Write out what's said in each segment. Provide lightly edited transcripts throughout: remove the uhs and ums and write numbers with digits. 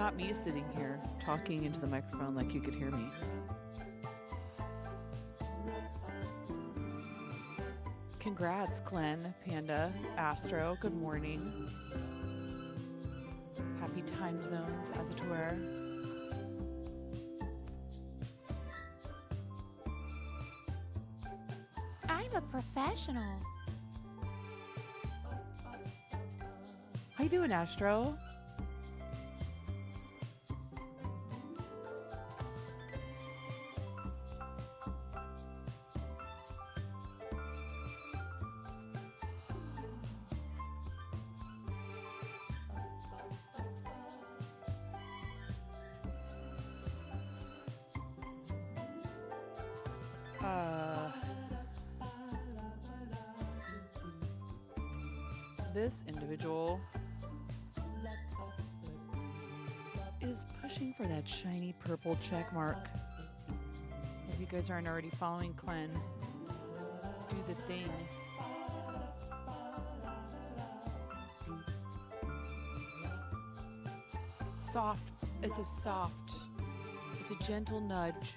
not me sitting here talking into the microphone like you could hear me. Congrats, Glenn, Panda, Astro. Good morning. Happy time zones, as it were. I'm a professional. How you doing, Astro? This individual is pushing for that shiny purple check mark. If you guys aren't already following Glenn, do the thing. Soft. It's a gentle nudge.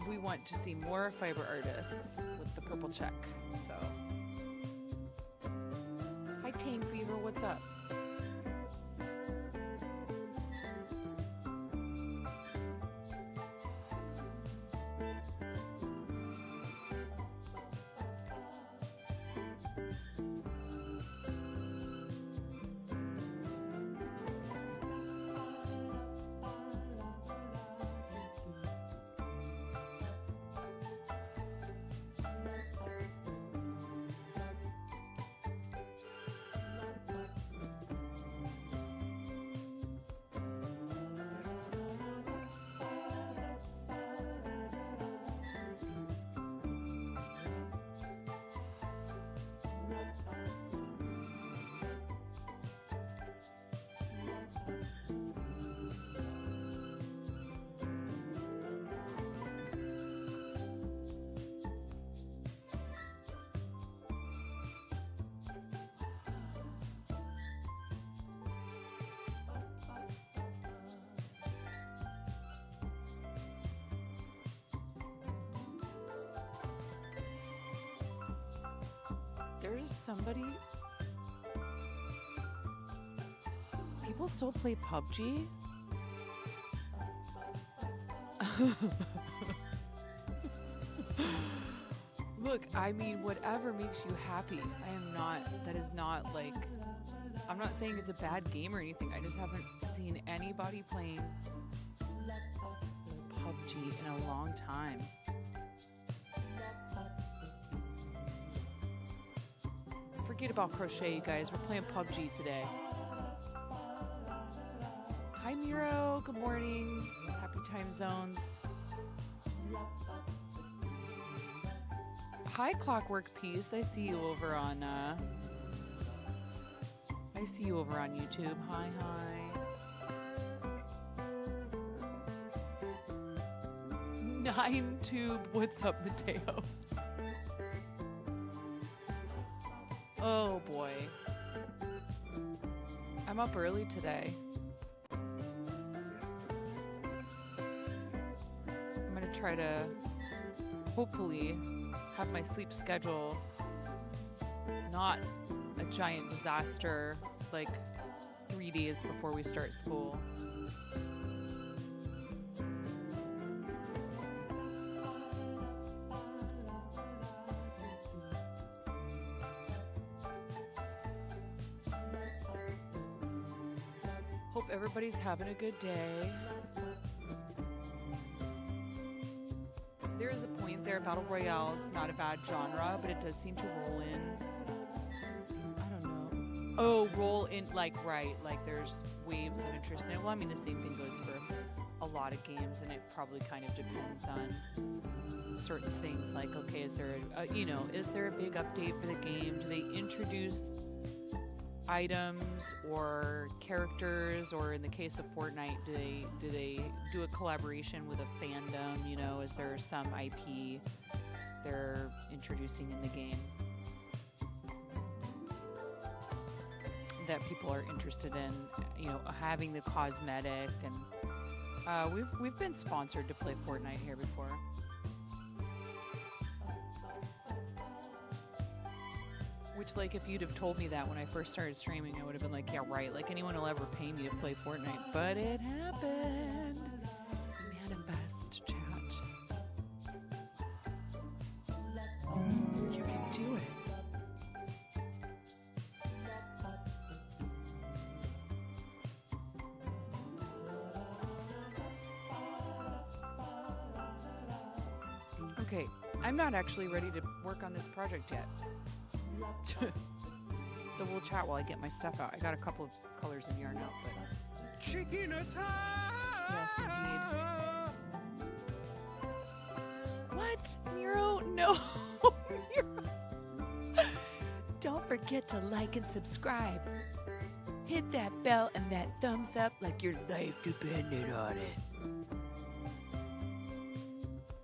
We want to see more fiber artists with the purple check, so. Hi, Tang Fever, what's up? There's somebody. People still play PUBG? Look, I mean, whatever makes you happy. That is not like, I'm not saying it's a bad game or anything. I just haven't seen anybody playing PUBG in a long time. Forget about Crochet, you guys. We're playing PUBG today. Hi, Miro. Good morning. Happy time zones. Hi, Clockwork Piece. I see you over on YouTube. Hi, hi. 9tube. What's up, Mateo? Oh boy. I'm up early today. I'm gonna try to hopefully have my sleep schedule not a giant disaster like 3 days before we start school. Hope everybody's having a good day. There is a point there, Battle Royale is not a bad genre, but it does seem to roll in. I don't know. Oh, roll in, like, right, like there's waves of interest in it. Well, I mean, the same thing goes for a lot of games, and it probably kind of depends on certain things. Like, okay, is there a big update for the game? Do they introduce items or characters, or in the case of Fortnite, do they do a collaboration with a fandom? You know, is there some IP they're introducing in the game that people are interested in? You know, having the cosmetic, and we've been sponsored to play Fortnite here before. Which, like, if you'd have told me that when I first started streaming, I would have been like, yeah, right. Like, anyone will ever pay me to play Fortnite. But it happened. Manifest, chat. You can do it. Okay, I'm not actually ready to work on this project yet. So we'll chat while I get my stuff out. I got a couple of colors in yarn out, but chicken attack! Yes, indeed. What? Miro? No. Miro. Don't forget to like and subscribe. Hit that bell and that thumbs up like your life depended on it.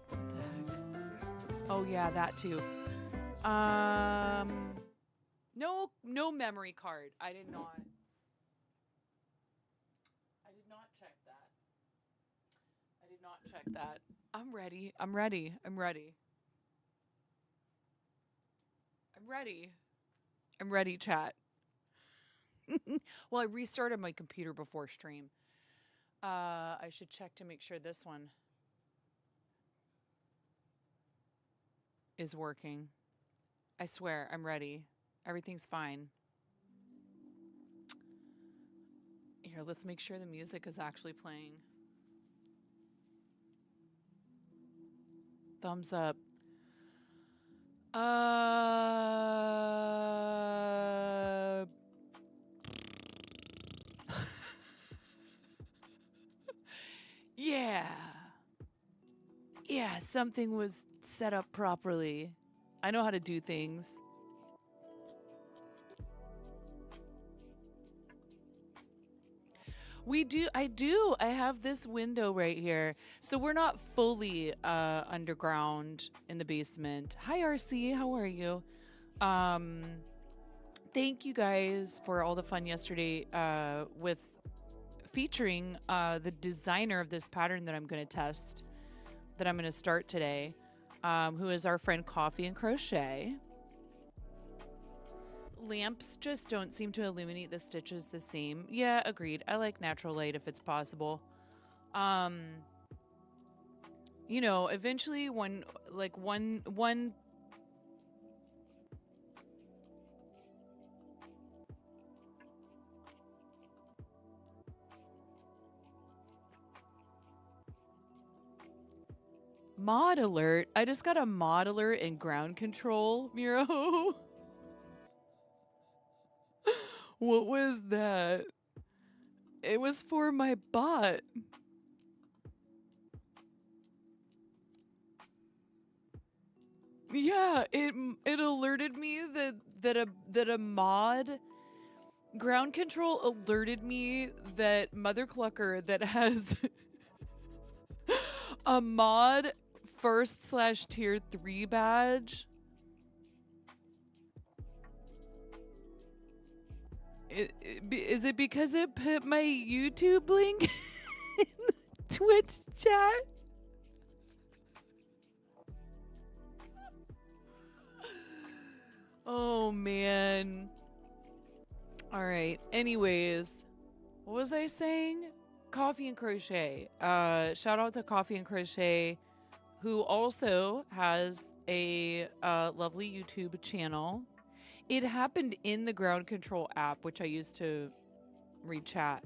What the heck? Oh yeah, that too. No memory card. I did not check that. I did not check that. I'm ready. I'm ready. I'm ready. I'm ready. I'm ready, chat. Well, I restarted my computer before stream. I should check to make sure this one is working. I swear, I'm ready. Everything's fine. Here, let's make sure the music is actually playing. Thumbs up. Yeah. Yeah, something was set up properly. I know how to do things. I have this window right here. So we're not fully underground in the basement. Hi, RC. How are you? Thank you guys for all the fun yesterday with featuring the designer of this pattern that I'm going to test, that I'm going to start today, who is our friend Coffee and Crochet. Lamps just don't seem to illuminate the stitches the same. Yeah, agreed. I like natural light if it's possible. You know, eventually one mod alert. I just got a mod alert in ground control, Miro. What was that? It was for my bot. Yeah, it alerted me that a mod ground control alerted me that Mother Clucker that has a mod 1st/tier 3 badge. Is it because it put my YouTube link in the Twitch chat? Oh, man. All right. Anyways, what was I saying? Coffee and Crochet. Shout out to Coffee and Crochet, who also has a lovely YouTube channel. It happened in the ground control app, which I used to read chat.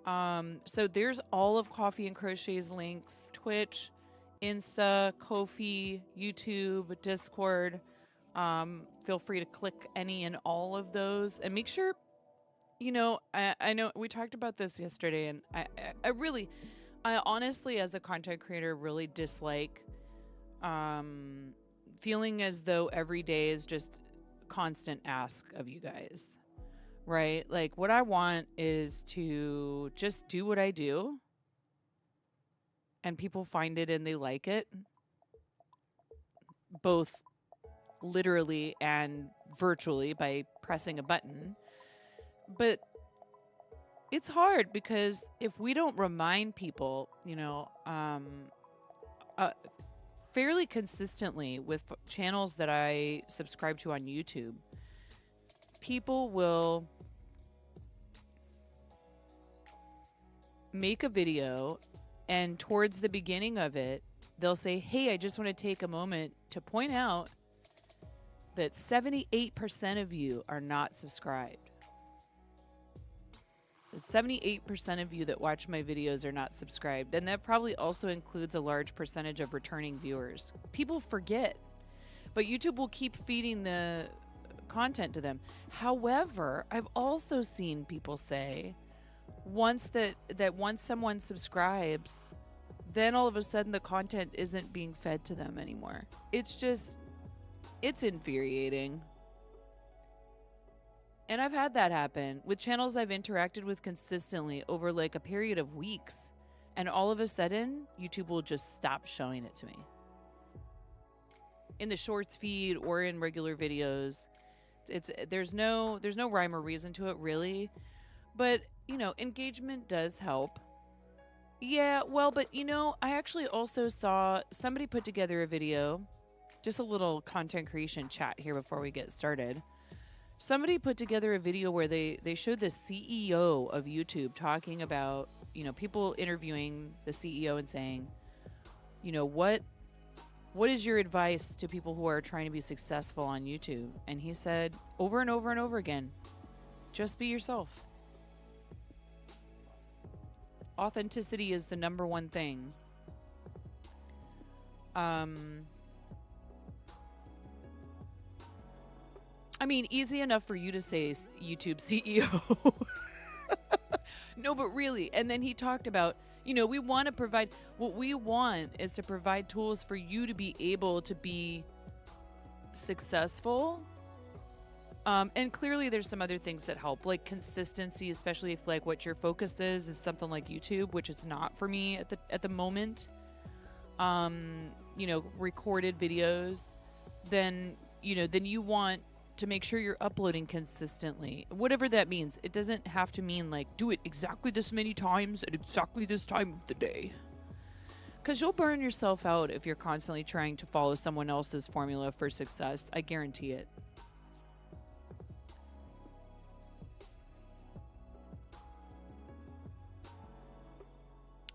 So there's all of Coffee and Crochet's links: Twitch, Insta, Ko-fi, YouTube, Discord. Feel free to click any and all of those, and make sure, you know, I know we talked about this yesterday, and I honestly, as a content creator, really dislike feeling as though every day is just constant ask of you guys, right? Like, what I want is to just do what I do and people find it and they like it, both literally and virtually by pressing a button. But it's hard because if we don't remind people, fairly consistently with channels that I subscribe to on YouTube, people will make a video and towards the beginning of it, they'll say, hey, I just want to take a moment to point out that 78% of you are not subscribed. 78% of you that watch my videos are not subscribed. And that probably also includes a large percentage of returning viewers. People forget, but YouTube will keep feeding the content to them. However, I've also seen people say once someone subscribes, then all of a sudden the content isn't being fed to them anymore. It's infuriating. And I've had that happen with channels I've interacted with consistently over like a period of weeks. And all of a sudden, YouTube will just stop showing it to me. In the shorts feed or in regular videos. There's no rhyme or reason to it really. But, engagement does help. Yeah, well, but I actually also saw somebody put together a video, just a little content creation chat here before we get started. Somebody put together a video where they showed the CEO of YouTube talking about, people interviewing the CEO and saying, what is your advice to people who are trying to be successful on YouTube? And he said over and over and over again, just be yourself. Authenticity is the number one thing. Easy enough for you to say YouTube CEO. No, but really. And then he talked about, we want to provide, what we want is to provide tools for you to be able to be successful. And clearly there's some other things that help, like consistency, especially if like what your focus is something like YouTube, which is not for me at the moment. Recorded videos, then you want to make sure you're uploading consistently, whatever that means. It doesn't have to mean like do it exactly this many times at exactly this time of the day, because you'll burn yourself out if you're constantly trying to follow someone else's formula for success. I guarantee it.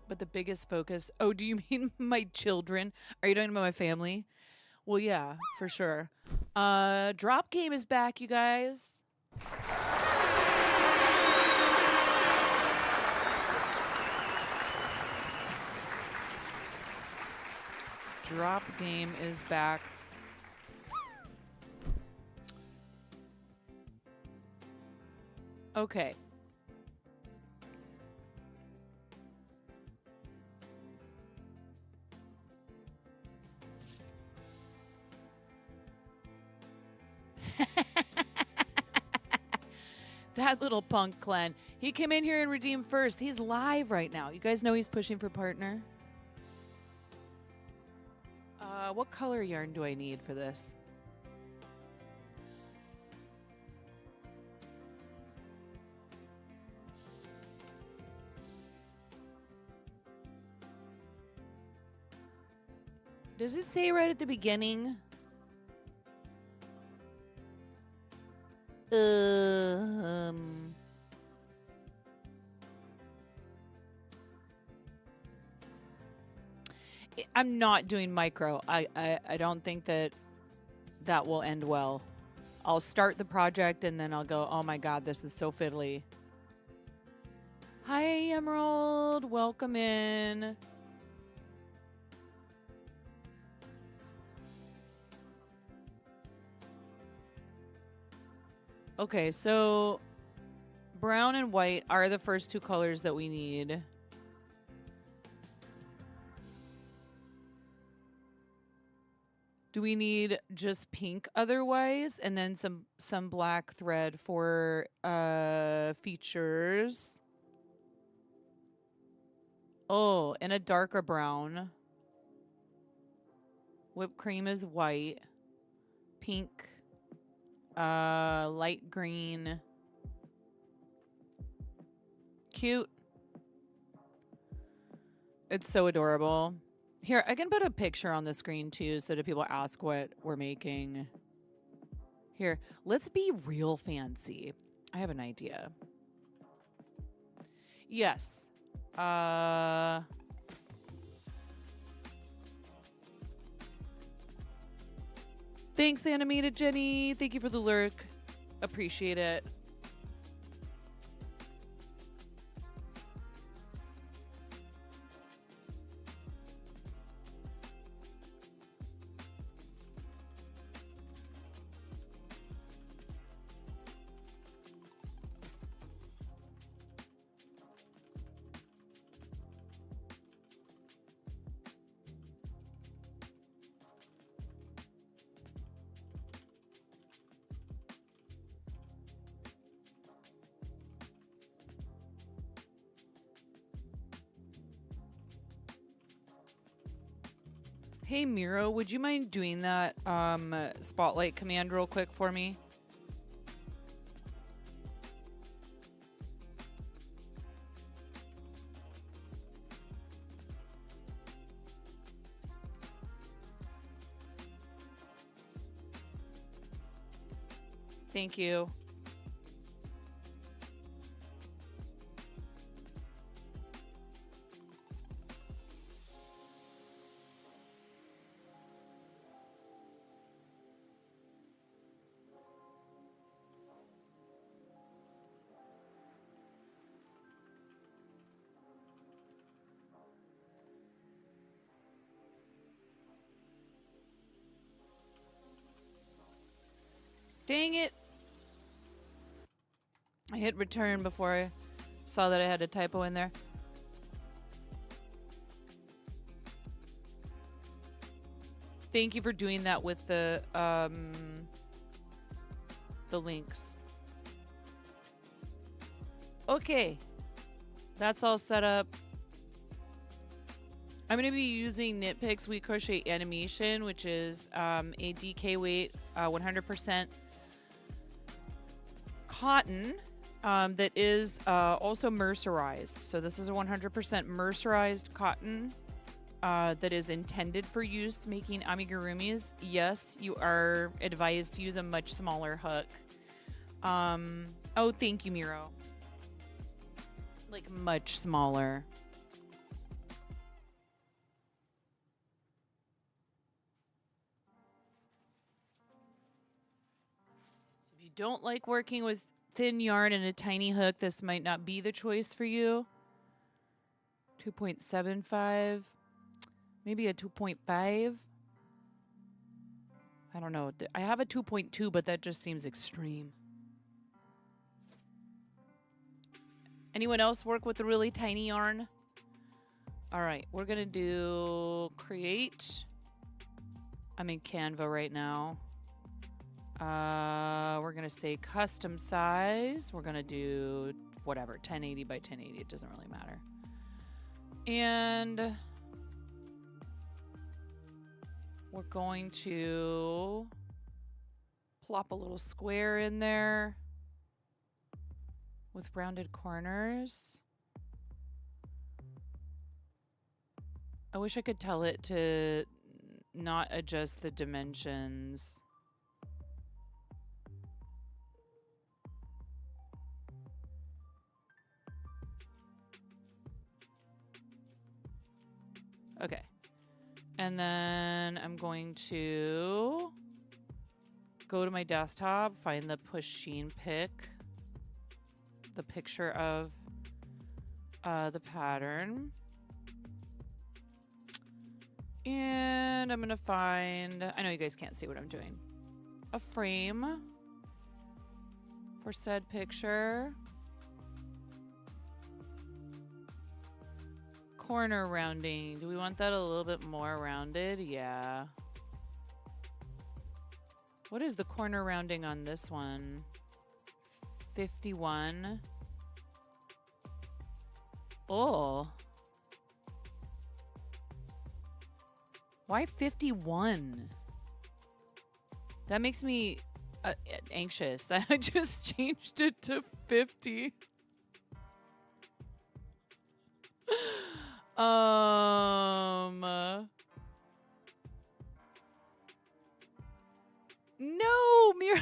But the biggest focus, oh, do you mean my children? Are you talking about my family? Well, yeah, for sure. Drop game is back, you guys. Drop game is back. Okay. That little punk Glenn. He came in here and redeemed first. He's live right now. You guys know he's pushing for partner. What color yarn do I need for this? Does it say right at the beginning? I'm not doing micro. I don't think that will end well. I'll start the project and then I'll go, oh my God, this is so fiddly. Hi, Emerald. Welcome in. Okay, so brown and white are the first two colors that we need. Do we need just pink otherwise? And then some black thread for features. Oh, and a darker brown. Whipped cream is white. Pink. Light green. Cute. It's so adorable. Here, I can put a picture on the screen too so that people ask what we're making. Here, let's be real fancy. I have an idea. Yes. Thanks, Animated Jenny. Thank you for the lurk. Appreciate it. Hey, Miro, would you mind doing that spotlight command real quick for me? Thank you. Dang it. I hit return before I saw that I had a typo in there. Thank you for doing that with the links. Okay. That's all set up. I'm going to be using Knit Picks We Crochet Animation, which is a DK weight 100% cotton that is also mercerized. So this is a 100% mercerized cotton that is intended for use making amigurumis. Yes, you are advised to use a much smaller hook. Oh, thank you, Miro. Like much smaller. So if you don't like working with thin yarn and a tiny hook, this might not be the choice for you. 2.75, maybe a 2.5. I don't know. I have a 2.2, but that just seems extreme. Anyone else work with a really tiny yarn? All right, we're gonna do create. I'm in Canva right now. We're gonna say custom size. We're gonna do whatever, 1080 by 1080. It doesn't really matter. And we're going to plop a little square in there with rounded corners. I wish I could tell it to not adjust the dimensions. Okay. And then I'm going to go to my desktop, find the Pusheen pick, the picture of the pattern. And I'm going to find, I know you guys can't see what I'm doing, a frame for said picture. Corner rounding. Do we want that a little bit more rounded? Yeah. What is the corner rounding on this one? 51. Oh. Why 51? That makes me anxious. I just changed it to 50. No, Miro.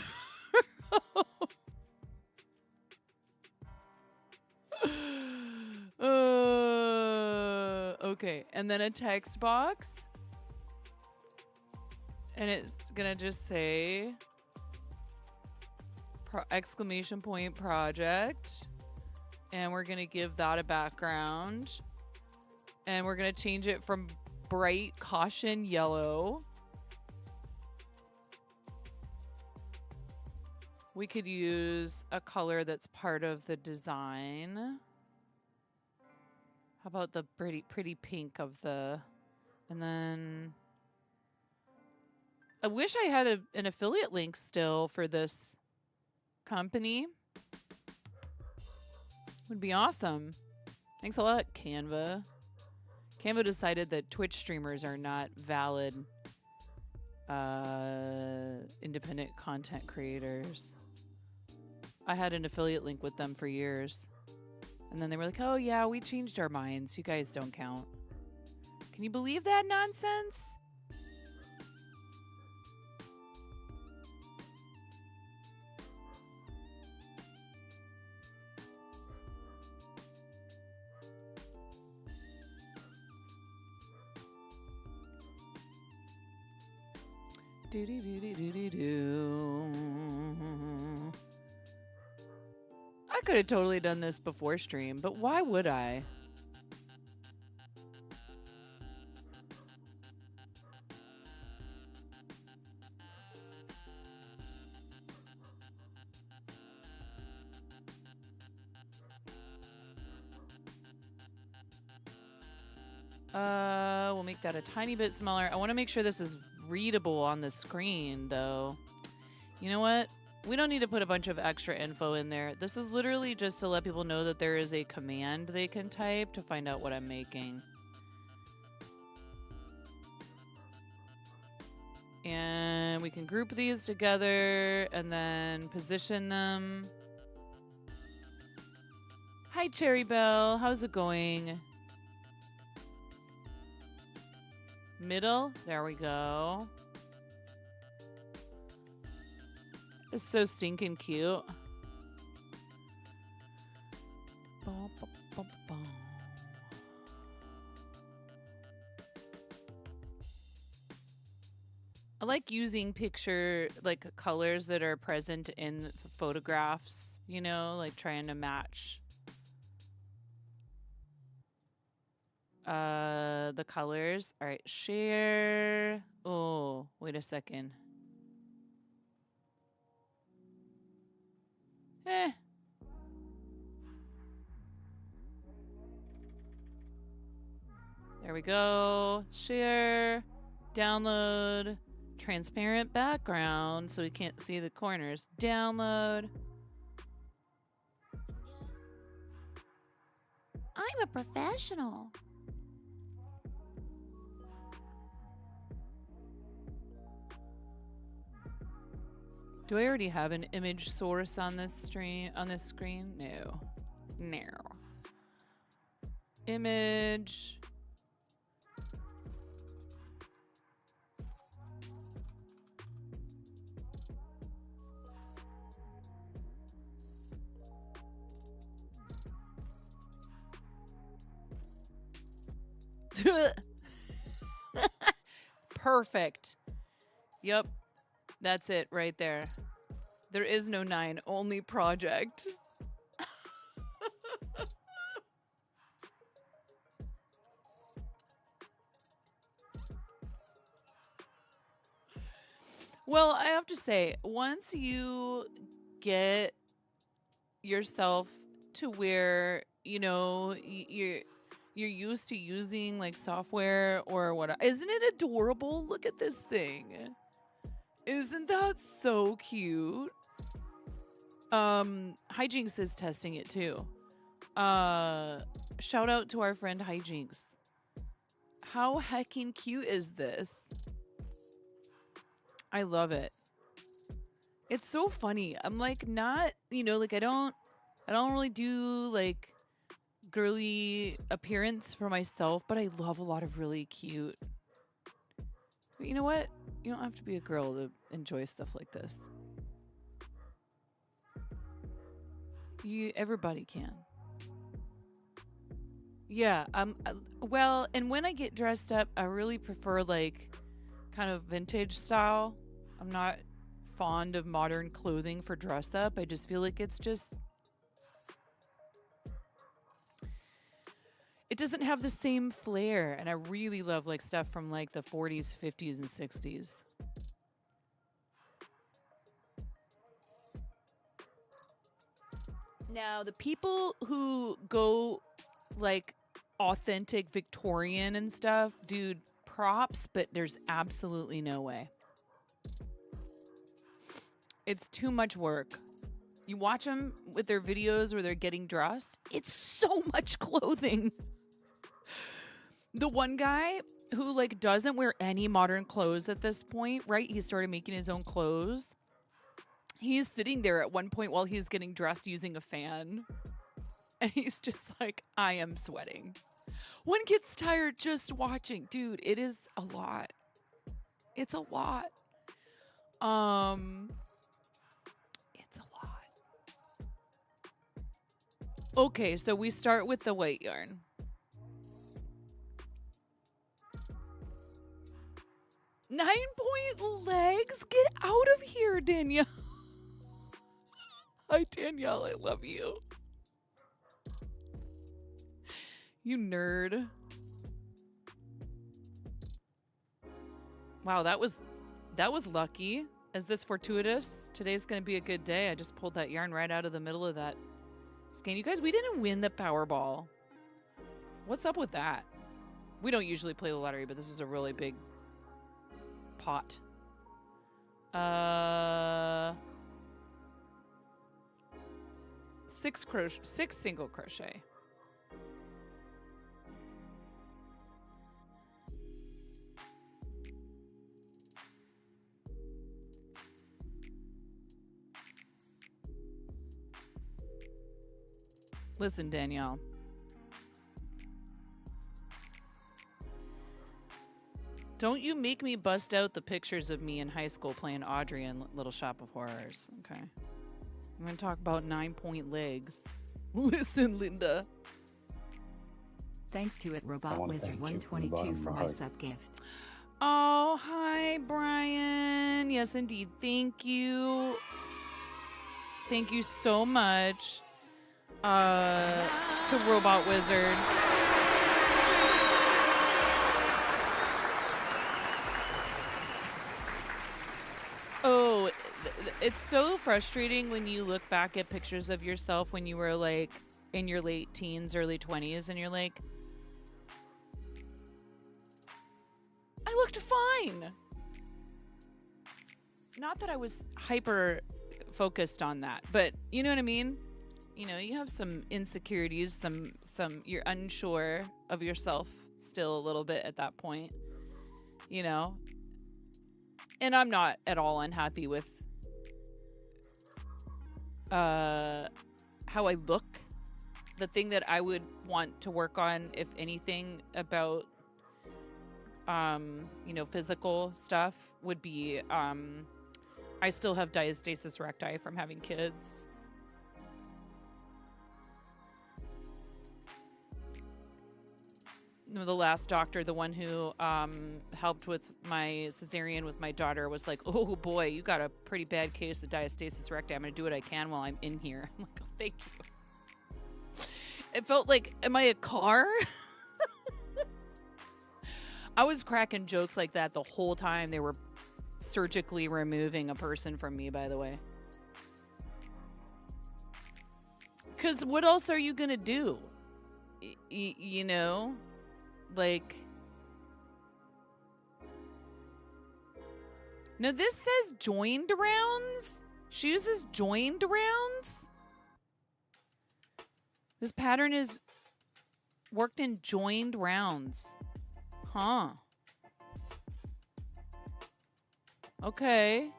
Okay, and then a text box. And it's gonna just say exclamation point project. And we're gonna give that a background. And we're gonna change it from bright caution yellow. We could use a color that's part of the design. How about the pretty pink of the, and then I wish I had an affiliate link still for this company. Would be awesome. Thanks a lot, Canva. Canva decided that Twitch streamers are not valid independent content creators. I had an affiliate link with them for years. And then they were like, oh yeah, we changed our minds. You guys don't count. Can you believe that nonsense? I could have totally done this before stream, but why would I? We'll make that a tiny bit smaller. I want to make sure this is readable on the screen, though. You know what? We don't need to put a bunch of extra info in there. This is literally just to let people know that there is a command they can type to find out what I'm making. And we can group these together and then position them. Hi, Cherry Bell. How's it going? Middle. There we go. It's so stinking cute. I like using like colors that are present in photographs, you know, like trying to match the colors. All right, share. Oh, wait a second. There we go. Share, download, transparent background so we can't see the corners. Download. I'm a professional. Do I already have an image source on this screen? No. No. Image. Perfect. Yep. That's it right there. There is no 9, only project. Well, I have to say, once you get yourself to where, you know, you're used to using like software or what, isn't it adorable? Look at this thing. Isn't that so cute? Hijinks is testing it too. Shout out to our friend Hijinks. How hecking cute is this? I love it. It's so funny. I'm like not, like I don't really do like girly appearance for myself, but I love a lot of really cute. But you know what? You don't have to be a girl to enjoy stuff like this. Everybody can. Yeah, well, and when I get dressed up, I really prefer like kind of vintage style. I'm not fond of modern clothing for dress up. I just feel like it doesn't have the same flair, and I really love like stuff from like the 40s, 50s, and 60s. Now, the people who go like authentic Victorian and stuff, dude, props, but there's absolutely no way. It's too much work. You watch them with their videos where they're getting dressed, it's so much clothing. The one guy who like doesn't wear any modern clothes at this point, right? He started making his own clothes. He's sitting there at one point while he's getting dressed using a fan. And he's just like, I am sweating. One gets tired just watching. Dude, it is a lot. It's a lot. It's a lot. Okay, so we start with the white yarn. Nine-point legs? Get out of here, Danielle. Hi, Danielle. I love you. You nerd. Wow, that was lucky. Is this fortuitous? Today's going to be a good day. I just pulled that yarn right out of the middle of that skein. You guys, we didn't win the Powerball. What's up with that? We don't usually play the lottery, but this is a really big pot. 6 single crochet. Listen, Danielle. Don't you make me bust out the pictures of me in high school playing Audrey in Little Shop of Horrors, okay? I'm going to talk about 9-point legs. Listen, Linda. Thanks to Robot Wizard 122 for my sub gift. Oh, hi, Brian. Yes, indeed. Thank you. Thank you so much to Robot Wizard. Oh, it's so frustrating when you look back at pictures of yourself when you were like in your late teens, early 20s, and you're like, I looked fine. Not that I was hyper focused on that, but you know what I mean? You know, you have some insecurities, some you're unsure of yourself still a little bit at that point, you know? And I'm not at all unhappy with how I look. The thing that I would want to work on, if anything, about you know, physical stuff would be I still have diastasis recti from having kids. The last doctor, the one who helped with my cesarean with my daughter, was like, oh boy, you got a pretty bad case of diastasis recti. I'm going to do what I can while I'm in here. I'm like, oh, thank you. It felt like, am I a car? I was cracking jokes like that the whole time they were surgically removing a person from me, by the way. Because what else are you going to do? You know? Like, No, this says joined rounds. She uses joined rounds. This pattern is worked in joined rounds. Huh. Okay.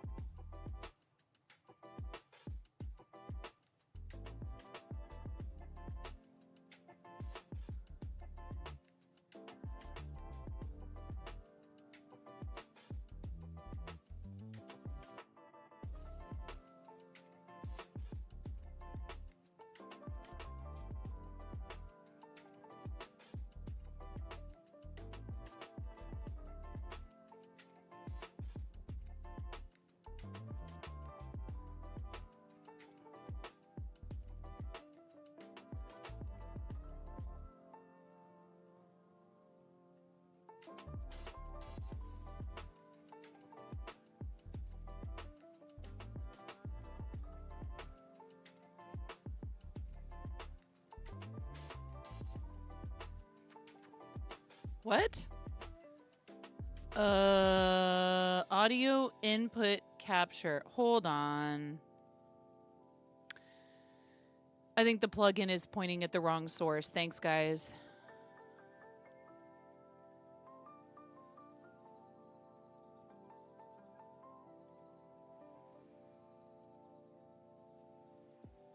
What? Audio input capture. Hold on. I think the plugin is pointing at the wrong source. Thanks, guys.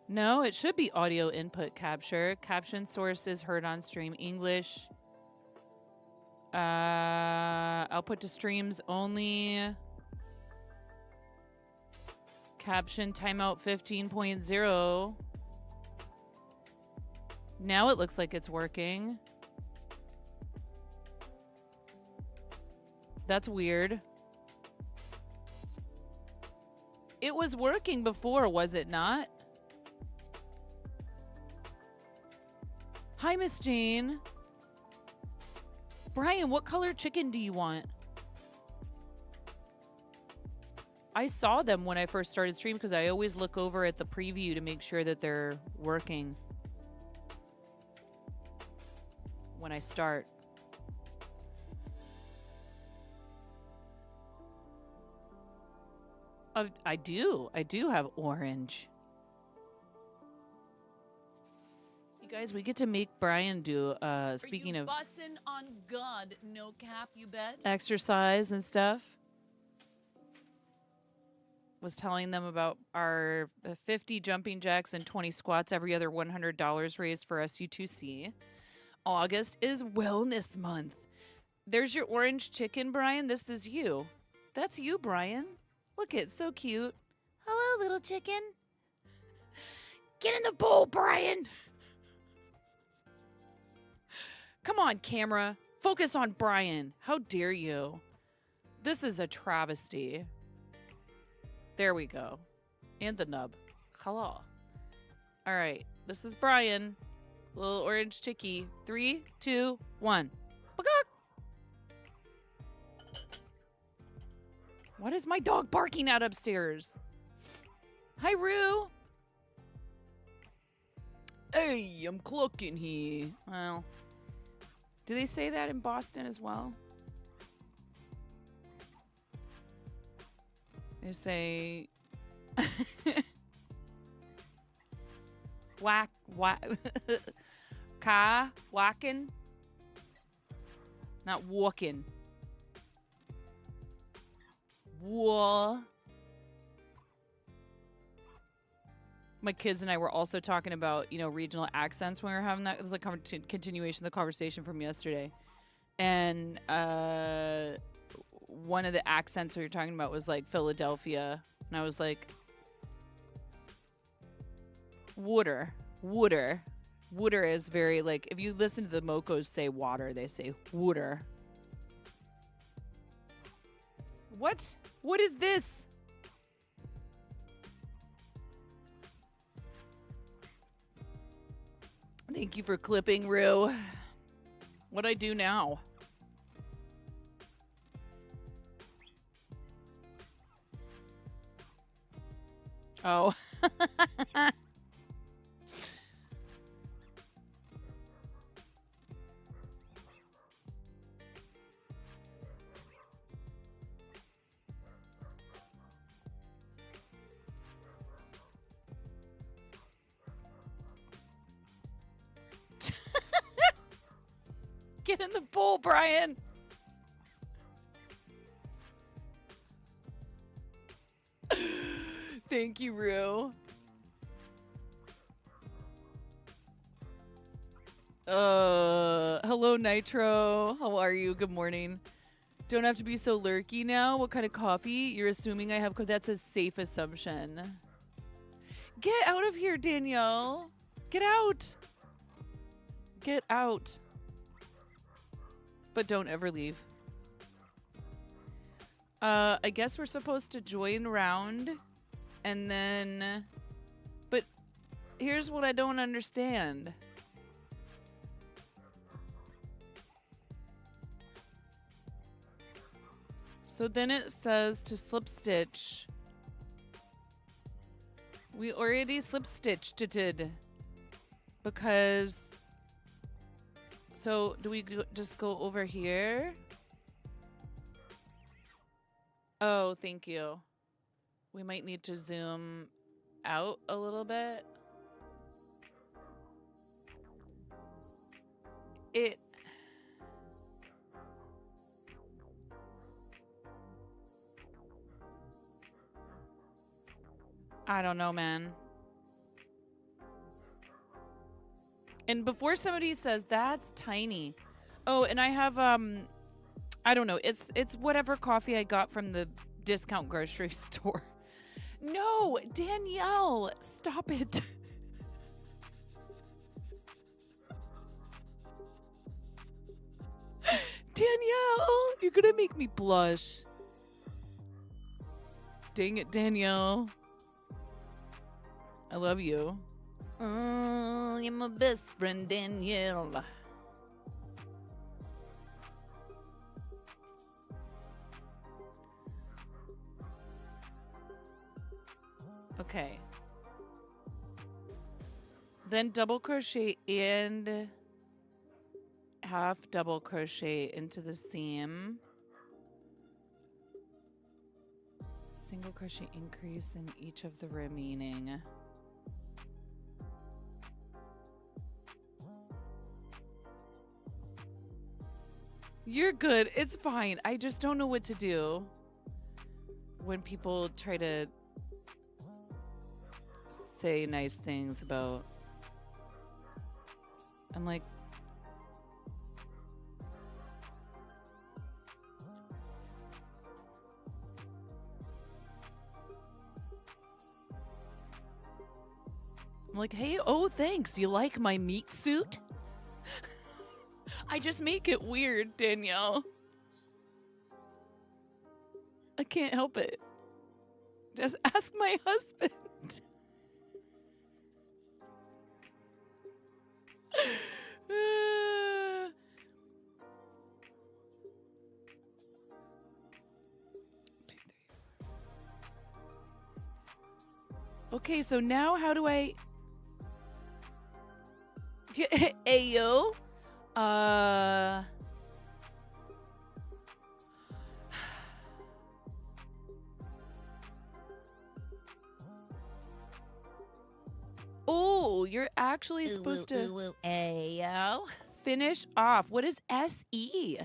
No, it should be audio input capture. Caption source is heard on stream English. Output to streams only. Caption timeout 15.0. Now it looks like it's working. That's weird. It was working before, was it not? Hi, Miss Jane. Brian, what color chicken do you want? I saw them when I first started stream because I always look over at the preview to make sure that they're working when I start. I do have orange. You guys, we get to make Brian do, speaking of bussin' on God, no cap, you bet. exercise and stuff. Was telling them about our 50 jumping jacks and 20 squats every other $100 raised for SU2C. August is wellness month. There's your orange chicken, Brian. This is you. That's you, Brian. Look, it's so cute. Hello, little chicken. Get in the bowl, Brian. Come on, camera. Focus on Brian. How dare you? This is a travesty. There we go. And the nub. Hello. All right. This is Brian. Little orange chickie. 3, 2, 1. What is my dog barking at upstairs? Hi, Roo. Hey, I'm clucking here. Well, do they say that in Boston as well? They say whack ka whacking, not walking. Whoa. My kids and I were also talking about, regional accents when we were having that. It was like a continuation of the conversation from yesterday. And one of the accents we were talking about was like Philadelphia. And I was like, water. Water is very, like, if you listen to the Mocos say water, they say water. What? What is this? Thank you for clipping, Rue. What'd I do now? Oh. Get in the bowl, Brian. Thank you, Rue. Hello, Nitro. How are you? Good morning. Don't have to be so lurky now. What kind of coffee? You're assuming I have. That's a safe assumption. Get out of here, Danielle. Get out. Get out. But don't ever leave. I guess we're supposed to join round and then, but here's what I don't understand. So then it says to slip stitch. We already slip stitched it because, so do we just go over here? Oh, thank you. We might need to zoom out a little bit. I don't know, man. And before somebody says that's tiny. Oh, and I have I don't know. It's whatever coffee I got from the discount grocery store. No, Danielle, stop it. Danielle, you're gonna make me blush. Dang it, Danielle. I love you. Oh, you're my best friend, Danielle. Okay. Then double crochet and half double crochet into the seam. Single crochet increase in each of the remaining. You're good. It's fine. I just don't know what to do when people try to say nice things about. I'm like, hey, oh, thanks. You like my meat suit? I just make it weird, Danielle. I can't help it. Just ask my husband. Okay, so now how do I... Ayo? Oh, you're actually supposed to Ayo. Finish off. What is SE?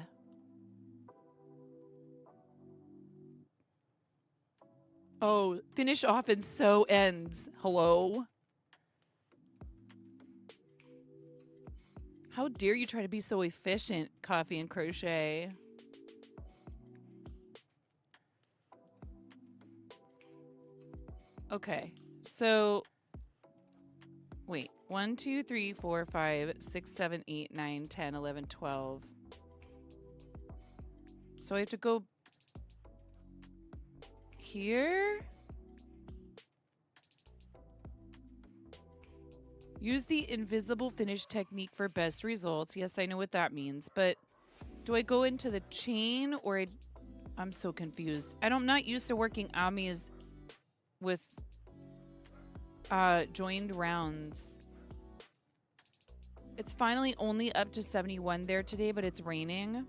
Oh, finish off and so ends. Hello? How dare you try to be so efficient, Coffee and Crochet? Okay, so wait, 1, 2, 3, 4, 5, 6, 7, 8, 9, 10, 11, 12. So I have to go here. Use the invisible finish technique for best results. Yes, I know what that means, but do I go into the chain or I'm so confused. I'm not used to working amis with joined rounds. It's finally only up to 71 there today, but it's raining.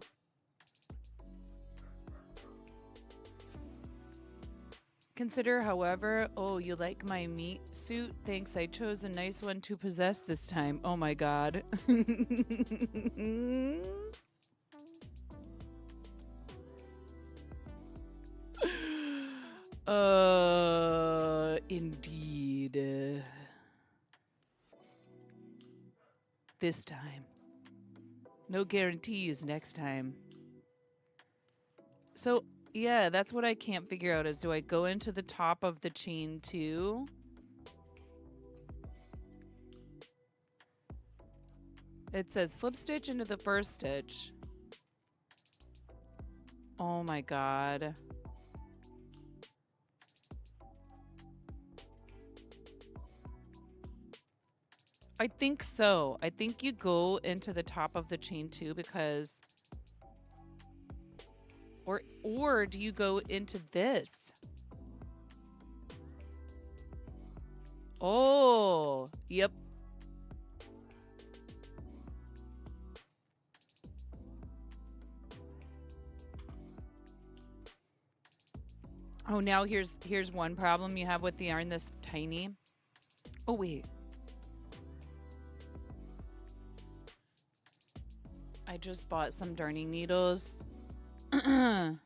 Consider, however, oh, you like my meat suit? Thanks, I chose a nice one to possess this time. Oh my god. this time. No guarantees next time. So, yeah, that's what I can't figure out is do I go into the top of the chain 2? It says slip stitch into the first stitch. Oh my god. I think so. I think you go into the top of the chain 2 because... Or do you go into this? Oh, yep. Oh, now here's one problem you have with the yarn this tiny. Oh, wait. I just bought some darning needles that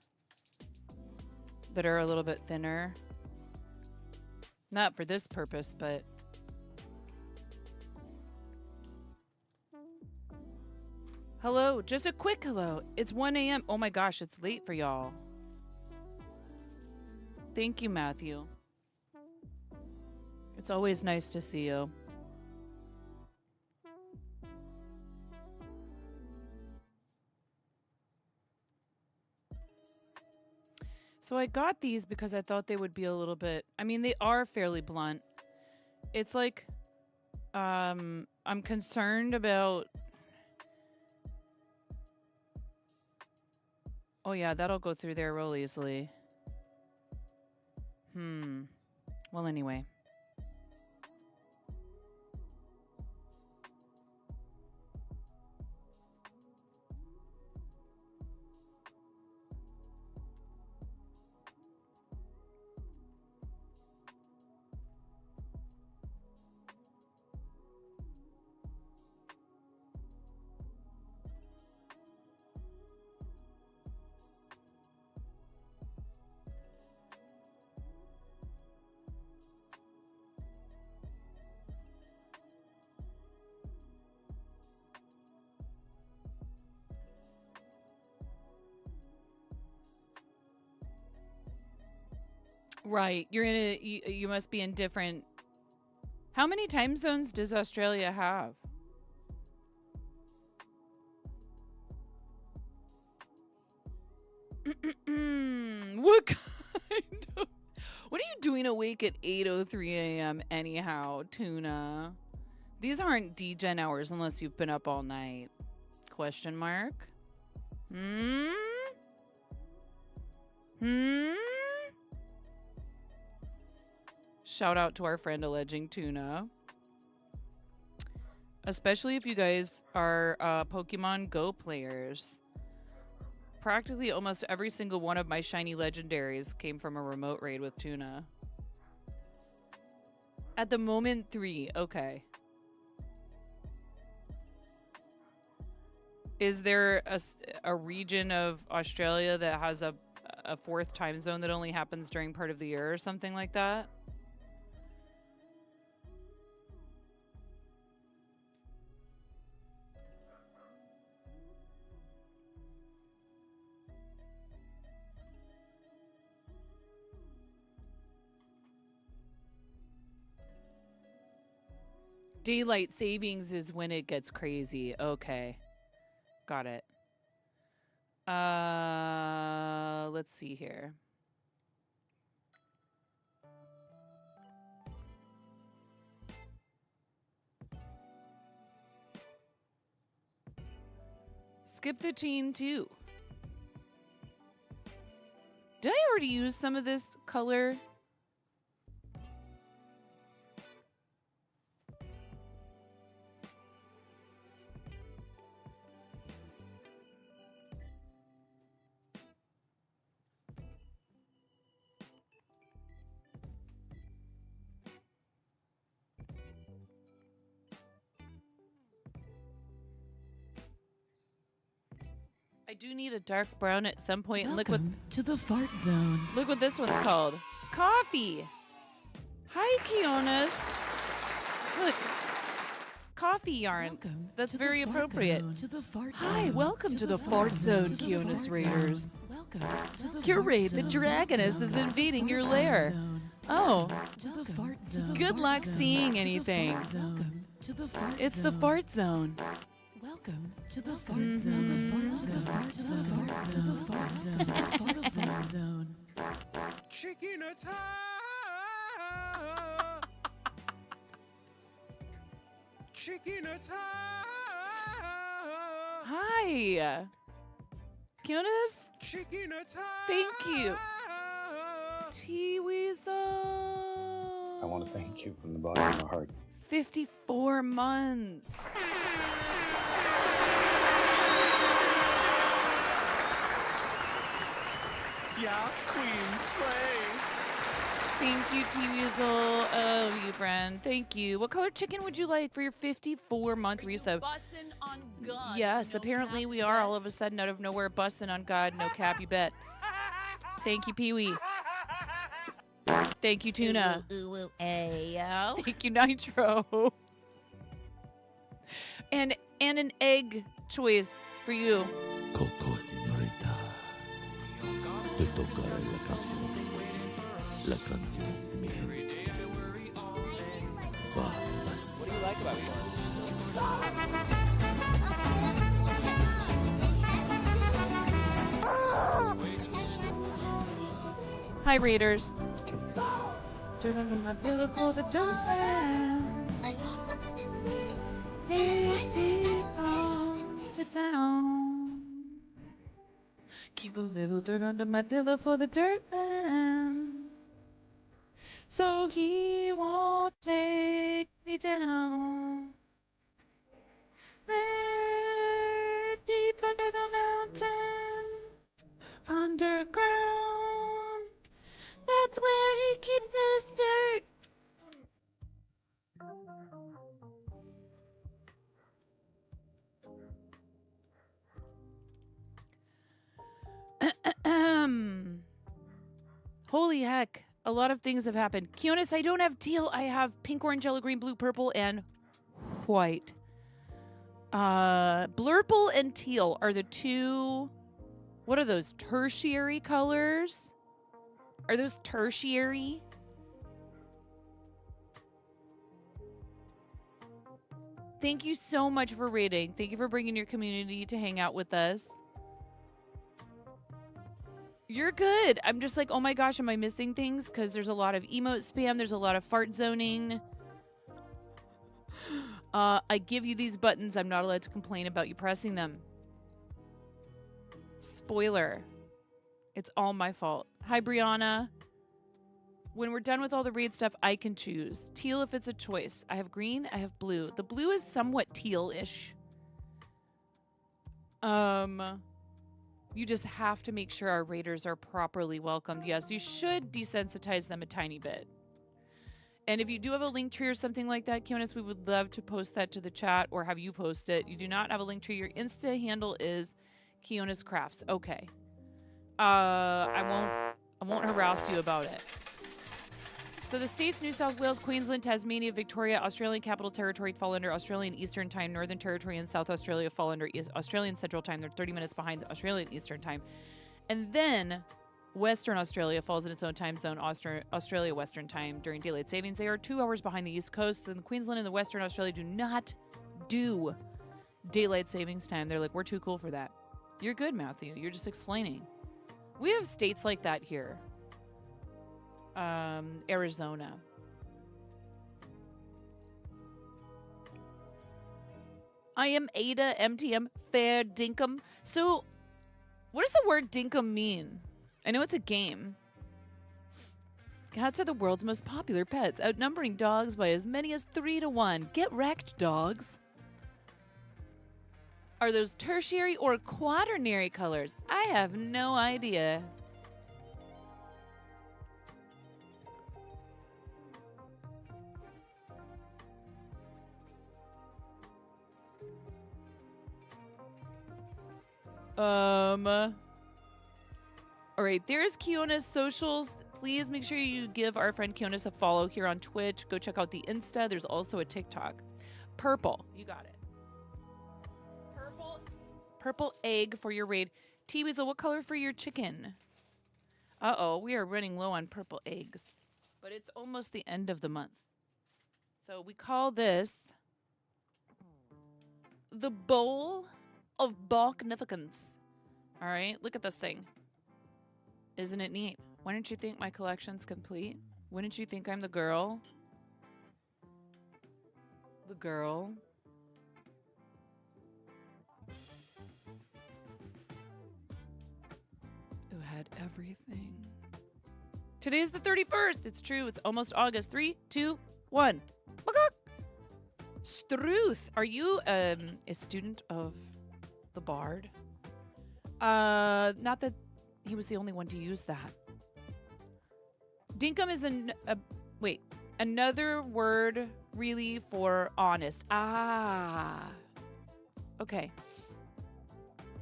are a little bit thinner. Not for this purpose, but... Hello, just a quick hello. It's 1 a.m. Oh my gosh, it's late for y'all. Thank you, Matthew. It's always nice to see you. So I got these because I thought they would be a little bit... I mean, they are fairly blunt. It's like... I'm concerned about... Oh yeah, that'll go through there real easily. Well, anyway. Right. You're in a... You must be in different... How many time zones does Australia have? What kind of... What are you doing awake at 8:03 a.m. anyhow, Tuna? These aren't degen hours unless you've been up all night. Question mark? Shout out to our friend alleging Tuna. Especially if you guys are Pokemon Go players. Practically almost every single one of my shiny legendaries came from a remote raid with Tuna. At the moment, 3. Okay. Is there a region of Australia that has a 4th time zone that only happens during part of the year or something like that? Daylight savings is when it gets crazy. Okay. Got it. Let's see here. Skip the chain too. Did I already use some of this color? I do need a dark brown at some point. Welcome and look what to the fart zone. Look what this one's called. Coffee. Hi, Kionis. Look. coffee yarn. Welcome That's to the very fart appropriate. zone. To the fart Hi, zone. welcome to the fart fart zone, To the Kionis fart Raiders. zone. Welcome to the Curate, fart the zone. dragoness is To the invading fart your zone. lair. Oh, To the fart zone. good luck zone. seeing To the anything. fart zone. Welcome to the fart It's zone. the fart zone. Welcome to the fart zone. To the fart zone. To the fart zone. To the fart zone. To the fart zone. Chicken attack! Chicken attack! Hi. Kionis, Chicken attack! thank you. T-Weasel. I want to thank you from the bottom of my heart. 54 months. Yes, Queen, slay! Thank you, T-Weasel. Oh, you friend. Thank you. What color chicken would you like for your 54-month resub? Bussin' on God. Yes, no apparently cap, we you are bet. all of a sudden out of nowhere busting on God, no cap, you bet. Thank you, Pee-wee. Thank you, Tuna. Ayo. Thank you, Nitro. And an egg choice for you. Coco, señorita. Te tocará la canción. La canción de mi gente. Va así. What do you like about me? Hi, Raiders. Turn on my pillow for the man. Here he comes to town. Keep a little dirt under my pillow for the dirt man, so he won't take me down. There, deep under the mountain, underground, that's where he keeps his dirt. Holy heck. A lot of things have happened. Kionis, I don't have teal. I have pink, orange, yellow, green, blue, purple, and white. Blurple and teal are the two. What are those? Tertiary colors? Are those tertiary? Thank you so much for raiding. Thank you for bringing your community to hang out with us. You're good. I'm just like, oh my gosh, am I missing things? Because there's a lot of emote spam. There's a lot of fart zoning. I give you these buttons. I'm not allowed to complain about you pressing them. Spoiler. It's all my fault. Hi, Brianna. When we're done with all the raid stuff, I can choose. Teal if it's a choice. I have green. I have blue. The blue is somewhat teal-ish. You just have to make sure our raiders are properly welcomed. Yes, you should desensitize them a tiny bit. And if you do have a link tree or something like that, Kionis, we would love to post that to the chat or have you post it. You do not have a link tree. Your Insta handle is Kionis Crafts. Okay. I won't harass you about it. So the states New South Wales, Queensland, Tasmania, Victoria, Australian Capital Territory fall under Australian Eastern Time. Northern Territory and South Australia fall under Australian Central Time. They're 30 minutes behind Australian Eastern Time. And then Western Australia falls in its own time zone, Australia Western Time during daylight savings. They are 2 hours behind the East Coast. Then Queensland and the Western Australia do not do daylight savings time. They're like, we're too cool for that. You're good, Matthew. You're just explaining. We have states like that here. Arizona. I am Ada MTM Fair Dinkum. So, what does the word dinkum mean? I know it's a game. Cats are the world's most popular pets, outnumbering dogs by as many as 3 to 1. Get wrecked, dogs. Are those tertiary or quaternary colors? I have no idea. All right, there's Kionis socials. Please make sure you give our friend Kionis a follow here on Twitch. Go check out the Insta. There's also a TikTok. Purple. You got it. Purple egg for your raid. T-Weasel, what color for your chicken? Uh-oh, we are running low on purple eggs. But it's almost the end of the month. So we call this the Bowl of Balknificence. All right, look at this thing. Isn't it neat? Why don't you think my collection's complete? Wouldn't you think I'm the girl? The girl. Who had everything. Today's the 31st. It's true. It's almost August. 3, 2, 1. Struth. Are you a student of the Bard? Not that he was the only one to use that. Dinkum is another word really for honest. Ah. Okay.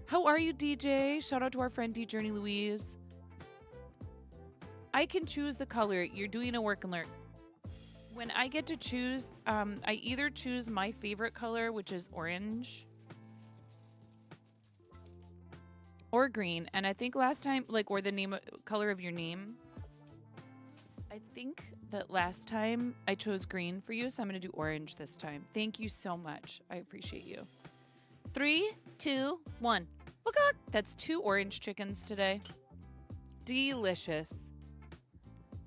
How are you, DJ? Shout out to our friend D Journey Louise. I can choose the color. You're doing a work and learn. When I get to choose, I either choose my favorite color, which is orange, or green. And I think last time, or the color of your name. I think that last time I chose green for you, so I'm going to do orange this time. Thank you so much. I appreciate you. 3, 2, 1. That's 2 orange chickens today. Delicious.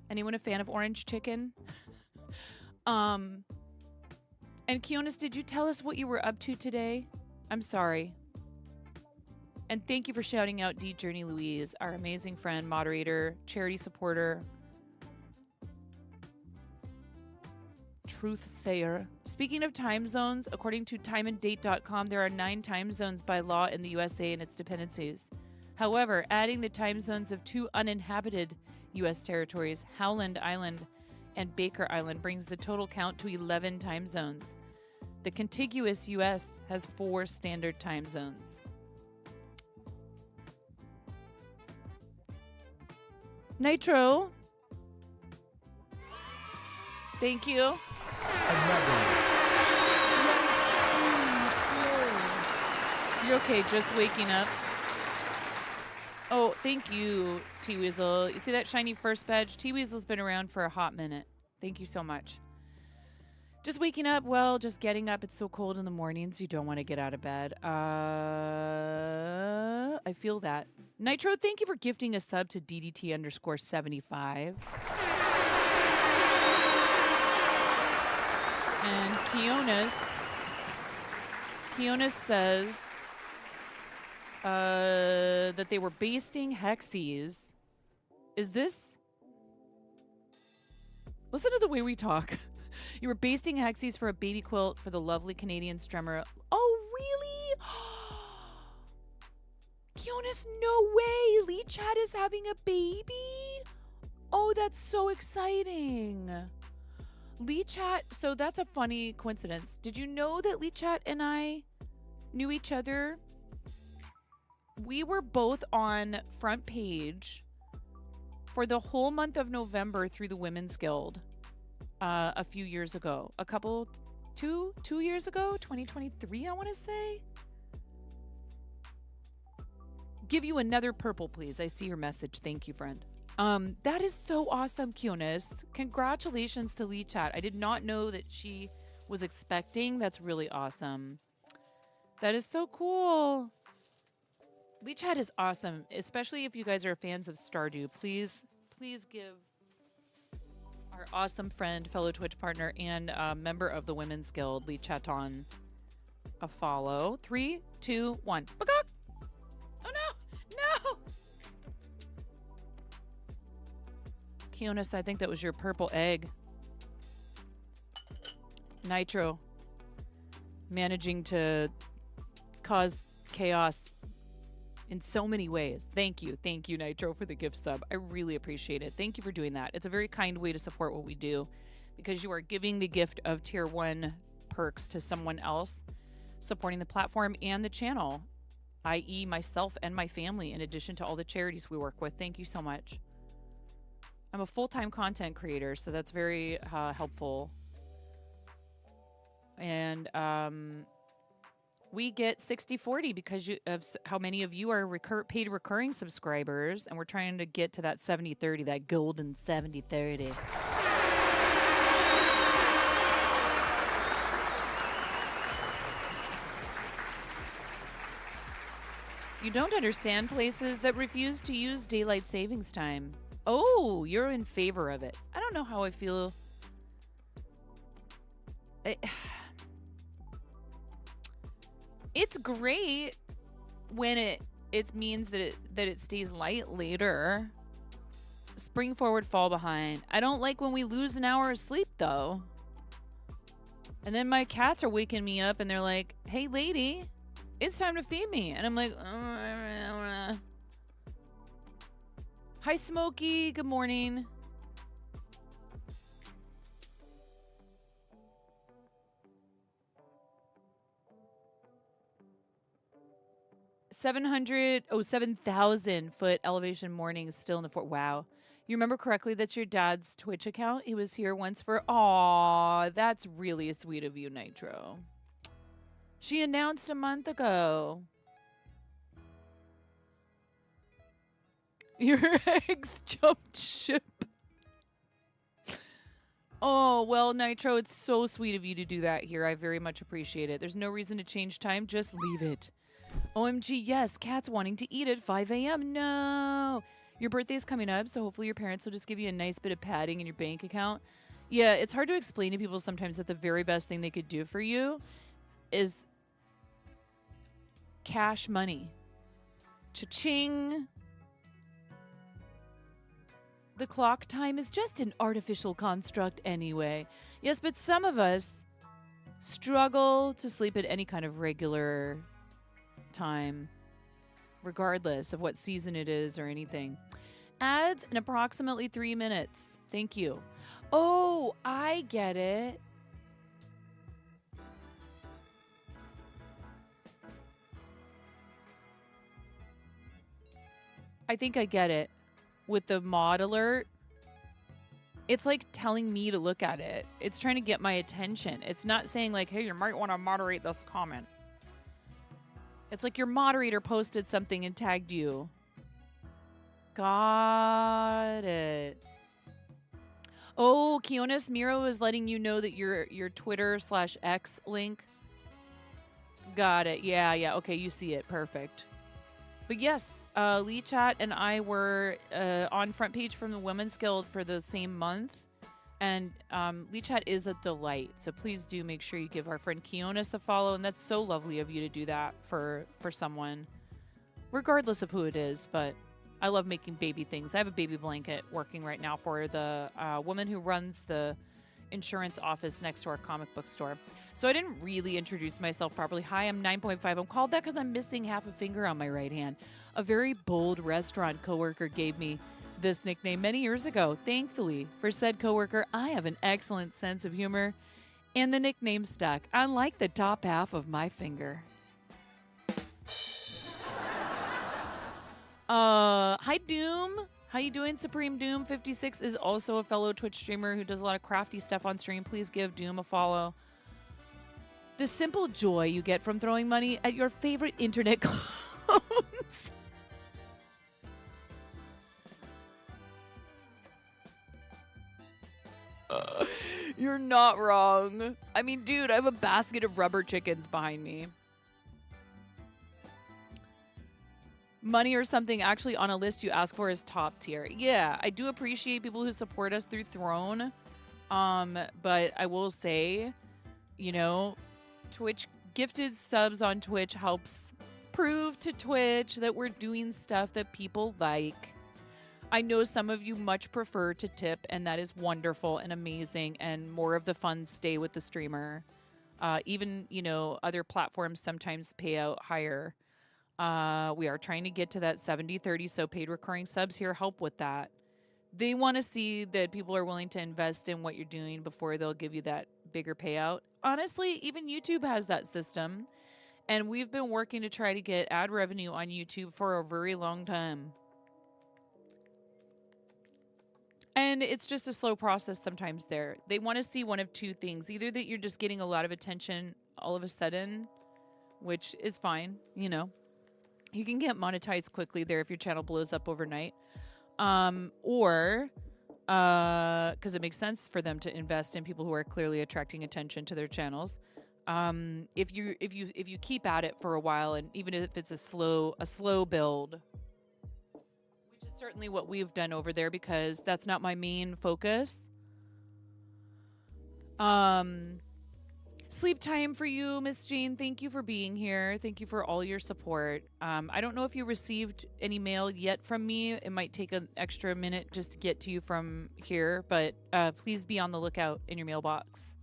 Anyone a fan of orange chicken? And Kionis, did you tell us what you were up to today? I'm sorry. And thank you for shouting out D Journey Louise, our amazing friend, moderator, charity supporter, truth sayer. Speaking of time zones, according to timeanddate.com, there are 9 time zones by law in the USA and its dependencies. However, adding the time zones of 2 uninhabited U.S. territories, Howland Island and Baker Island, brings the total count to 11 time zones. The contiguous U.S. has 4 standard time zones. Nitro. Thank you. You're okay, just waking up. Oh, thank you, T-Weasel. You see that shiny first badge? T-Weasel's been around for a hot minute. Thank you so much. Just waking up, well, just getting up. It's so cold in the mornings, you don't want to get out of bed. I feel that. Nitro, thank you for gifting a sub to DDT_75. And Kionis says that they were basting hexies. Is this? Listen to the way we talk. You were basting hexies for a baby quilt for the lovely Canadian strummer. Oh, really? Kionis, no way. Lee Chat is having a baby? Oh, that's so exciting. Lee Chat, so that's a funny coincidence. Did you know that Lee Chat and I knew each other? We were both on front page for the whole month of November through the Women's Guild a few years ago. Two years ago, 2023, I want to say. Give you another purple, please. I see your message. Thank you, friend. That is so awesome, Kionis. Congratulations to Lee Chat. I did not know that she was expecting. That's really awesome. That is so cool. Lee Chat is awesome, especially if you guys are fans of Stardew. Please give our awesome friend, fellow Twitch partner, and member of the Women's Guild, Lee Chaton, a follow. 3, 2, 1. Bakak! Oh no! No! Kionis, I think that was your purple egg. Nitro. Managing to cause chaos in so many ways. Thank you, Nitro, for the gift sub. I really appreciate it. Thank you for doing that. It's a very kind way to support what we do because you are giving the gift of tier 1 perks to someone else, supporting the platform and the channel, i.e. myself and my family, in addition to all the charities we work with. Thank you so much. I'm a full-time content creator, so that's very helpful. And we get 60/40 because of how many of you are paid recurring subscribers, and we're trying to get to that 70/30, that golden 70/30. You don't understand places that refuse to use daylight savings time. Oh, you're in favor of it. I don't know how I feel. It's great when it means that it stays light later. Spring forward, fall behind. I don't like when we lose an hour of sleep though. And then my cats are waking me up and they're like, "Hey lady, it's time to feed me." And I'm like, "Hi Smokey, good morning." Oh, 7,000 foot elevation mornings still in the fort. Wow. You remember correctly, that's your dad's Twitch account? He was here once for, aw, that's really sweet of you, Nitro. She announced a month ago. Your eggs jumped ship. Oh, well, Nitro, it's so sweet of you to do that here. I very much appreciate it. There's no reason to change time. Just leave it. OMG, yes, cats wanting to eat at 5 a.m. No. Your birthday's coming up, so hopefully your parents will just give you a nice bit of padding in your bank account. Yeah, it's hard to explain to people sometimes that the very best thing they could do for you is cash money. Cha-ching. The clock time is just an artificial construct anyway. Yes, but some of us struggle to sleep at any kind of regular time, regardless of what season it is or anything. Ads in approximately 3 minutes. Thank you. Oh, I get it. I think I get it. With the mod alert, it's like telling me to look at it. It's trying to get my attention. It's not saying like, "Hey, you might want to moderate this comment." It's like your moderator posted something and tagged you. Got it. Oh, Kionis Miro is letting you know that your Twitter/X link. Got it. Yeah. Okay, you see it. Perfect. But yes, Lee Chat and I were on front page from the Women's Guild for the same month. And Lee Chat is a delight. So please do make sure you give our friend Kionis a follow. And that's so lovely of you to do that for someone, regardless of who it is. But I love making baby things. I have a baby blanket working right now for the woman who runs the insurance office next to our comic book store. So I didn't really introduce myself properly. Hi, I'm 9.5. I'm called that because I'm missing half a finger on my right hand. A very bold restaurant coworker gave me this nickname many years ago. Thankfully, for said coworker, I have an excellent sense of humor, and the nickname stuck, unlike the top half of my finger. Hi, Doom. How you doing, Supreme Doom? 56 is also a fellow Twitch streamer who does a lot of crafty stuff on stream. Please give Doom a follow. The simple joy you get from throwing money at your favorite internet clones. You're not wrong. I mean, dude, I have a basket of rubber chickens behind me. Money or something actually on a list you ask for is top tier. Yeah, I do appreciate people who support us through Throne. But I will say, you know, Twitch gifted subs on Twitch helps prove to Twitch that we're doing stuff that people like. I know some of you much prefer to tip, and that is wonderful and amazing, and more of the funds stay with the streamer. Even, you know, other platforms sometimes pay out higher. We are trying to get to that 70/30, so paid recurring subs here help with that. They want to see that people are willing to invest in what you're doing before they'll give you that bigger payout. Honestly, even YouTube has that system, and we've been working to try to get ad revenue on YouTube for a very long time. And it's just a slow process sometimes there. They want to see one of two things. Either that you're just getting a lot of attention all of a sudden, which is fine, you know. You can get monetized quickly there if your channel blows up overnight. Or because it makes sense for them to invest in people who are clearly attracting attention to their channels. If you keep at it for a while, and even if it's a slow build, which is certainly what we've done over there because that's not my main focus. Sleep time for you, Miss Jane. Thank you for being here. Thank you for all your support. I don't know if you received any mail yet from me. It might take an extra minute just to get to you from here, but please be on the lookout in your mailbox.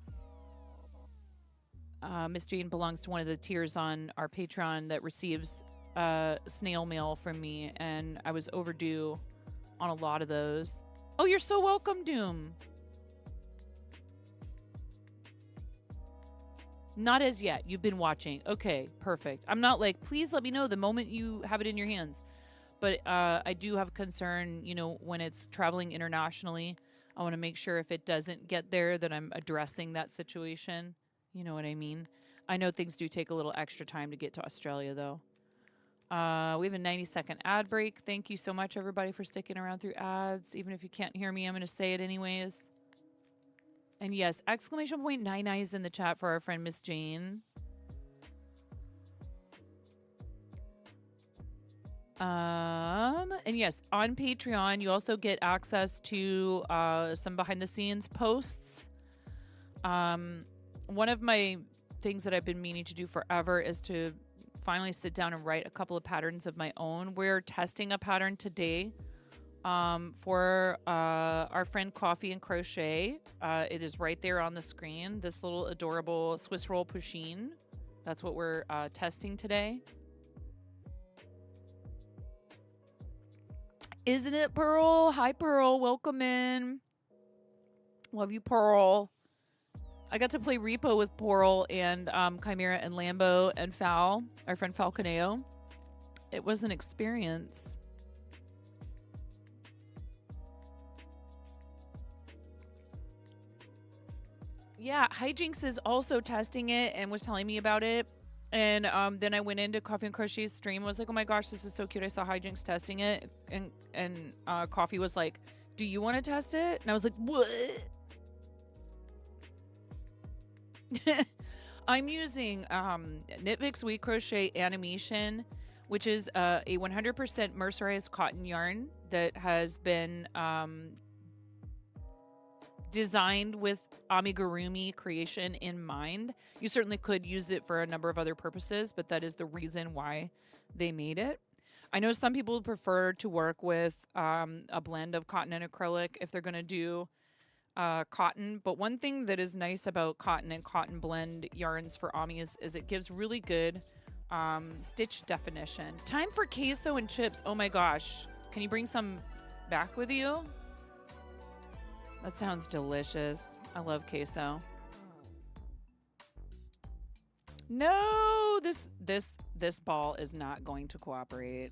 Miss Jane belongs to one of the tiers on our Patreon that receives snail mail from me, and I was overdue on a lot of those. Oh, you're so welcome, Doom. Not as yet. You've been watching. Okay, perfect. I'm not like, please let me know the moment you have it in your hands. But I do have concern, you know, when it's traveling internationally. I want to make sure if it doesn't get there that I'm addressing that situation. You know what I mean? I know things do take a little extra time to get to Australia, though. We have a 90-second ad break. Thank you so much, everybody, for sticking around through ads. Even if you can't hear me, I'm going to say it anyways. And yes, exclamation point 99 is in the chat for our friend Miss Jane. And yes, on Patreon, you also get access to some behind the scenes posts. One of my things that I've been meaning to do forever is to finally sit down and write a couple of patterns of my own. We're testing a pattern today. For our friend Coffee and Crochet. It is right there on the screen. This little adorable Swiss roll Pusheen. That's what we're testing today. Isn't it, Pearl? Hi, Pearl. Welcome in. Love you, Pearl. I got to play Repo with Pearl and Chimera and Lambo and Fal, our friend Falconeo. It was an experience. Yeah, Hijinks is also testing it and was telling me about it. And then I went into Coffee and Crochet's stream and was like, oh my gosh, this is so cute. I saw Hijinks testing it. And Coffee was like, do you want to test it? And I was like, what? I'm using Knitpicks Weave Crochet Animation, which is a 100% mercerized cotton yarn that has been designed with amigurumi creation in mind. You certainly could use it for a number of other purposes, but that is the reason why they made it. I know some people prefer to work with a blend of cotton and acrylic if they're going to do cotton. But one thing that is nice about cotton and cotton blend yarns for Ami is it gives really good stitch definition. Time for queso and chips. Oh my gosh. Can you bring some back with you? That sounds delicious. I love queso. No, this ball is not going to cooperate.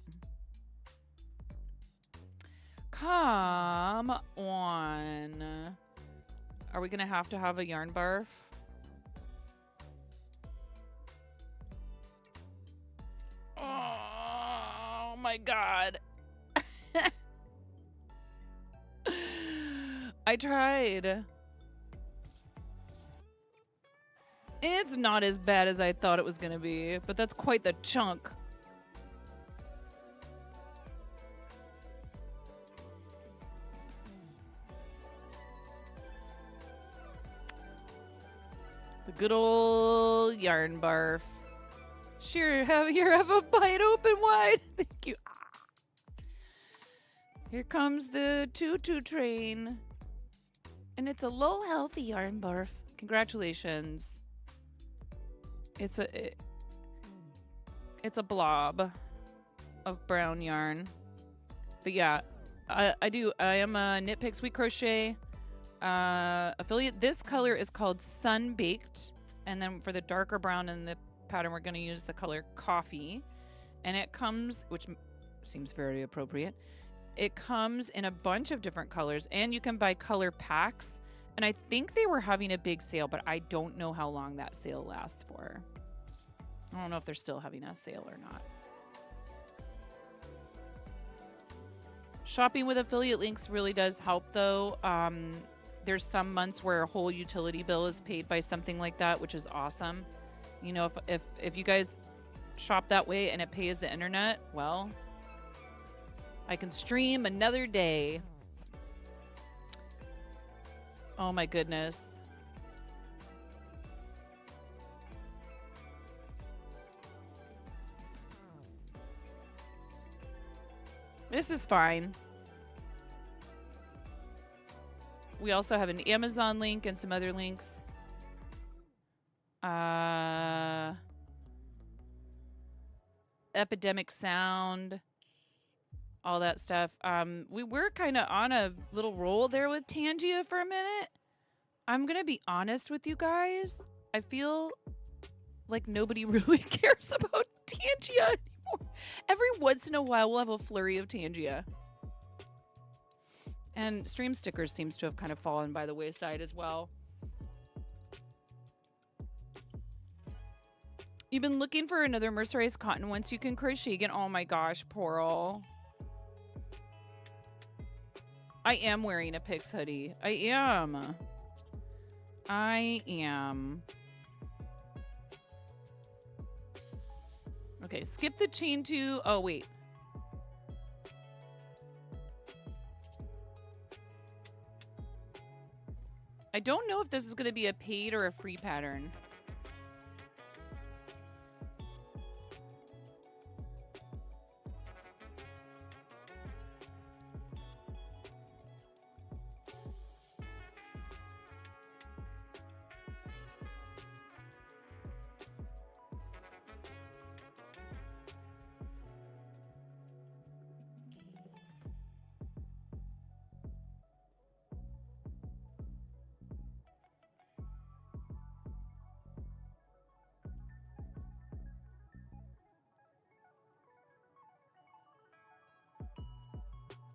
Come on. Are we gonna have to have a yarn barf? Oh my god. I tried. It's not as bad as I thought it was gonna be, but that's quite the chunk. The good old yarn barf. Sure, have a bite open wide. Thank you. Here comes the tutu train. And it's a low healthy yarn barf. Congratulations. It's a blob of brown yarn. But yeah, I am a Knitpicks Weave Crochet affiliate. This color is called Sun Baked. And then for the darker brown in the pattern, we're going to use the color Coffee. And it comes, which seems very appropriate, It comes in a bunch of different colors, and you can buy color packs. And I think they were having a big sale, but I don't know how long that sale lasts for. I don't know if they're still having a sale or not. Shopping with affiliate links really does help, though. There's some months where a whole utility bill is paid by something like that, which is awesome. You know, if you guys shop that way and it pays the internet, well, I can stream another day. Oh my goodness. This is fine. We also have an Amazon link and some other links. Epidemic Sound. All that stuff. We were kind of on a little roll there with Tangia for a minute. I'm going to be honest with you guys. I feel like nobody really cares about Tangia anymore. Every once in a while, we'll have a flurry of Tangia. And stream stickers seems to have kind of fallen by the wayside as well. You've been looking for another mercerized cotton once you can crochet again. Oh my gosh, Pearl. I am wearing a Pix hoodie. I am. Okay, skip the chain to... Oh, wait. I don't know if this is going to be a paid or a free pattern.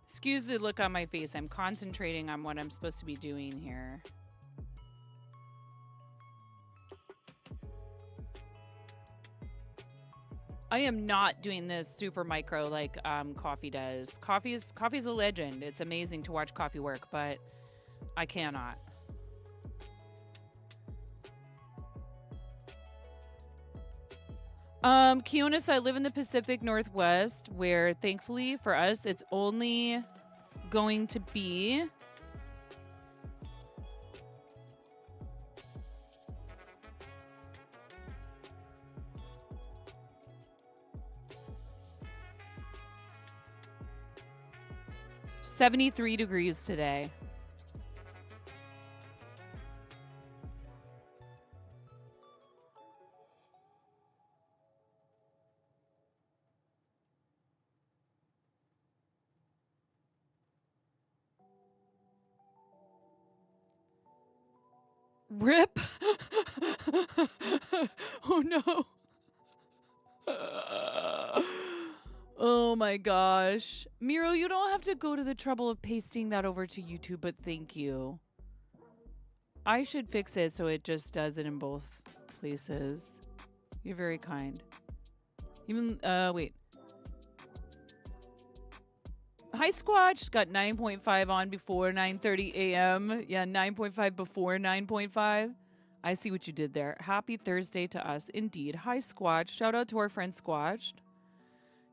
Excuse the look on my face. I'm concentrating on what I'm supposed to be doing here. I am not doing this super micro like Coffee does. Coffee's a legend. It's amazing to watch Coffee work, but I cannot. Kionis, I live in the Pacific Northwest, where thankfully for us, it's only going to be $73 degrees today. Rip. Oh no. Oh my gosh. Miro, you don't have to go to the trouble of pasting that over to YouTube, but thank you. I should fix it so it just does it in both places. You're very kind. Even, wait. Hi, Squatch. Got 9.5 on before 9:30 a.m. Yeah, 9.5 before 9.5. I see what you did there. Happy Thursday to us, indeed. Hi, Squatch. Shout out to our friend Squatched.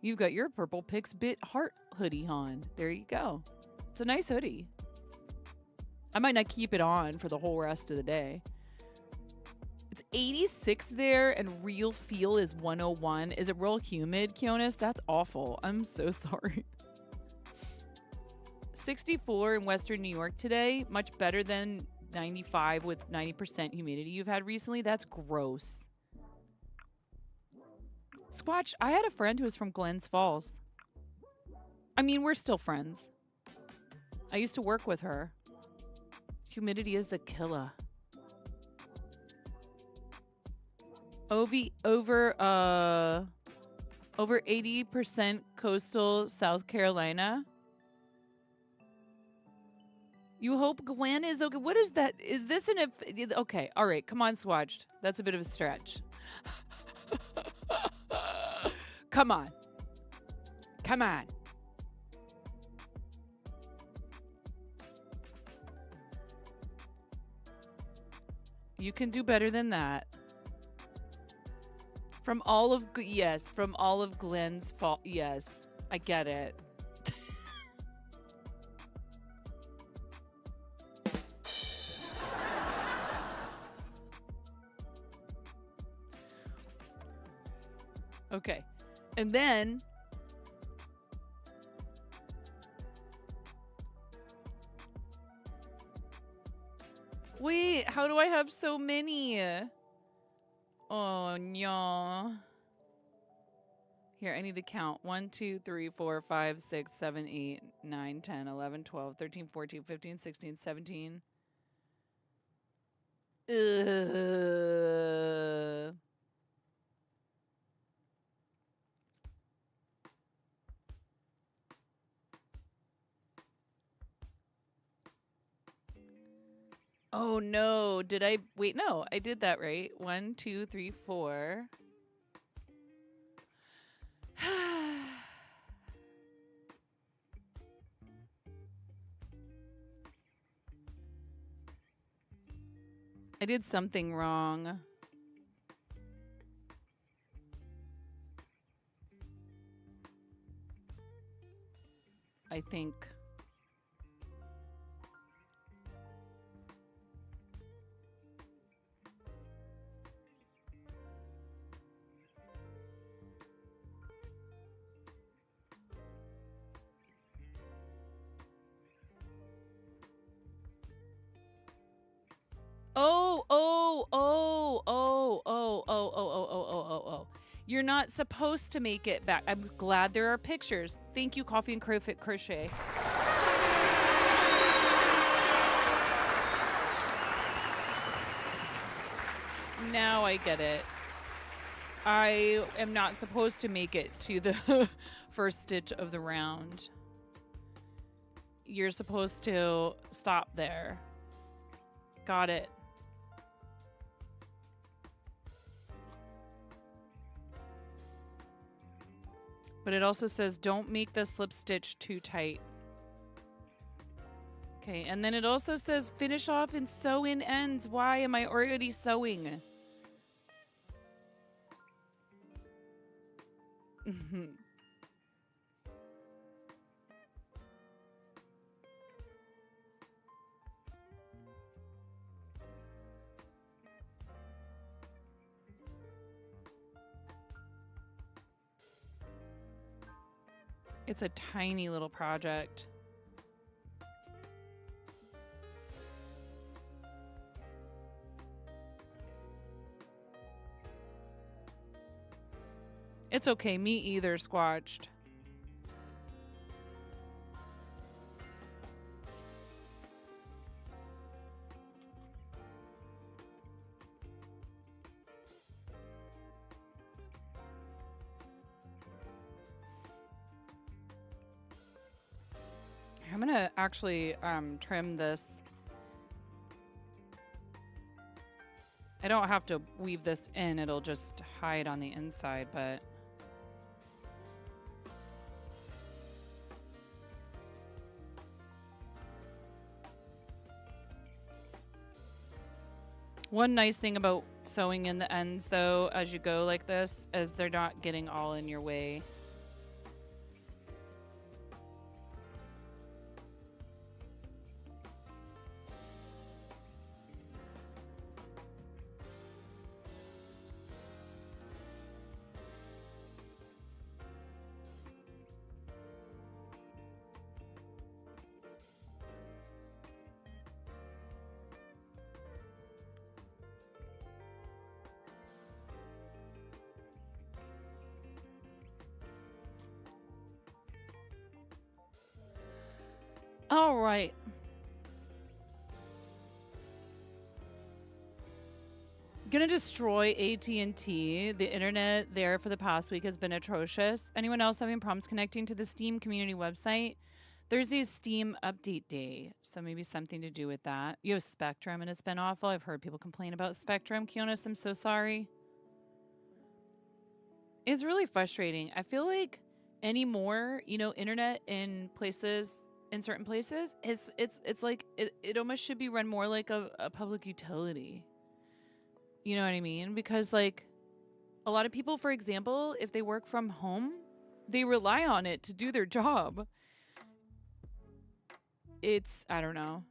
You've got your Purple Pix Bit Heart hoodie on. There you go. It's a nice hoodie. I might not keep it on for the whole rest of the day. It's 86 there, and real feel is 101. Is it real humid, Kionis? That's awful. I'm so sorry. 64 in Western New York today. Much better than 95 with 90% humidity you've had recently. That's gross. Squatch, I had a friend who was from Glens Falls. I mean, we're still friends. I used to work with her. Humidity is a killer. Over 80% coastal South Carolina. You hope Glenn is okay. What is that? Is this an... Okay, all right. Come on, Swatched. That's a bit of a stretch. Come on. Come on. You can do better than that. From all of... Yes, from all of Glenn's fault. Yes, I get it. Okay. And then wait, how do I have so many? Oh no. Here, I need to count. 1, 2, 3, 4, 5, 6, 7, 8, 9, 10, 11, 12, 13, 14, 15, 16, 17. Ugh. Oh no, did I wait? No, I did that right. 1, 2, 3, 4. I did something wrong. I think. Oh. You're not supposed to make it back. I'm glad there are pictures. Thank you, Coffee and Crochet. Now I get it. I am not supposed to make it to the first stitch of the round. You're supposed to stop there. Got it. But it also says don't make the slip stitch too tight. Okay, and then it also says finish off and sew in ends. Why am I already sewing? It's a tiny little project. It's okay, me either, Squatched. I'm gonna actually trim this. I don't have to weave this in, it'll just hide on the inside, but one nice thing about sewing in the ends though as you go like this is they're not getting all in your way. All right. Gonna destroy AT&T. The internet there for the past week has been atrocious. Anyone else having problems connecting to the Steam community website? Thursday's Steam update day, so maybe something to do with that. You have Spectrum, and it's been awful. I've heard people complain about Spectrum. Kionis, I'm so sorry. It's really frustrating. I feel like anymore, you know, internet in places, in certain places, it's like it almost should be run more like a public utility. You know what I mean? Because like a lot of people, for example, if they work from home, they rely on it to do their job. I don't know.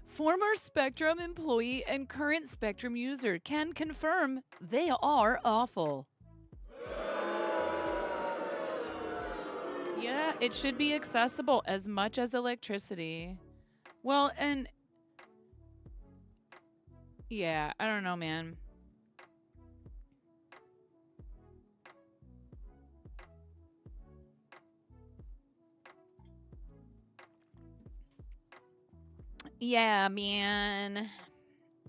Former Spectrum employee and current Spectrum user can confirm they are awful. Yeah, it should be accessible as much as electricity. Well, and yeah, I don't know, man. Yeah, man.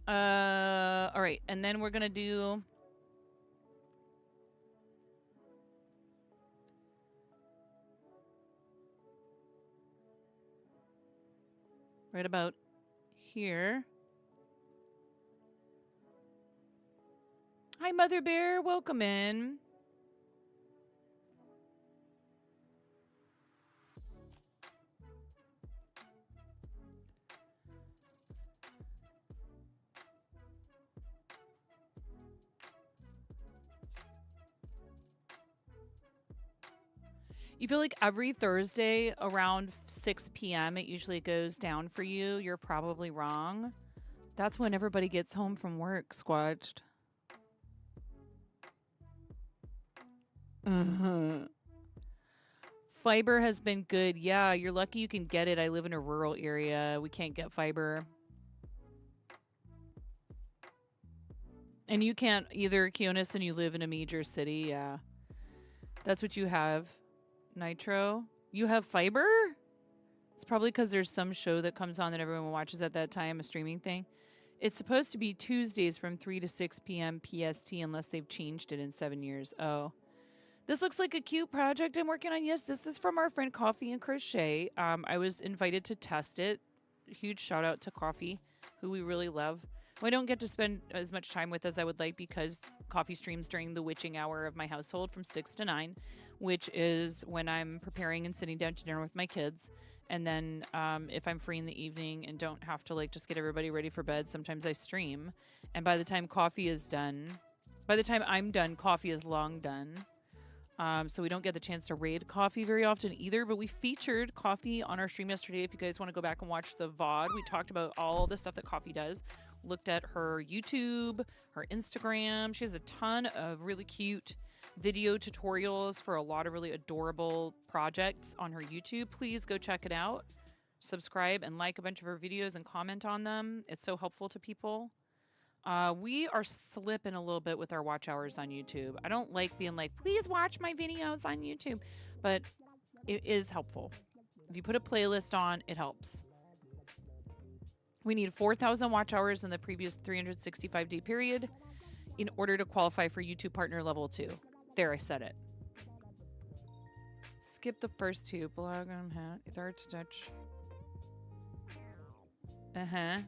All right, and then we're gonna do right about here. Hi, Mother Bear. Welcome in. You feel like every Thursday around 6 p.m. it usually goes down for you. You're probably wrong. That's when everybody gets home from work, Squatched. Fiber has been good. Yeah, you're lucky you can get it. I live in a rural area. We can't get fiber. And you can't either, Kionis, and you live in a major city. Yeah. That's what you have. Nitro. You have fiber? It's probably because there's some show that comes on that everyone watches at that time, a streaming thing. It's supposed to be Tuesdays from 3 to 6 p.m. PST unless they've changed it in 7 years. Oh. This looks like a cute project I'm working on. Yes, this is from our friend Coffee and Crochet. I was invited to test it. Huge shout out to Coffee, who we really love. I don't get to spend as much time with as I would like because Coffee streams during the witching hour of my household from 6 to 9, which is when I'm preparing and sitting down to dinner with my kids. And then if I'm free in the evening and don't have to like just get everybody ready for bed, sometimes I stream. And by the time Coffee is done, by the time I'm done, Coffee is long done. So we don't get the chance to raid Coffee very often either, but we featured Coffee on our stream yesterday. If you guys want to go back and watch the VOD, we talked about all the stuff that Coffee does. Looked at her YouTube, her Instagram. She has a ton of really cute video tutorials for a lot of really adorable projects on her YouTube. Please go check it out. Subscribe and like a bunch of her videos and comment on them. It's so helpful to people. We are slipping a little bit with our watch hours on YouTube. I don't like being like, please watch my videos on YouTube, but it is helpful. If you put a playlist on, it helps. We need 4,000 watch hours in the previous 365-day period in order to qualify for YouTube Partner Level 2. There, I said it. Skip the first two. Blog on hat. Third touch. Uh-huh.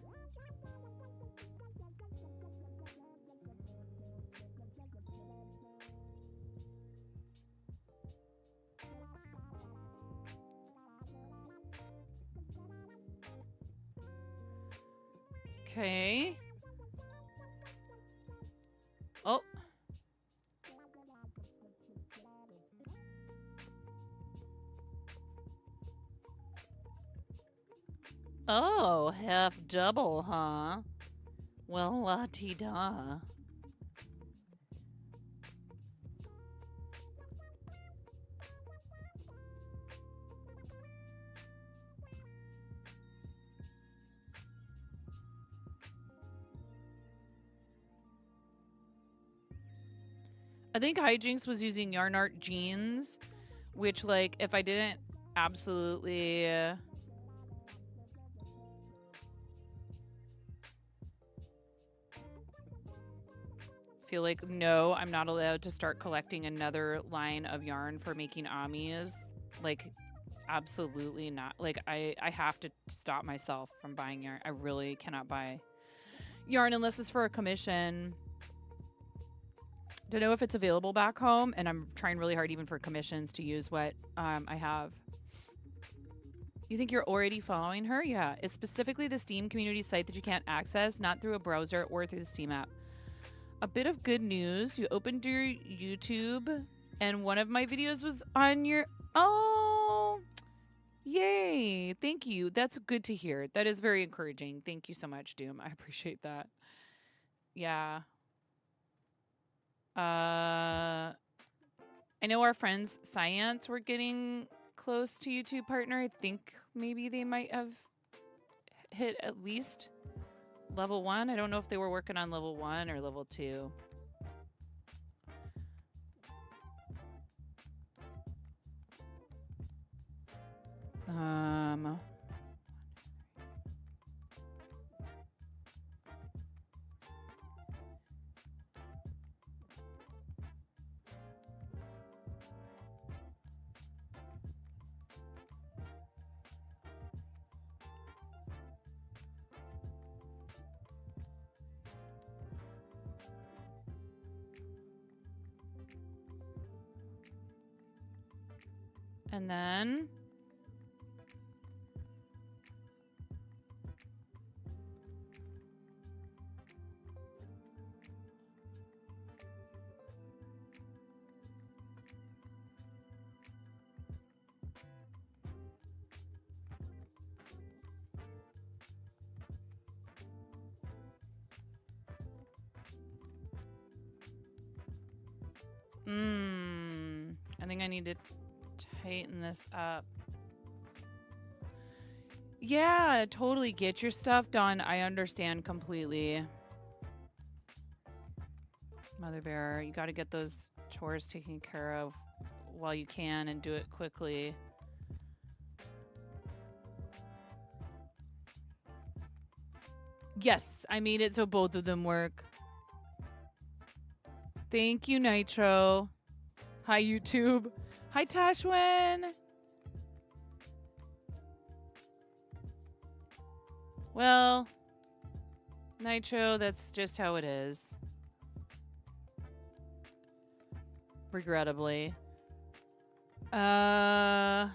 Okay. Oh. Oh, half double, huh? Well, la-ti-da. I think Hijinks was using Yarn Art jeans, which, like, if I didn't absolutely... feel like, no, I'm not allowed to start collecting another line of yarn for making amis. Like, absolutely not. Like, I have to stop myself from buying yarn. I really cannot buy yarn unless it's for a commission. Don't know if it's available back home, and I'm trying really hard even for commissions to use what I have. You think you're already following her? Yeah. It's specifically the Steam community site that you can't access, not through a browser or through the Steam app. A bit of good news. You opened your YouTube, and one of my videos was on your... Oh, yay. Thank you. That's good to hear. That is very encouraging. Thank you so much, Doom. I appreciate that. Yeah. I know our friends Science were getting close to YouTube partner. I think maybe they might have hit at least level 1. I don't know if they were working on level 1 or level 2. And then I think I need to tighten this up. Yeah, totally. Get your stuff done. I understand completely. Mother Bear, you got to get those chores taken care of while you can and do it quickly. Yes, I made it so both of them work. Thank you, Nitro. Hi, YouTube. Hi, Tashwin. Well, Nitro, that's just how it is. Regrettably. Oh.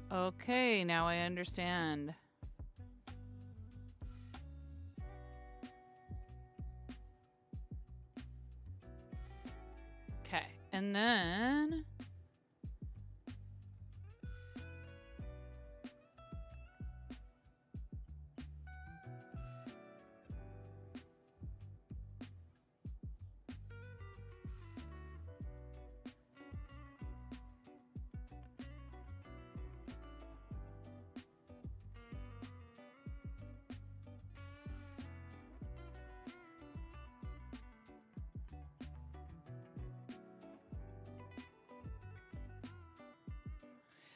Okay, now I understand. Okay, and then...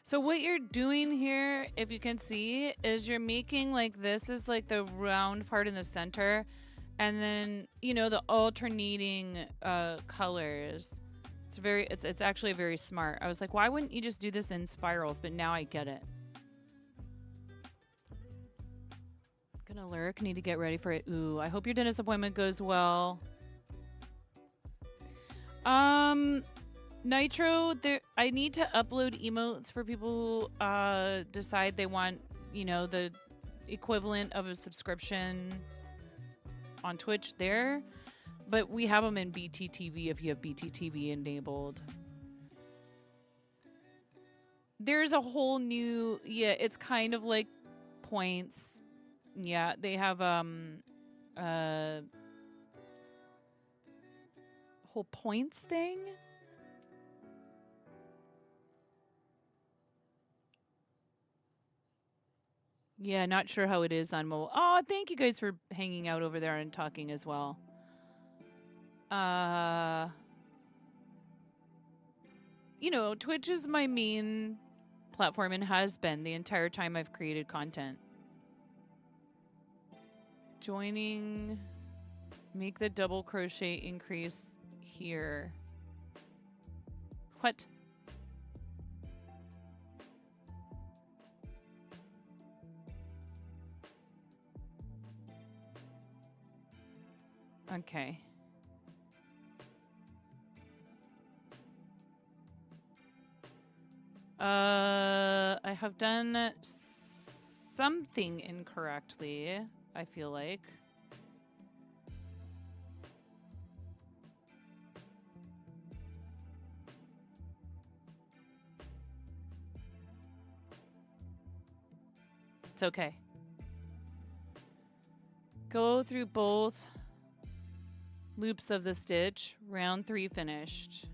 So what you're doing here, if you can see, is you're making like this is like the round part in the center, and then you know the alternating colors. It's actually very smart. I was like, why wouldn't you just do this in spirals? But now I get it. Gonna lurk. Need to get ready for it. Ooh, I hope your dentist appointment goes well. Nitro, I need to upload emotes for people who decide they want, you know, the equivalent of a subscription on Twitch there. But we have them in BTTV if you have BTTV enabled. There's a whole new, yeah, it's kind of like points. Yeah, they have whole points thing. Yeah, not sure how it is on mobile. Oh, thank you guys for hanging out over there and talking as well. You know, Twitch is my main platform and has been the entire time I've created content. Joining, make the double crochet increase here. What? Okay. I have done something incorrectly, I feel like. It's okay. Go through both loops of the stitch. Round 3 finished.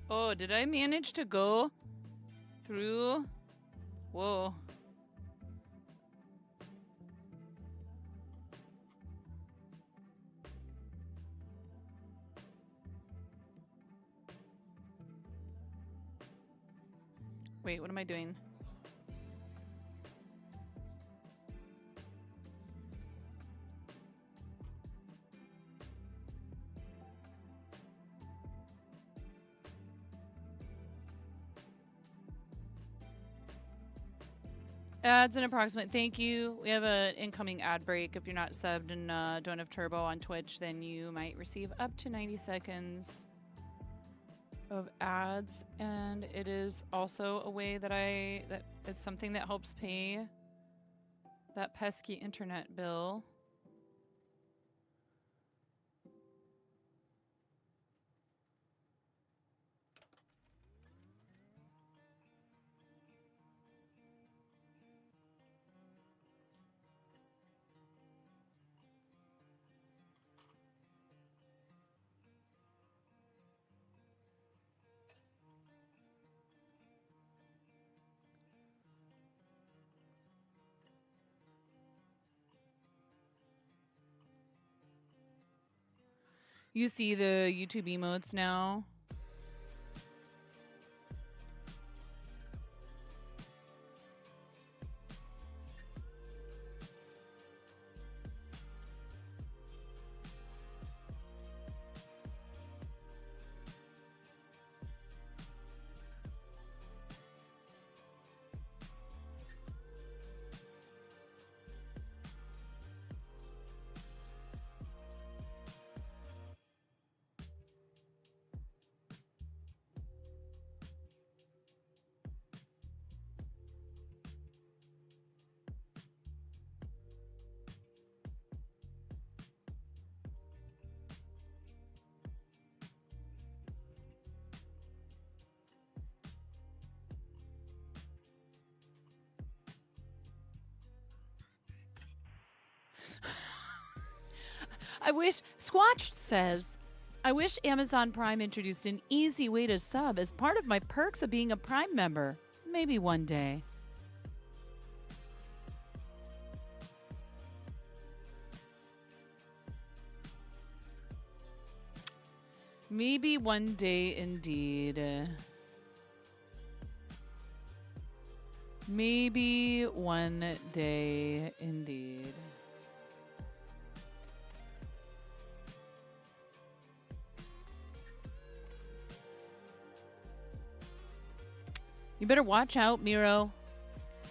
Oh, did I manage to go through? Whoa. Wait, what am I doing? Ads an approximate. Thank you. We have an incoming ad break. If you're not subbed and don't have turbo on Twitch, then you might receive up to 90 seconds of ads. And it is also a way that it's something that helps pay that pesky internet bill. You see the YouTube emotes now. Squatch says, I wish Amazon Prime introduced an easy way to sub as part of my perks of being a Prime member. Maybe one day. Maybe one day indeed. Maybe one day indeed. You better watch out, Miro.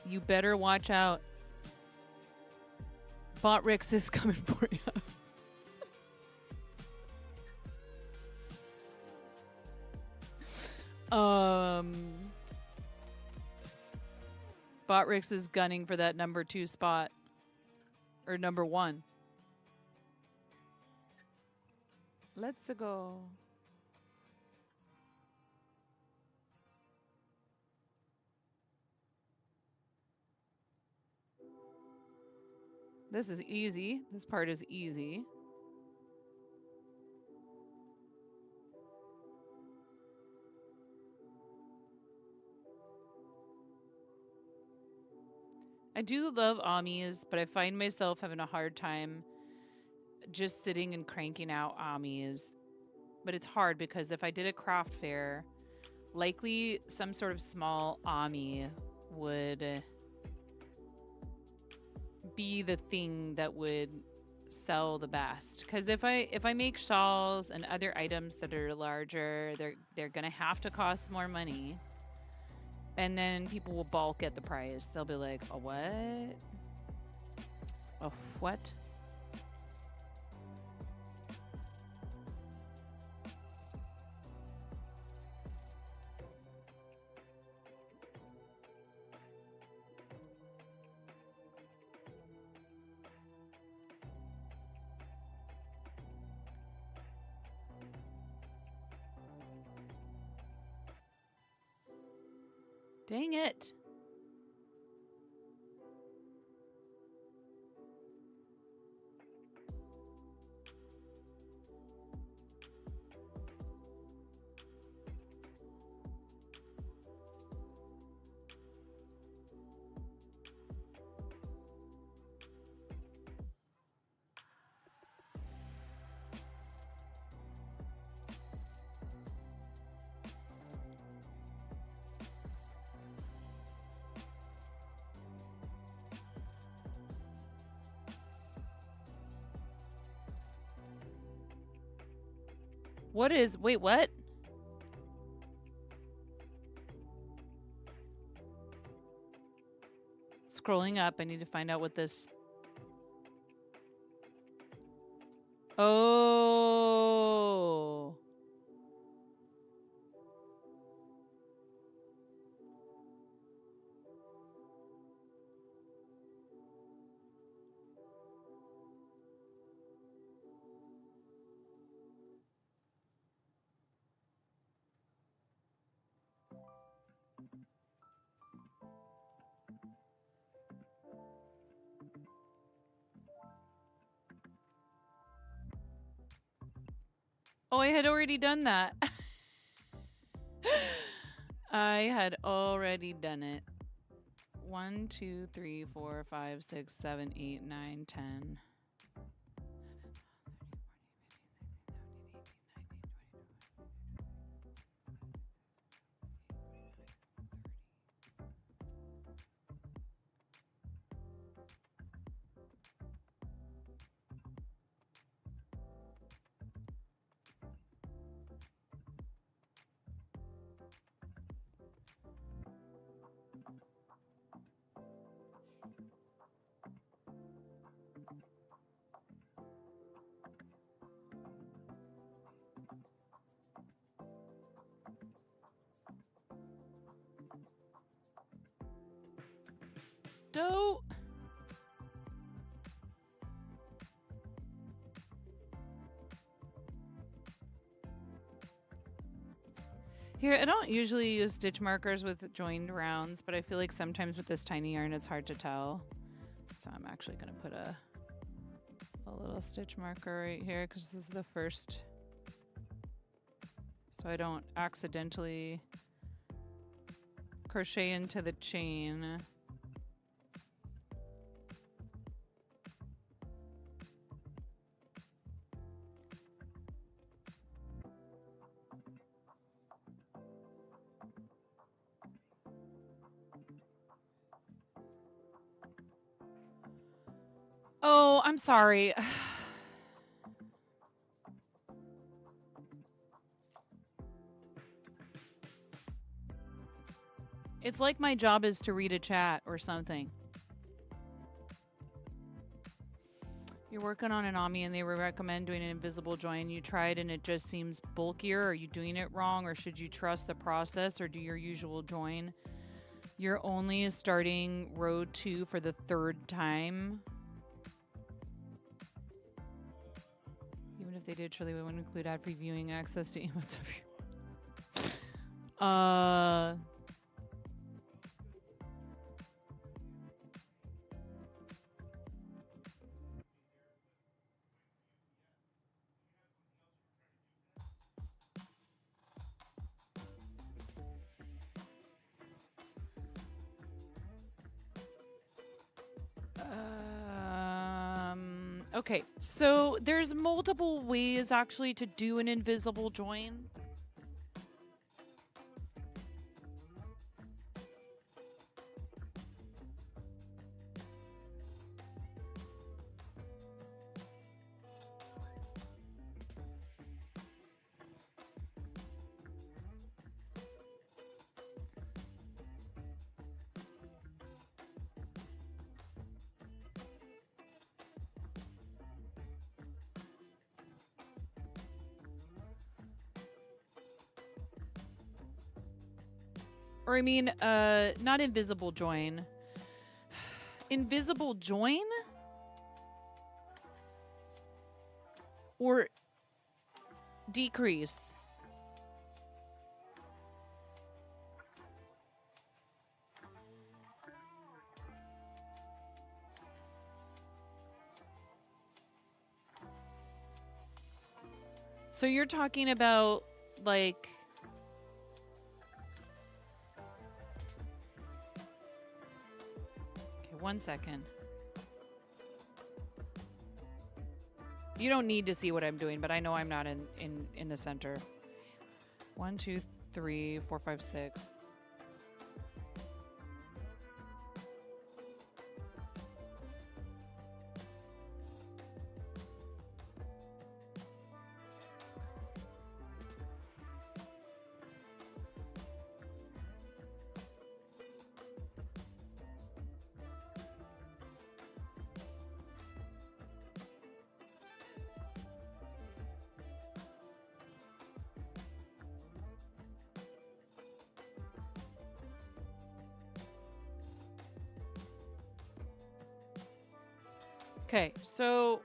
You better watch out. Botrix is coming for you. Botrix is gunning for that number 2 spot. Or number 1. Let's go. This is easy. This part is easy. I do love Amis, but I find myself having a hard time just sitting and cranking out Amis. But it's hard because if I did a craft fair, likely some sort of small Ami would be the thing that would sell the best. Because if I make shawls and other items that are larger, they're gonna have to cost more money. And then people will balk at the price. They'll be like, a what? A what? Dang it. What is... Wait, what? Scrolling up, I need to find out what this... Oh... Oh, I had already done that. I had already done it. 1, 2, 3, 4, 5, 6, 7, 8, 9, 10. Dope. Here, I don't usually use stitch markers with joined rounds, but I feel like sometimes with this tiny yarn it's hard to tell. So I'm actually going to put a little stitch marker right here because this is the first, so I don't accidentally crochet into the chain. Oh, I'm sorry. It's like my job is to read a chat or something. You're working on an Ami and they would recommend doing an invisible join. You tried and it just seems bulkier. Are you doing it wrong, or should you trust the process or do your usual join? You're only starting row 2 for the 3rd time. Even if they did, surely we wouldn't include ad-free viewing access to emotes of you. Okay, so there's multiple ways actually to do an invisible join. Or I mean, not invisible join. Invisible join? Or decrease? So you're talking about, like... Okay, 1 second. You don't need to see what I'm doing, but I know I'm not in the center. 1, 2, 3, 4, 5, 6. Okay, so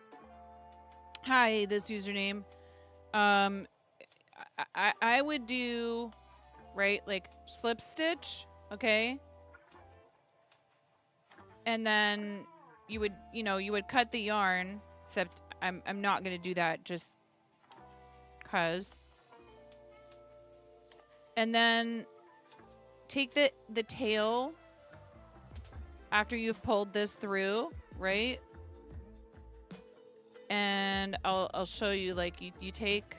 hi, this username. I would do, right, like slip stitch, okay? And then you would, you would cut the yarn, except I'm not going to do that just cuz. And then take the tail after you've pulled this through, right? And I'll show you, like, you take...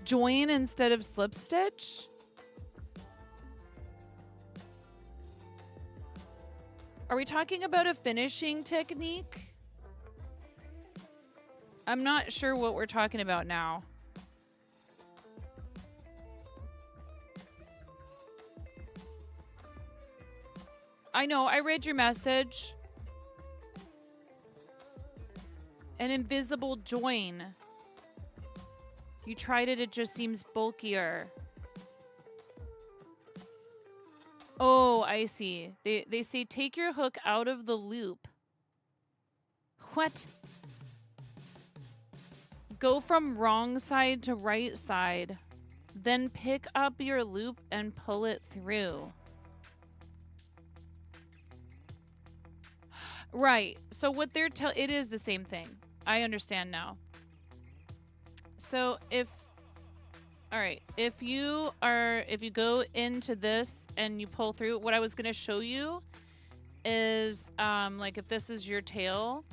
Join instead of slip stitch? Are we talking about a finishing technique? I'm not sure what we're talking about now. I know, I read your message. An invisible join. You tried it, it just seems bulkier. Oh, I see. They say take your hook out of the loop. What? Go from wrong side to right side. Then pick up your loop and pull it through. Right. So what they're it is the same thing. I understand now. So if you go into this and you pull through, what I was going to show you is like if this is your tail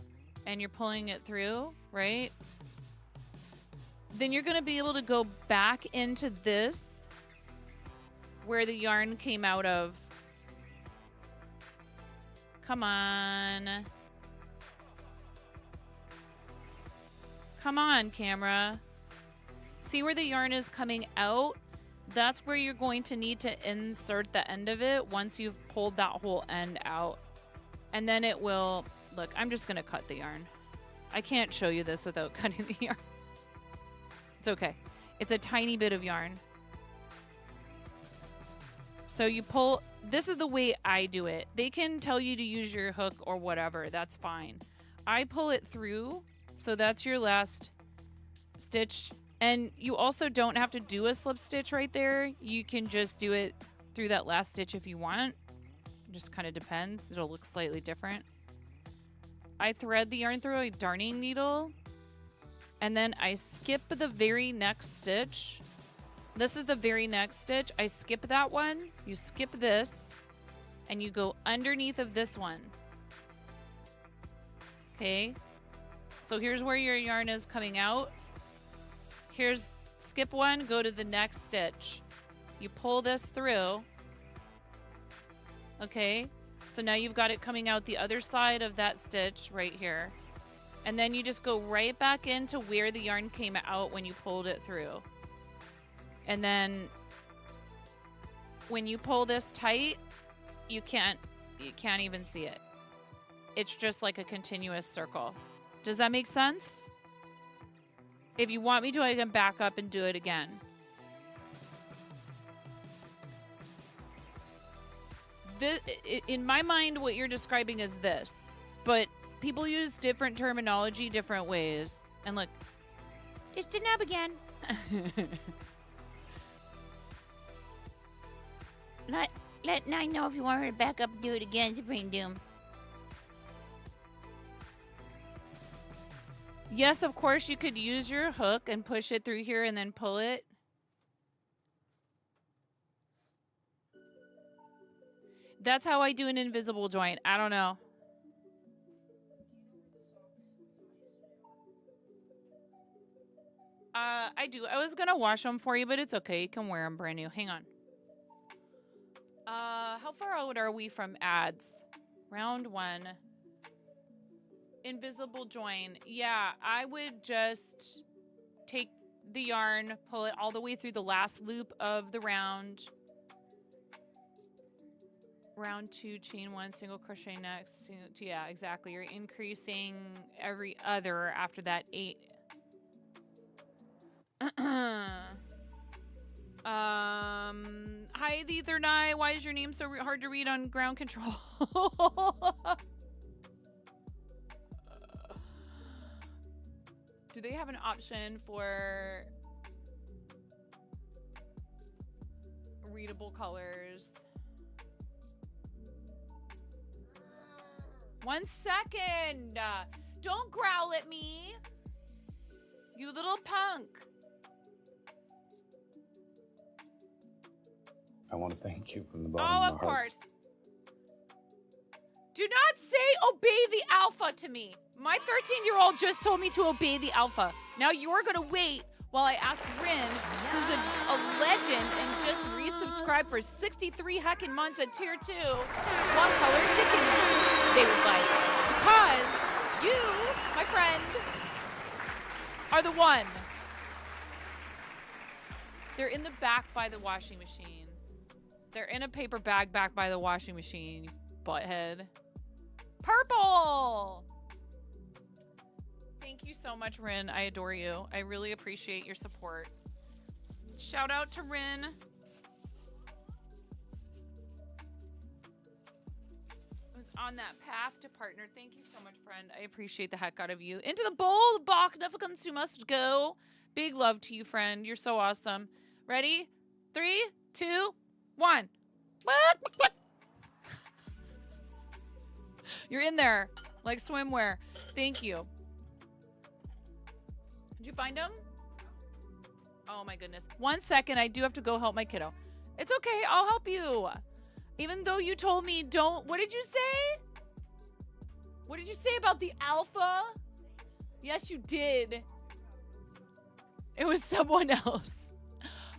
and you're pulling it through, right? Then you're going to be able to go back into this where the yarn came out of. Come on. Come on, camera. See where the yarn is coming out? That's where you're going to need to insert the end of it once you've pulled that whole end out. And then it will... Look, I'm just going to cut the yarn. I can't show you this without cutting the yarn. It's okay. It's a tiny bit of yarn. So you pull... This is the way I do it. They can tell you to use your hook or whatever. That's fine. I pull it through. So that's your last stitch. And you also don't have to do a slip stitch right there. You can just do it through that last stitch if you want. It just kind of depends. It'll look slightly different. I thread the yarn through a darning needle. And then I skip the very next stitch. This is the very next stitch. I skip that one. You skip this. And you go underneath of this one. Okay. So here's where your yarn is coming out. Here's skip one, go to the next stitch. You pull this through. Okay. So now you've got it coming out the other side of that stitch right here. And then you just go right back into where the yarn came out when you pulled it through. And then when you pull this tight, you can't even see it. It's just like a continuous circle. Does that make sense? If you want me to, I can back up and do it again. In my mind, what you're describing is this. But people use different terminology different ways. And look. Just didn't up again. Let Nine know if you want her to back up and do it again, Supreme Doom. Yes, of course, you could use your hook and push it through here and then pull it. That's how I do an invisible joint. I don't know. I do. I was going to wash them for you, but it's okay. You can wear them brand new. Hang on. How far out are we from ads? Round 1. Invisible join. Yeah, I would just take the yarn, pull it all the way through the last loop of the round. Round 2, chain 1, single crochet next. Yeah, exactly. You're increasing every other after that 8. Hi, the Ether Night. Why is your name so hard to read on ground control? Do they have an option for readable colors? 1 second. Don't growl at me. You little punk. I want to thank you from the bottom Oh, of my of heart. course. Do not say obey the alpha to me. My 13-year-old just told me to obey the alpha. Now you're going to wait while I ask Rin, who's a legend and just resubscribed for 63 heckin' months at tier 2, what color chicken they would like. Because you, my friend, are the one. They're in the back by the washing machine. They're in a paper bag back by the washing machine, you butthead. Purple! Thank you so much, Rin. I adore you. I really appreciate your support. Shout out to Rin. Was on that path to partner. Thank you so much, friend. I appreciate the heck out of you. Into the bowl, the Bach Nufficans who must go. Big love to you, friend. You're so awesome. Ready? 3, 2, 1. What? You're in there like swimwear. Thank you. Did you find them? Oh my goodness. 1 second. I do have to go help my kiddo. It's okay. I'll help you. Even though you told me don't. What did you say? What did you say about the alpha? Yes, you did. It was someone else.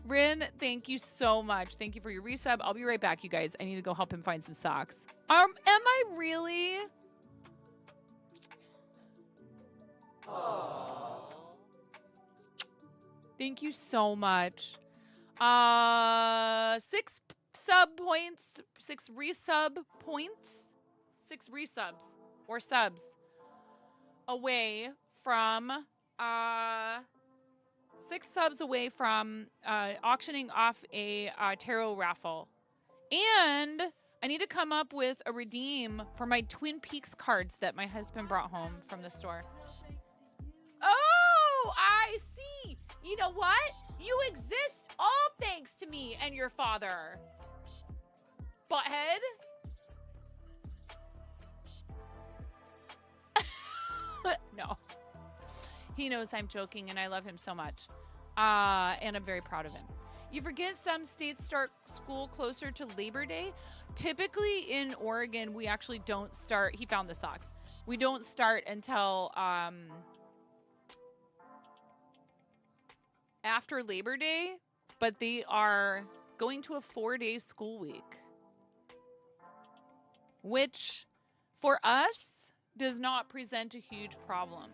Rin, thank you so much. Thank you for your resub. I'll be right back, you guys. I need to go help him find some socks. Am I really? Thank you so much. 6 sub points, 6 resub points, 6 resubs or subs away from 6 subs away from auctioning off a tarot raffle. And I need to come up with a redeem for my Twin Peaks cards that my husband brought home from the store. Oh, I see. You know what? You exist all thanks to me and your father. Butthead. No. He knows I'm joking and I love him so much. And I'm very proud of him. You forget some states start school closer to Labor Day. Typically in Oregon, we actually don't start. He found the socks. We don't start until after Labor Day, but they are going to a 4-day school week, which for us does not present a huge problem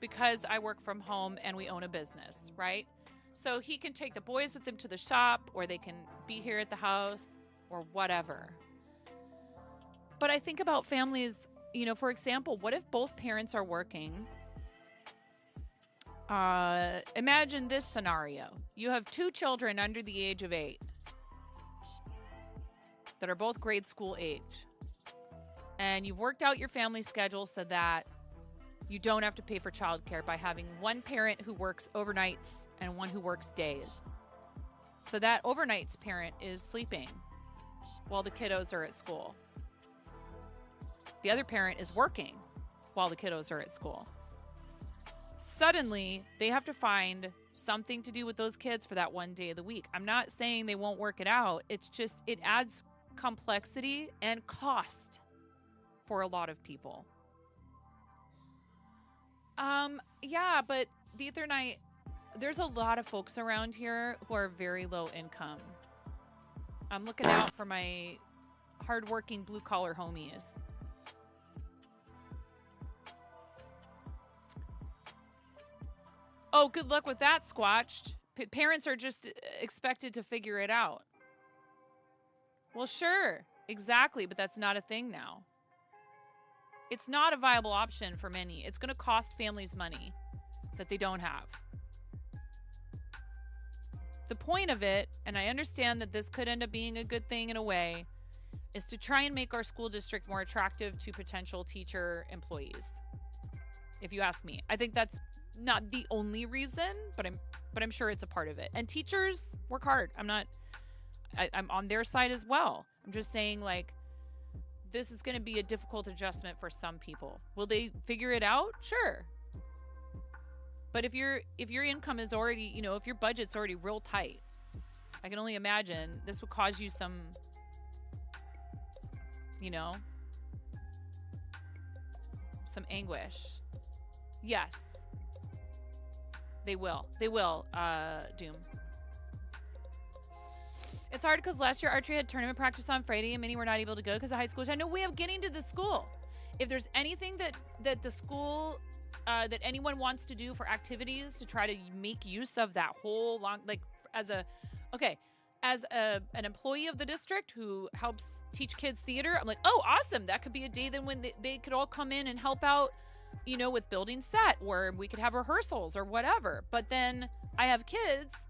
because I work from home and we own a business, right? So he can take the boys with him to the shop, or they can be here at the house or whatever. But I think about families, you know, for example, what if both parents are working? Imagine this scenario. You have 2 children under the age of 8 that are both grade school age. And you've worked out your family schedule so that you don't have to pay for childcare by having one parent who works overnights and one who works days. So that overnights parent is sleeping while the kiddos are at school. The other parent is working while the kiddos are at school. Suddenly, they have to find something to do with those kids for that one day of the week. I'm not saying they won't work it out. It's just, it adds complexity and cost for a lot of people. Yeah, but the other night, there's a lot of folks around here who are very low income. I'm looking out for my hardworking blue-collar homies. Oh, good luck with that, Squatched. Parents are just expected to figure it out. Well, sure, exactly, but that's not a thing now. It's not a viable option for many. It's going to cost families money that they don't have. The point of it, and I understand that this could end up being a good thing in a way, is to try and make our school district more attractive to potential teacher employees. If you ask me, I think that's not the only reason, but I'm sure it's a part of it. And teachers work hard. I'm on their side as well. I'm just saying, like, this is going to be a difficult adjustment for some people. Will they figure it out? Sure. But if your income is already, you know, if your budget's already real tight, I can only imagine this would cause you some, you know, some anguish. Yes. They will. They will, Doom. It's hard because last year archery had tournament practice on Friday and many were not able to go because of high school. I know we have getting to the school. If there's anything that the school, that anyone wants to do for activities to try to make use of that whole long, like as an employee of the district who helps teach kids theater, I'm like, oh, awesome. That could be a day then when they could all come in and help out, you know, with building set, or we could have rehearsals or whatever. But then I have kids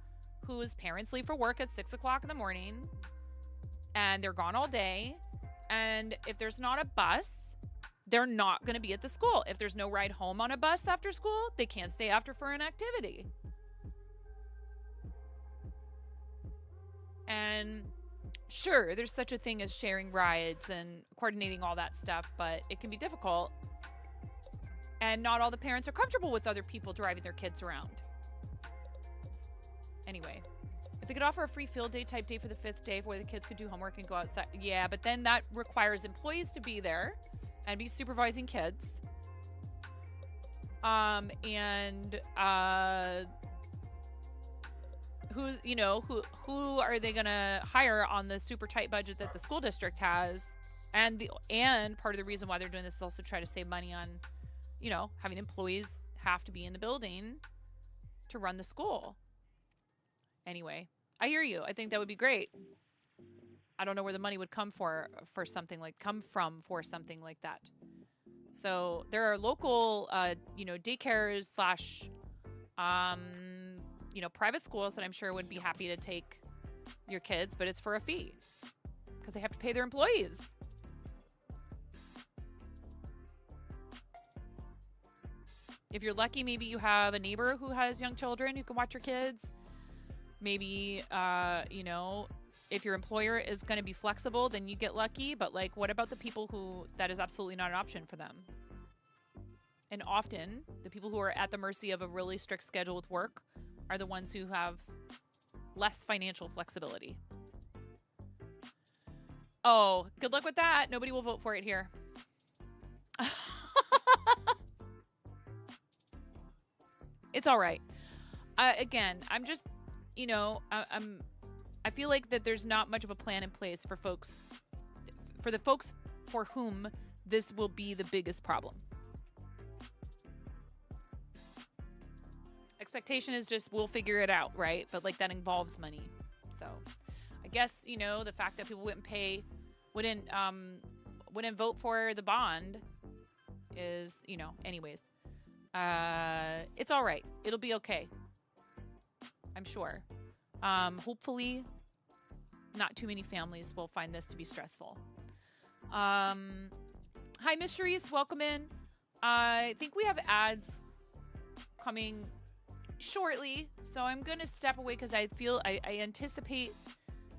whose parents leave for work at 6 o'clock in the morning and they're gone all day. And if there's not a bus, they're not going to be at the school. If there's no ride home on a bus after school, they can't stay after for an activity. And sure, there's such a thing as sharing rides and coordinating all that stuff, but it can be difficult. And not all the parents are comfortable with other people driving their kids around. Anyway, if they could offer a free field day type day for the 5th day where the kids could do homework and go outside. Yeah, but then that requires employees to be there and be supervising kids. who's, you know, who are they gonna hire on the super tight budget that the school district has? And part of the reason why they're doing this is also try to save money on, you know, having employees have to be in the building to run the school. Anyway, I hear you. I think that would be great. I don't know where the money would come for something like something like that. So there are local, you know, daycares slash, you know, private schools that I'm sure would be happy to take your kids, but it's for a fee because they have to pay their employees. If you're lucky, maybe you have a neighbor who has young children who can watch your kids. Maybe, you know, if your employer is going to be flexible, then you get lucky. But, like, what about the people who that is absolutely not an option for them? And often, the people who are at the mercy of a really strict schedule with work are the ones who have less financial flexibility. Oh, good luck with that. Nobody will vote for it here. It's all right. Again, I'm just, you know, I feel like that there's not much of a plan in place for folks, for the folks for whom this will be the biggest problem. Expectation is just we'll figure it out, right? But like that involves money. So I guess, you know, the fact that people wouldn't vote for the bond is, you know, anyways. It's all right. It'll be okay. I'm sure. Hopefully not too many families will find this to be stressful. Hi, Mysteries. Welcome in. I think we have ads coming shortly, so I'm going to step away because I anticipate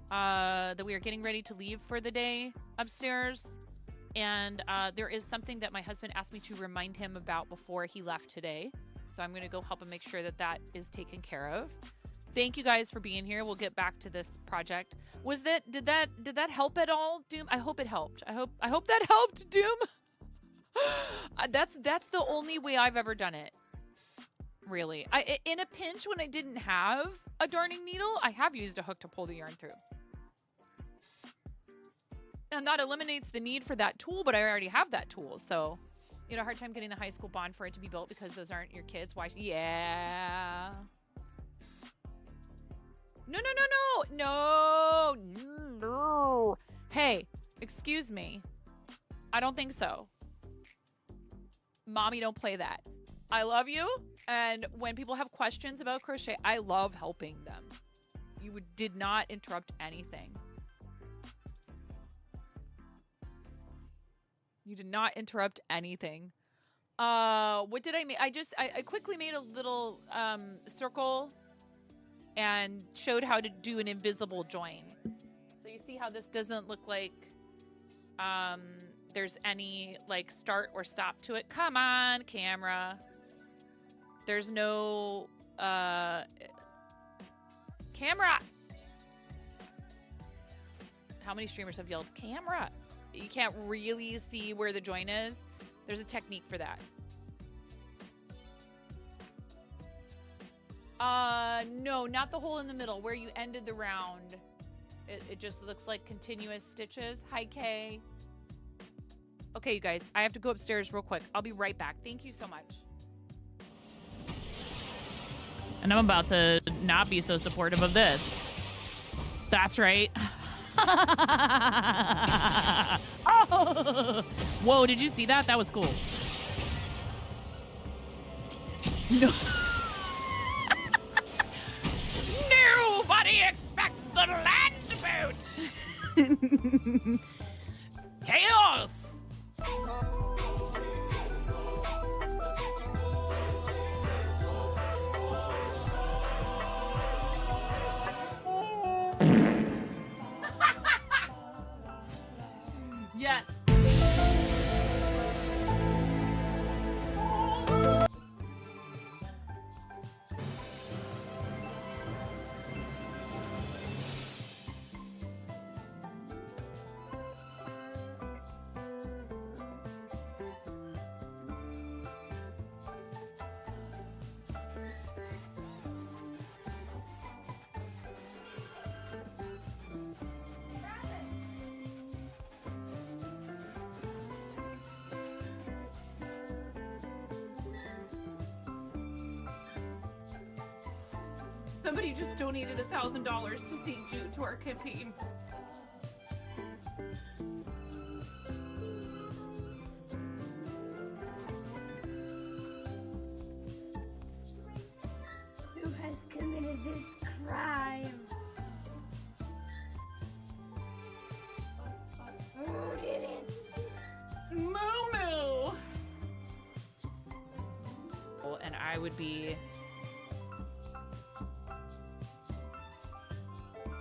that we are getting ready to leave for the day upstairs. And there is something that my husband asked me to remind him about before he left today. So I'm going to go help him make sure that that is taken care of. Thank you guys for being here. We'll get back to this project. Did that help at all, Doom? I hope it helped. I hope that helped, Doom. That's the only way I've ever done it. Really. In a pinch when I didn't have a darning needle, I have used a hook to pull the yarn through. And that eliminates the need for that tool, but I already have that tool. So, you know, hard time getting the high school bond for it to be built because those aren't your kids. Why? Yeah. No. Hey, excuse me. I don't think so. Mommy, don't play that. I love you. And when people have questions about crochet, I love helping them. You did not interrupt anything. You did not interrupt anything. What did I make? I quickly made a little circle and showed how to do an invisible join. So you see how this doesn't look like there's any like start or stop to it. Come on, camera. There's no camera. How many streamers have yelled camera? You can't really see where the join is. There's a technique for that. No, not the hole in the middle where you ended the round. It just looks like continuous stitches. Hi, Kay. Okay, you guys, I have to go upstairs real quick. I'll be right back. Thank you so much. And I'm about to not be so supportive of this. That's right. Oh! Whoa, did you see that? That was cool. No. Nobody expects the land boat. Chaos. Yes. Somebody just donated $1,000 to St. Jude to our campaign. Who has committed this crime? Who did it? Moo! And I would be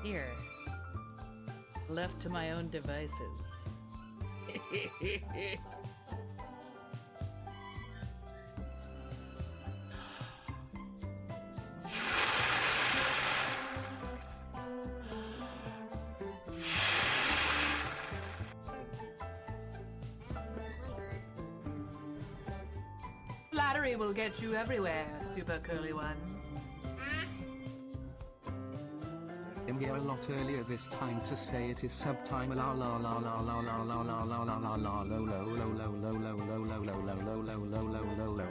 here, left to my own devices. Flattery will get you everywhere, super curly one. I'm here a lot earlier this time to say it is subtime la la la la la la la la la la la la lo lo lo lo lo lo lo lo lo lo lo lo lo lo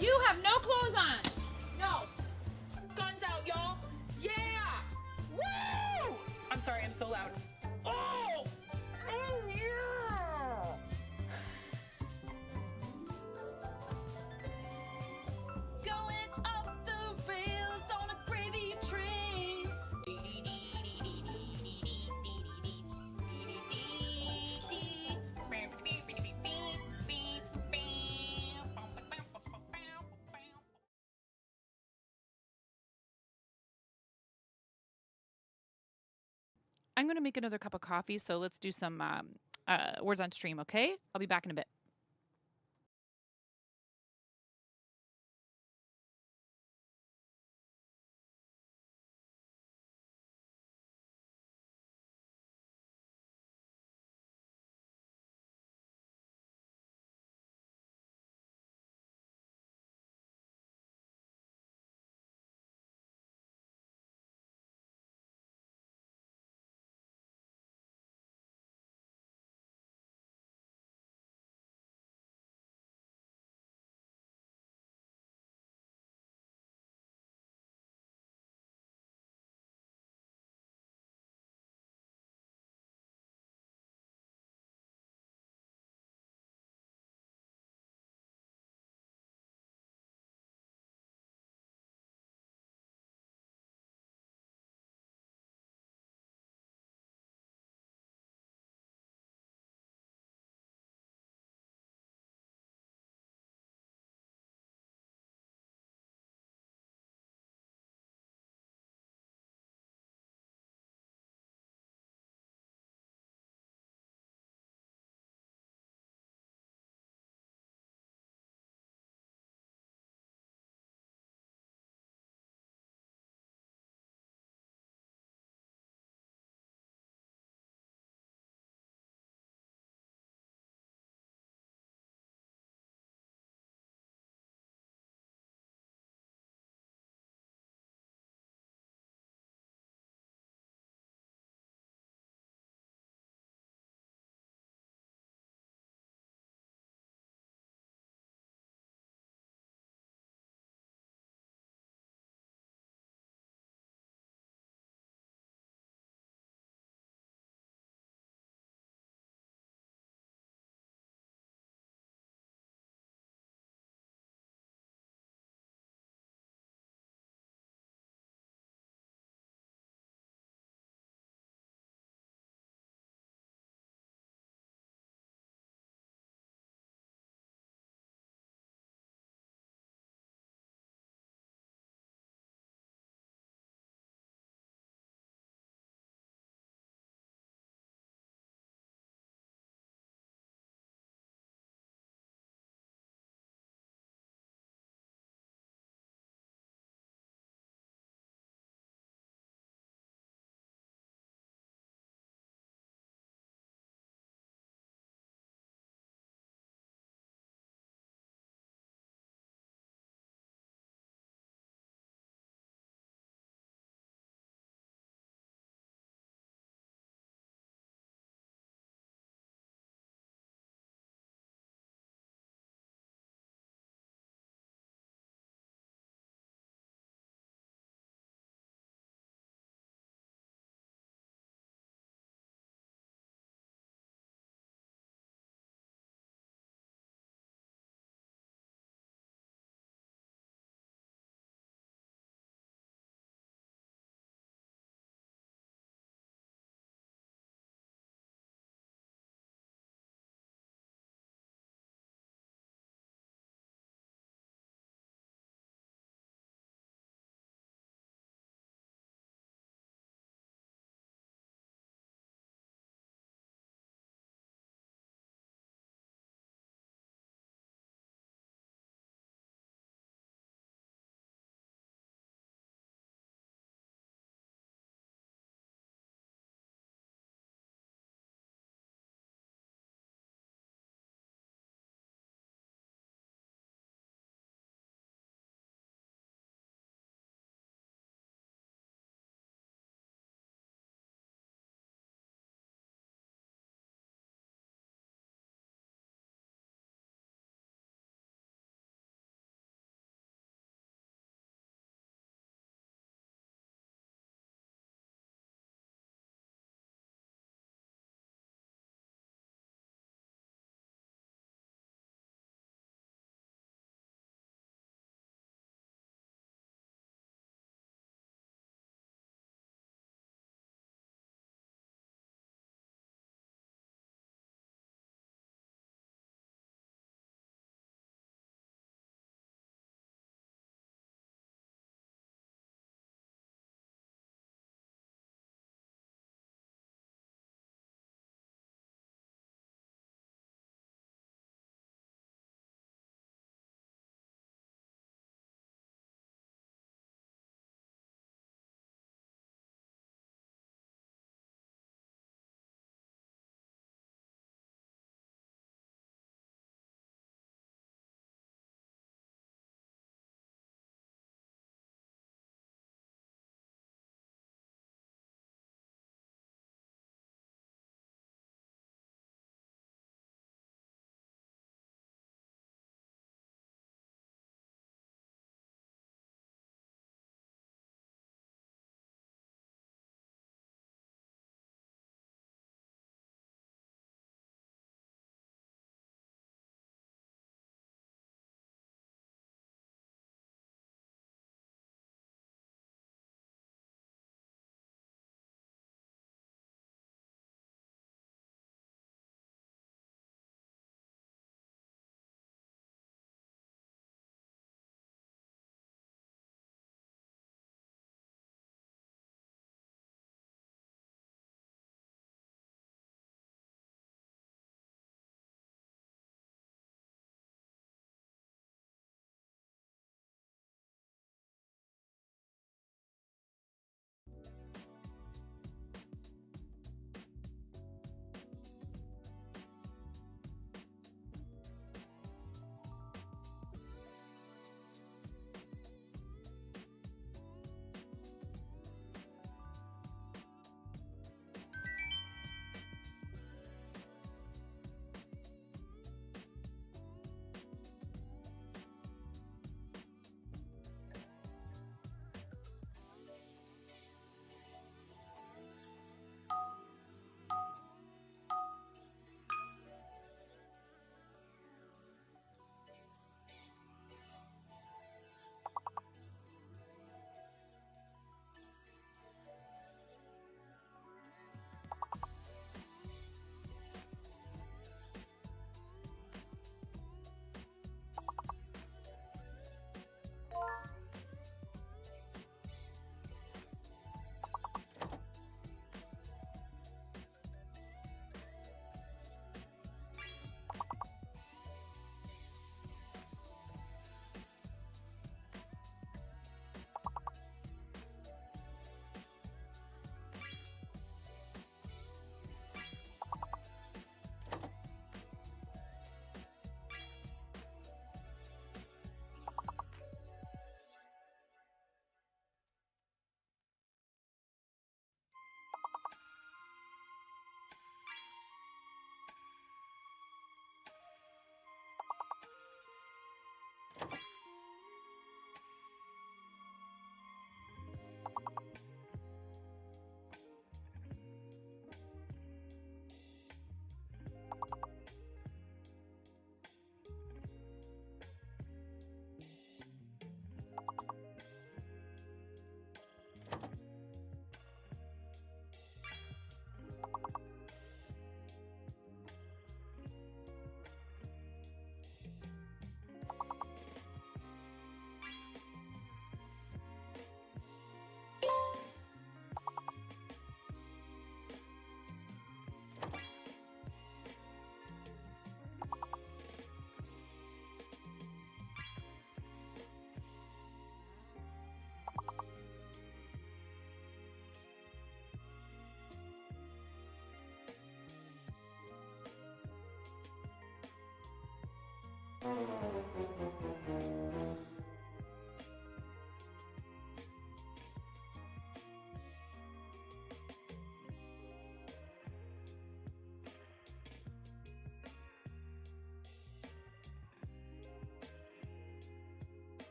You have no clothes on! No! Guns out, y'all! Yeah! Woo! I'm sorry, I'm so loud. Oh! Oh, yeah! Going up the rails on a gravy train. I'm going to make another cup of coffee, so let's do some words on stream, okay? I'll be back in a bit.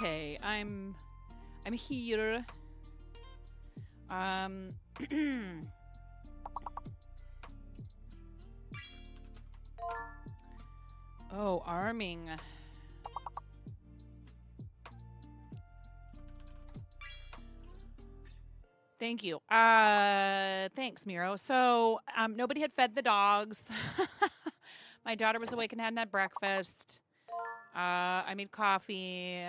Okay, I'm here. Um. Oh, arming. Thank you. Thanks, Miro. So, nobody had fed the dogs. My daughter was awake and hadn't had breakfast. I made coffee,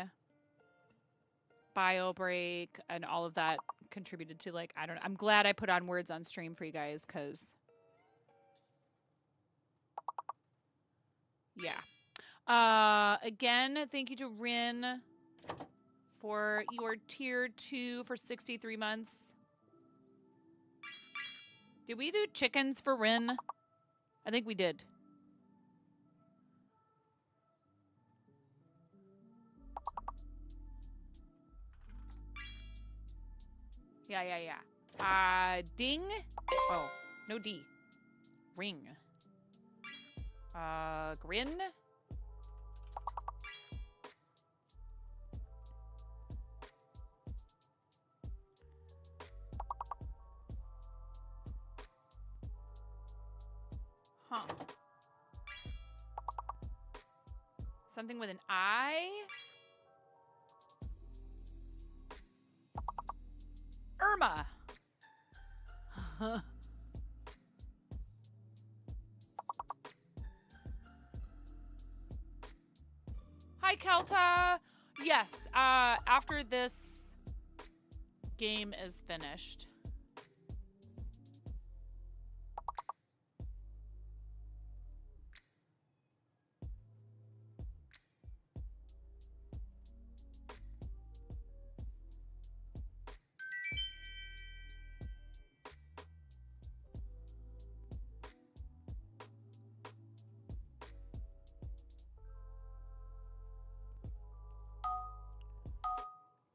bio break, and all of that contributed to, like, I don't know. I'm glad I put on words on stream for you guys, because yeah. Again, thank you to Rin for your tier 2 for 63 months. Did we do chickens for Rin? I think we did. Yeah. Ding. Oh, no D. Ring. Grin. Huh. Something with an I? Irma. Hi, Kelta. Yes, after this game is finished.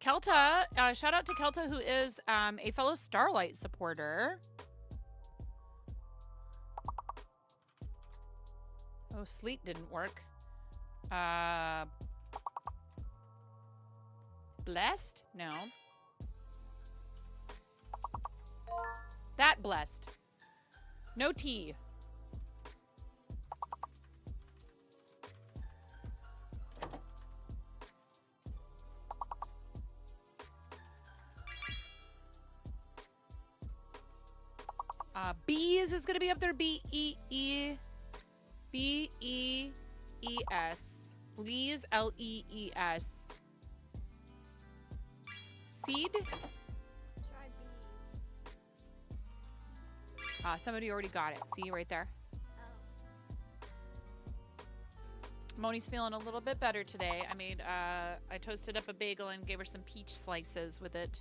Kelta, shout out to Kelta, who is a fellow Starlight supporter. Oh, sleep didn't work. Blessed? No. That blessed. No T. Bees is gonna be up there. B-E-E-B-E-E-S. Lees, L-E-E-S. Seed? Try bees. Somebody already got it. See, right there. Oh. Moni's feeling a little bit better today. I toasted up a bagel and gave her some peach slices with it.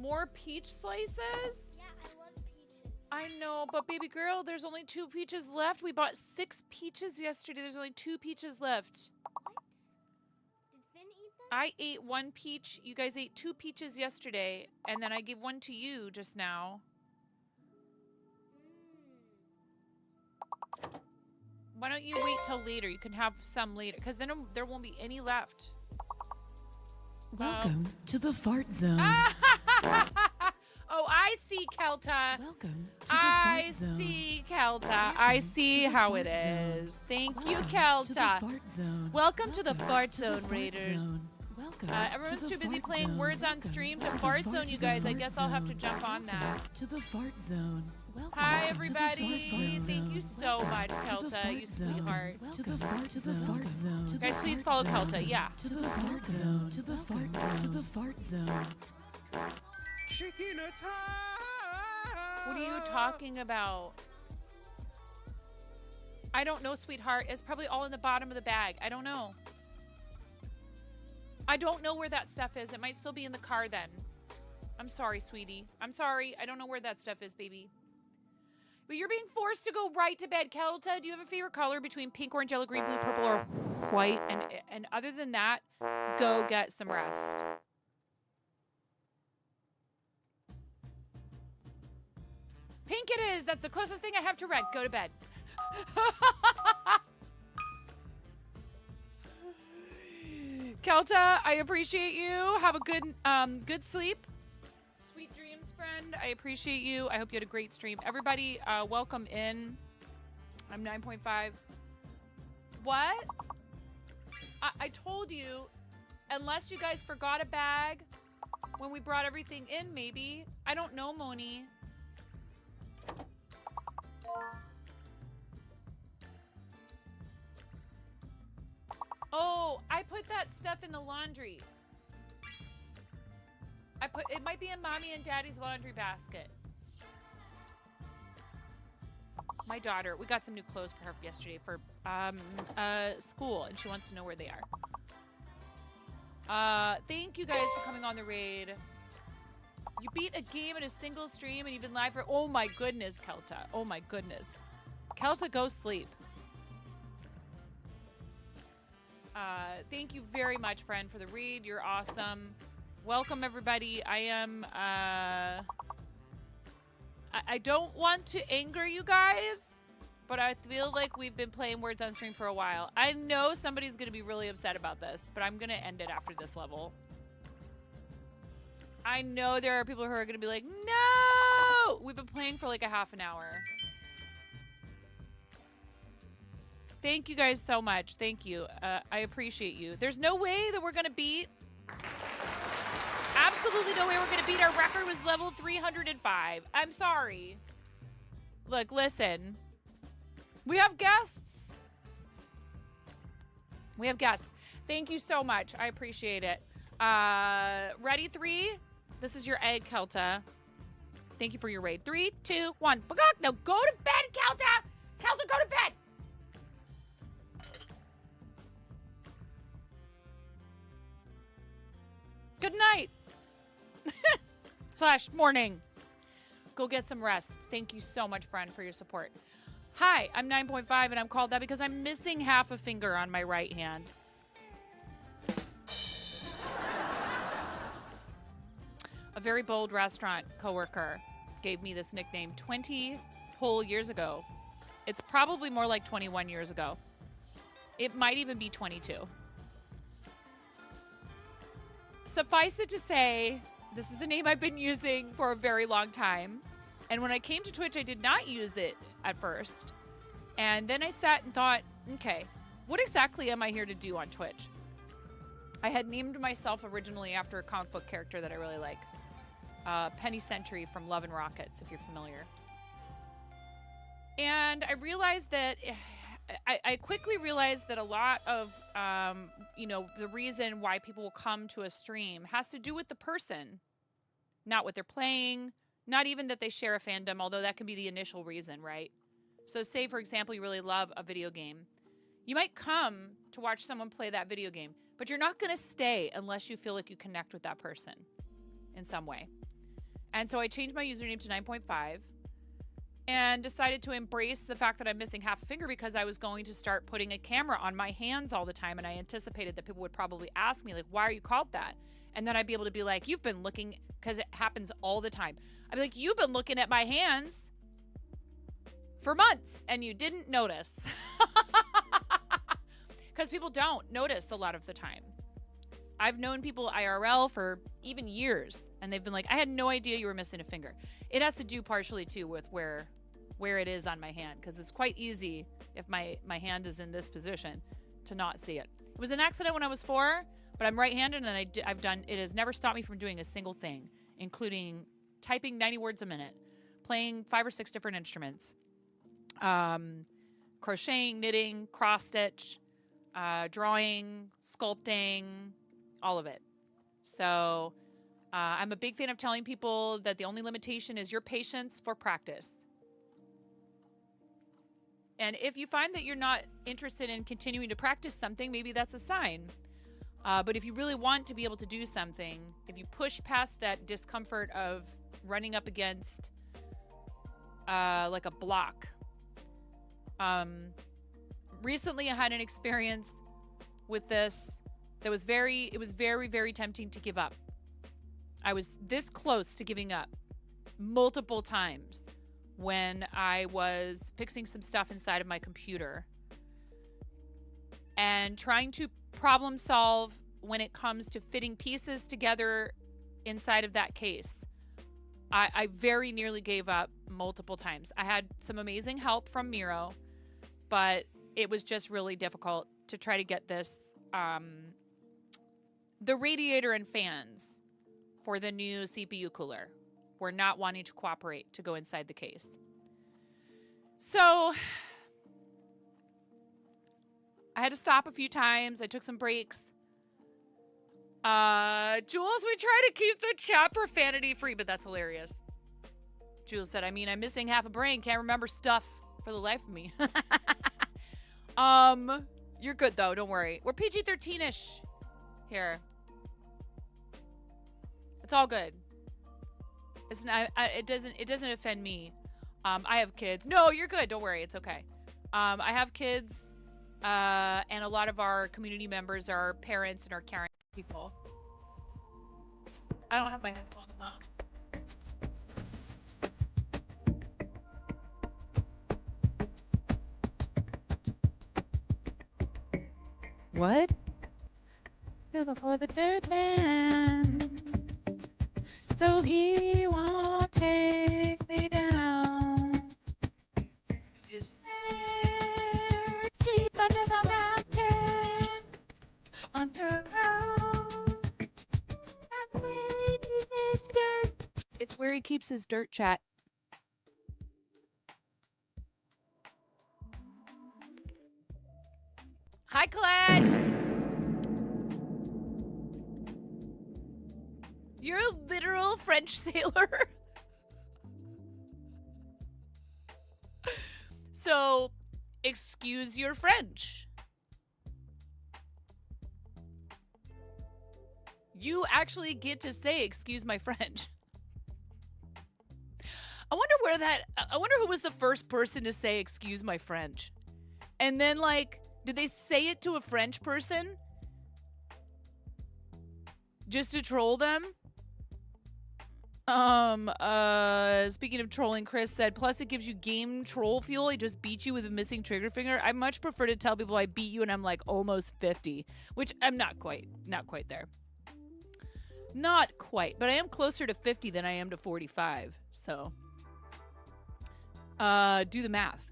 More peach slices? Yeah, I love peaches. I know, but baby girl, there's only 2 peaches left. We bought 6 peaches yesterday. There's only 2 peaches left. What? Did Finn eat them? I ate 1 peach. You guys ate 2 peaches yesterday, and then I gave 1 to you just now. Why don't you wait till later? You can have some later, because then there won't be any left. Welcome to the fart zone. Oh, I see, Kelta. Welcome to the fart zone. I see, Kelta. I see how it is. Thank you, Kelta. Welcome to the fart zone, Raiders. Everyone's too busy playing words on stream to fart zone, you guys. I guess I'll have to jump on that. To the fart zone. Hi, everybody. Thank you so much, Kelta, you sweetheart. To the fart zone. Guys, please follow Kelta. Yeah. To the fart zone. To the fart zone. To the fart zone. Chicken attack! What are you talking about? I don't know, sweetheart. It's probably all in the bottom of the bag. I don't know. I don't know where that stuff is. It might still be in the car then. I'm sorry, sweetie. I'm sorry. I don't know where that stuff is, baby. But you're being forced to go right to bed, Kelta. Do you have a favorite color between pink, orange, yellow, green, blue, purple, or white? And other than that, go get some rest. Pink it is. That's the closest thing I have to red. Go to bed. Kelta, I appreciate you. Have a good sleep. Sweet dreams, friend. I appreciate you. I hope you had a great stream. Everybody, welcome in. I'm 9.5. What? I told you, unless you guys forgot a bag when we brought everything in, maybe. I don't know, Moni. Oh, I put that stuff in the laundry. It might be in Mommy and Daddy's laundry basket. My daughter, we got some new clothes for her yesterday for school, and she wants to know where they are. Thank you guys for coming on the raid. You beat a game in a single stream and you've been live for, oh my goodness, Kelta. Oh my goodness. Kelta, go sleep. Thank you very much, friend, for the read. You're awesome. Welcome, everybody. I am, I don't want to anger you guys, but I feel like we've been playing Words on Stream for a while. I know somebody's going to be really upset about this, but I'm going to end it after this level. I know there are people who are going to be like, no! We've been playing for like a half an hour. Thank you guys so much. Thank you. I appreciate you. There's no way that we're going to beat... Absolutely no way we're going to beat. Our record was level 305. I'm sorry. Look, listen. We have guests. We have guests. Thank you so much. I appreciate it. Ready, 3? This is your egg, Kelta. Thank you for your raid. 3, 2, 1. Now go to bed, Kelta! Kelta, go to bed! Good night. / morning. Go get some rest. Thank you so much, friend, for your support. Hi, I'm 9.5, and I'm called that because I'm missing half a finger on my right hand. A very bold restaurant coworker gave me this nickname 20 whole years ago. It's probably more like 21 years ago. It might even be 22. Suffice it to say, this is a name I've been using for a very long time. And when I came to Twitch, I did not use it at first. And then I sat and thought, okay, what exactly am I here to do on Twitch? I had named myself originally after a comic book character that I really like. Penny Sentry from Love and Rockets, if you're familiar. And I realized that... I quickly realized that a lot of, the reason why people will come to a stream has to do with the person, not what they're playing, not even that they share a fandom, although that can be the initial reason, right? So say, for example, you really love a video game. You might come to watch someone play that video game, but you're not going to stay unless you feel like you connect with that person in some way. And so I changed my username to 9.5. And decided to embrace the fact that I'm missing half a finger because I was going to start putting a camera on my hands all the time. And I anticipated that people would probably ask me, like, why are you called that? And then I'd be able to be like, you've been looking, because it happens all the time. I'd be like, you've been looking at my hands for months and you didn't notice. Because people don't notice a lot of the time. I've known people IRL for even years, and they've been like, I had no idea you were missing a finger. It has to do partially, too, with where it is on my hand, because it's quite easy if my hand is in this position to not see it. It was an accident when I was 4, but I'm right-handed, and it has never stopped me from doing a single thing, including typing 90 words a minute, playing 5 or 6 different instruments, crocheting, knitting, cross-stitch, drawing, sculpting, all of it. So I'm a big fan of telling people that the only limitation is your patience for practice. And if you find that you're not interested in continuing to practice something, maybe that's a sign. But if you really want to be able to do something, if you push past that discomfort of running up against like a block. Recently I had an experience with this that was very, very tempting to give up. I was this close to giving up multiple times when I was fixing some stuff inside of my computer and trying to problem solve when it comes to fitting pieces together inside of that case. I very nearly gave up multiple times. I had some amazing help from Miro, but it was just really difficult to try to get this, the radiator and fans for the new CPU cooler were not wanting to cooperate to go inside the case. So I had to stop a few times. I took some breaks. Jules, we try to keep the chat profanity free, but that's hilarious. Jules said, I mean, I'm missing half a brain. Can't remember stuff for the life of me. You're good though. Don't worry. We're PG-13-ish here. It's all good. It's not, it doesn't offend me. I have kids. No, you're good. Don't worry. It's okay. I have kids, and a lot of our community members are parents and are caring people. I don't have my headphones on. What? Beautiful the dirt man. So he won't take me down. Is there deep under the mountain? Underground. And where his dirt. It's where he keeps his dirt, chat. Hi, Clad. You're a literal French sailor. So, excuse your French. You actually get to say, excuse my French. I wonder who was the first person to say, excuse my French. And then, like, did they say it to a French person? Just to troll them? Speaking of trolling, Chris said, plus it gives you game troll fuel. He just beat you with a missing trigger finger. I much prefer to tell people I beat you and I'm like almost 50, which I'm not quite there. Not quite, but I am closer to 50 than I am to 45. So, do the math.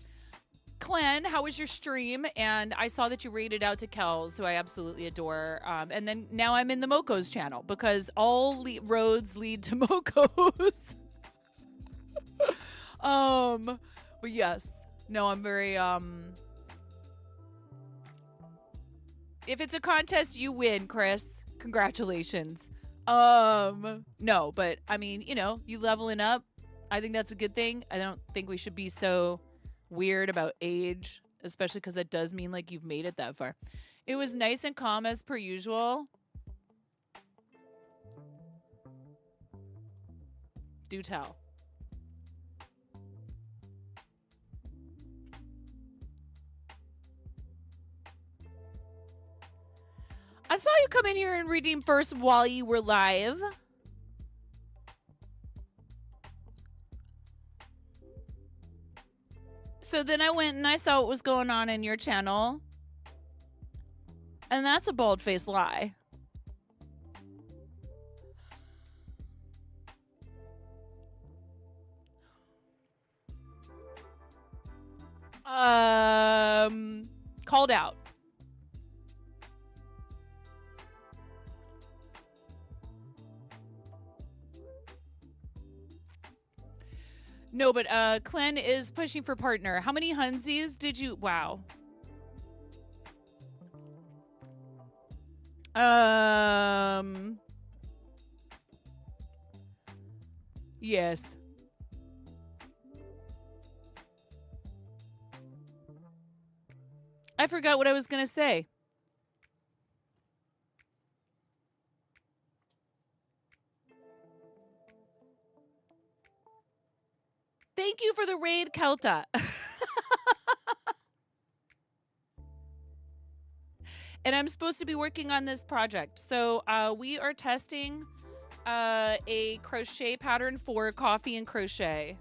Clen, how was your stream? And I saw that you rated out to Kells, who I absolutely adore. And then now I'm in the Moko's channel because all roads lead to Moko's. But yes, no, I'm very, if it's a contest, you win, Chris. Congratulations. No, but I mean, you know, you leveling up. I think that's a good thing. I don't think we should be so weird about age, especially because that does mean like you've made it that far. It was nice and calm as per usual. Do tell. I saw you come in here and redeem first while you were live. So then I went and I saw what was going on in your channel. And that's a bald-faced lie. Called out. No, but Clen is pushing for partner. How many Hunsies did you... Wow. Yes. I forgot what I was going to say. Thank you for the raid, Kelta. And I'm supposed to be working on this project. So we are testing a crochet pattern for coffee and crochet.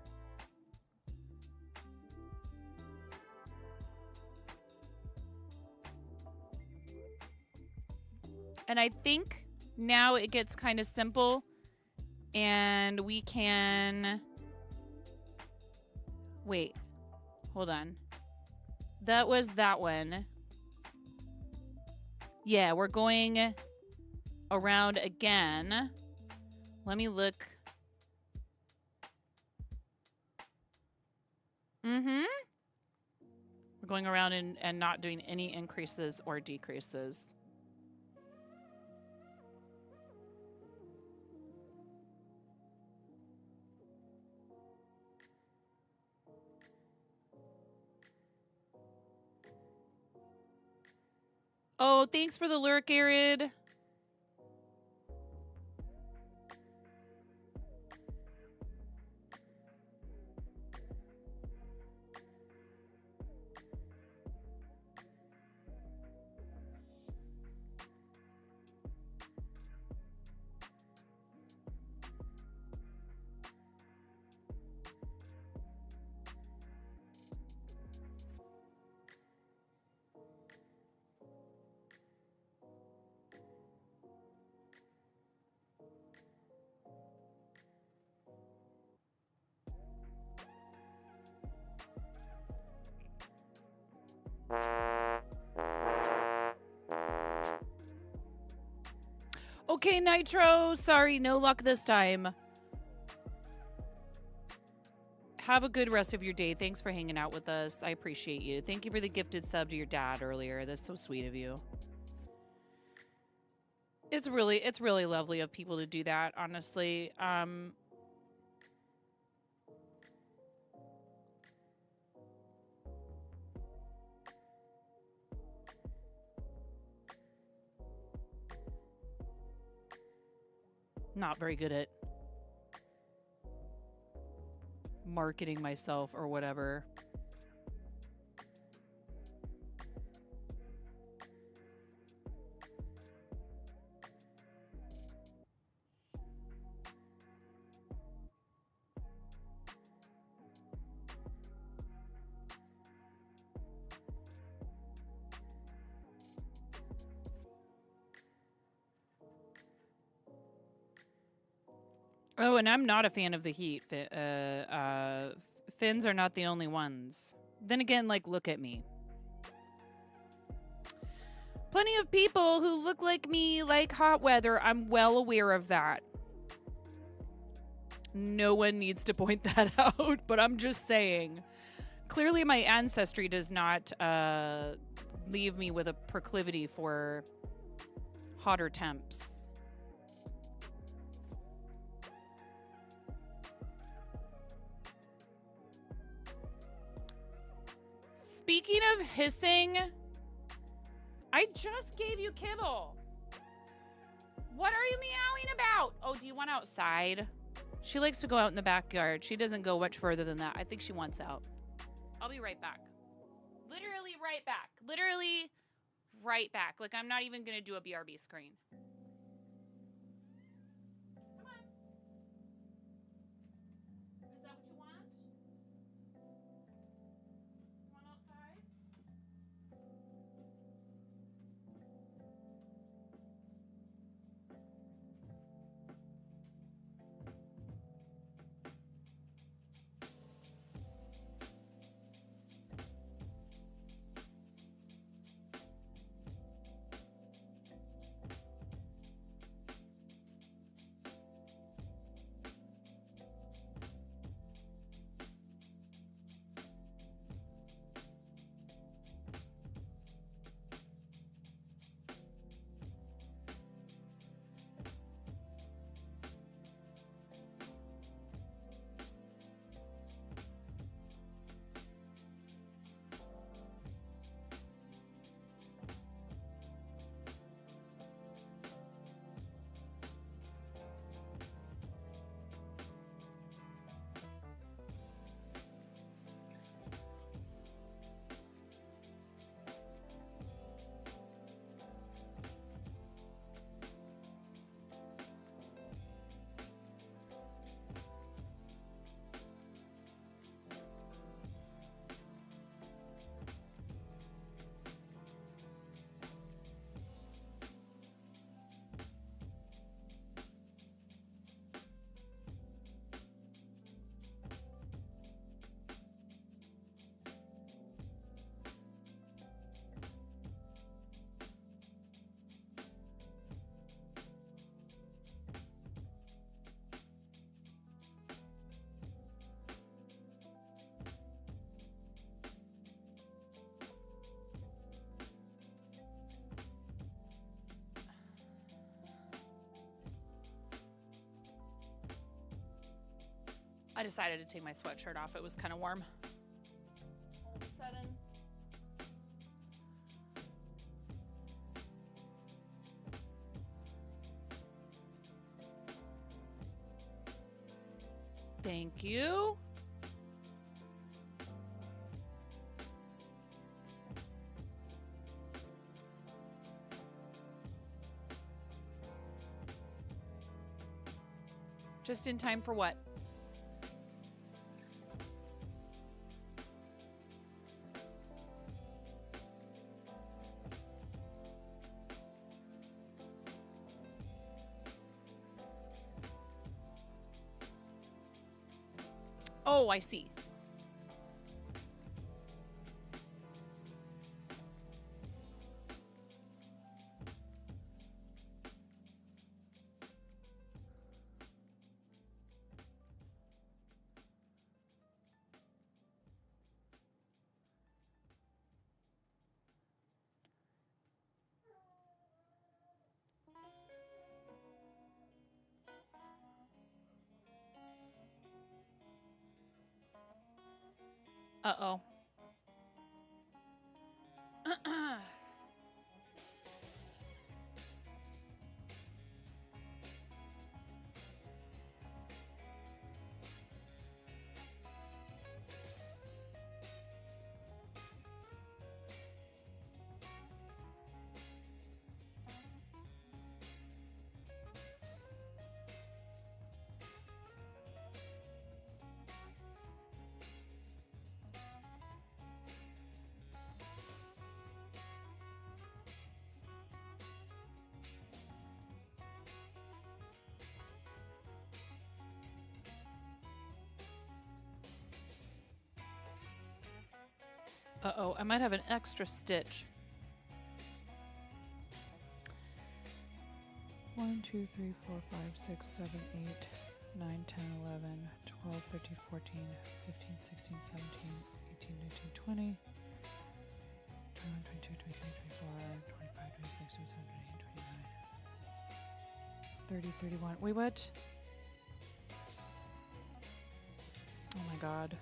And I think now it gets kind of simple. And we can... Wait. Hold on. That was that one. Yeah, we're going around again. Let me look. Mm-hmm. We're going around and not doing any increases or decreases. Oh, thanks for the lurk, Arid. Okay, Nitro. Sorry, no luck this time. Have a good rest of your day. Thanks for hanging out with us. I appreciate you. Thank you for the gifted sub to your dad earlier. That's so sweet of you. It's really lovely of people to do that, honestly. Not very good at marketing myself or whatever. Oh, and I'm not a fan of the heat. Fins are not the only ones. Then again, like, look at me. Plenty of people who look like me like hot weather. I'm well aware of that. No one needs to point that out, but I'm just saying. Clearly, my ancestry does not leave me with a proclivity for hotter temps. Speaking of hissing, I just gave you kibble. What are you meowing about? Oh, do you want outside? She likes to go out in the backyard. She doesn't go much further than that. I think she wants out. I'll be right back. Literally right back. Literally right back. Like, I'm not even going to do a BRB screen. Come on. Is that what you want? You want outside? I decided to take my sweatshirt off. It was kind of warm. All of a sudden. Thank you. Just in time for what? Oh, I see. Uh-oh. Uh-oh, I might have an extra stitch. 1, 2, 3, 4, 5, 6, 7, 8, 9, 10, 11, 12, 13, 14, 15, 16, 17, 18, 19, 20, 21, 22, 23, 24, 25, 26, 27, 28, 29, 30, 31. Wait, what? Oh my god.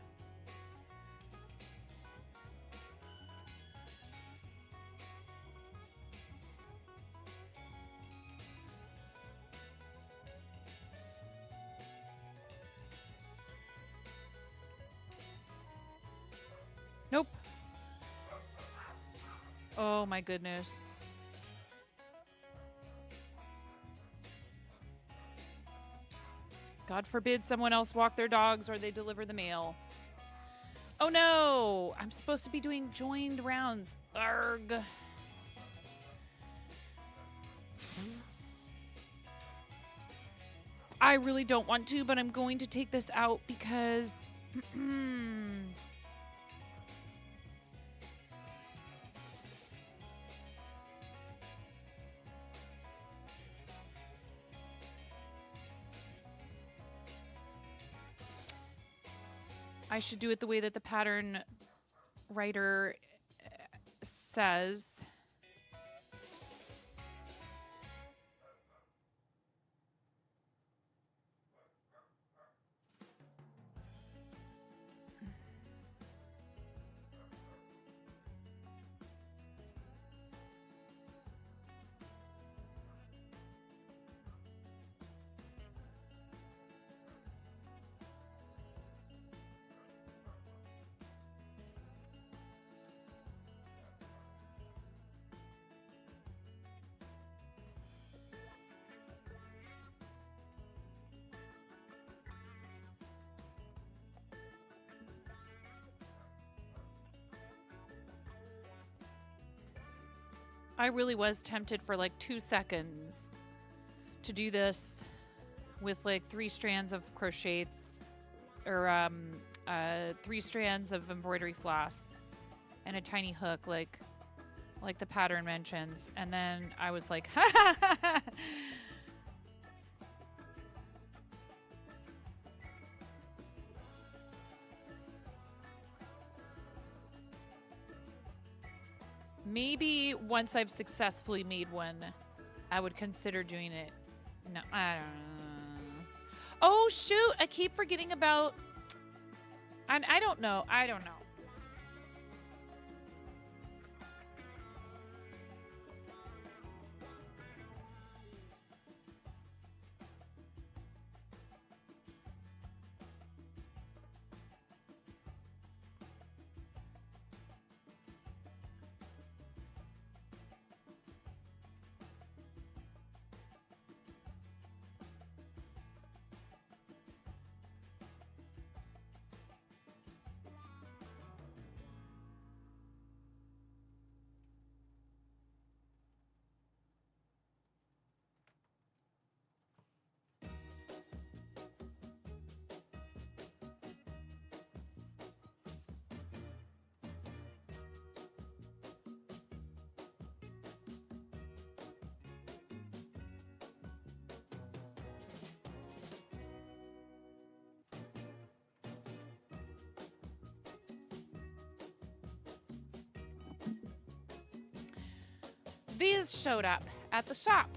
Nope. Oh my goodness. God forbid someone else walk their dogs or they deliver the mail. Oh no! I'm supposed to be doing joined rounds. Arg. I really don't want to, but I'm going to take this out because... I should do it the way that the pattern writer says. I really was tempted for like 2 seconds to do this with like 3 strands of crochet or 3 strands of embroidery floss and a tiny hook like the pattern mentions. And then I was like, ha ha ha ha. Maybe once I've successfully made one, I would consider doing it. No, I don't know. Oh, shoot. I keep forgetting about And I don't know. I don't know. These showed up at the shop.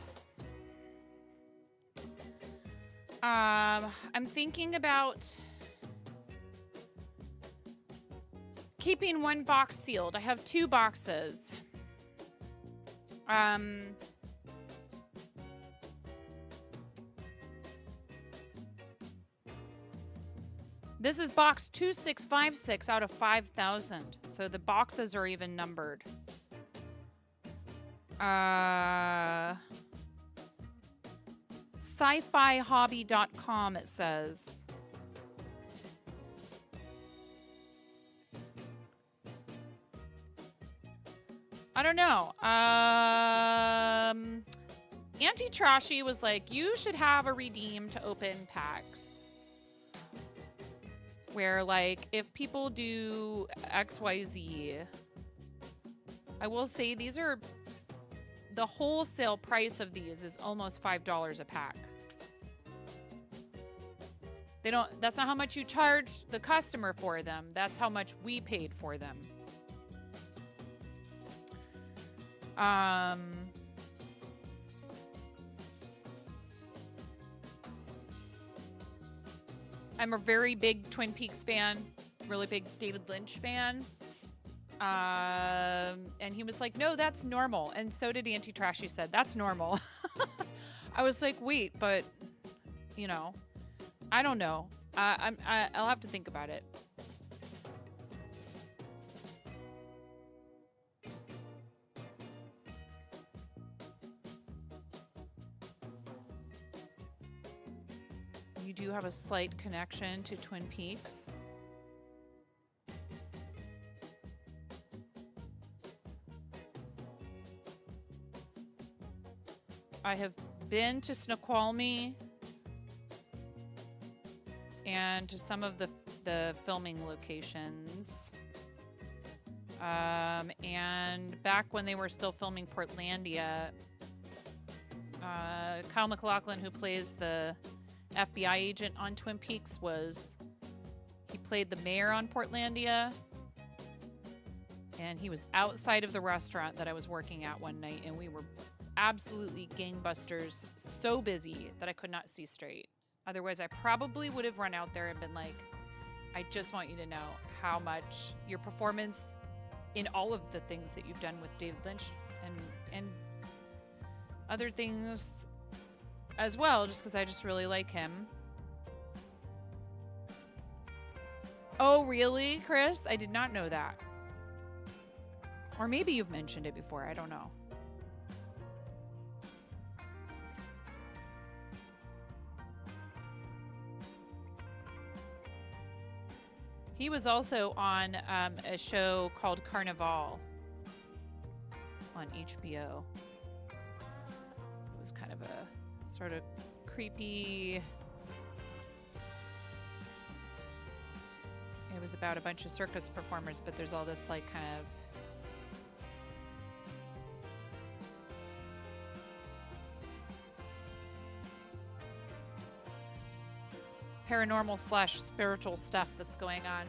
I'm thinking about keeping one box sealed. I have 2 boxes. This is box 2656 out of 5,000. So the boxes are even numbered. Sci-fi-hobby.com, it says. I don't know. Auntie Trashy was like, you should have a redeem to open packs. Where, like, if people do XYZ, I will say these are... The wholesale price of these is almost $5 a pack. They don't, that's not how much you charge the customer for them. That's how much we paid for them. I'm a very big Twin Peaks fan, really big David Lynch fan. And he was like, no, that's normal. And so did Auntie Trashy said, that's normal. I was like, wait, but, you know, I don't know. I'll have to think about it. You do have a slight connection to Twin Peaks. I have been to Snoqualmie and to some of the filming locations. And back when they were still filming Portlandia, Kyle MacLachlan, who plays the FBI agent on Twin Peaks, he played the mayor on Portlandia. And he was outside of the restaurant that I was working at one night, and we were absolutely gangbusters, so busy that I could not see straight. Otherwise, I probably would have run out there and been like, I just want you to know how much your performance in all of the things that you've done with David Lynch and other things as well, just because I just really like him. Oh, really, Chris? I did not know that. Or maybe you've mentioned it before. I don't know. He was also on a show called Carnival on HBO. It was kind of a sort of creepy... It was about a bunch of circus performers, but there's all this like kind of... paranormal / spiritual stuff that's going on.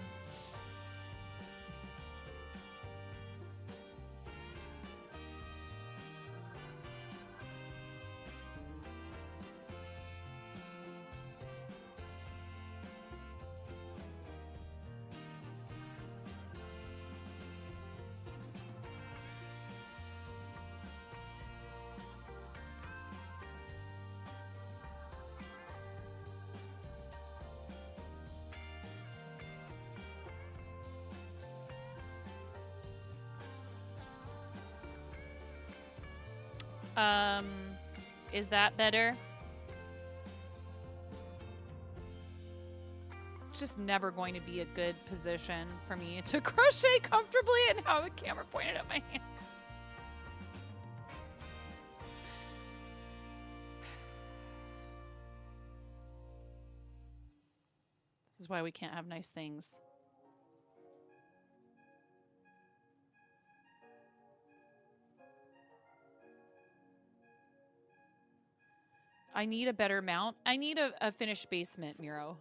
Is that better? It's just never going to be a good position for me to crochet comfortably and have a camera pointed at my hands. This is why we can't have nice things. I need a better mount. I need a finished basement, Miro.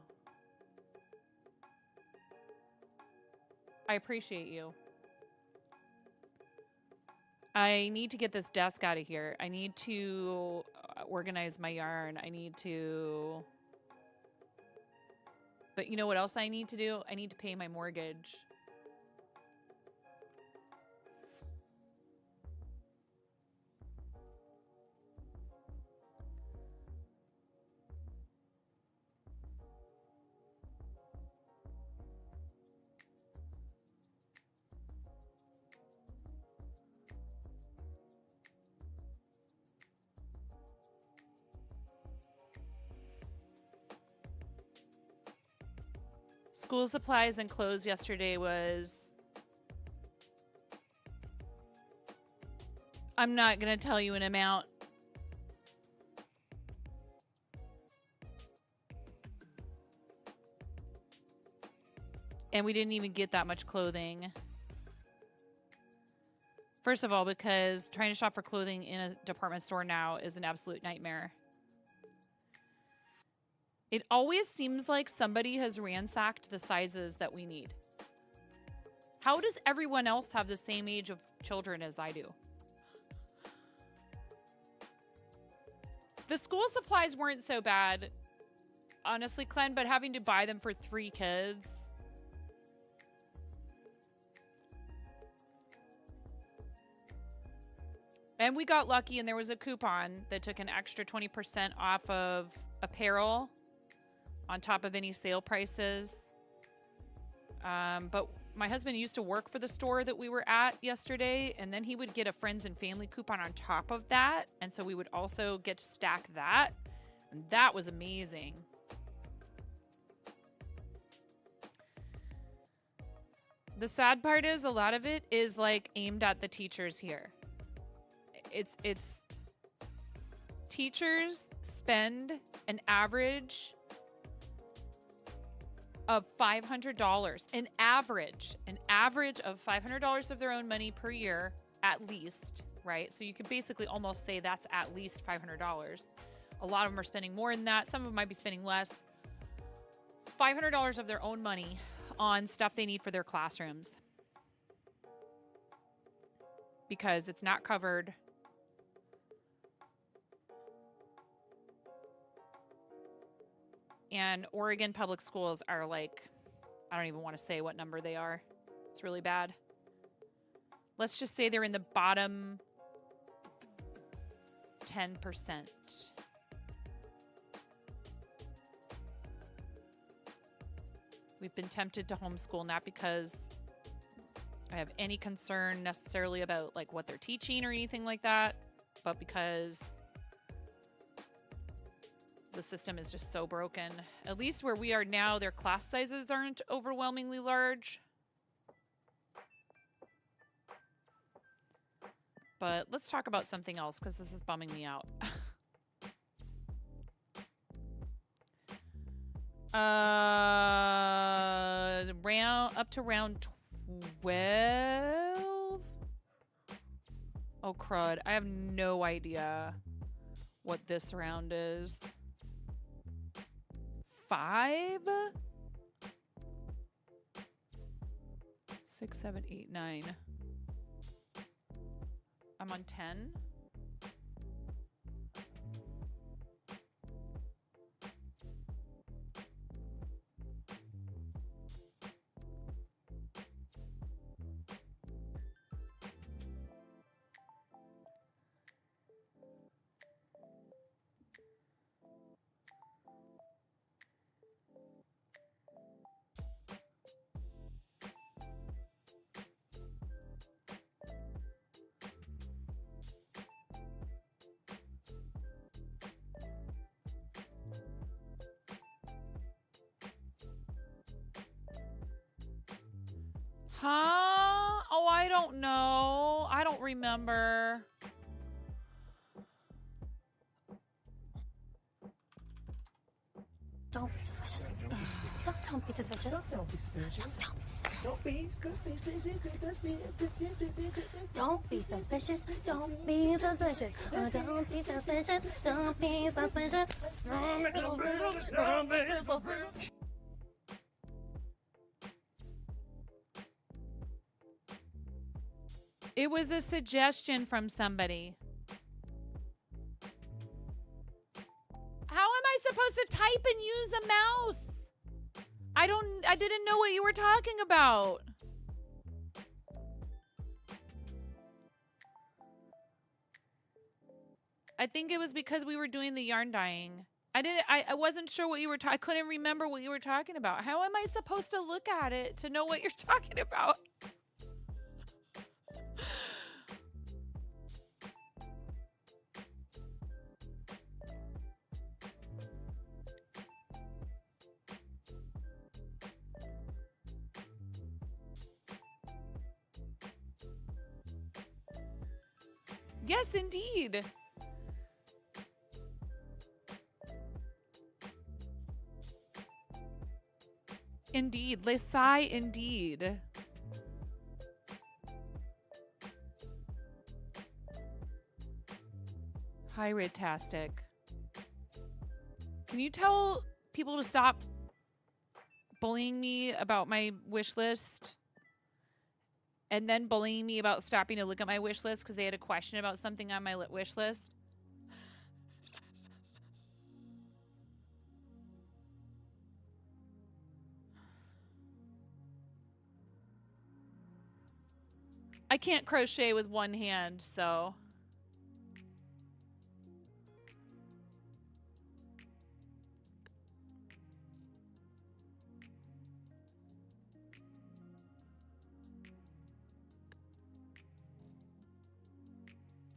I appreciate you. I need to get this desk out of here. I need to organize my yarn. I need to... But you know what else I need to do? I need to pay my mortgage. School supplies and clothes yesterday was... I'm not going to tell you an amount. And we didn't even get that much clothing. First of all, because trying to shop for clothing in a department store now is an absolute nightmare. It always seems like somebody has ransacked the sizes that we need. How does everyone else have the same age of children as I do? The school supplies weren't so bad, honestly, Clen, but having to buy them for 3 kids... And we got lucky and there was a coupon that took an extra 20% off of apparel on top of any sale prices. But my husband used to work for the store that we were at yesterday, and then he would get a friends and family coupon on top of that. And so we would also get to stack that. And that was amazing. The sad part is a lot of it is like aimed at the teachers here. It's teachers spend an average of $500, an average of $500 of their own money per year, at least, right? So you could basically almost say that's at least $500. A lot of them are spending more than that. Some of them might be spending less. $500 of their own money on stuff they need for their classrooms because it's not covered. And Oregon public schools are like, I don't even want to say what number they are. It's really bad. Let's just say they're in the bottom 10%. We've been tempted to homeschool, not because I have any concern necessarily about like what they're teaching or anything like that, but because the system is just so broken. At least where we are now, their class sizes aren't overwhelmingly large. But let's talk about something else because this is bumming me out. Up to round 12? Oh, crud. I have no idea what this round is. 5? 6, 7, 8, 9. I'm on 10. Huh? Oh, I don't know. I don't remember. Don't be suspicious. Don't be suspicious. Don't be suspicious. Don't be suspicious. Don't be suspicious. Don't be suspicious. Don't be suspicious. Don't be suspicious. Don't be suspicious. It was a suggestion from somebody. How am I supposed to type and use a mouse? I didn't know what you were talking about. I think it was because we were doing the yarn dyeing. I wasn't sure what you were I couldn't remember what you were talking about. How am I supposed to look at it to know what you're talking about? Yes, indeed. Indeed. Lesai, indeed. Hi, Ridtastic. Can you tell people to stop bullying me about my wish list? And then bullying me about stopping to look at my wish list because they had a question about something on my wish list? I can't crochet with one hand, so...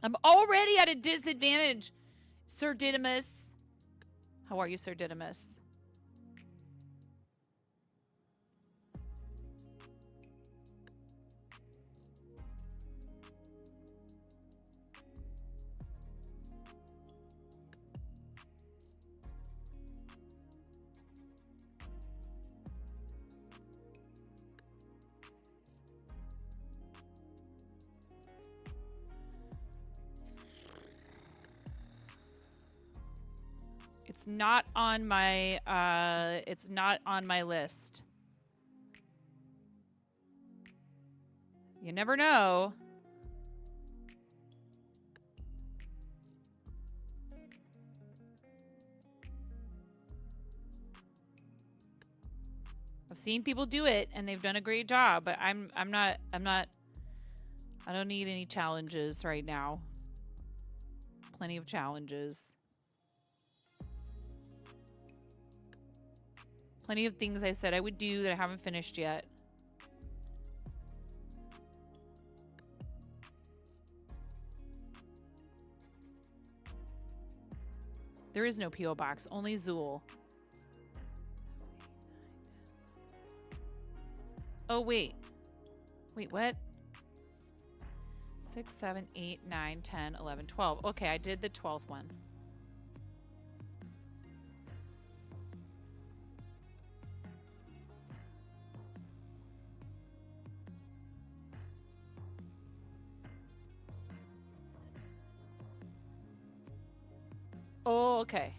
I'm already at a disadvantage, Sir Didymus. How are you, Sir Didymus? It's not on my list. You never know. I've seen people do it and they've done a great job, but I don't need any challenges right now. Plenty of challenges. Plenty of things I said I would do that I haven't finished yet. There is no P.O. box, only Zool. Oh, wait. Wait, what? 6, 7, 8, 9, 10, 11, 12. Okay, I did the 12th one. Oh, okay.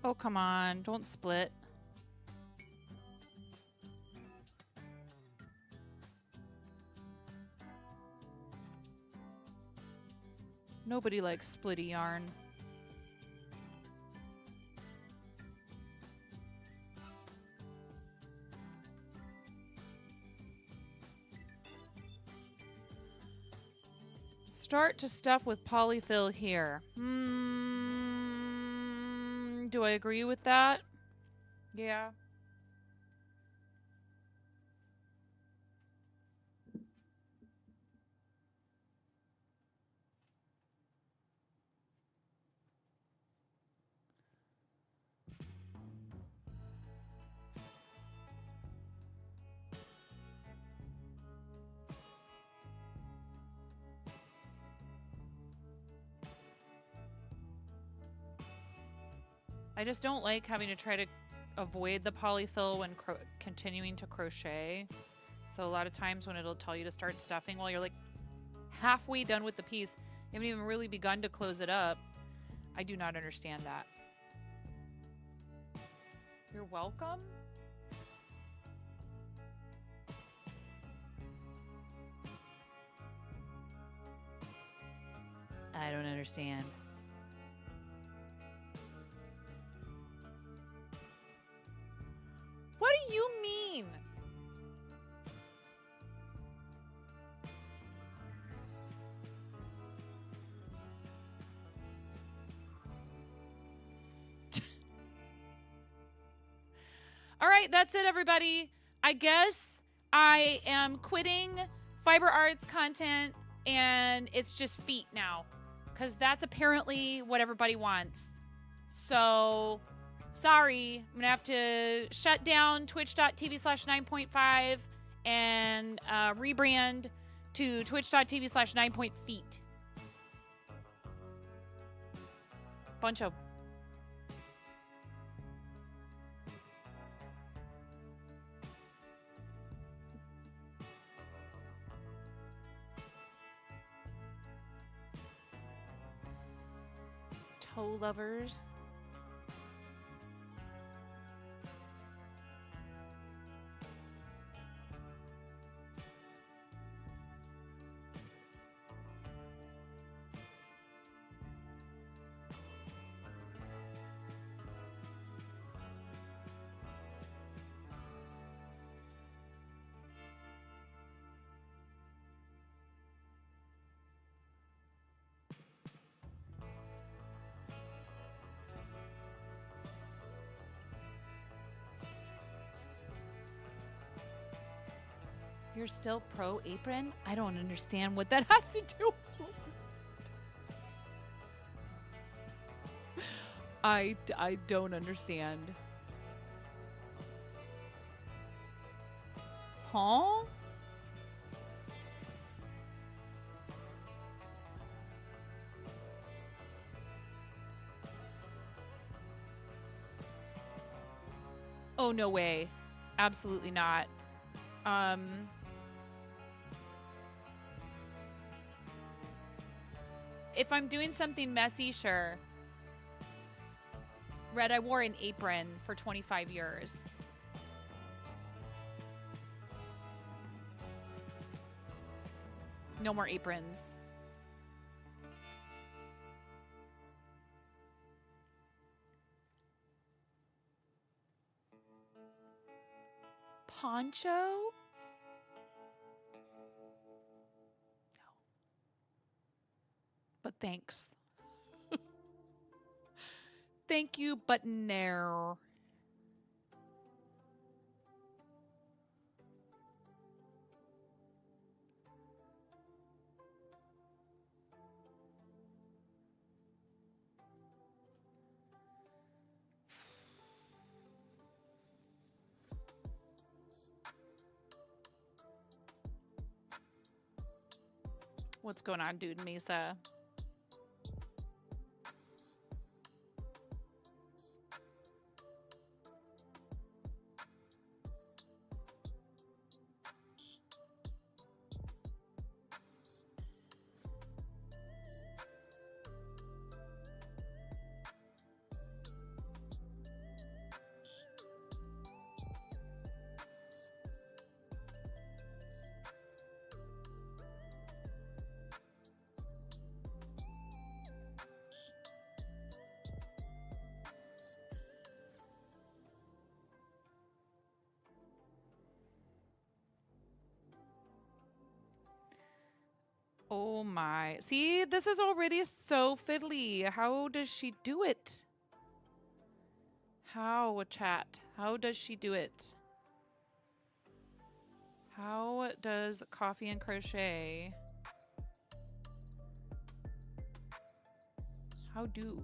Oh, come on. Don't split. Nobody likes splitty yarn. Start to stuff with polyfill here. Do I agree with that? Yeah. I just don't like having to try to avoid the polyfill when continuing to crochet. So a lot of times when it'll tell you to start stuffing while you're like halfway done with the piece, you haven't even really begun to close it up. I do not understand that. You're welcome. I don't understand. What do you mean? All right, that's it, everybody. I guess I am quitting fiber arts content and it's just feet now because that's apparently what everybody wants. So sorry, I'm gonna have to shut down twitch.tv/9.5 and rebrand to twitch.tv/9.feet. Bunch of toe lovers. You're still pro apron? I don't understand what that has to do. I don't understand. Huh? Oh, no way. Absolutely not. If I'm doing something messy, sure. Red, I wore an apron for 25 years. No more aprons. Poncho? No. But thanks. Thank you, but no. What's going on, dude, Mesa? Oh my. See, this is already so fiddly. How does she do it? How, chat? How does she do it? How does Coffee and Crochet? How do?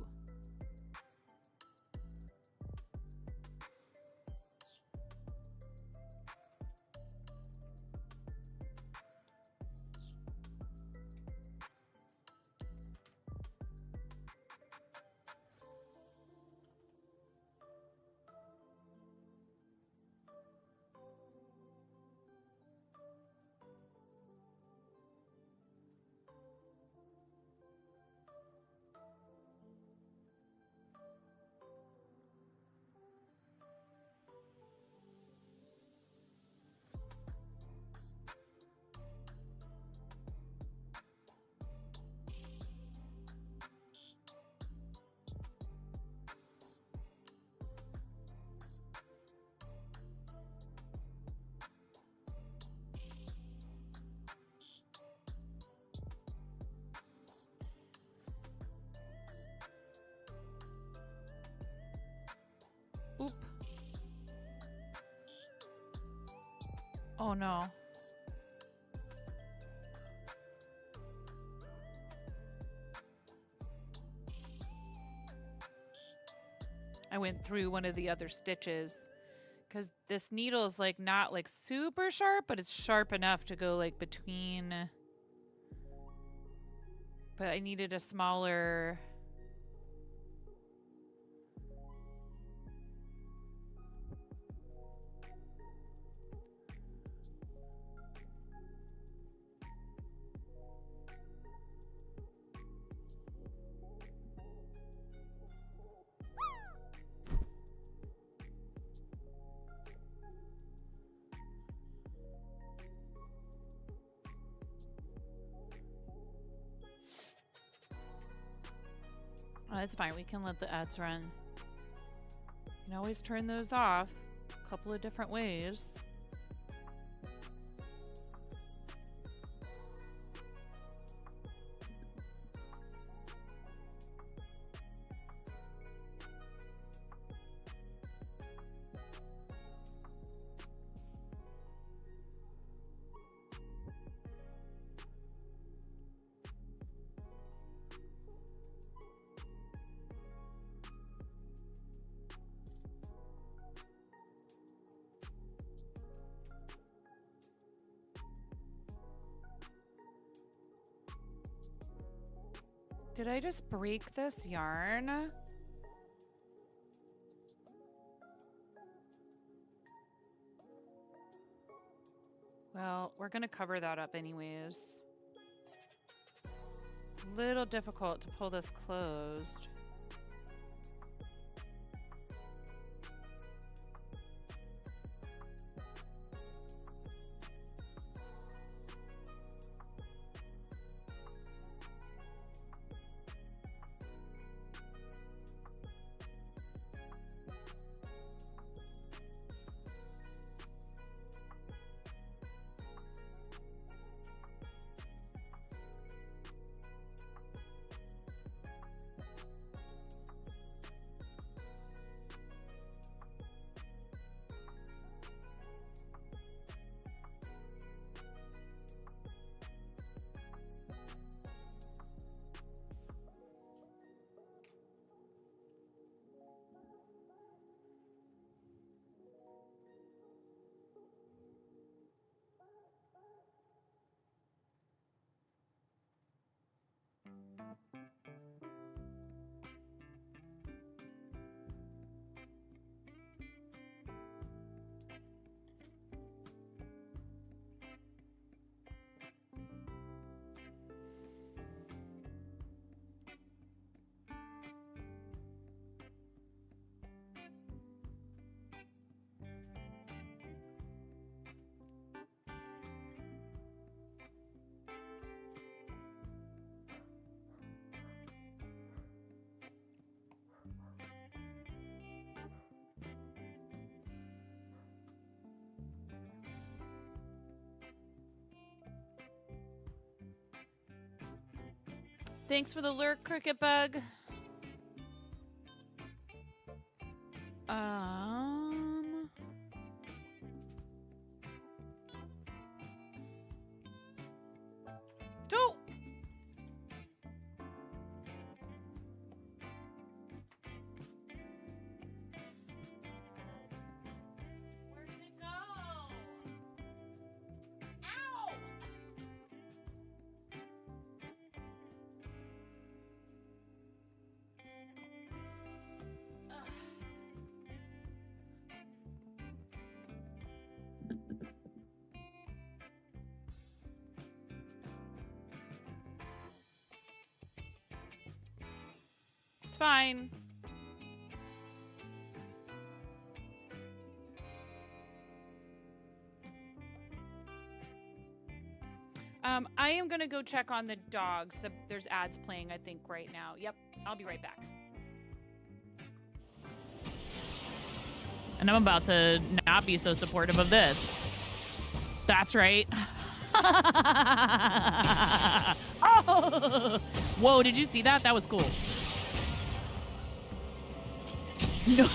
Oop. Oh no. I went through one of the other stitches because this needle is like not like super sharp, but it's sharp enough to go like between. But I needed a smaller. Oh, that's fine. We can let the ads run. You can always turn those off a couple of different ways. Did I just break this yarn? Well, we're gonna cover that up anyways. Little difficult to pull this closed. Thanks for the lurk, Cricket Bug. Don't. Where did it go? Ow! It's fine. I am gonna go check on the dogs. There's ads playing, I think, right now. Yep, I'll be right back. And I'm about to not be so supportive of this. That's right. Oh! Whoa, did you see that? That was cool. No.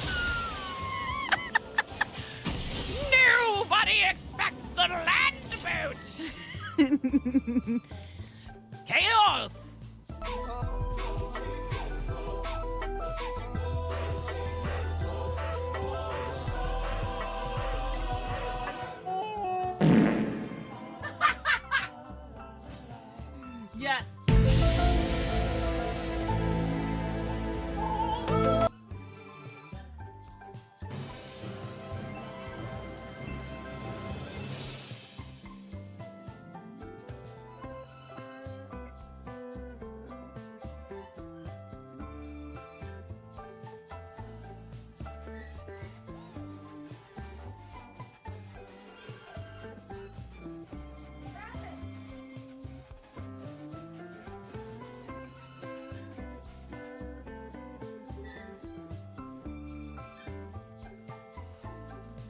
Nobody expects the land boat. Chaos. Yes.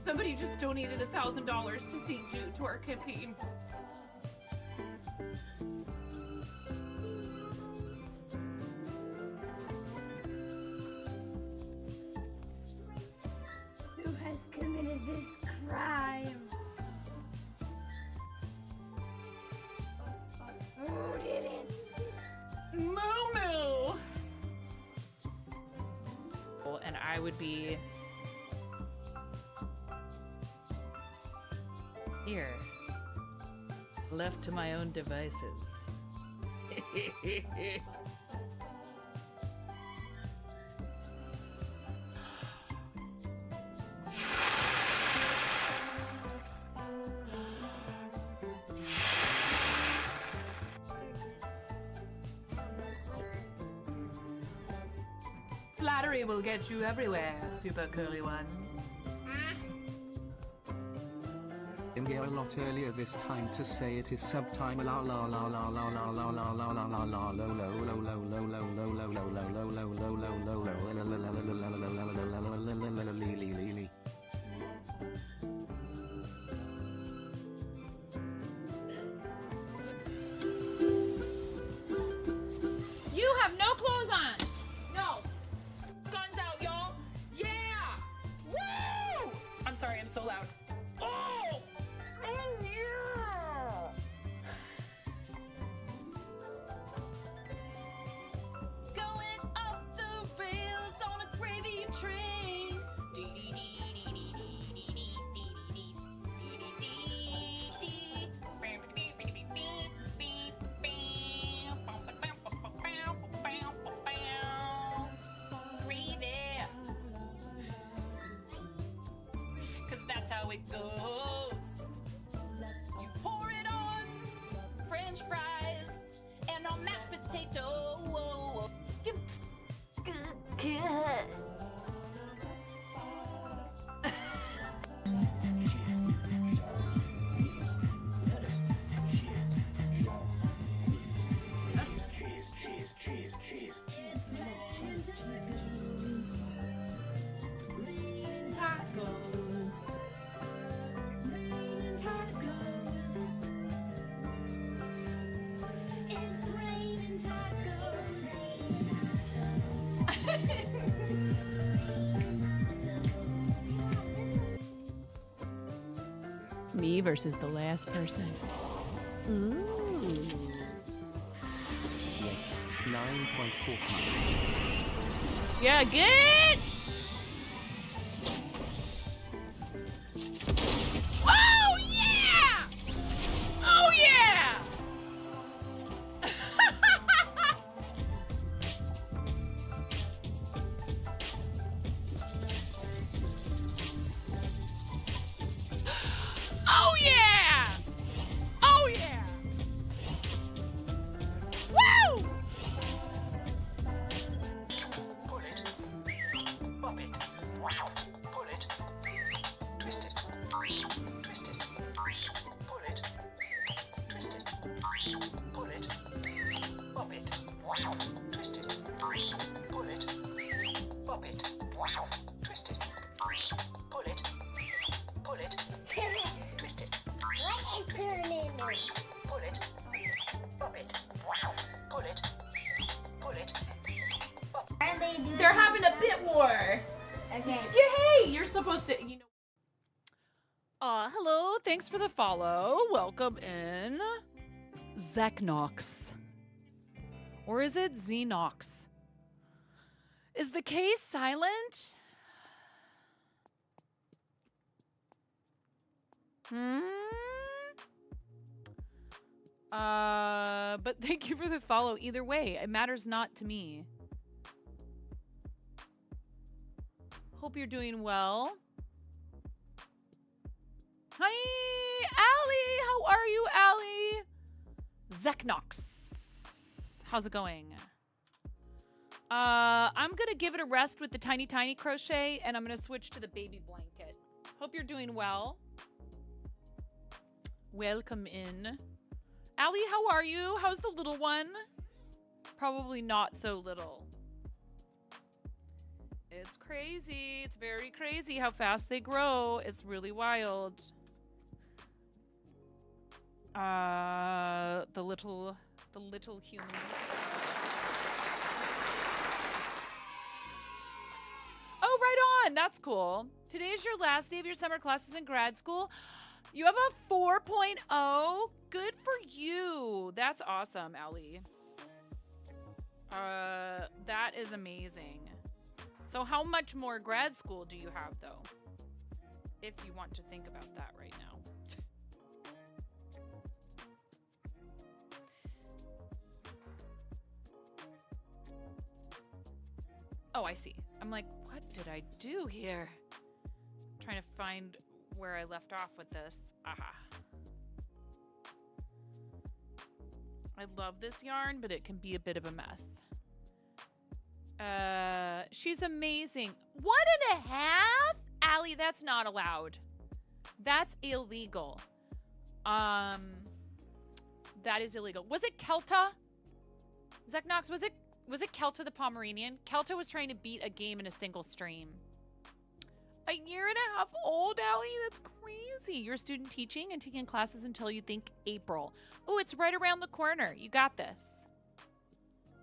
Somebody just donated $1,000 to St. Jude to our campaign. Who has committed this crime? Who did it? Moo. And I would be here, left to my own devices. Flattery will get you everywhere, super curly one. I'm here a lot earlier this time to say it is subtime la la la la la la la la la la la la lo lo lo lo lo lo lo lo lo lo lo lo lo. You have no clothes on. No. Guns out, y'all. Yeah. Woo! I'm sorry, I'm so loud. Oh! Oh, yeah! Going off the rails on a gravy train. Cause that's how it goes. You pour it on French fries and on mashed potato. Tacos. Tacos. It's raining tacos. Me versus the last person. Ooh. 9.4. Yeah, get! Oh, yeah! Oh, yeah! Oh, yeah! Oh, yeah! Woo! What is turning? Are they doing? They're having a bit war. Okay. Hey, you're supposed to, you know. Hello. Thanks for the follow. Welcome in. Zeknox. Or is it Xenox? Is the K silent? But thank you for the follow. Either way, it matters not to me. Hope you're doing well. Hi, Allie. How are you, Allie? Zeknox. How's it going? I'm gonna give it a rest with the tiny crochet, and I'm gonna switch to the baby blanket. Hope you're doing well. Welcome in. Allie, how are you? How's the little one? Probably not so little. It's crazy. It's very crazy how fast they grow. It's really wild. The little humans. Oh, right on. That's cool. Today is your last day of your summer classes in grad school. You have a 4.0. Good for you. That's awesome, Allie. That is amazing. So how much more grad school do you have, though? If you want to think about that right now. Oh, I see. I'm like, what did I do here? I'm trying to find where I left off with this. Aha. I love this yarn, but it can be a bit of a mess. She's amazing. 1.5? Allie, that's not allowed. That's illegal. That is illegal. Was it Kelta? Zeknox, was it Kelta the Pomeranian? Kelta was trying to beat a game in a single stream. 1.5 years old, Allie? That's crazy. You're a student teaching and taking classes until you think April. Oh, it's right around the corner. You got this.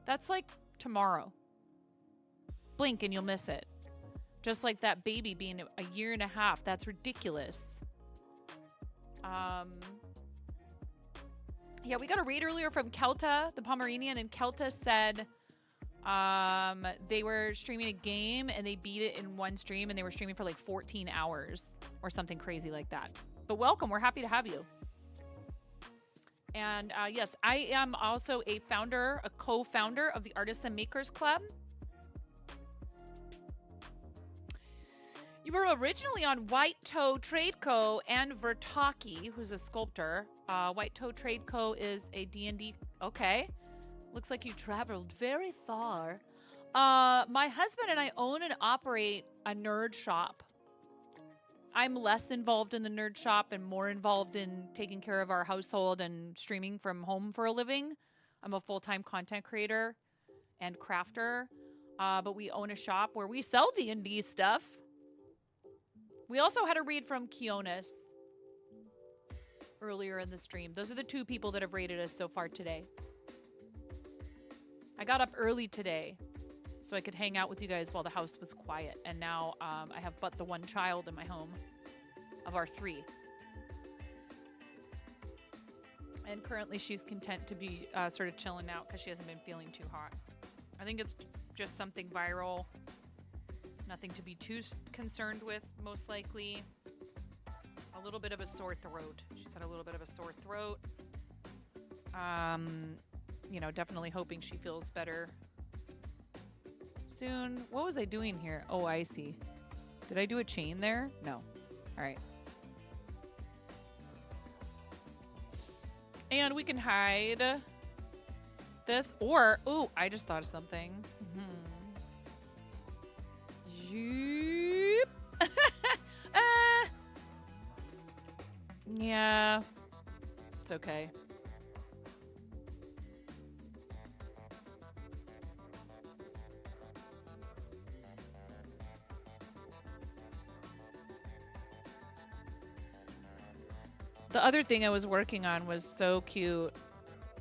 That's like tomorrow. Blink and you'll miss it. Just like that baby being 1.5 years. That's ridiculous. Yeah, we got a read earlier from Kelta, the Pomeranian, and Kelta said they were streaming a game and they beat it in one stream and they were streaming for like 14 hours or something crazy like that. But welcome. We're happy to have you. And yes, I am also a co-founder of the Artists and Makers Club. You were originally on White Toe Trade Co. and Vertaki, who's a sculptor. White Toe Trade Co. is a D&D. Okay. Looks like you traveled very far. My husband and I own and operate a nerd shop. I'm less involved in the nerd shop and more involved in taking care of our household and streaming from home for a living. I'm a full-time content creator and crafter. But we own a shop where we sell D&D stuff. We also had a read from Kionis earlier in the stream. Those are the 2 people that have rated us so far today. I got up early today so I could hang out with you guys while the house was quiet. And now I have but the 1 child in my home of our 3. And currently she's content to be sort of chilling out because she hasn't been feeling too hot. I think it's just something viral. Nothing to be too concerned with, most likely. A little bit of a sore throat. She's had a little bit of a sore throat. You know, definitely hoping she feels better soon. What was I doing here? Oh, I see. Did I do a chain there? No. All right. And we can hide this, or, ooh, I just thought of something. Zoop. Yeah, it's okay. The other thing I was working on was so cute.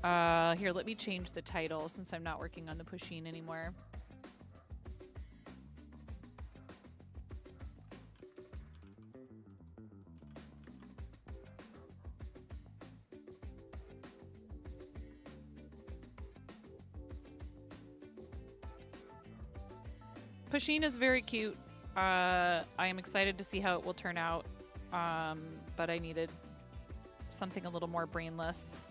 Here, let me change the title since I'm not working on the Pusheen anymore. Pusheen is very cute. I am excited to see how it will turn out. But I needed something a little more brainless.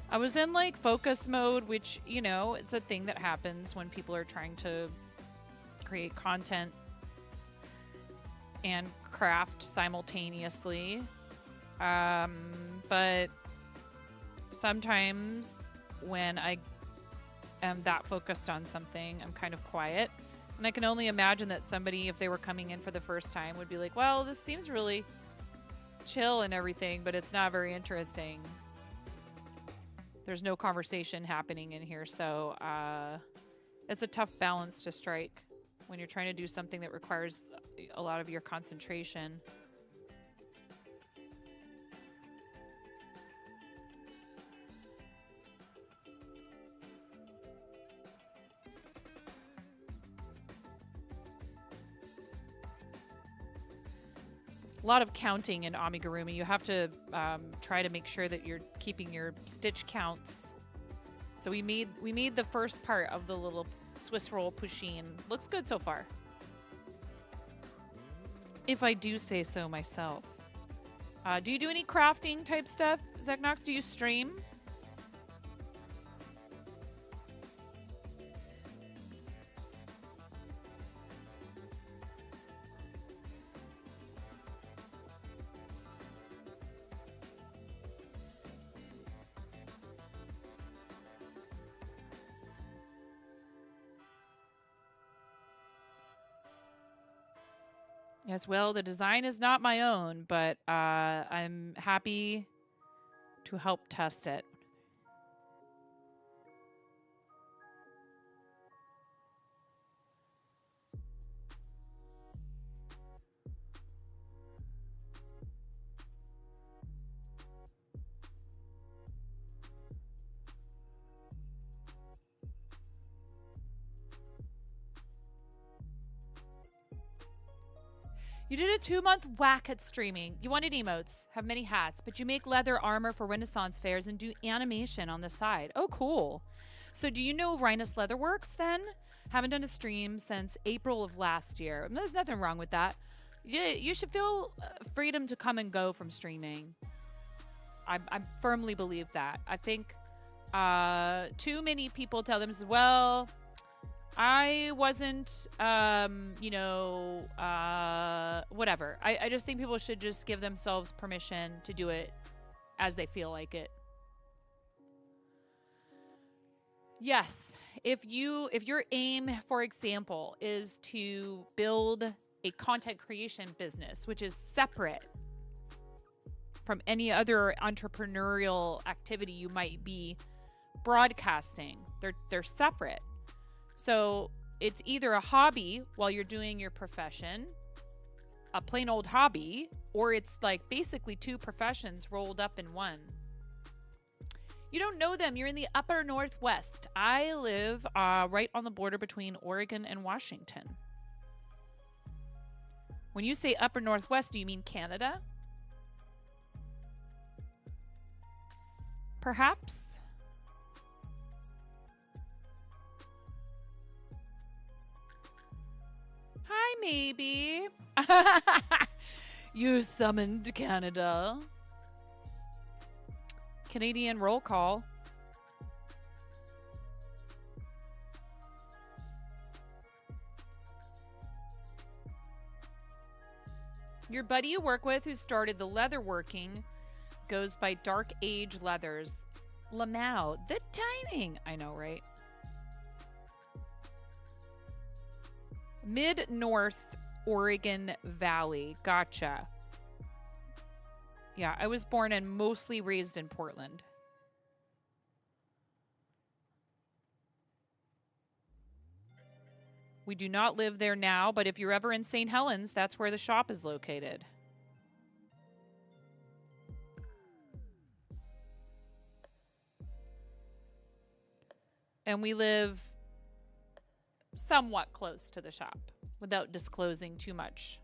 I was in like focus mode, which, you know, it's a thing that happens when people are trying to create content and craft simultaneously. But sometimes when I am that focused on something, I'm kind of quiet. And I can only imagine that somebody, if they were coming in for the first time, would be like, well, this seems really chill and everything, but it's not very interesting. There's no conversation happening in here, so it's a tough balance to strike when you're trying to do something that requires a lot of your concentration. A lot of counting in amigurumi. You have to try to make sure that you're keeping your stitch counts. So we made the first part of the little Swiss roll Pusheen. Looks good so far, if I do say so myself. Do you do any crafting type stuff, Zeknox? Do you stream? Yes, well, the design is not my own, but I'm happy to help test it. You did a 2-month whack at streaming. You wanted emotes, have many hats, but you make leather armor for Renaissance fairs and do animation on the side. Oh, cool. So do you know Rhinus Leatherworks then? Haven't done a stream since April of last year. There's nothing wrong with that. You should feel freedom to come and go from streaming. I firmly believe that. I think too many people tell them, well, I wasn't, whatever. I just think people should just give themselves permission to do it as they feel like it. Yes, if your aim, for example, is to build a content creation business, which is separate from any other entrepreneurial activity you might be broadcasting, they're separate. So it's either a hobby while you're doing your profession, a plain old hobby, or it's like basically two professions rolled up in one. You don't know them. You're in the upper Northwest. I live right on the border between Oregon and Washington. When you say upper Northwest, do you mean Canada? perhaps? Hi, maybe. You summoned Canada. Canadian roll call. Your buddy you work with who started the leather working goes by Dark Age Leathers. Lamau, the timing. I know, right? Mid-North Oregon Valley. Gotcha. Yeah, I was born and mostly raised in Portland. We do not live there now, but if you're ever in St. Helens, that's where the shop is located. And we live somewhat close to the shop without disclosing too much.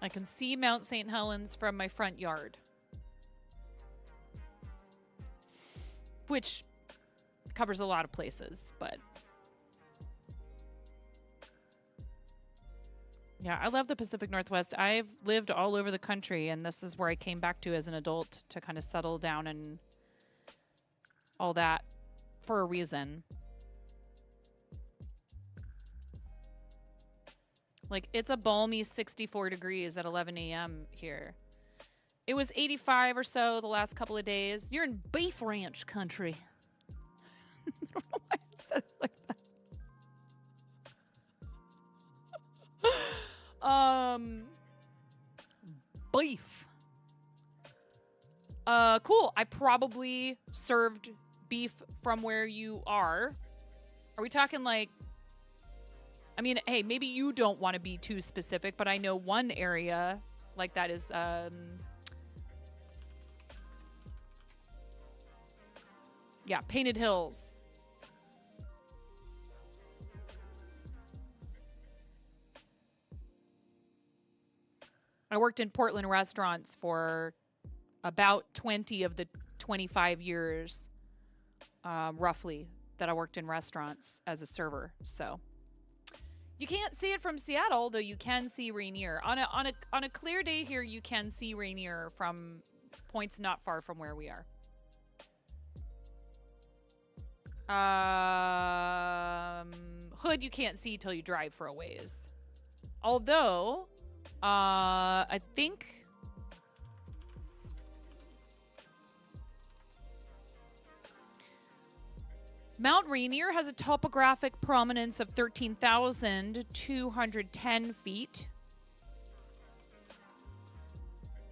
I can see Mount St. Helens from my front yard, which covers a lot of places, but yeah, I love the Pacific Northwest. I've lived all over the country, and this is where I came back to as an adult to kind of settle down and all that for a reason. Like, it's a balmy 64 degrees at 11 a.m. here. It was 85 or so the last couple of days. You're in beef ranch country. I don't know why I said it like that. Beef. Cool. I probably served beef from where you are. Are we talking like... I mean, hey, maybe you don't want to be too specific, but I know one area like that is, yeah, Painted Hills. I worked in Portland restaurants for about 20 of the 25 years, roughly, that I worked in restaurants as a server, so... You can't see it from Seattle, though you can see Rainier. On a clear day here, you can see Rainier from points not far from where we are. Hood you can't see till you drive for a ways. Although, I think... Mount Rainier has a topographic prominence of 13,210 feet.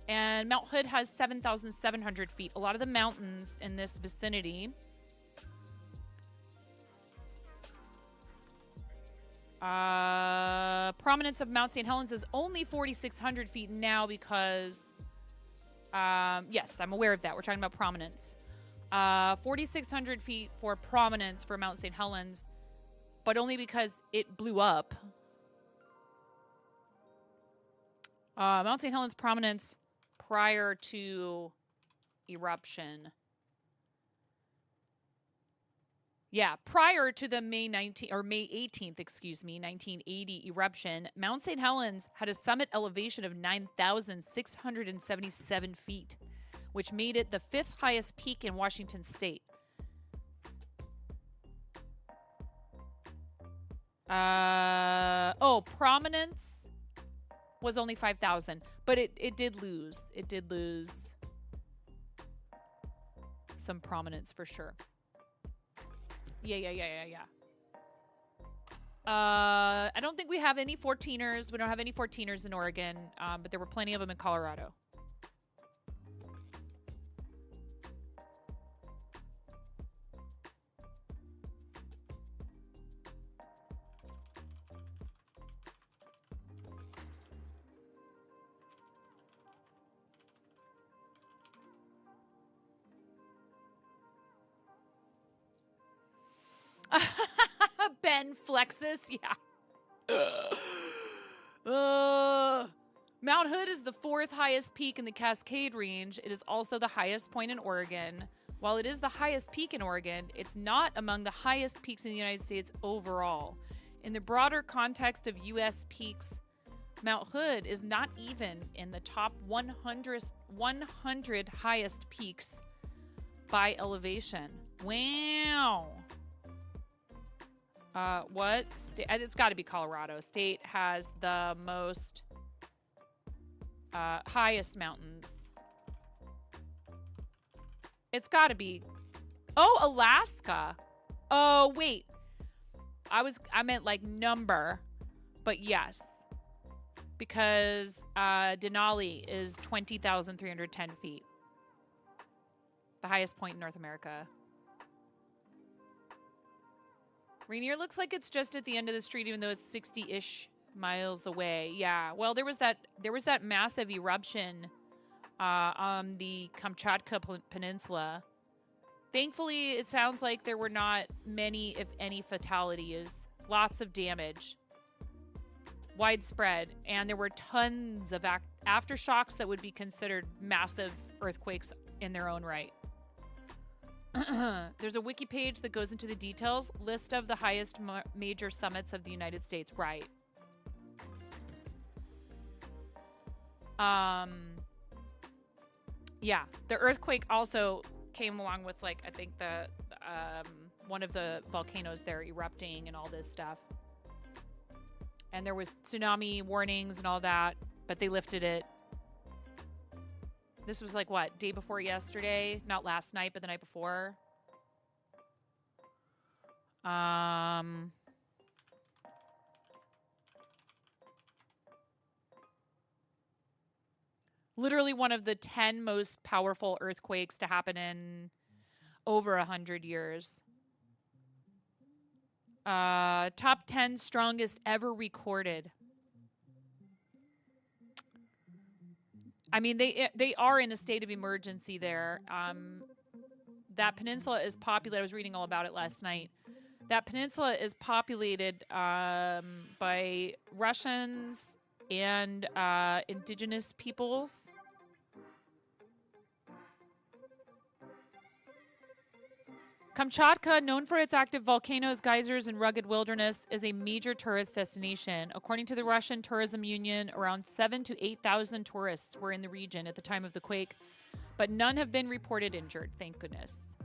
And Mount Hood has 7,700 feet. A lot of the mountains in this vicinity prominence of Mount St. Helens is only 4,600 feet now because, yes, I'm aware of that. We're talking about prominence. 4,600 feet for prominence for Mount St. Helens, but only because it blew up. Mount St. Helens prominence prior to eruption. Yeah, prior to the May 18th, excuse me, 1980 eruption, Mount St. Helens had a summit elevation of 9,677 feet. Which made it the 5th highest peak in Washington state. Prominence was only 5,000, but it did lose. It did lose some prominence for sure. Yeah. I don't think we have any 14ers. We don't have any 14ers in Oregon, but there were plenty of them in Colorado. 10 flexus. Yeah. Mount Hood is the 4th highest peak in the Cascade Range. It is also the highest point in Oregon. While it is the highest peak in Oregon, it's not among the highest peaks in the United States overall. In the broader context of U.S. peaks, Mount Hood is not even in the top 100 highest peaks by elevation. Wow. What? It's got to be Colorado. State has the most highest mountains. It's got to be. Oh, Alaska. Oh, wait. I meant like number, but yes. Because Denali is 20,310 feet. The highest point in North America. Rainier looks like it's just at the end of the street, even though it's 60-ish miles away. Yeah. Well, there was that massive eruption on the Kamchatka Peninsula. Thankfully, it sounds like there were not many, if any, fatalities. Lots of damage. Widespread. And there were tons of aftershocks that would be considered massive earthquakes in their own right. There's a wiki page that goes into the details. List of the highest major summits of the United States. Right. Yeah. The earthquake also came along with, like, I think the one of the volcanoes there erupting and all this stuff. And there was tsunami warnings and all that, but they lifted it. This was like, what, day before yesterday? Not last night, but the night before. Literally one of the 10 most powerful earthquakes to happen in over 100 years. Top 10 strongest ever recorded. I mean, they are in a state of emergency there. That peninsula is populated. I was reading all about it last night. That peninsula is populated by Russians and indigenous peoples. Kamchatka, known for its active volcanoes, geysers, and rugged wilderness, is a major tourist destination. According to the Russian Tourism Union, around 7,000 to 8,000 tourists were in the region at the time of the quake, but none have been reported injured, thank goodness.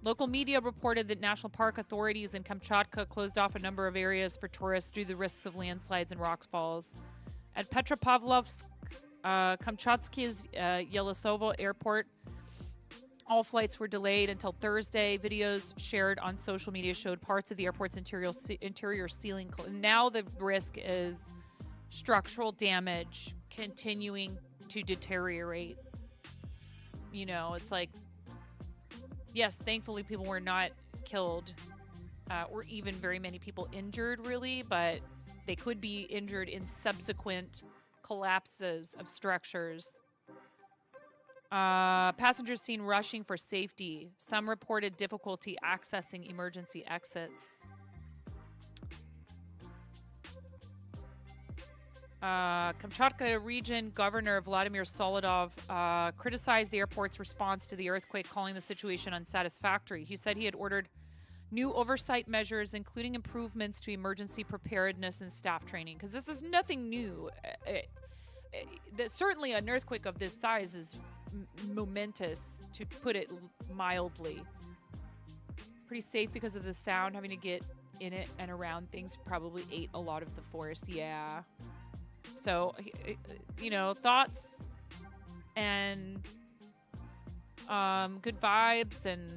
Local media reported that national park authorities in Kamchatka closed off a number of areas for tourists due to the risks of landslides and rock falls. At Petropavlovsk, Kamchatska's Yelisovo airport, all flights were delayed until Thursday. Videos shared on social media showed parts of the airport's interior ceiling. Now the risk is structural damage continuing to deteriorate. You know, it's like, yes, thankfully people were not killed or even very many people injured, really, but they could be injured in subsequent collapses of structures. Passengers seen rushing for safety. Some reported difficulty accessing emergency exits. Kamchatka region governor Vladimir Solodov criticized the airport's response to the earthquake, calling the situation unsatisfactory. He said he had ordered new oversight measures, including improvements to emergency preparedness and staff training. Because this is nothing new. Certainly an earthquake of this size is momentous, to put it mildly. Pretty safe because of the sound. Having to get in it and around things probably ate a lot of the force. Yeah. So, you know, thoughts and good vibes. And,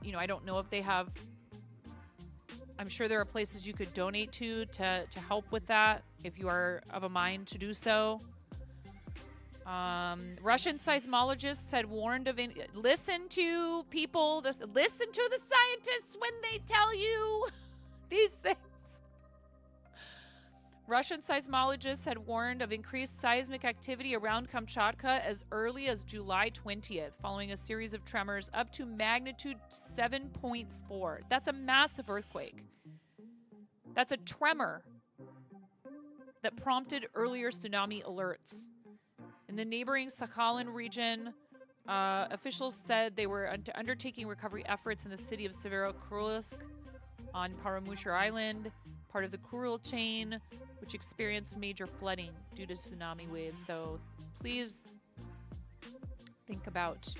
you know, I don't know if they have... I'm sure there are places you could donate to help with that if you are of a mind to do so. Russian seismologists had warned of... Listen to people. Listen to the scientists when they tell you these things. Russian seismologists had warned of increased seismic activity around Kamchatka as early as July 20th, following a series of tremors up to magnitude 7.4. That's a massive earthquake. That's a tremor that prompted earlier tsunami alerts. In the neighboring Sakhalin region, officials said they were undertaking recovery efforts in the city of Severodvinsk on Paramushir Island, part of the Kuril chain, which experienced major flooding due to tsunami waves. So please think about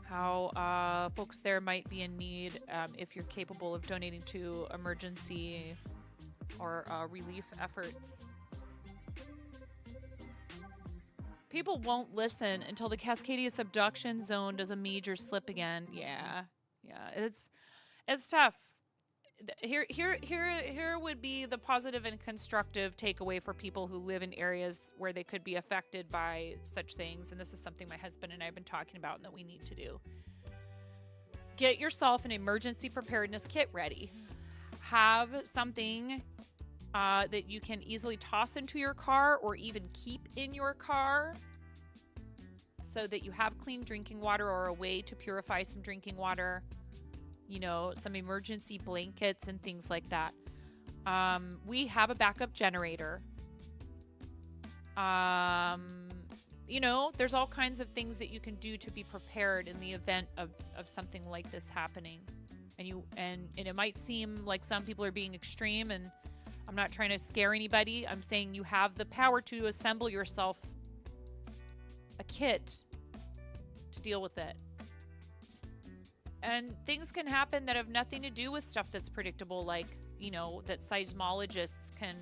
how folks there might be in need if you're capable of donating to emergency or relief efforts. People won't listen until the Cascadia subduction zone does a major slip again. Yeah, it's tough. Here would be the positive and constructive takeaway for people who live in areas where they could be affected by such things. And this is something my husband and I have been talking about and that we need to do. Get yourself an emergency preparedness kit ready. Have something that you can easily toss into your car or even keep in your car so that you have clean drinking water or a way to purify some drinking water. You know, some emergency blankets and things like that. We have a backup generator. You know, there's all kinds of things that you can do to be prepared in the event of something like this happening. And it might seem like some people are being extreme, and I'm not trying to scare anybody. I'm saying you have the power to assemble yourself a kit to deal with it. And things can happen that have nothing to do with stuff that's predictable, like, you know, that seismologists can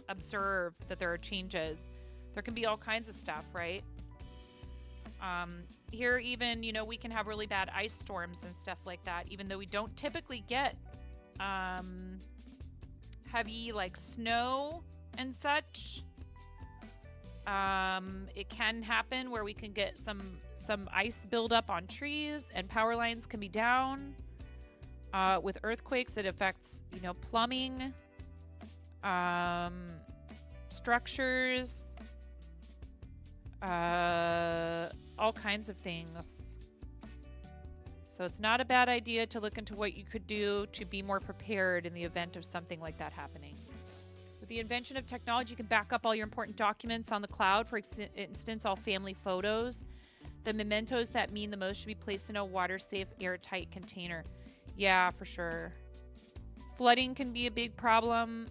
observe that there are changes. There can be all kinds of stuff, right? Here even, you know, we can have really bad ice storms and stuff like that, even though we don't typically get heavy, like, snow and such. It can happen where we can get some ice buildup on trees, and power lines can be down. With earthquakes, it affects, you know, plumbing, structures, all kinds of things. So it's not a bad idea to look into what you could do to be more prepared in the event of something like that happening. With the invention of technology, you can back up all your important documents on the cloud. For instance, all family photos. The mementos that mean the most should be placed in a water-safe, airtight container. Yeah, for sure. Flooding can be a big problem,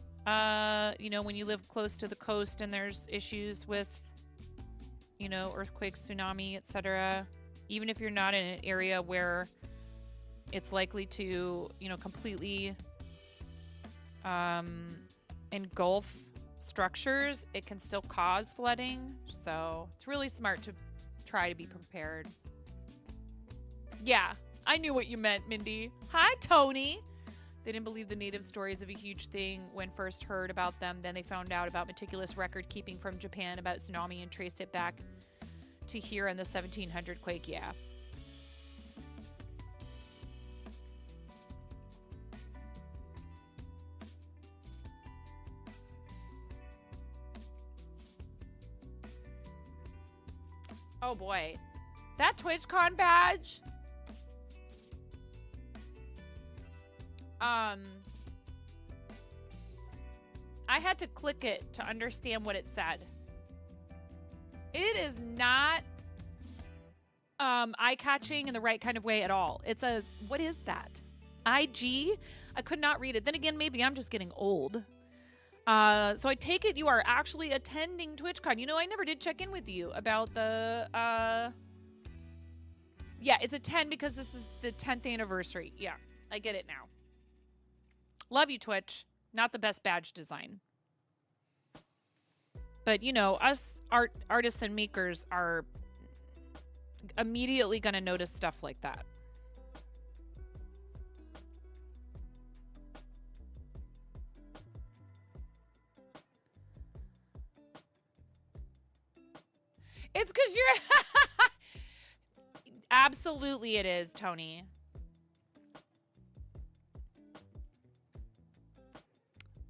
you know, when you live close to the coast and there's issues with, you know, earthquakes, tsunami, etc. Even if you're not in an area where it's likely to, you know, completely engulf structures, it can still cause flooding. So it's really smart to try to be prepared. Yeah, I knew what you meant, Mindy. Hi, Tony. They didn't believe the native stories of a huge thing when first heard about them. Then they found out about meticulous record keeping from Japan about tsunami and traced it back to here in the 1700 quake. Yeah. Oh boy. That TwitchCon badge. I had to click it to understand what it said. It is not eye-catching in the right kind of way at all. It's a, what is that? IG? I could not read it. Then again, maybe I'm just getting old. So I take it you are actually attending TwitchCon. You know, I never did check in with you about the, yeah, it's a 10 because this is the 10th anniversary. Yeah, I get it now. Love you, Twitch. Not the best badge design. But, you know, us artists and makers are immediately going to notice stuff like that. It's because you're... Absolutely it is, Tony.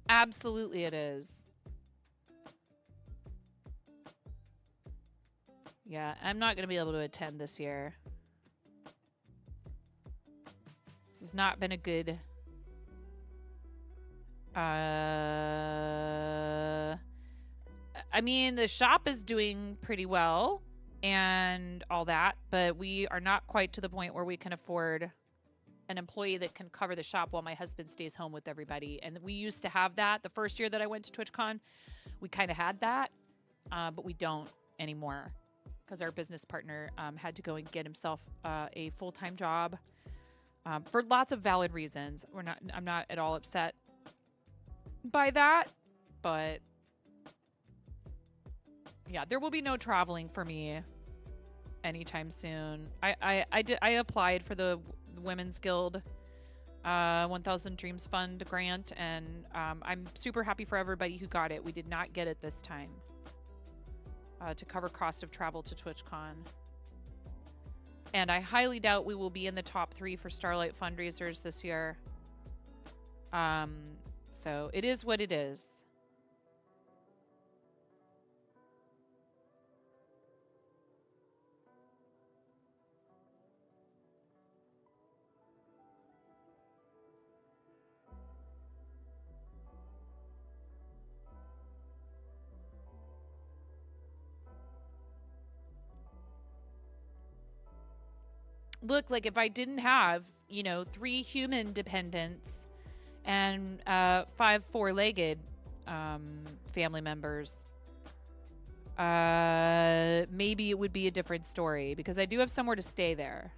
Absolutely it is. Yeah, I'm not going to be able to attend this year. This has not been a good... I mean, the shop is doing pretty well and all that, but we are not quite to the point where we can afford an employee that can cover the shop while my husband stays home with everybody. And we used to have that. The first year that I went to TwitchCon, we kind of had that, but we don't anymore because our business partner had to go and get himself a full-time job for lots of valid reasons. I'm not at all upset by that, but yeah, there will be no traveling for me anytime soon. I applied for the Women's Guild 1000 Dreams Fund grant, and I'm super happy for everybody who got it. We did not get it this time to cover cost of travel to TwitchCon. And I highly doubt we will be in the top 3 for Starlight fundraisers this year. So it is what it is. Look, like if I didn't have, 3 human dependents and 5 4-legged family members, maybe it would be a different story because I do have somewhere to stay there.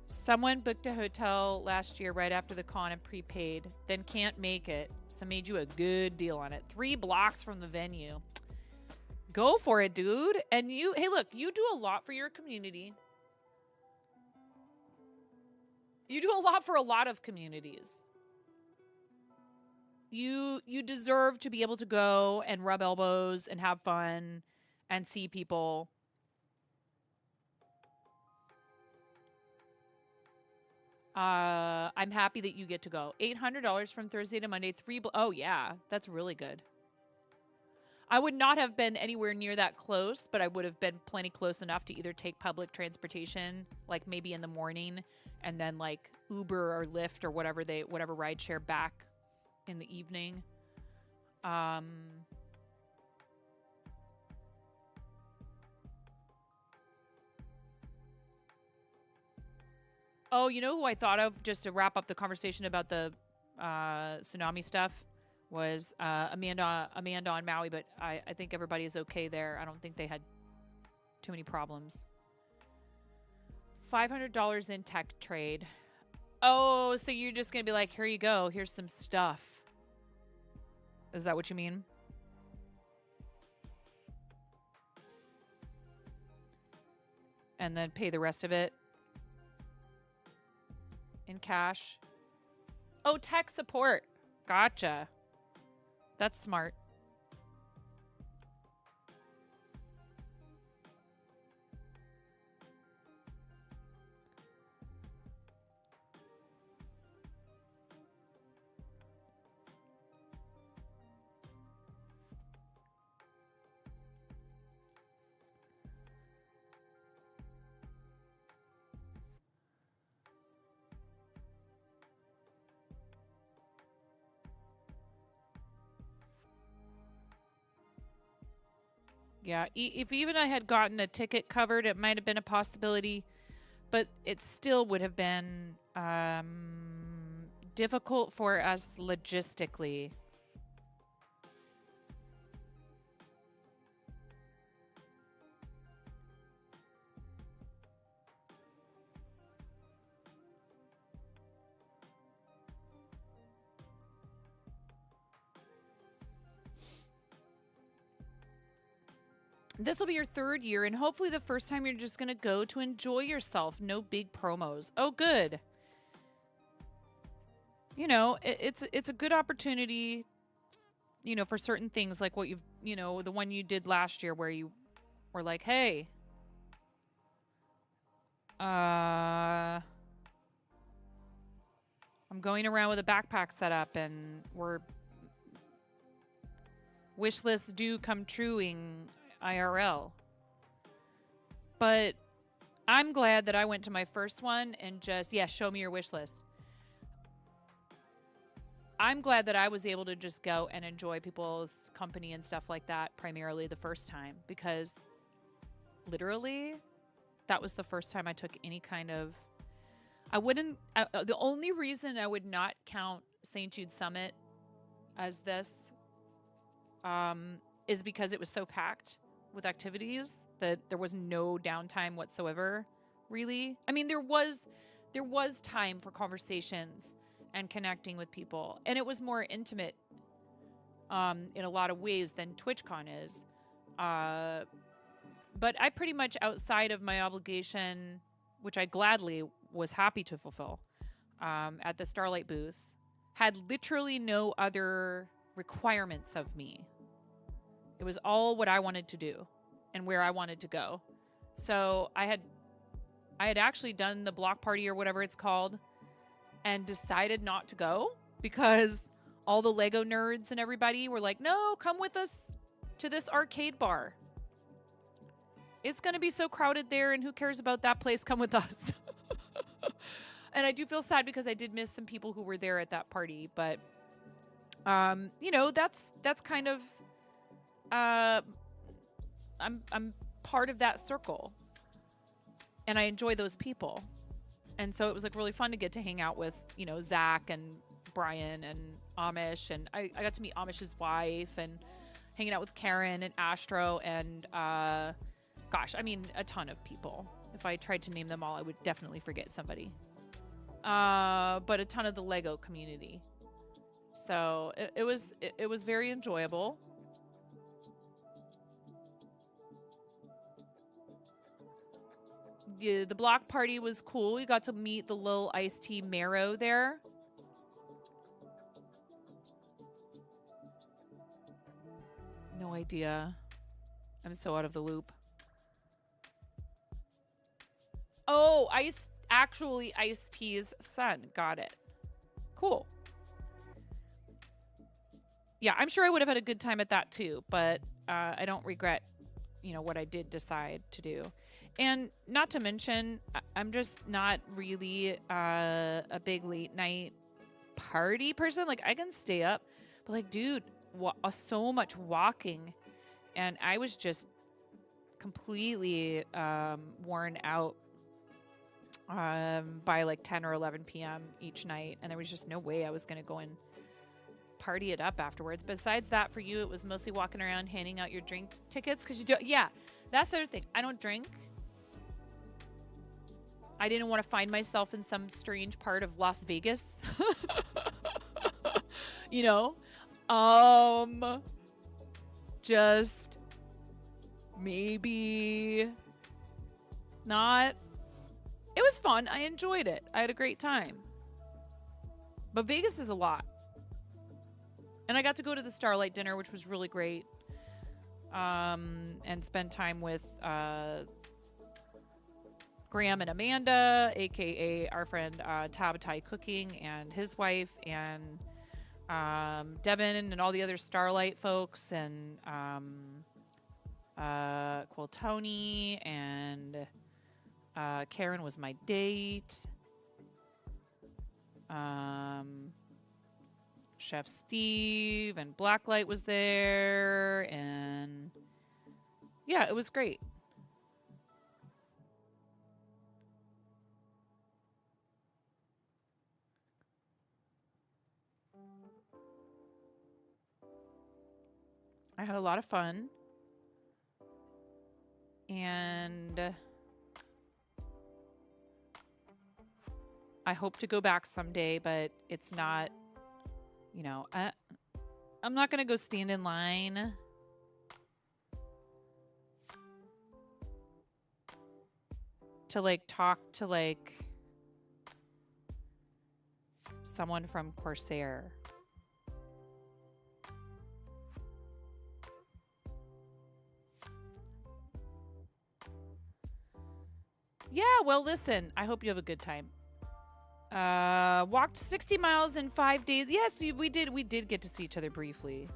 Someone booked a hotel last year right after the con and prepaid, then can't make it, so made you a good deal on it. 3 blocks from the venue. Go for it, dude. And hey, look, you do a lot for your community. You do a lot for a lot of communities. You deserve to be able to go and rub elbows and have fun and see people. I'm happy that you get to go. $800 from Thursday to Monday. Oh, yeah. That's really good. I would not have been anywhere near that close, but I would have been plenty close enough to either take public transportation, like maybe in the morning, and then like Uber or Lyft or whatever rideshare back in the evening. Oh, you know who I thought of just to wrap up the conversation about the tsunami stuff? Was Amanda on Maui, but I think everybody is okay there. I don't think they had too many problems. $500 in tech trade. Oh, so you're just going to be like, here you go. Here's some stuff. Is that what you mean? And then pay the rest of it in cash. Oh, tech support. Gotcha. That's smart. Yeah, if even I had gotten a ticket covered, it might have been a possibility, but it still would have been difficult for us logistically. This will be your 3rd year, and hopefully the first time you're just going to go to enjoy yourself. No big promos. Oh, good. You know, it's a good opportunity, you know, for certain things like what you've, you know, the one you did last year where you were like, hey, I'm I'm going around with a backpack set up, and wish lists do come true in IRL. But I'm glad that I went to my first one and just, show me your wish list. I'm glad that I was able to just go and enjoy people's company and stuff like that primarily the first time, because literally that was the first time I took any kind of, the only reason I would not count St. Jude Summit as this is because it was so packed with activities that there was no downtime whatsoever, really. I mean, there was time for conversations and connecting with people, and it was more intimate in a lot of ways than TwitchCon is. But I pretty much, outside of my obligation, which I gladly was happy to fulfill at the Starlight booth, had literally no other requirements of me. It was all what I wanted to do and where I wanted to go. So I had actually done the block party or whatever it's called and decided not to go because all the Lego nerds and everybody were like, no, come with us to this arcade bar. It's going to be so crowded there, and who cares about that place? Come with us. And I do feel sad because I did miss some people who were there at that party, but that's kind of I'm part of that circle, and I enjoy those people. And so it was like really fun to get to hang out with, Zach and Brian and Amish, and I got to meet Amish's wife and hanging out with Karen and Astro and a ton of people. If I tried to name them all, I would definitely forget somebody. But a ton of the Lego community. So it was very enjoyable. The block party was cool. You got to meet the little iced tea Marrow there. No idea. I'm so out of the loop. Oh, iced tea's son. Got it. Cool. Yeah, I'm sure I would have had a good time at that too, but I don't regret, what I did decide to do. And not to mention, I'm just not really a big late night party person. Like, I can stay up, but like, dude, so much walking, and I was just completely worn out by like 10 or 11 p.m. each night, and there was just no way I was going to go and party it up afterwards. Besides that, for you, it was mostly walking around handing out your drink tickets, because you do. Yeah, that's the other thing. I don't drink. I didn't want to find myself in some strange part of Las Vegas. Just maybe not. It was fun. I enjoyed it. I had a great time. But Vegas is a lot. And I got to go to the Starlight dinner, which was really great. And spend time with Graham and Amanda, aka our friend Tabatai Cooking and his wife, and Devin and all the other Starlight folks, and Cool Tony, and Karen was my date. Chef Steve and Blacklight was there, and yeah, it was great. I had a lot of fun, and I hope to go back someday, but it's not, I'm not going to go stand in line to like talk to like someone from Corsair. Yeah, well, listen, I hope you have a good time. Walked 60 miles in 5 days. Yes, we did get to see each other briefly.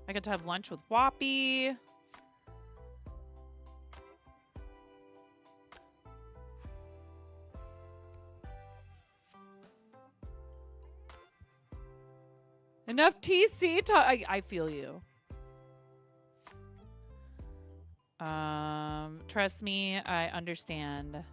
I got to have lunch with Whoppy. Enough TC talk. I feel you. Trust me, I understand.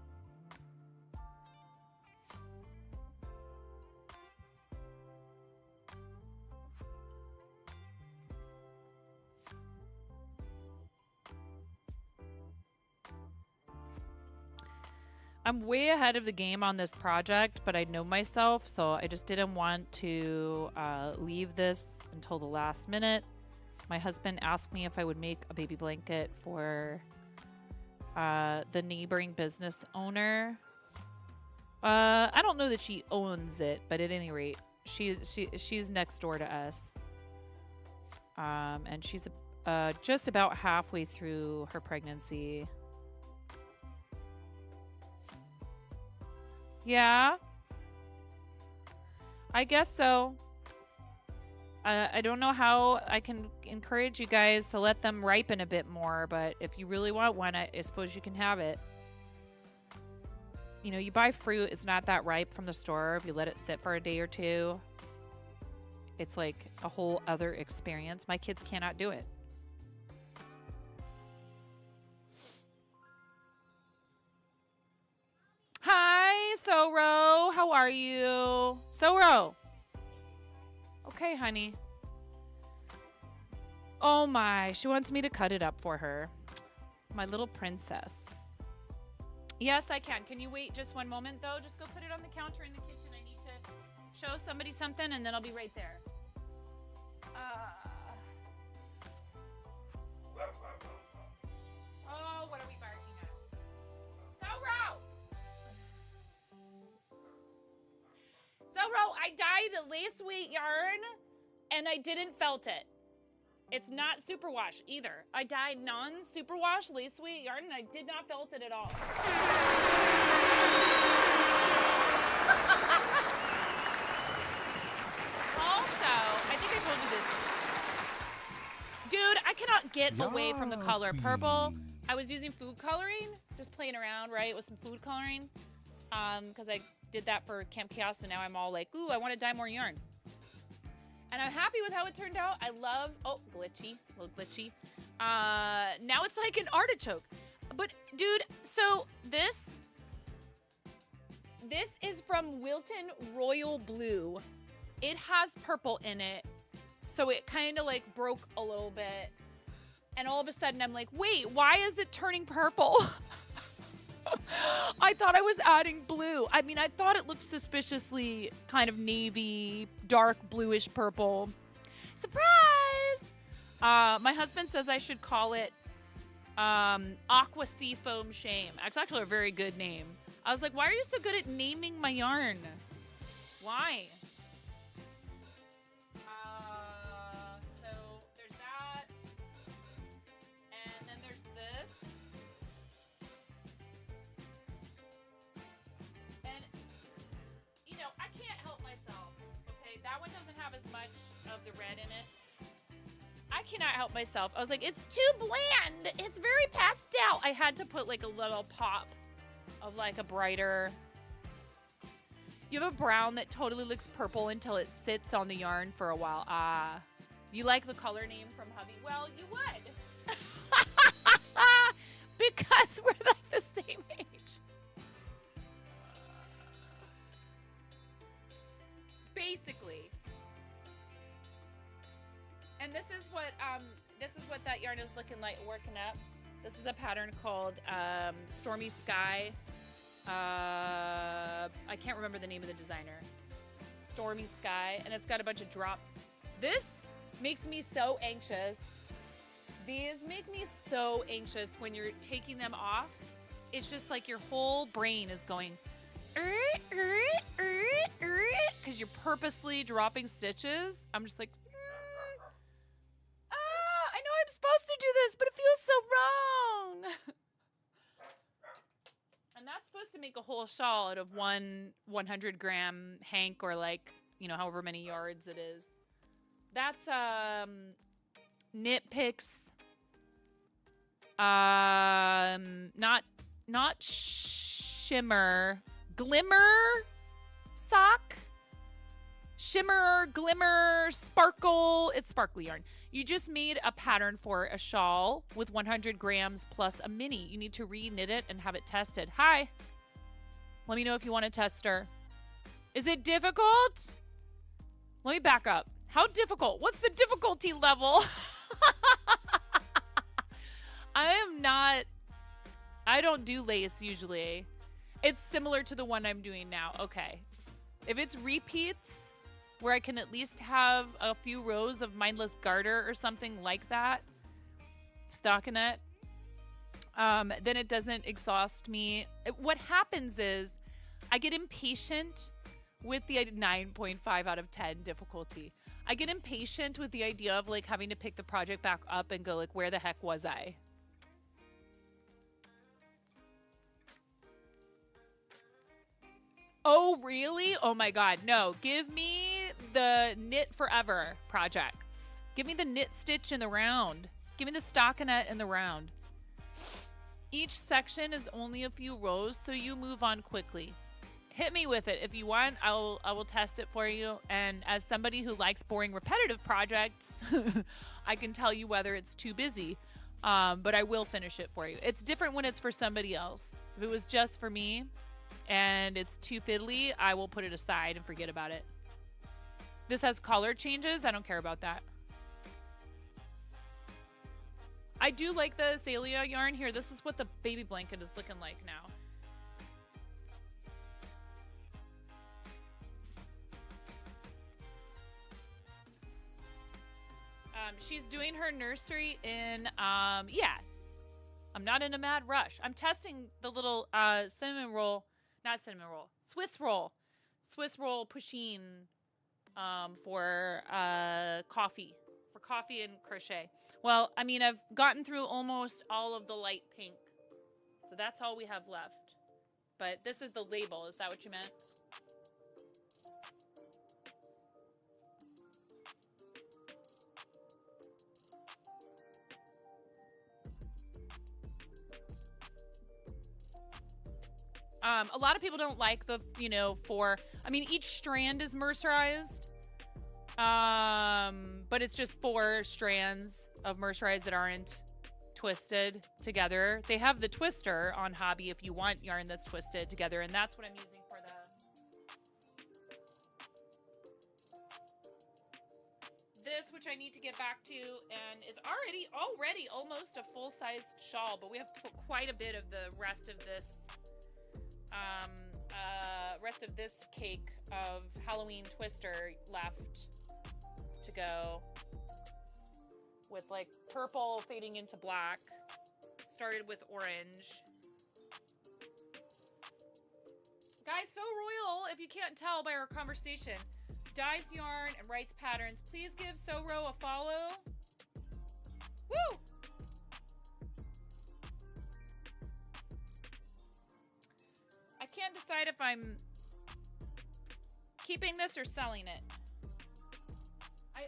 I'm way ahead of the game on this project, but I know myself, so I just didn't want to leave this until the last minute. My husband asked me if I would make a baby blanket for the neighboring business owner. I don't know that she owns it, but at any rate, she's next door to us, and she's just about halfway through her pregnancy. Yeah, I guess so. I don't know how I can encourage you guys to let them ripen a bit more, but if you really want one, I suppose you can have it. You know, you buy fruit, it's not that ripe from the store. If you let it sit for a day or two, it's like a whole other experience. My kids cannot do it. Hi, Soro. How are you? Soro. Okay, honey. Oh my, she wants me to cut it up for her. My little princess. Yes, I can. Can you wait just one moment, though? Just go put it on the counter in the kitchen. I need to show somebody something, and then I'll be right there. Oh, what are we barking at? Soro! Soro, I dyed lace weight yarn, and I didn't felt it. It's not superwash either. I dyed non-superwash lace weight yarn, and I did not felt it at all. Also, I think I told you this. Dude, I cannot get away from the color purple. I was using food coloring, just playing around, right, with some food coloring, because I did that for Camp Chaos, and now I'm all like, ooh, I want to dye more yarn. And I'm happy with how it turned out. I love, oh, glitchy, a little glitchy. Now it's like an artichoke. But dude, so this is from Wilton Royal Blue. It has purple in it. So it kind of like broke a little bit. And all of a sudden I'm like, wait, why is it turning purple? I thought I was adding blue. I mean, I thought it looked suspiciously kind of navy, dark bluish purple. Surprise! My husband says I should call it Aqua Seafoam Shame. It's actually a very good name. I was like, why are you so good at naming my yarn? Why? So there's that. And then there's this. And, you know, I can't help myself, okay? That one doesn't have as much of the red in it. I cannot help myself. I was like, it's too bland. It's very pastel. I had to put like a little pop of like a brighter. You have a brown that totally looks purple until it sits on the yarn for a while. Ah, you like the color name from hubby? Well, you would. Because we're like the same age. Basically. And this is what that yarn is looking like working up. This is a pattern called Stormy Sky. I can't remember the name of the designer. Stormy Sky, and it's got a bunch of drop. This makes me so anxious. These make me so anxious when you're taking them off. It's just like your whole brain is going, because you're purposely dropping stitches. I'm just like, I know I'm supposed to do this, but it feels so wrong. And that's supposed to make a whole shawl out of one 100-gram hank, or like, you know, however many yards it is. That's Knit Picks. Not shimmer, glimmer sock. Shimmer, glimmer, sparkle. It's sparkly yarn. You just made a pattern for a shawl with 100 grams plus a mini. You need to re-knit it and have it tested. Hi. Let me know if you want a tester. Is it difficult? Let me back up. How difficult? What's the difficulty level? I don't do lace usually. It's similar to the one I'm doing now. Okay. If it's repeats, where I can at least have a few rows of mindless garter or something like that, stockinette, then it doesn't exhaust me. What happens is I get impatient with the 9.5 out of 10 difficulty. I get impatient with the idea of like having to pick the project back up and go like, where the heck was I? Oh, really? Oh my God. No, give me the knit forever projects. Give me the knit stitch in the round. Give me the stockinette in the round. Each section is only a few rows, so you move on quickly. Hit me with it. If you want, I will test it for you. And as somebody who likes boring, repetitive projects, I can tell you whether it's too busy. But I will finish it for you. It's different when it's for somebody else. If it was just for me and it's too fiddly, I will put it aside and forget about it. This has color changes. I don't care about that. I do like the Azalea yarn here. This is what the baby blanket is looking like now. She's doing her nursery in, yeah. I'm not in a mad rush. I'm testing the little cinnamon roll, not cinnamon roll, Swiss roll Pusheen for coffee and crochet. Well, I mean, I've gotten through almost all of the light pink, so that's all we have left. But this is the label. Is that what you meant? A lot of people don't like the, you know, I mean, each strand is mercerized. But it's just 4 strands of mercerized that aren't twisted together. They have the twister on Hobby if you want yarn that's twisted together, and that's what I'm using for this, which I need to get back to, and is already almost a full-sized shawl, but we have quite a bit of the rest of this cake of Halloween twister left to go, with like purple fading into black. Started with orange. Guys, So Royal, if you can't tell by our conversation, dyes yarn and writes patterns. Please give SoRo a follow. Woo! I can't decide if I'm keeping this or selling it. I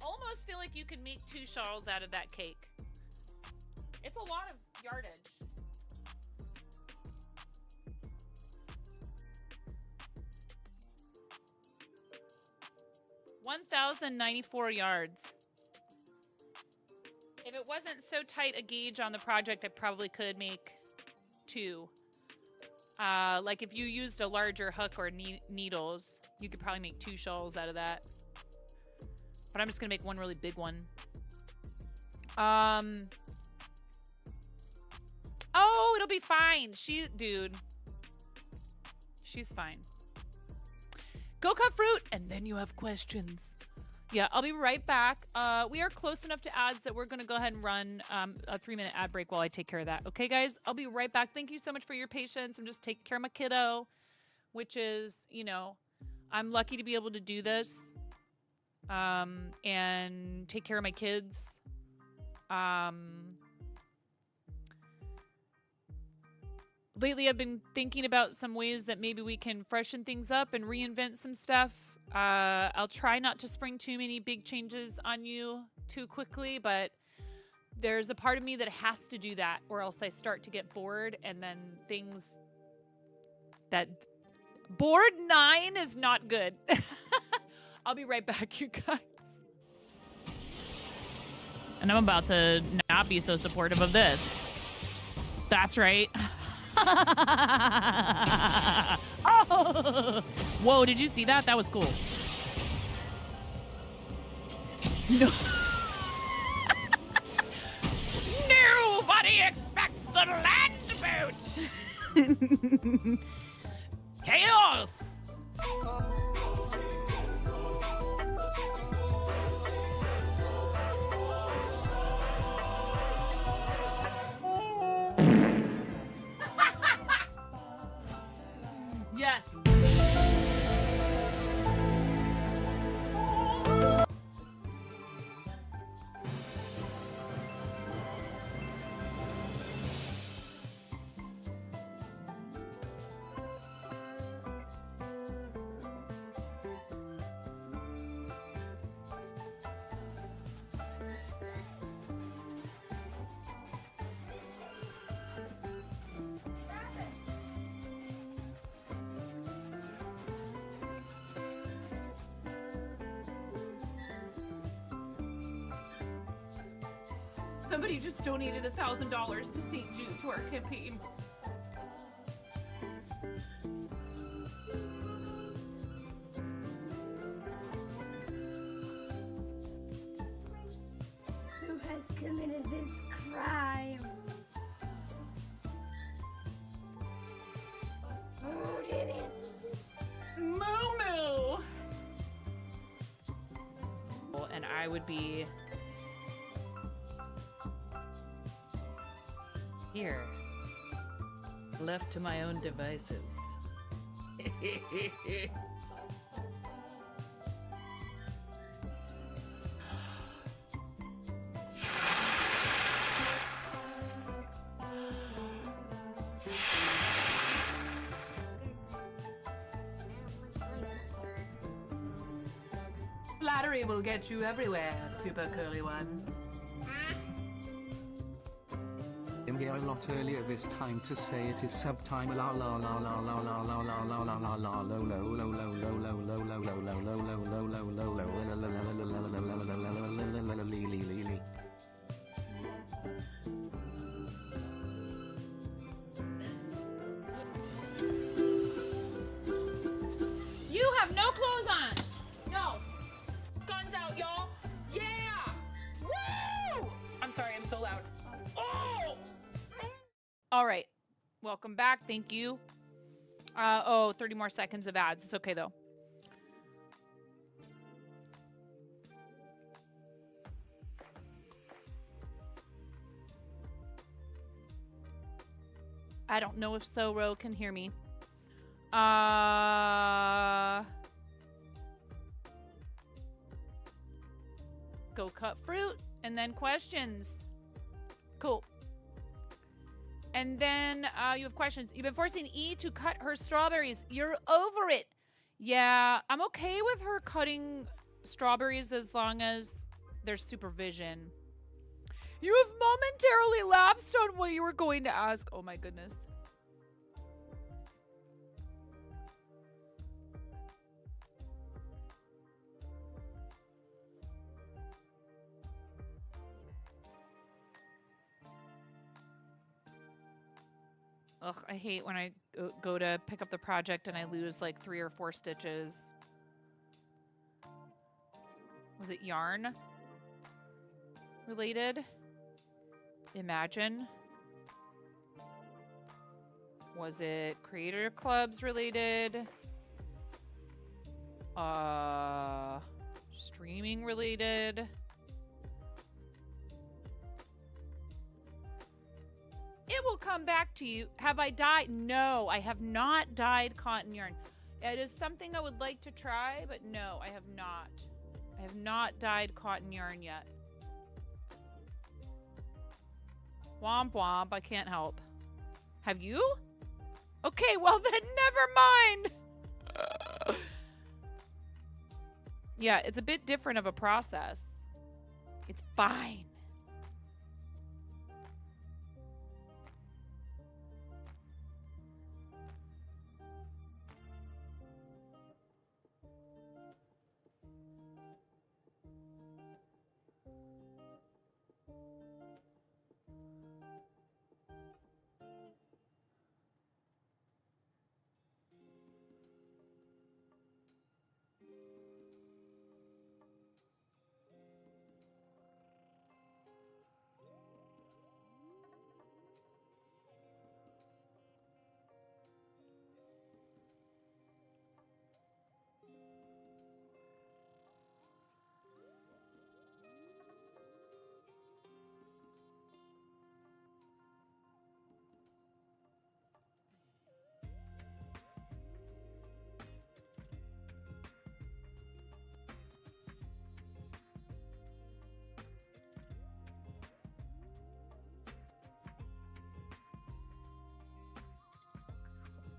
almost feel like you could make 2 shawls out of that cake. It's a lot of yardage. $1,094 yards. If it wasn't so tight a gauge on the project, I probably could make 2. Like if you used a larger hook or needles, you could probably make 2 shawls out of that. But I'm just gonna make one really big one. Oh, it'll be fine. Dude, she's fine. Go cut fruit, and then you have questions. Yeah, I'll be right back. We are close enough to ads that we're going to go ahead and run a 3-minute ad break while I take care of that. Okay, guys? I'll be right back. Thank you so much for your patience. I'm just taking care of my kiddo. which is, you know, I'm lucky to be able to do this and take care of my kids. Lately, I've been thinking about some ways that maybe we can freshen things up and reinvent some stuff. I'll try not to spring too many big changes on you too quickly, but there's a part of me that has to do that, or else I start to get bored, and then things that... Board 9 is not good. I'll be right back, you guys. And I'm about to not be so supportive of this. That's right. Oh! Whoa, did you see that? That was cool. No. Nobody expects the land boat. Chaos. Yes. Somebody just donated $1,000 to St. Jude to our campaign. Who has committed this crime? Who did it? Moo. And I would be here, left to my own devices. Flattery will get you everywhere, super curly one. I'm here a lot earlier this time to say it is subtime la la la la la la la la la la la la lo lo lo lo lo lo lo lo lo lo lo lo lo lo lo. You have no clothes on. No. Guns out, y'all. Yeah. Woo! I'm sorry, I'm so loud. Oh! All right. Welcome back. Thank you. 30 more seconds of ads. It's okay, though. I don't know if Soro can hear me. Go cut fruit and then questions. Cool. And then you have questions. You've been forcing E to cut her strawberries. You're over it. Yeah, I'm okay with her cutting strawberries as long as there's supervision. You have momentarily lapsed on what you were going to ask. Oh my goodness. Ugh, I hate when I go to pick up the project and I lose like 3 or 4 stitches. Was it yarn related? Imagine. Was it creator clubs related? Streaming related? It will come back to you. Have I dyed? No, I have not dyed cotton yarn. It is something I would like to try, but no, I have not. I have not dyed cotton yarn yet. Womp womp, I can't help. Have you? Okay, well then never mind. Yeah, it's a bit different of a process. It's fine.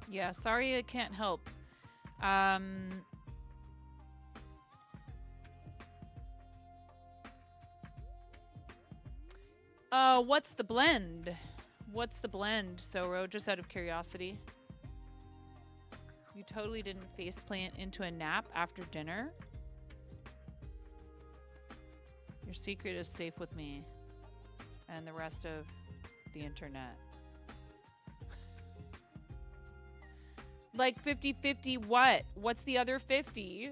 Yeah, sorry I can't help. What's the blend? What's the blend, Soro? Just out of curiosity. You totally didn't faceplant into a nap after dinner? Your secret is safe with me and the rest of the internet. Like 50-50 what? What's the other 50?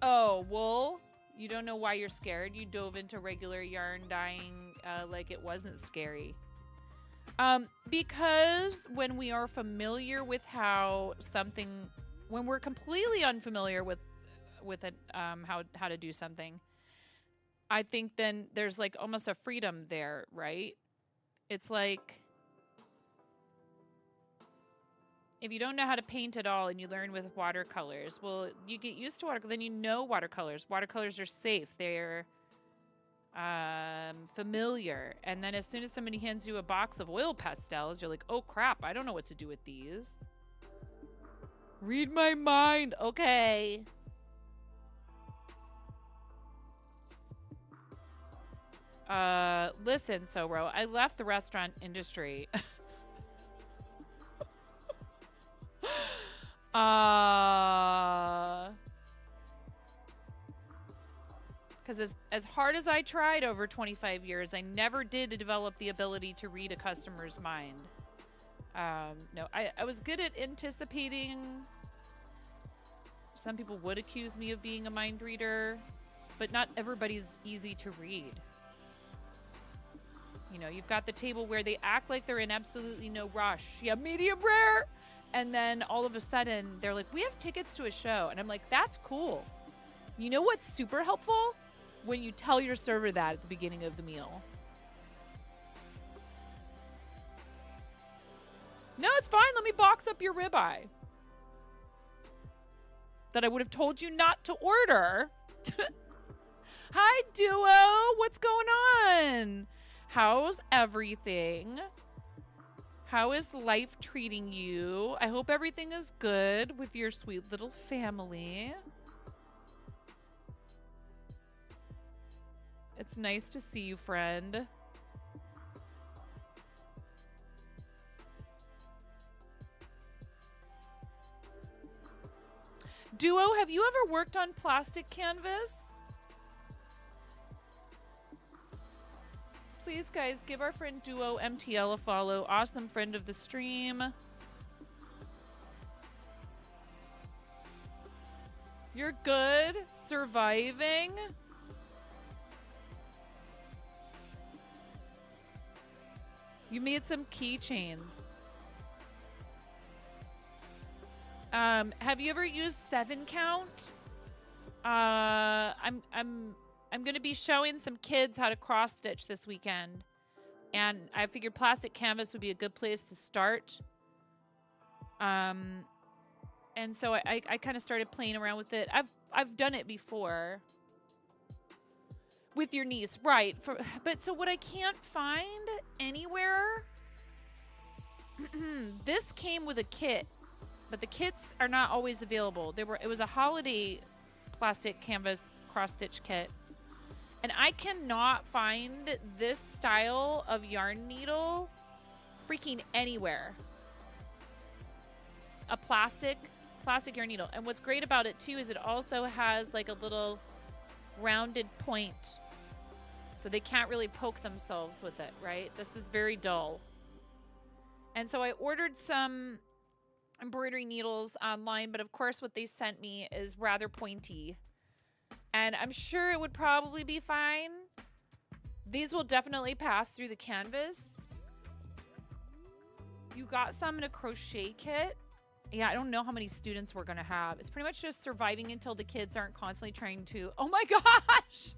Oh, wool? You don't know why you're scared? You dove into regular yarn dyeing like it wasn't scary. Because when we are familiar with how something... When we're completely unfamiliar with how to do something, I think then there's like almost a freedom there, right? It's like... If you don't know how to paint at all and you learn with watercolors, well, you get used to watercolors, then you know watercolors. Watercolors are safe. They're familiar. And then as soon as somebody hands you a box of oil pastels, you're like, oh, crap, I don't know what to do with these. Read my mind. Okay. Listen, Soro, I left the restaurant industry. Because as hard as I tried over 25 years, I never did develop the ability to read a customer's mind. No, I was good at anticipating. Some people would accuse me of being a mind reader, but not everybody's easy to read. You know, you've got the table where they act like they're in absolutely no rush. Yeah, medium rare. And then all of a sudden, they're like, we have tickets to a show. And I'm like, that's cool. You know what's super helpful? When you tell your server that at the beginning of the meal. No, it's fine. Let me box up your ribeye. That I would have told you not to order. Hi, Duo. What's going on? How's everything? How is life treating you? I hope everything is good with your sweet little family. It's nice to see you, friend. Duo, have you ever worked on plastic canvas? Please, guys, give our friend Duo MTL a follow. Awesome friend of the stream. You're good? Surviving? You made some keychains. Have you ever used 7 count? I'm I'm going to be showing some kids how to cross stitch this weekend. And I figured plastic canvas would be a good place to start. And so I kind of started playing around with it. I've done it before. With your niece, right. But so what I can't find anywhere, this came with a kit, but the kits are not always available. It was a holiday plastic canvas cross-stitch kit. And I cannot find this style of yarn needle freaking anywhere. A plastic yarn needle. And what's great about it too is it also has like a little rounded point. So they can't really poke themselves with it, right? This is very dull. And so I ordered some embroidery needles online, but of course what they sent me is rather pointy. And I'm sure it would probably be fine. These will definitely pass through the canvas. You got some in a crochet kit. Yeah, I don't know how many students we're going to have. It's pretty much just surviving until the kids aren't constantly trying to... Oh my gosh!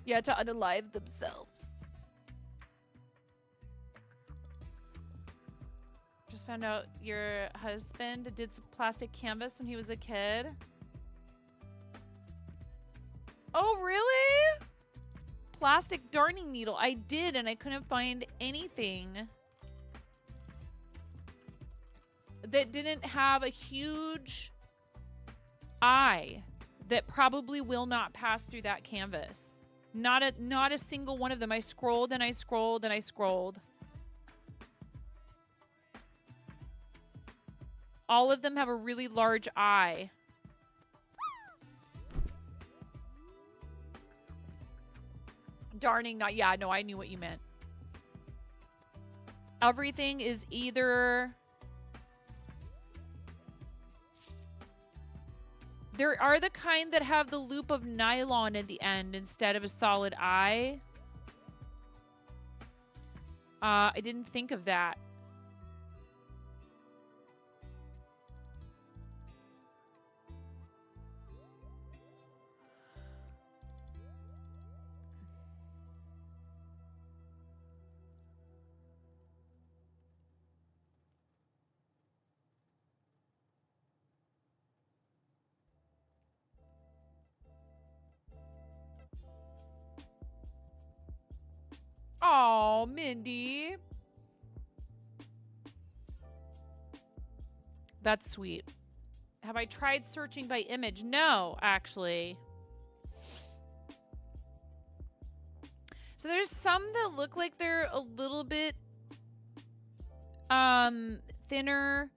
Yeah, to unalive themselves. Just found out your husband did some plastic canvas when he was a kid. Oh, really? Plastic darning needle. I did, and I couldn't find anything that didn't have a huge eye that probably will not pass through that canvas. Not a single one of them. I scrolled and I scrolled and I scrolled. All of them have a really large eye. Darning, not, yeah, no, I knew what you meant. Everything is either... There are the kind that have the loop of nylon at the end instead of a solid eye. I didn't think of that. Oh, Mindy. That's sweet. Have I tried searching by image? No, actually. So there's some that look like they're a little bit thinner,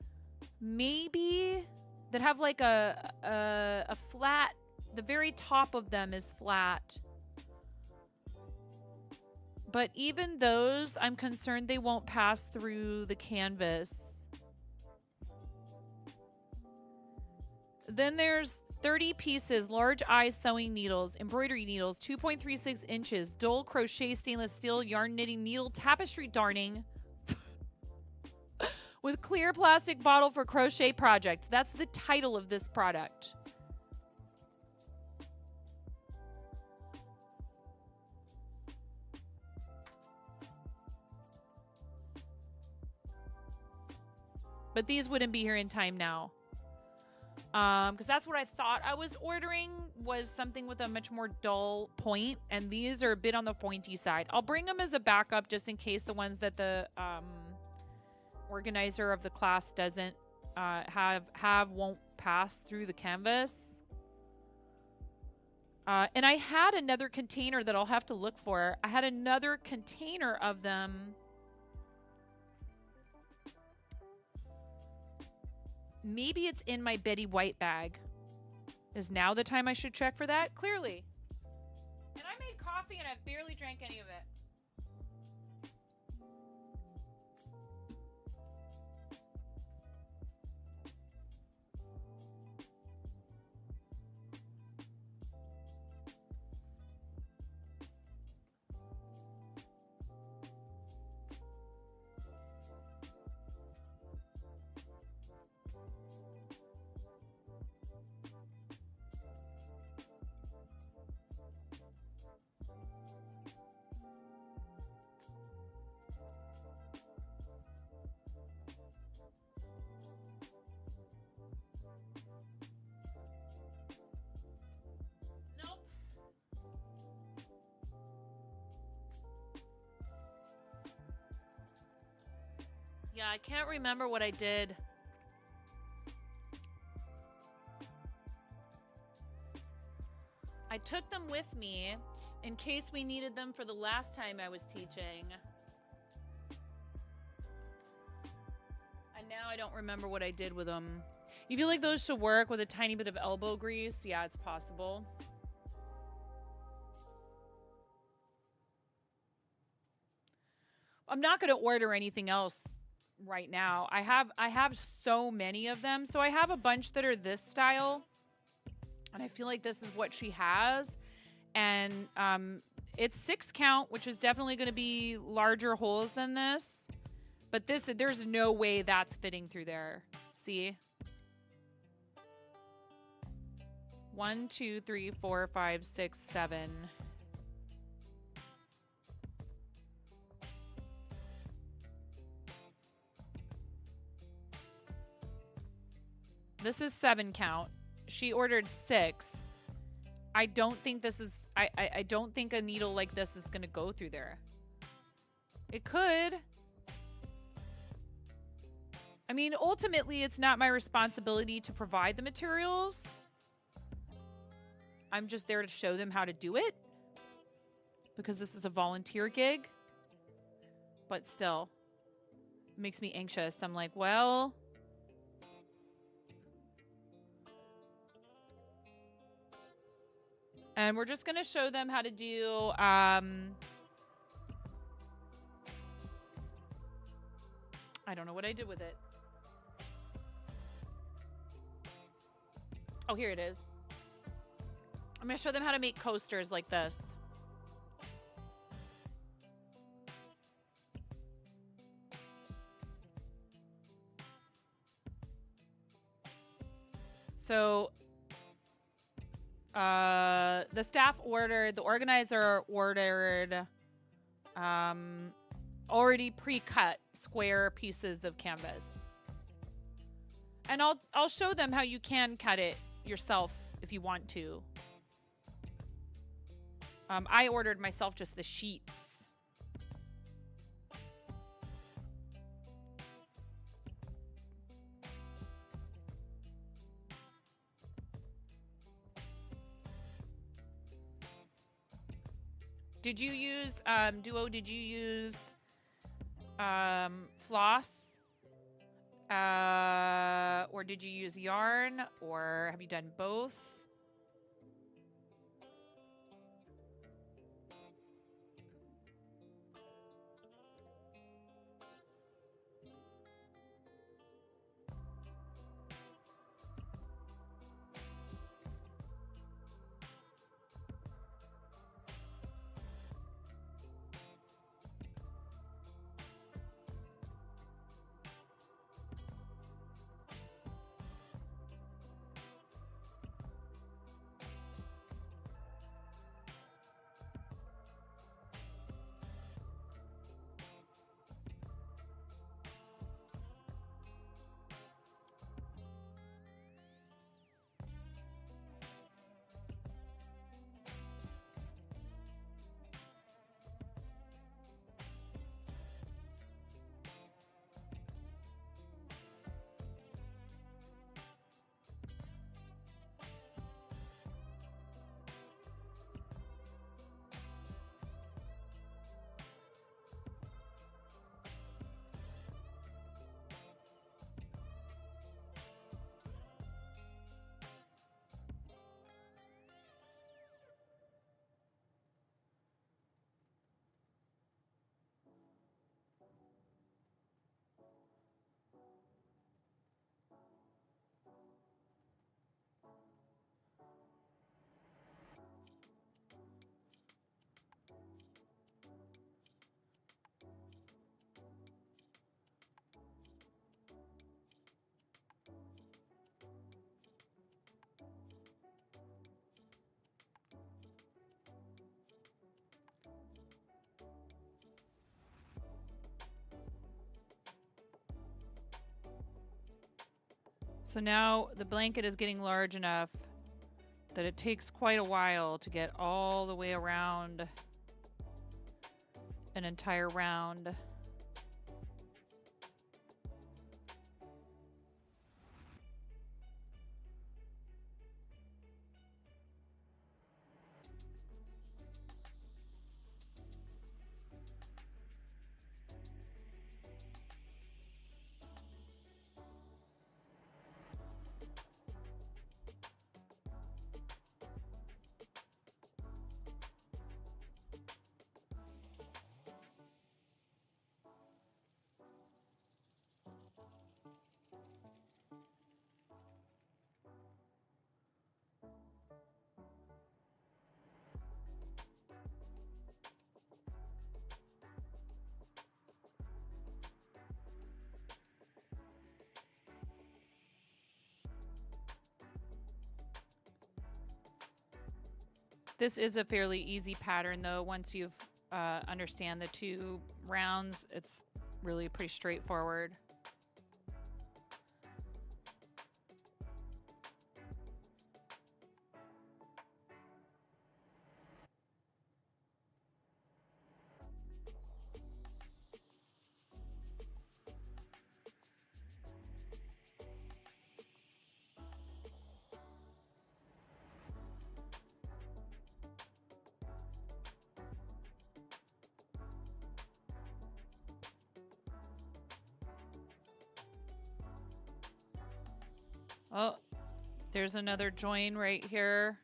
maybe, that have like a flat, the very top of them is flat. But even those, I'm concerned they won't pass through the canvas. Then there's 30 pieces, large eye sewing needles, embroidery needles, 2.36 inches, dull crochet stainless steel yarn knitting needle, tapestry darning with clear plastic bottle for crochet project. That's the title of this product. But these wouldn't be here in time now. Because that's what I thought I was ordering, was something with a much more dull point. And these are a bit on the pointy side. I'll bring them as a backup just in case the ones that the organizer of the class doesn't won't pass through the canvas. And I had another container that I'll have to look for. I had another container of them. Maybe it's in my Betty White bag. Is now the time I should check for that? Clearly. And I made coffee and I've barely drank any of it. Yeah, I can't remember what I did. I took them with me in case we needed them for the last time I was teaching. And now I don't remember what I did with them. You feel like those should work with a tiny bit of elbow grease? Yeah, it's possible. I'm not going to order anything else right now. I have so many of them. So I have a bunch that are this style. And I feel like this is what she has. And it's 6 count, which is definitely going to be larger holes than this. But this, there's no way that's fitting through there. See? 1, 2, 3, 4, 5, 6, 7. This is 7 count. She ordered 6. I don't think this is... I don't think a needle like this is going to go through there. It could. I mean, ultimately, it's not my responsibility to provide the materials. I'm just there to show them how to do it. Because this is a volunteer gig. But still. It makes me anxious. I'm like, well... And we're just going to show them how to do... I don't know what I did with it. Oh, here it is. I'm going to show them how to make coasters like this. So... the staff ordered, the organizer ordered already pre-cut square pieces of canvas. And I'll show them how you can cut it yourself if you want to. I ordered myself just the sheets. Did you use, Duo, did you use floss? Or did you use yarn? Or have you done both? So now the blanket is getting large enough that it takes quite a while to get all the way around an entire round. This is a fairly easy pattern, though. Once you've understand the 2 rounds, it's really pretty straightforward. Oh, there's another join right here.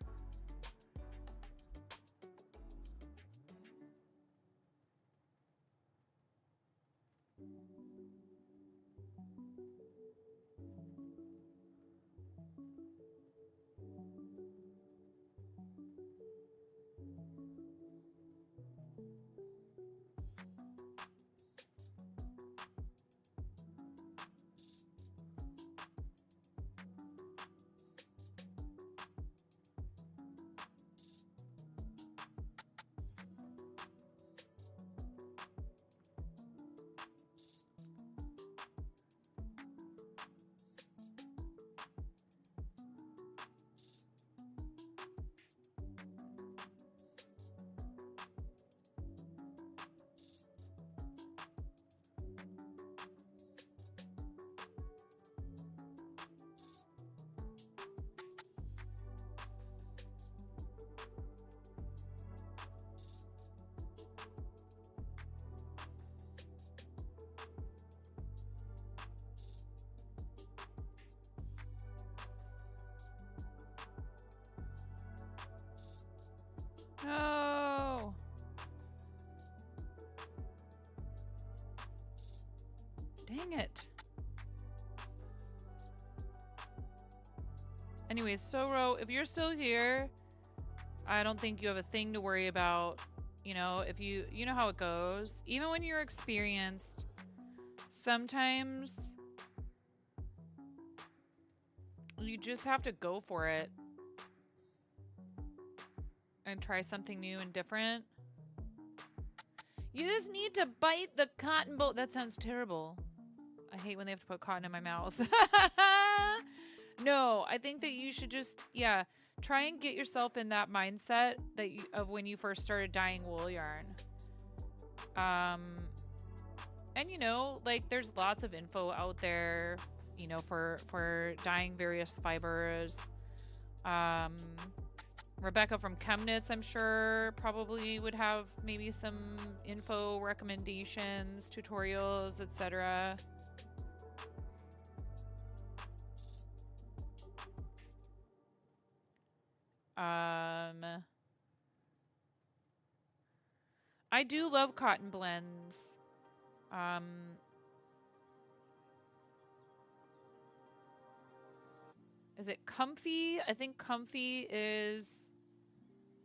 No. Dang it. Anyways, Soro, if you're still here, I don't think you have a thing to worry about. You know, if you know how it goes. Even when you're experienced, sometimes you just have to go for it and try something new and different. You just need to bite the cotton ball. That sounds terrible. I hate when they have to put cotton in my mouth. No, I think that you should just, yeah, try and get yourself in that mindset that of when you first started dyeing wool yarn. And you know, like there's lots of info out there, you know, for dyeing various fibers. Rebecca from Chemnitz, I'm sure, probably would have maybe some info, recommendations, tutorials, etc. I do love cotton blends. Is it Comfy? I think Comfy is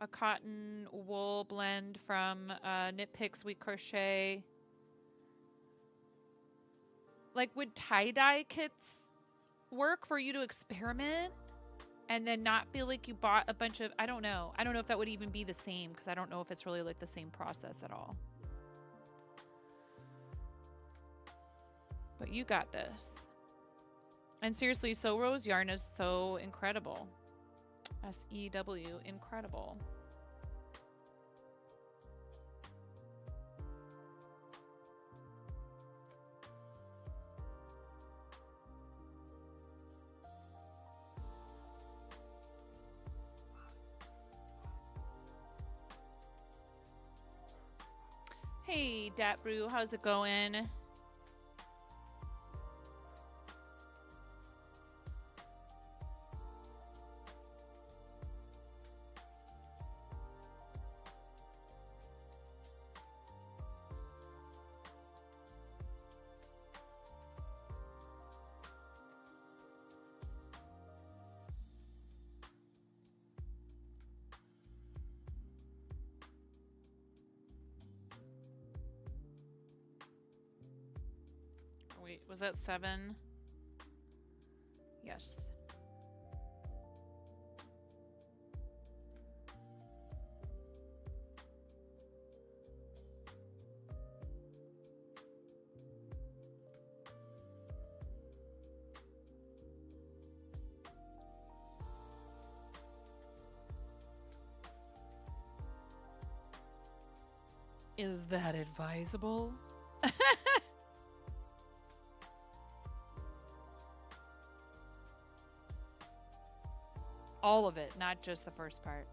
a cotton wool blend from Knit Picks We Crochet. Like, would tie-dye kits work for you to experiment and then not feel like you bought a bunch of, I don't know. I don't know if that would even be the same because I don't know if it's really like the same process at all. But you got this. And seriously, Soro's yarn is so incredible. S-E-W, incredible. Hey, Dat Brew, how's it going? Wait, was that 7? Yes. Is that advisable? All of it, not just the first part.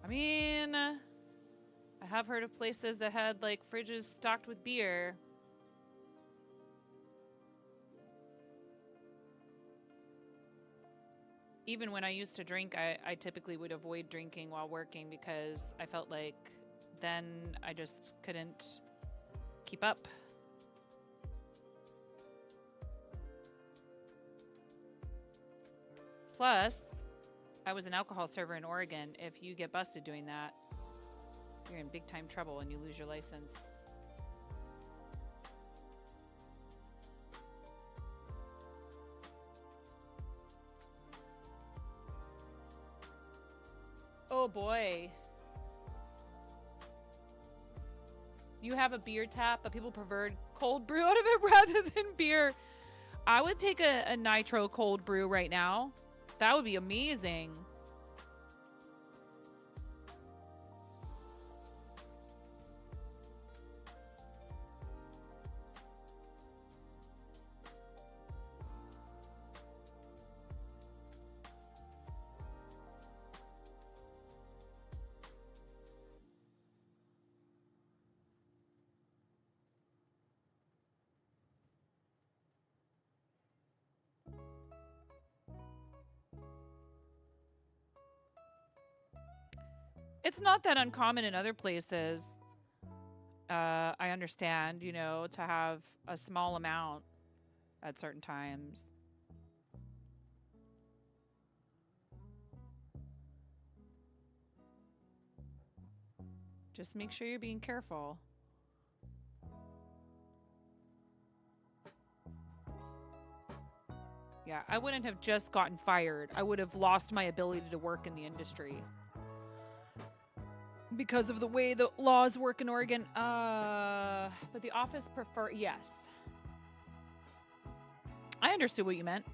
I mean, I have heard of places that had like fridges stocked with beer. Even when I used to drink, I typically would avoid drinking while working because I felt like then I just couldn't keep up. Plus, I was an alcohol server in Oregon. If you get busted doing that, you're in big time trouble and you lose your license. Oh boy. You have a beer tap, but people prefer cold brew out of it rather than beer. I would take a nitro cold brew right now. That would be amazing. It's not that uncommon in other places. I understand, you know, to have a small amount at certain times. Just make sure you're being careful. Yeah, I wouldn't have just gotten fired. I would have lost my ability to work in the industry. Because of the way the laws work in Oregon. But the office prefer... Yes. I understood what you meant.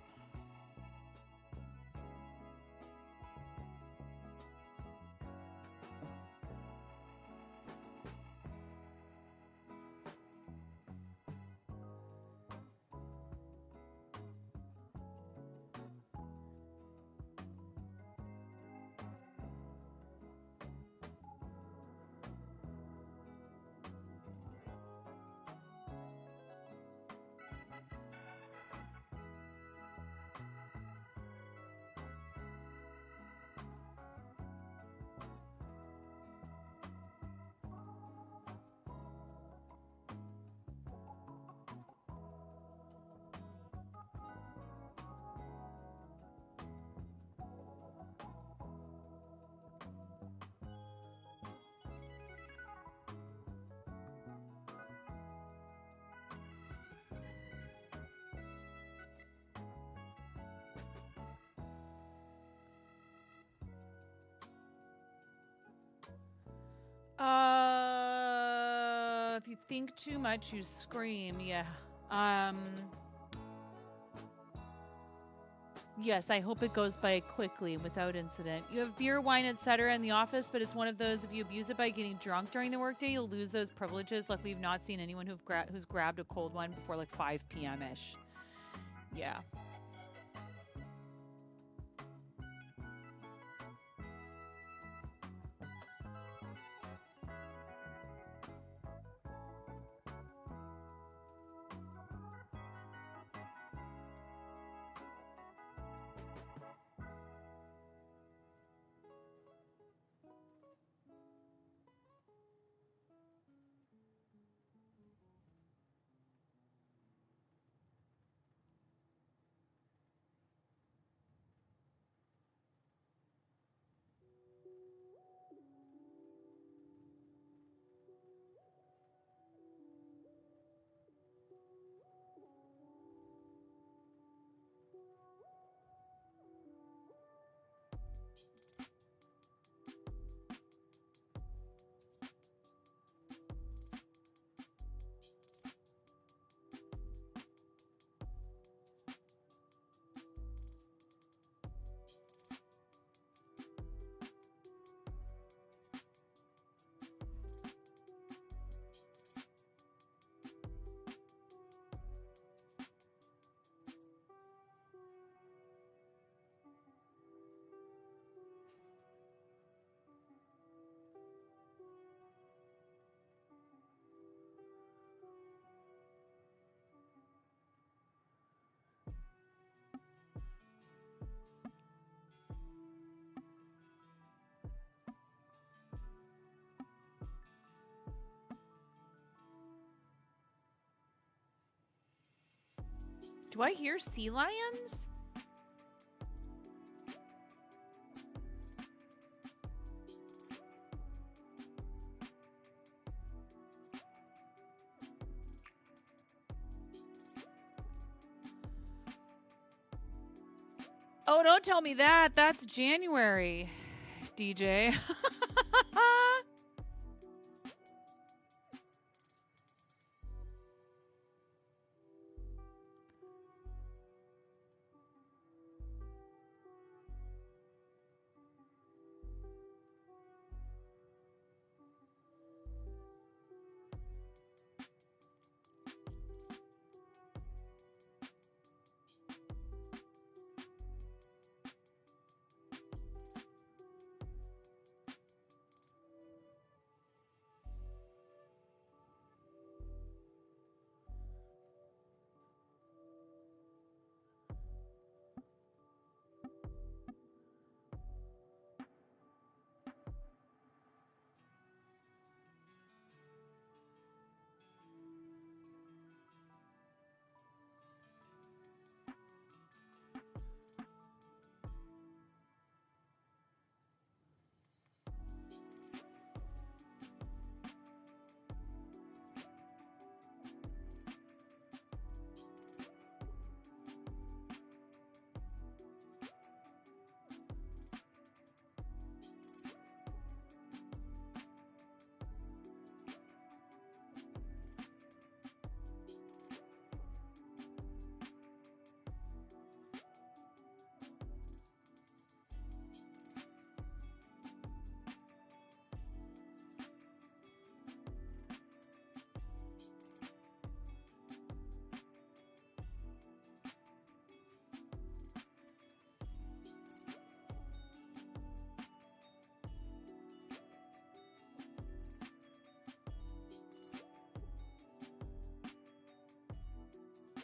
If you think too much, you scream. Yeah. Yes, I hope it goes by quickly without incident. You have beer, wine, etc. in the office, but it's one of those, if you abuse it by getting drunk during the workday, you'll lose those privileges. Luckily, you've not seen anyone who's grabbed a cold one before like 5 p.m.-ish. Yeah. Do I hear sea lions? Oh, don't tell me that. That's January, DJ.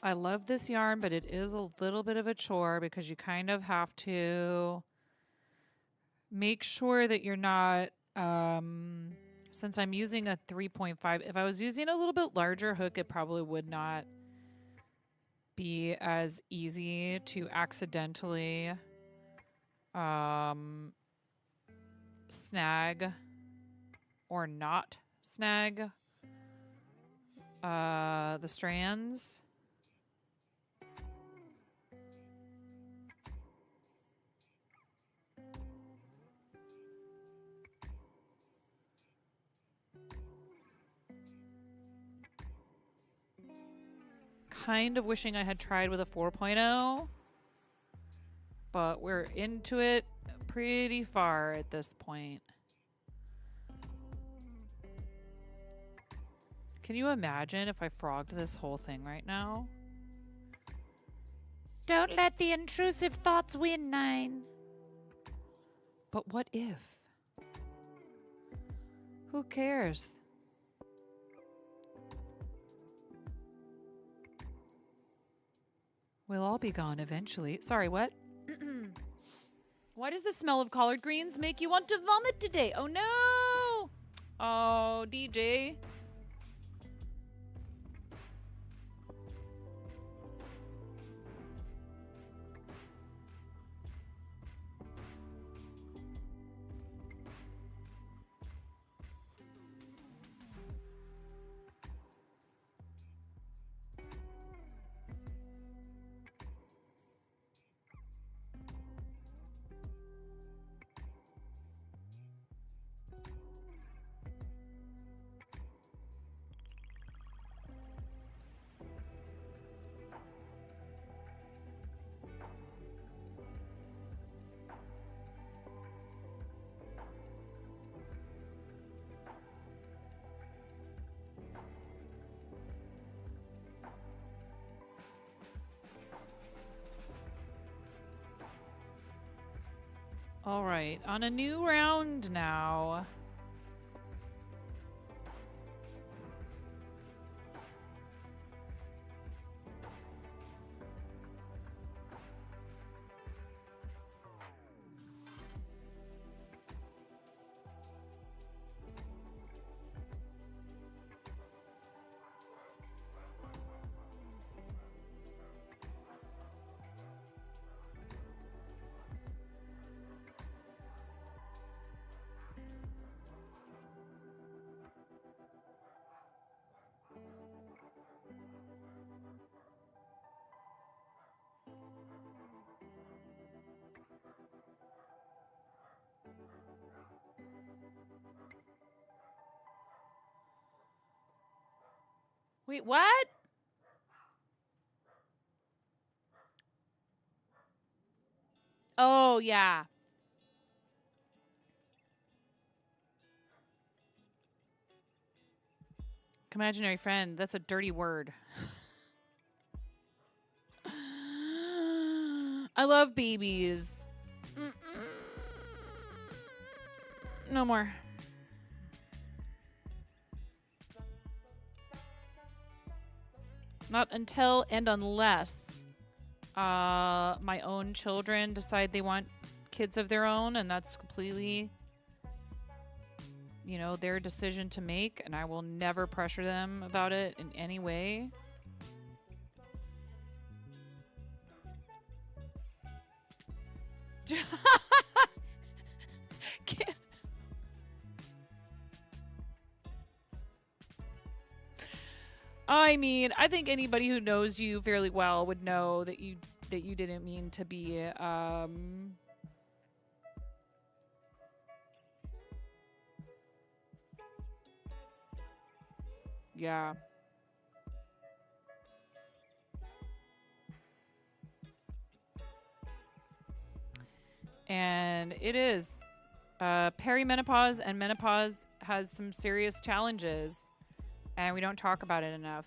I love this yarn, but it is a little bit of a chore because you kind of have to make sure that you're not, since I'm using a 3.5, if I was using a little bit larger hook, it probably would not be as easy to accidentally snag or not snag the strands. Kind of wishing I had tried with a 4.0, but we're into it pretty far at this point. Can you imagine if I frogged this whole thing right now? Don't let the intrusive thoughts win, 9. But what if? Who cares? We'll all be gone eventually. Sorry, what? Why does the smell of collard greens make you want to vomit today? Oh no! Oh, DJ. All right, on a new round now. Wait, what? Oh, yeah. Imaginary friend. That's a dirty word. I love babies. No more. Not until and unless my own children decide they want kids of their own, and that's completely, you know, their decision to make, and I will never pressure them about it in any way. I mean, I think anybody who knows you fairly well would know that you didn't mean to be yeah. And it is perimenopause and menopause has some serious challenges, and we don't talk about it enough.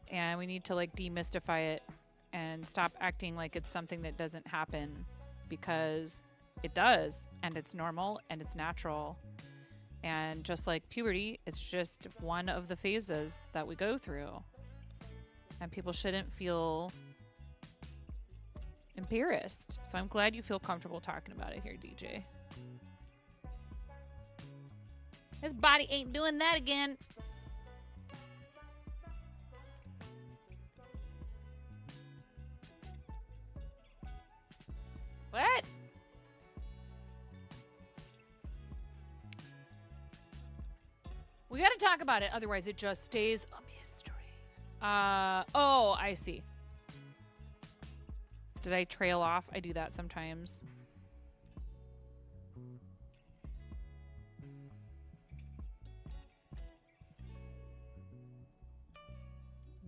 And we need to like demystify it and stop acting like it's something that doesn't happen, because it does, and it's normal and it's natural. And just like puberty, it's just one of the phases that we go through. And people shouldn't feel embarrassed. So I'm glad you feel comfortable talking about it here, DJ. His body ain't doing that again. What? We got to talk about it, otherwise it just stays a mystery. Oh, I see. Did I trail off? I do that sometimes.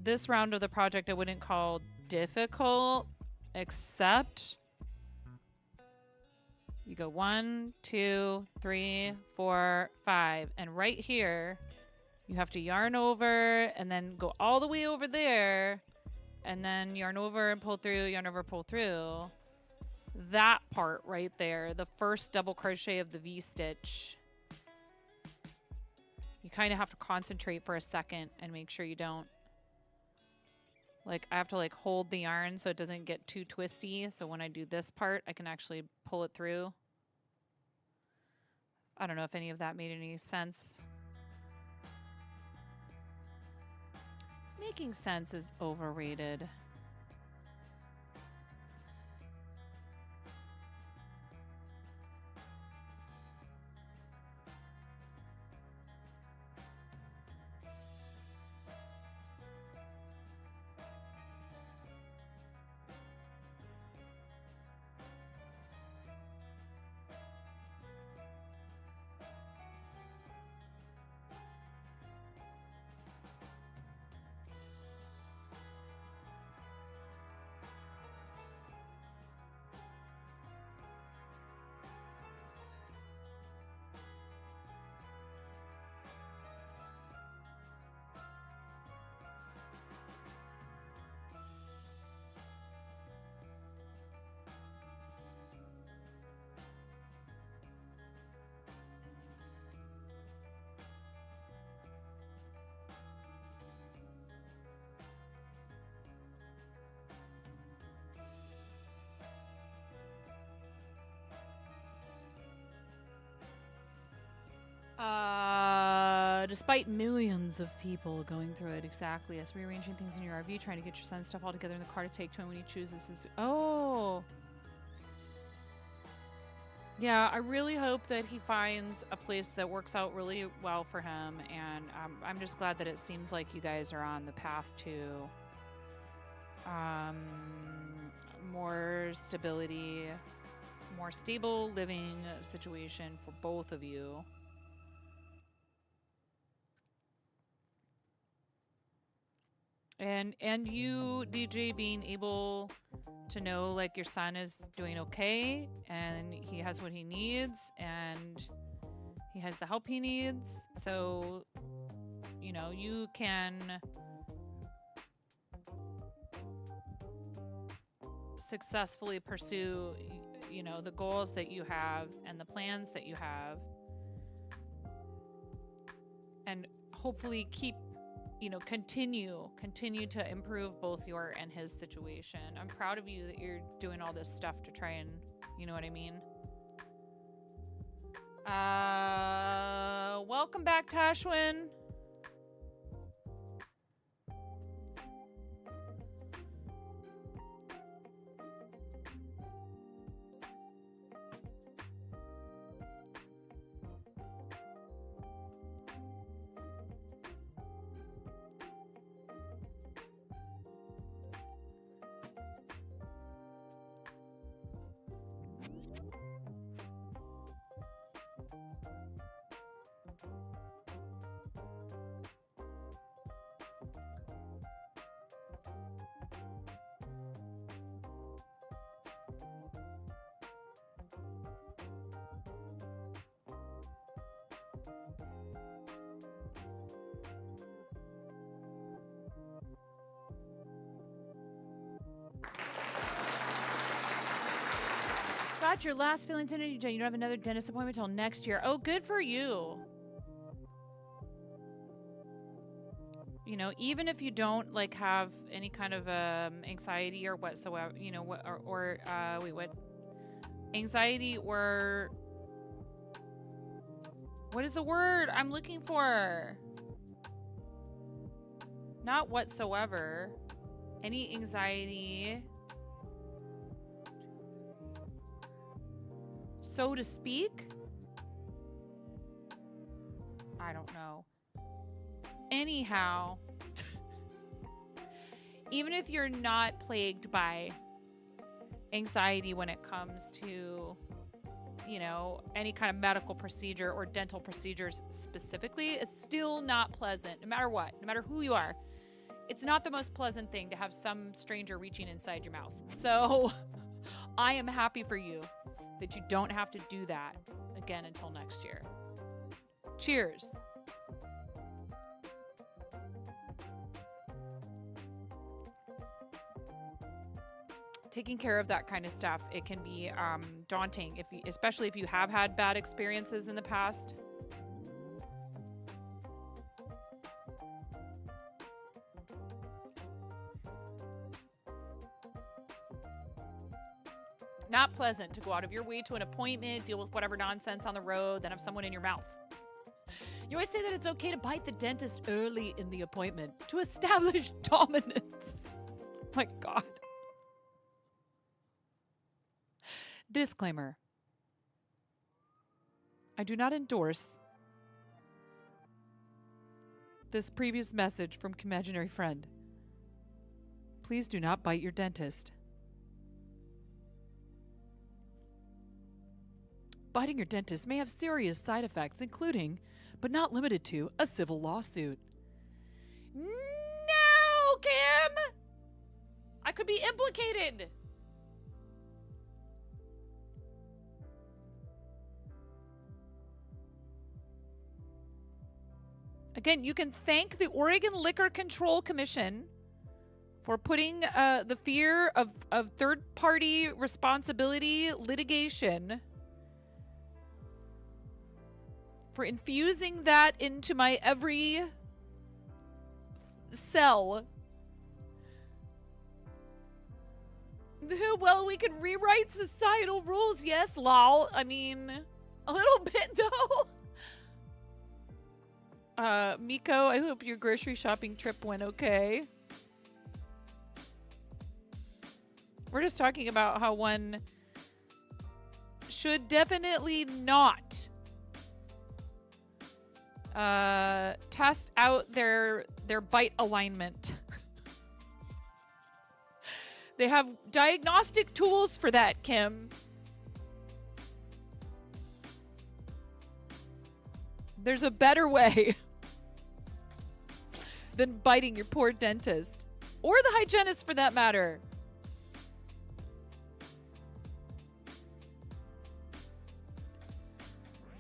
This round of the project I wouldn't call difficult, except you go 1, 2, 3, 4, 5. And right here, you have to yarn over and then go all the way over there. And then yarn over and pull through, yarn over, pull through. That part right there, the first double crochet of the V-stitch. You kind of have to concentrate for a second and make sure you don't. Like, I have to like hold the yarn so it doesn't get too twisty. So when I do this part, I can actually pull it through. I don't know if any of that made any sense. Making sense is overrated. Despite millions of people going through it, exactly. As rearranging things in your RV, trying to get your son's stuff all together in the car to take to him when he chooses to. Oh. Yeah, I really hope that he finds a place that works out really well for him. And I'm just glad that it seems like you guys are on the path to more stability, more stable living situation for both of you. And you, DJ, being able to know like your son is doing okay and he has what he needs and he has the help he needs. So, you know, you can successfully pursue, you know, the goals that you have and the plans that you have, and hopefully keep, you know, continue to improve both your and his situation. I'm proud of you that you're doing all this stuff to try and, you know what I mean? Welcome back, Tashwin. Got your last feelings in it. You don't have another dentist appointment until next year. Oh, good for you. You know, even if you don't like have any kind of anxiety or whatsoever, you know, what anxiety or what is the word I'm looking for? Not whatsoever. Any anxiety, so to speak. I don't know. Anyhow, even if you're not plagued by anxiety when it comes to, you know, any kind of medical procedure or dental procedures specifically, it's still not pleasant, no matter what, no matter who you are. It's not the most pleasant thing to have some stranger reaching inside your mouth. So I am happy for you that you don't have to do that again until next year. Cheers. Taking care of that kind of stuff, it can be daunting, especially if you have had bad experiences in the past. Not pleasant to go out of your way to an appointment, deal with whatever nonsense on the road, then have someone in your mouth. You always say that it's okay to bite the dentist early in the appointment to establish dominance. My God. Disclaimer. I do not endorse this previous message from imaginary friend. Please do not bite your dentist. Biting your dentist may have serious side effects, including, but not limited to, a civil lawsuit. No, Kim! I could be implicated! Again, you can thank the Oregon Liquor Control Commission for putting the fear of third-party responsibility litigation, for infusing that into my every cell. Well, we can rewrite societal rules, yes, lol. I mean, a little bit, though. Miko, I hope your grocery shopping trip went okay. We're just talking about how one should definitely not test out their bite alignment. They have diagnostic tools for that, Kim. There's a better way than biting your poor dentist. Or the hygienist for that matter.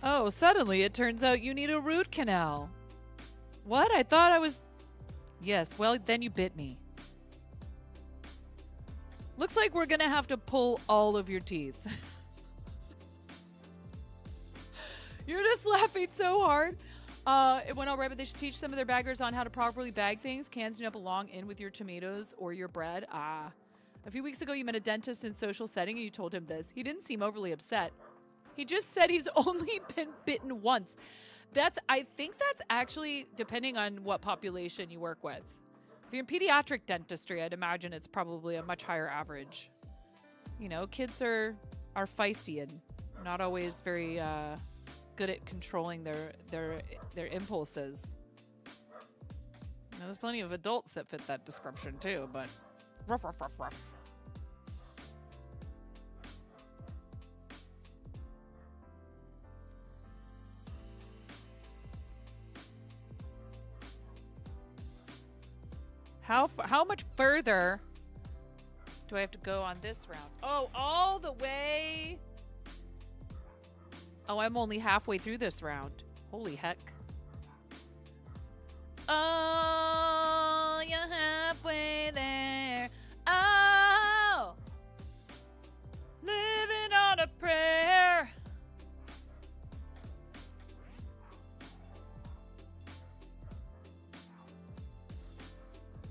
Oh, suddenly it turns out you need a root canal. What? I thought I was... Yes, well, then you bit me. Looks like we're gonna have to pull all of your teeth. You're just laughing so hard. It went all right, but they should teach some of their baggers on how to properly bag things. Cans do not belong in with your tomatoes or your bread. Ah. A few weeks ago, you met a dentist in social setting and you told him this. He didn't seem overly upset. He just said he's only been bitten once. I think that's actually depending on what population you work with. If you're in pediatric dentistry, I'd imagine it's probably a much higher average. You know, kids are feisty and not always very good at controlling their impulses. Now, there's plenty of adults that fit that description too, but rough, rough, rough, rough. How much further do I have to go on this round? Oh, all the way. Oh, I'm only halfway through this round. Holy heck. Oh, you're halfway there. Oh, living on a prayer.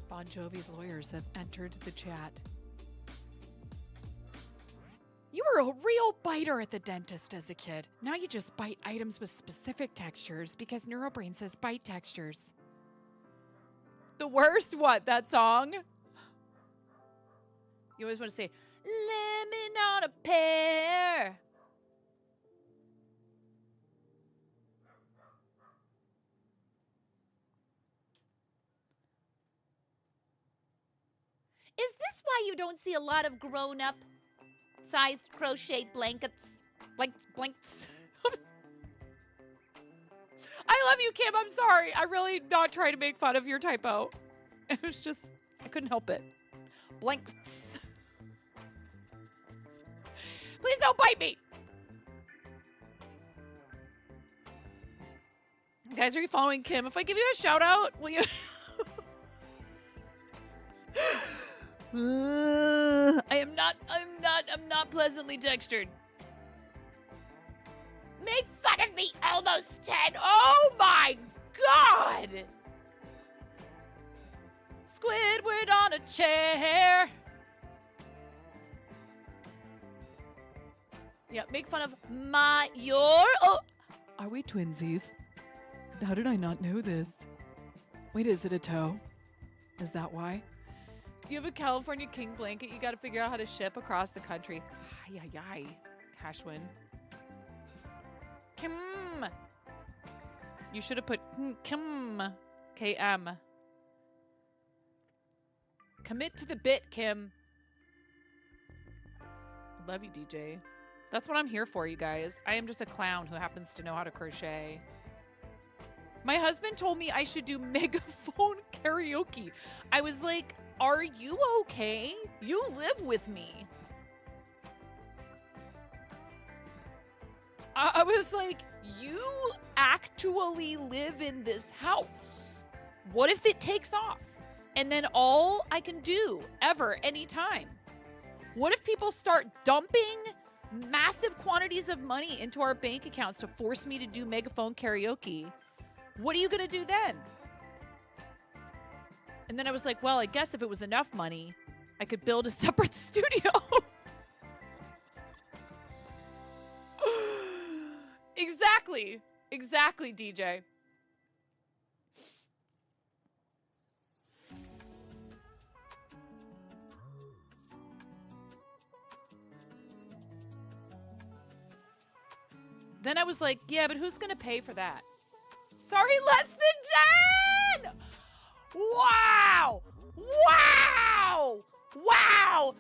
Bon Jovi's lawyers have entered the chat. You were a real biter at the dentist as a kid. Now you just bite items with specific textures because Neurobrain says bite textures. The worst? What? That song? You always want to say, lemon on a pear. Is this why you don't see a lot of grown-up sized crochet blankets? Blanks. I love you, Kim. I'm sorry. I really not trying to make fun of your typo. It was just, I couldn't help it. Blanks. Please don't bite me. Guys, are you following Kim? If I give you a shout out, will you? I'm not pleasantly textured. Make fun of me, almost 10. Oh my God! Squidward on a chair. Yeah, make fun of Oh, are we twinsies? How did I not know this? Wait, is it a toe? Is that why? If you have a California king blanket, you got to figure out how to ship across the country. Ay, ay, ay. Cashwin. Kim. You should have put Kim. K-M. Commit to the bit, Kim. Love you, DJ. That's what I'm here for, you guys. I am just a clown who happens to know how to crochet. My husband told me I should do megaphone karaoke. I was like, are you okay? You live with me. I was like, you actually live in this house. What if it takes off? And then all I can do ever, anytime. What if people start dumping massive quantities of money into our bank accounts to force me to do megaphone karaoke? What are you going to do then? And then I was like, well, I guess if it was enough money, I could build a separate studio. Exactly. Exactly, DJ. Then I was like, yeah, but who's going to pay for that? Sorry, less than 10! Wow! Wow! Wow!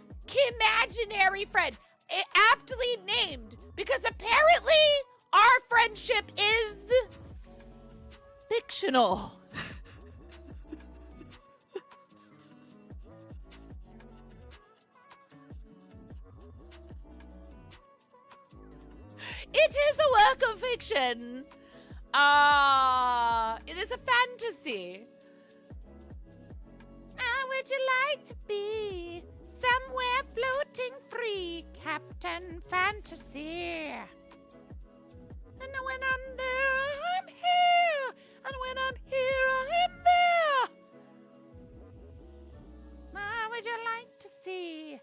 Imaginary friend. Aptly named because apparently our friendship is fictional. It is a work of fiction. It is a fantasy. Would you like to be somewhere floating free, Captain Fantasy? And when I'm there, I'm here. And when I'm here, I'm there. Would you like to see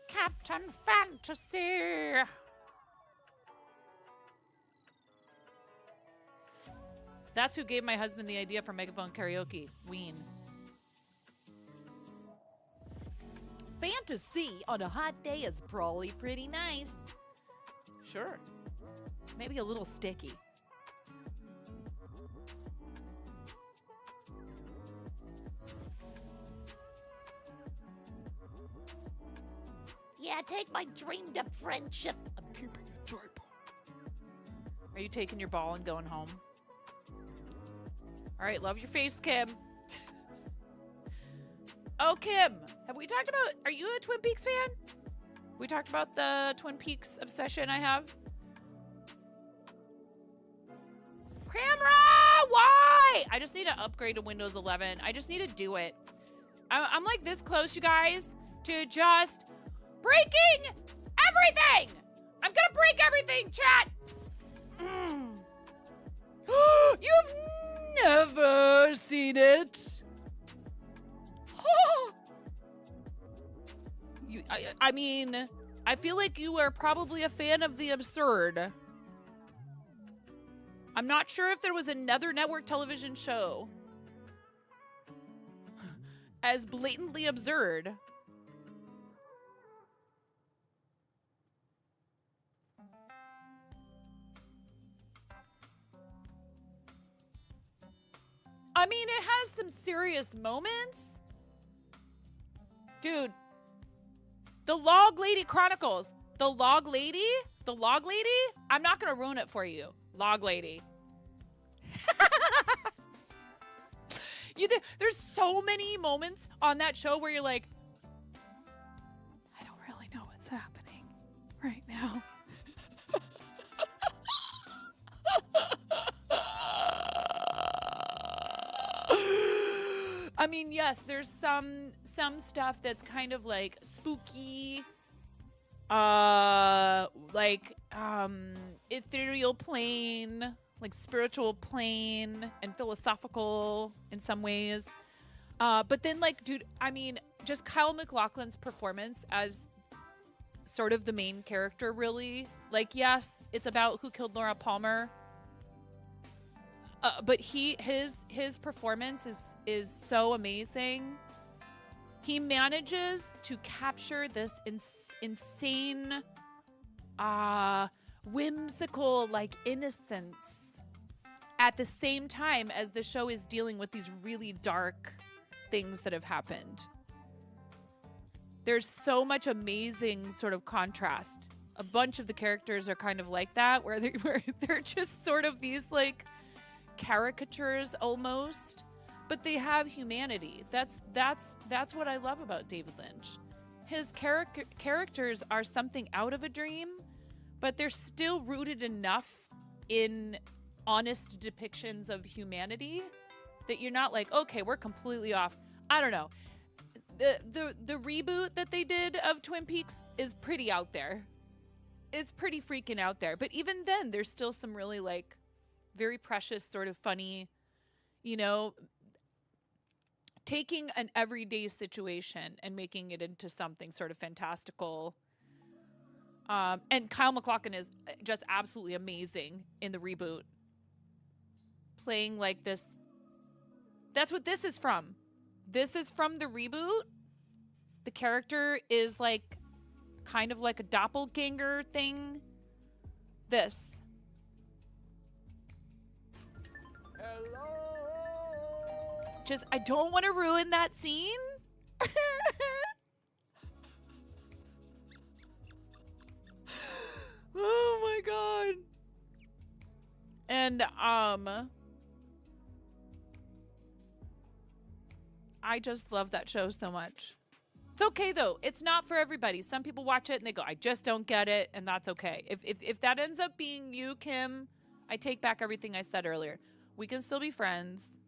Captain Fantasy? That's who gave my husband the idea for megaphone karaoke. Ween. Fantasy on a hot day is probably pretty nice. Sure. Maybe a little sticky. Yeah, take my dreamed up friendship. I'm keeping it joyful. Are you taking your ball and going home? All right, love your face, Kim. Oh, Kim, have we talked about, are you a Twin Peaks fan? We talked about the Twin Peaks obsession I have. Camera, why? I just need to upgrade to Windows 11. I just need to do it. I'm like this close, you guys, to just breaking everything. I'm gonna break everything, chat. You've never seen it. I mean, I feel like you are probably a fan of the absurd. I'm not sure if there was another network television show as blatantly absurd. I mean, it has some serious moments. Dude, the Log Lady Chronicles. The Log Lady? The Log Lady? I'm not going to ruin it for you. Log Lady. There's so many moments on that show where you're like, I don't really know what's happening right now. I mean, yes, there's some stuff that's kind of like spooky, ethereal plane, like spiritual plane and philosophical in some ways. But then like, dude, I mean, just Kyle MacLachlan's performance as sort of the main character, really. Like, yes, it's about who killed Laura Palmer. But his performance is so amazing. He manages to capture this insane, whimsical, like, innocence at the same time as the show is dealing with these really dark things that have happened. There's so much amazing sort of contrast. A bunch of the characters are kind of like that, where they're just sort of these like caricatures almost, but they have humanity. That's what I love about David Lynch. His characters are something out of a dream, but they're still rooted enough in honest depictions of humanity that you're not like, okay, we're completely off. I don't know. The reboot that they did of Twin Peaks is pretty out there. It's pretty freaking out there. But even then, there's still some really like very precious, sort of funny, you know, taking an everyday situation and making it into something sort of fantastical. And Kyle MacLachlan is just absolutely amazing in the reboot. Playing like this. That's what this is from. This is from the reboot. The character is like kind of like a doppelganger thing. This. Hello. Just, I don't want to ruin that scene. Oh my god. And I just love that show so much. It's okay though. It's not for everybody. Some people watch it and they go, I just don't get it, and that's okay. If that ends up being you, Kim, I take back everything I said earlier. We can still be friends.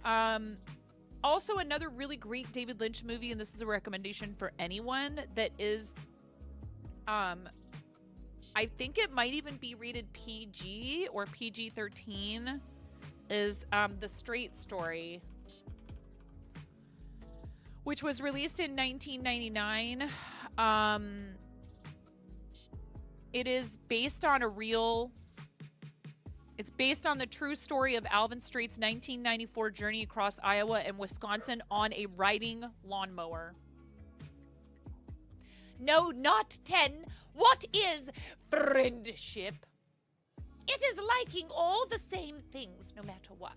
Also another really great David Lynch movie, and this is a recommendation for anyone that is I think it might even be rated PG or PG-13, is The Straight Story, which was released in 1999. It is based on it's based on the true story of Alvin Straight's 1994 journey across Iowa and Wisconsin on a riding lawnmower. No, not 10. What is friendship? It is liking all the same things, no matter what.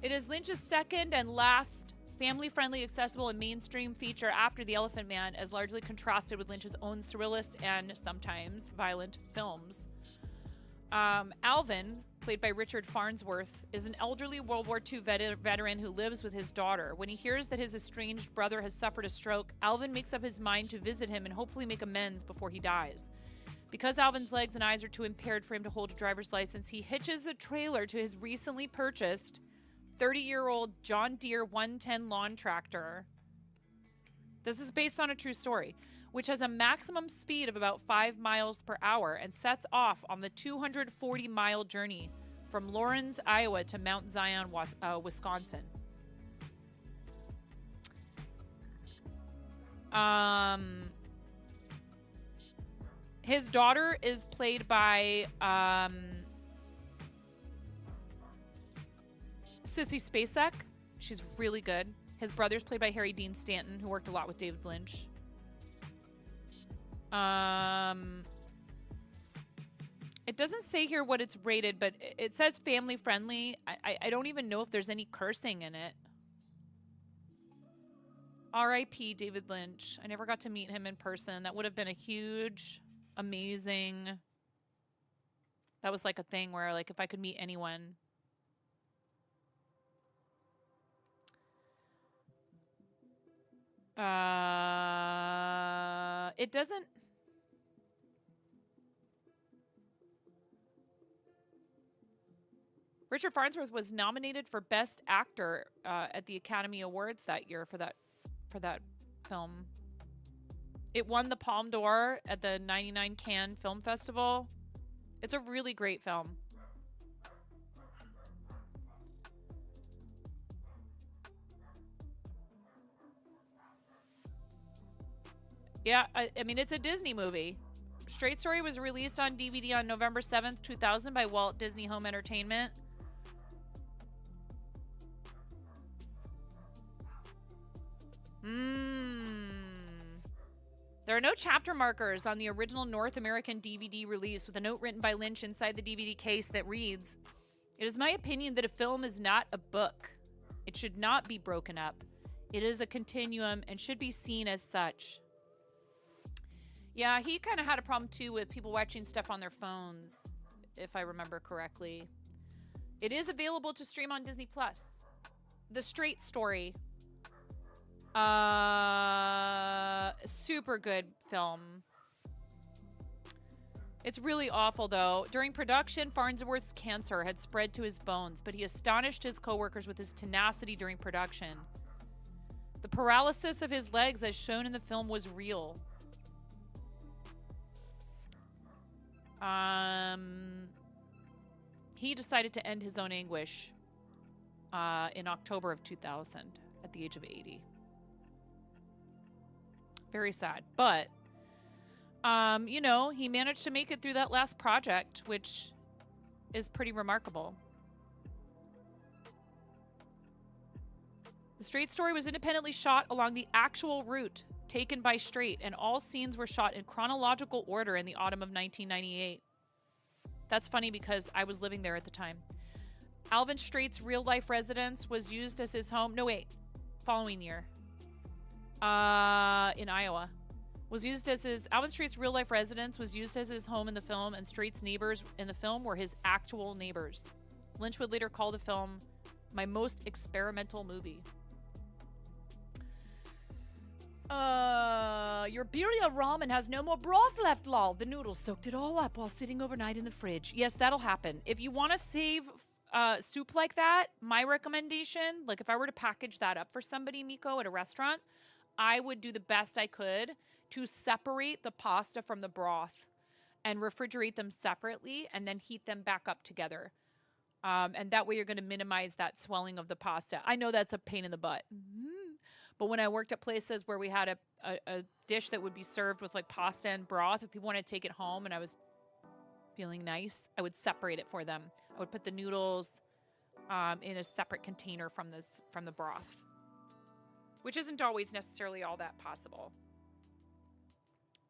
It is Lynch's second and last family-friendly, accessible, and mainstream feature after The Elephant Man, as largely contrasted with Lynch's own surrealist and sometimes violent films. Alvin, played by Richard Farnsworth, is an elderly World War II veteran who lives with his daughter. When he hears that his estranged brother has suffered a stroke, Alvin makes up his mind to visit him and hopefully make amends before he dies. Because Alvin's legs and eyes are too impaired for him to hold a driver's license, he hitches a trailer to his recently purchased 30-year-old John Deere 110 lawn tractor. This is based on a true story, which has a maximum speed of about 5 miles per hour and sets off on the 240-mile journey from Lawrence, Iowa to Mount Zion, Wisconsin. His daughter is played by Sissy Spacek. She's really good. His brother's played by Harry Dean Stanton, who worked a lot with David Lynch. It doesn't say here what it's rated, but it says family friendly. I don't even know if there's any cursing in it. R.I.P. David Lynch. I never got to meet him in person. That would have been a huge, amazing... That was like a thing where, like, if I could meet anyone... It doesn't... Richard Farnsworth was nominated for Best Actor at the Academy Awards that year for that film. It won the Palme d'Or at the '99 Cannes Film Festival. It's a really great film. Yeah, I mean, it's a Disney movie. Straight Story was released on DVD on November 7th, 2000 by Walt Disney Home Entertainment. There are no chapter markers on the original North American DVD release, with a note written by Lynch inside the DVD case that reads, "It is my opinion that a film is not a book. It should not be broken up. It is a continuum and should be seen as such." Yeah, he kind of had a problem too with people watching stuff on their phones, if I remember correctly. It is available to stream on Disney Plus. The Straight Story. Super good film. It's really awful though. During production, Farnsworth's cancer had spread to his bones, but he astonished his coworkers with his tenacity during production. The paralysis of his legs, as shown in the film, was real. He decided to end his own anguish in October of 2000 at the age of 80. Very sad. But, you know, he managed to make it through that last project, which is pretty remarkable. The Straight Story was independently shot along the actual route taken by Straight, and all scenes were shot in chronological order in the autumn of 1998. That's funny because I was living there at the time. Alvin Straight's real-life residence was used as his home. No, wait. Following year. In Iowa. Was used as his Alvin Straight's real life residence, was used as his home in the film, and Straight's neighbors in the film were his actual neighbors. Lynch would later call the film my most experimental movie. Your birria ramen has no more broth left, lol. The noodles soaked it all up while sitting overnight in the fridge. Yes, that'll happen. If you want to save soup like that, my recommendation, like if I were to package that up for somebody, Miko, at a restaurant, I would do the best I could to separate the pasta from the broth and refrigerate them separately and then heat them back up together. And that way you're going to minimize that swelling of the pasta. I know that's a pain in the butt. But when I worked at places where we had a dish that would be served with like pasta and broth, if people wanted to take it home and I was feeling nice, I would separate it for them. I would put the noodles in a separate container from the broth, which isn't always necessarily all that possible.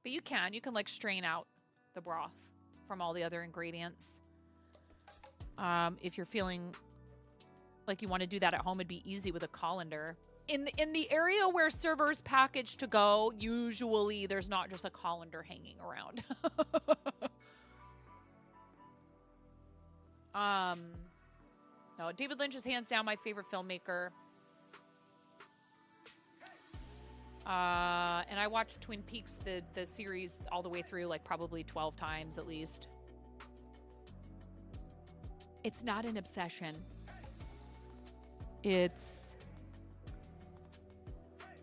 But you can like strain out the broth from all the other ingredients. If you're feeling like you want to do that at home, it'd be easy with a colander. In the area where servers package to go, usually there's not just a colander hanging around. No, David Lynch is hands down my favorite filmmaker. And I watched Twin Peaks, the series, all the way through, like probably 12 times at least. It's not an obsession. It's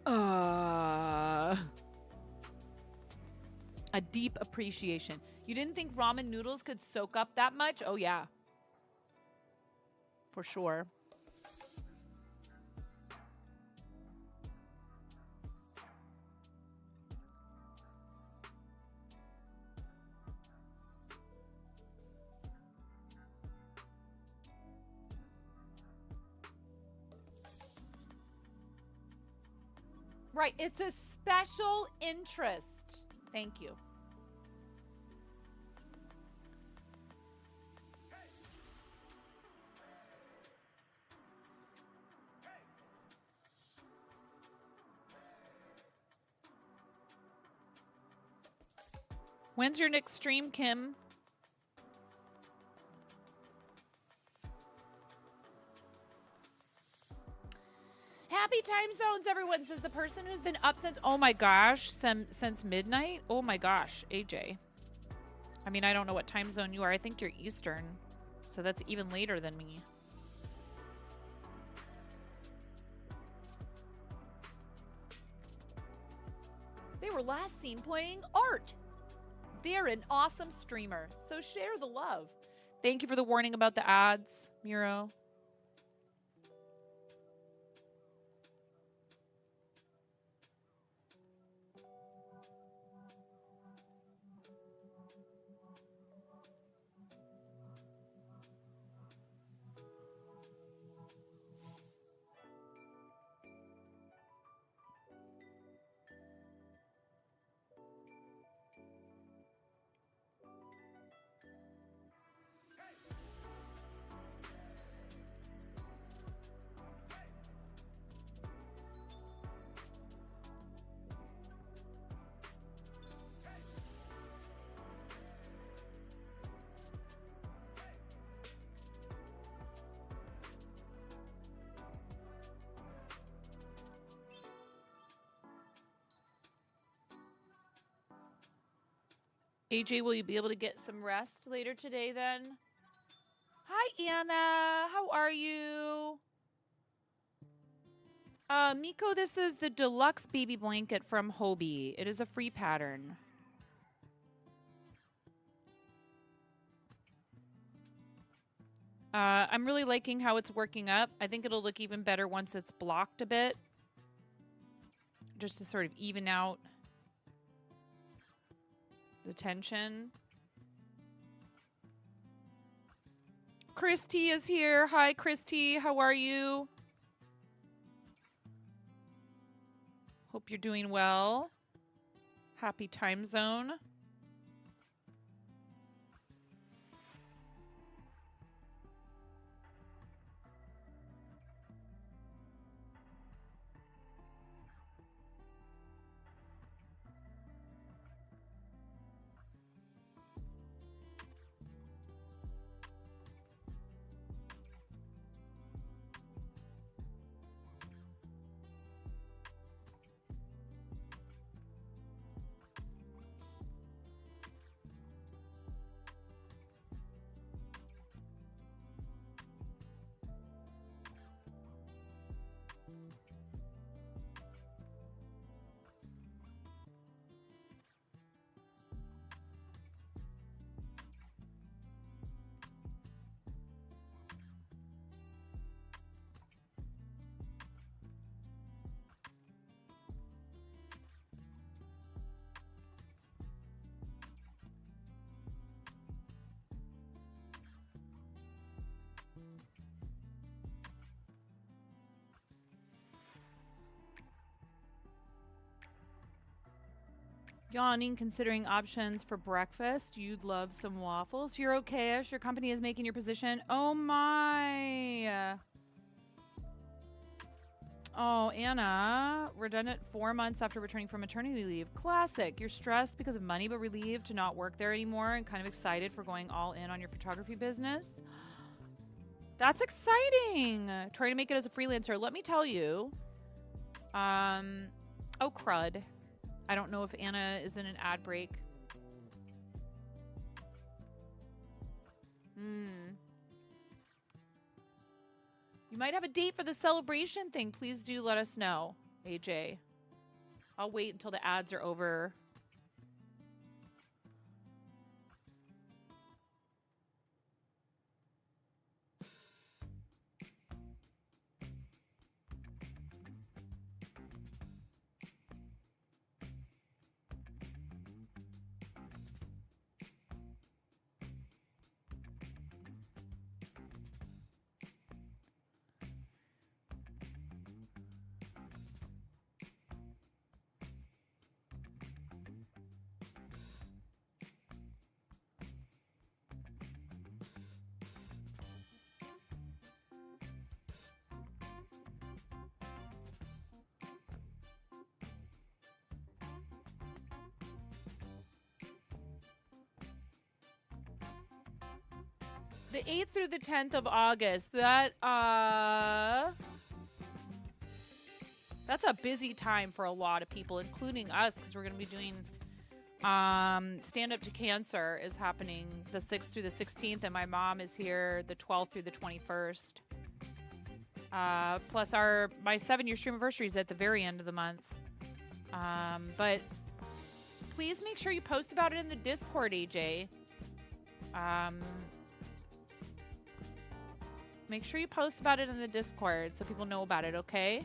a deep appreciation. You didn't think ramen noodles could soak up that much? Oh yeah. For sure. Right, it's a special interest. Thank you. When's your next stream, Kim? Happy time zones, everyone, says the person who's been up since, oh my gosh, since midnight? Oh my gosh, AJ. I mean, I don't know what time zone you are. I think you're Eastern, so that's even later than me. They were last seen playing art. They're an awesome streamer, so share the love. Thank you for the warning about the ads, Miro. AJ, will you be able to get some rest later today then? Hi, Anna. How are you? Miko, this is the deluxe baby blanket from Hobie. It is a free pattern. I'm really liking how it's working up. I think it'll look even better once it's blocked a bit. Just to sort of even out the tension. Christy is here. Hi, Christy. How are you? Hope you're doing well. Happy time zone. Yawning, considering options for breakfast. You'd love some waffles. You're okay-ish. Your company is making your position. Oh my. Oh, Anna, redundant 4 months after returning from maternity leave. Classic. You're stressed because of money, but relieved to not work there anymore and kind of excited for going all in on your photography business. That's exciting. Try to make it as a freelancer. Let me tell you. Oh, crud. I don't know if Anna is in an ad break. You might have a date for the celebration thing. Please do let us know, AJ. I'll wait until the ads are over. The 8th through the 10th of August. That's a busy time for a lot of people, including us, because we're going to be doing Stand Up to Cancer is happening the 6th through the 16th, and my mom is here the 12th through the 21st. Plus my 7-year stream anniversary is at the very end of the month. But please make sure you post about it in the Discord, AJ. Make sure you post about it in the Discord so people know about it, okay?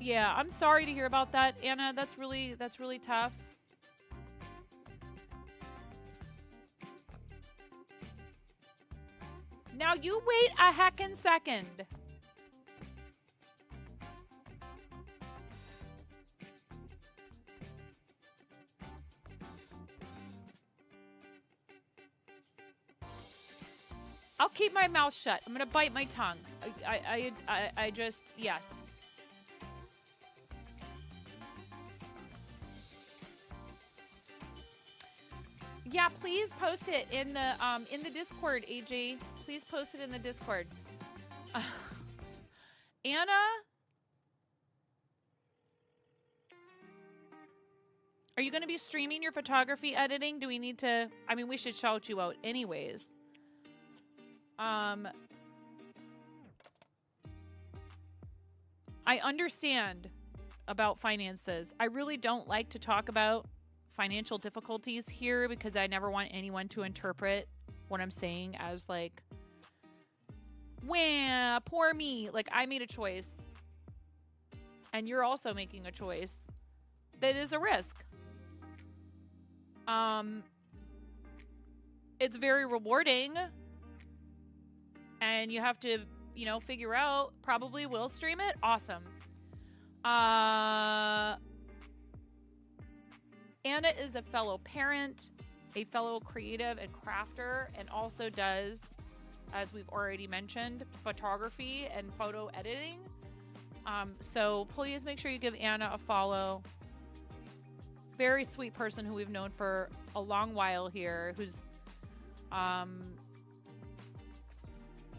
Yeah, I'm sorry to hear about that, Anna. That's really tough. Now you wait a heckin' second. I'll keep my mouth shut. I'm gonna bite my tongue. I just, yes. Yeah, please post it in the Discord, AJ. Please post it in the Discord. Anna? Are you gonna be streaming your photography editing? Do we need to, I mean, we should shout you out anyways. I understand about finances. I really don't like to talk about financial difficulties here because I never want anyone to interpret what I'm saying as like, wah, poor me. Like, I made a choice and you're also making a choice that is a risk. It's very rewarding. And you have to, you know, figure out, probably will stream it. Awesome. Anna is a fellow parent, a fellow creative and crafter, and also does, as we've already mentioned, photography and photo editing. So please make sure you give Anna a follow. Very sweet person who we've known for a long while here, who's,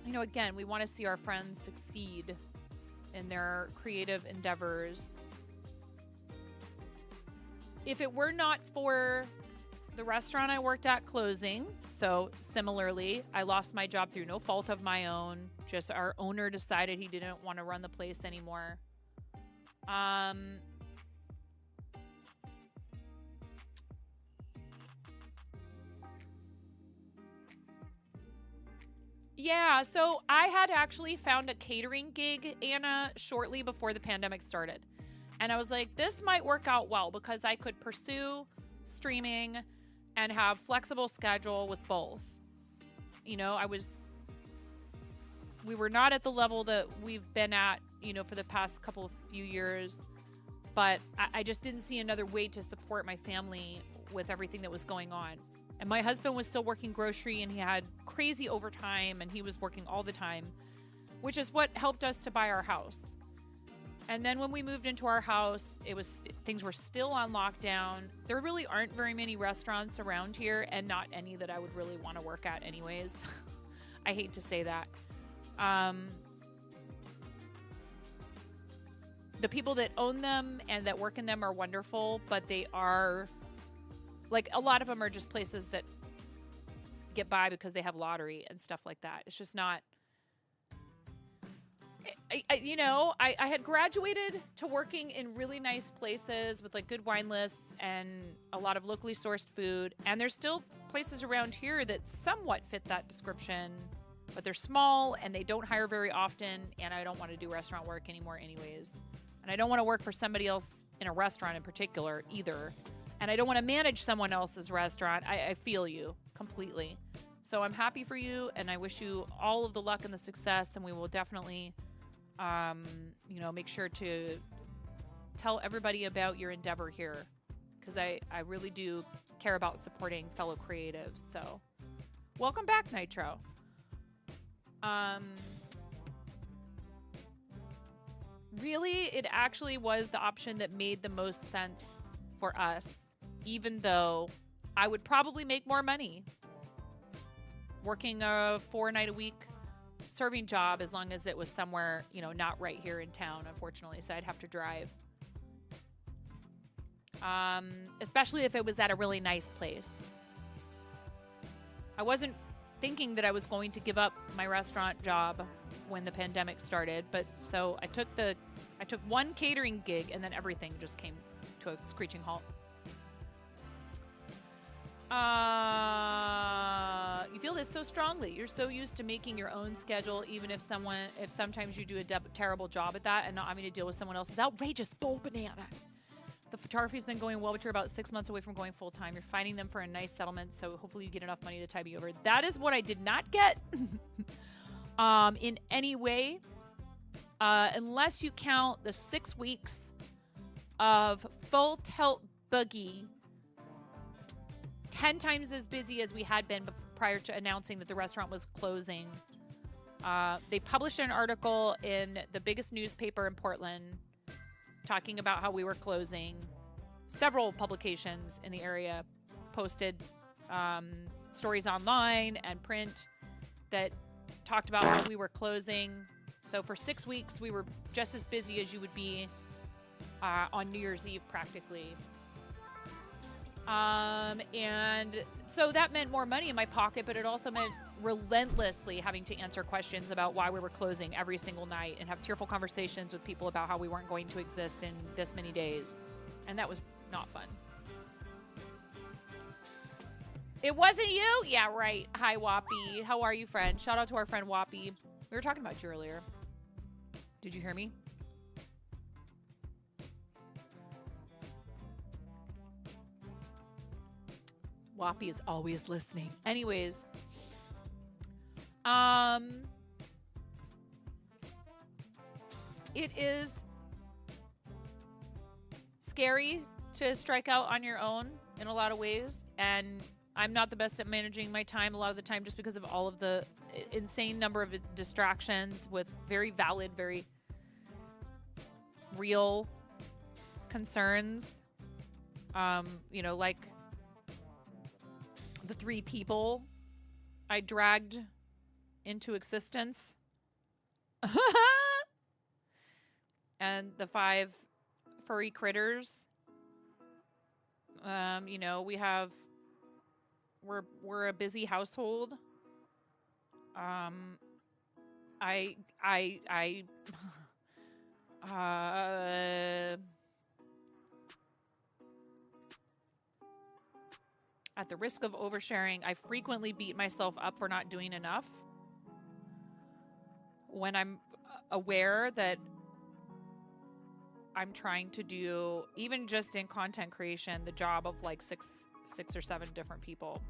you know, again, we want to see our friends succeed in their creative endeavors. If it were not for the restaurant I worked at closing, so similarly, I lost my job through no fault of my own. Just our owner decided he didn't want to run the place anymore. Yeah, so I had actually found a catering gig, Anna, shortly before the pandemic started. And I was like, this might work out well because I could pursue streaming and have flexible schedule with both. You know, I was we were not at the level that we've been at, you know, for the past few years. But I just didn't see another way to support my family with everything that was going on. And my husband was still working grocery, and he had crazy overtime, and he was working all the time, which is what helped us to buy our house. And then when we moved into our house, things were still on lockdown. There really aren't very many restaurants around here, and not any that I would really want to work at anyways. I hate to say that. The people that own them and that work in them are wonderful, but they are, like, a lot of them are just places that get by because they have lottery and stuff like that. It's just not... I had graduated to working in really nice places with, like, good wine lists and a lot of locally sourced food. And there's still places around here that somewhat fit that description, but they're small and they don't hire very often. And I don't want to do restaurant work anymore anyways. And I don't want to work for somebody else in a restaurant in particular either. And I don't want to manage someone else's restaurant. I feel you completely. So I'm happy for you, and I wish you all of the luck and the success, and we will definitely... make sure to tell everybody about your endeavor here, because I really do care about supporting fellow creatives. So welcome back, Nitro. Really, it actually was the option that made the most sense for us, even though I would probably make more money working a 4-night-a-week serving job, as long as it was somewhere, not right here in town, unfortunately. So I'd have to drive. Especially if it was at a really nice place. I wasn't thinking that I was going to give up my restaurant job when the pandemic started, but so I took one catering gig, and then everything just came to a screeching halt. You feel this so strongly. You're so used to making your own schedule, even if sometimes you do a terrible job at that and not having to deal with someone else's outrageous bull banana. The photography's been going well, but you're about 6 months away from going full time. You're finding them for a nice settlement, so hopefully you get enough money to tide you over. That is what I did not get in any way, unless you count the 6 weeks of full tilt boogie, 10 times as busy as we had been prior to announcing that the restaurant was closing. They published an article in the biggest newspaper in Portland talking about how we were closing. Several publications in the area posted stories online and print that talked about how we were closing. So for 6 weeks, we were just as busy as you would be on New Year's Eve practically. And so that meant more money in my pocket, but it also meant relentlessly having to answer questions about why we were closing every single night and have tearful conversations with people about how we weren't going to exist in this many days. And that was not fun. It wasn't you? Yeah, right. Hi, Whoppy. How are you, friend? Shout out to our friend Whoppy. We were talking about you earlier. Did you hear me? Whoppy is always listening. Anyways, it is scary to strike out on your own in a lot of ways, and I'm not the best at managing my time a lot of the time just because of all of the insane number of distractions with very valid, very real concerns. Like the 3 people I dragged into existence and the 5 furry critters. We're a busy household. At the risk of oversharing, I frequently beat myself up for not doing enough when I'm aware that I'm trying to do, even just in content creation, the job of like six or 7 different people.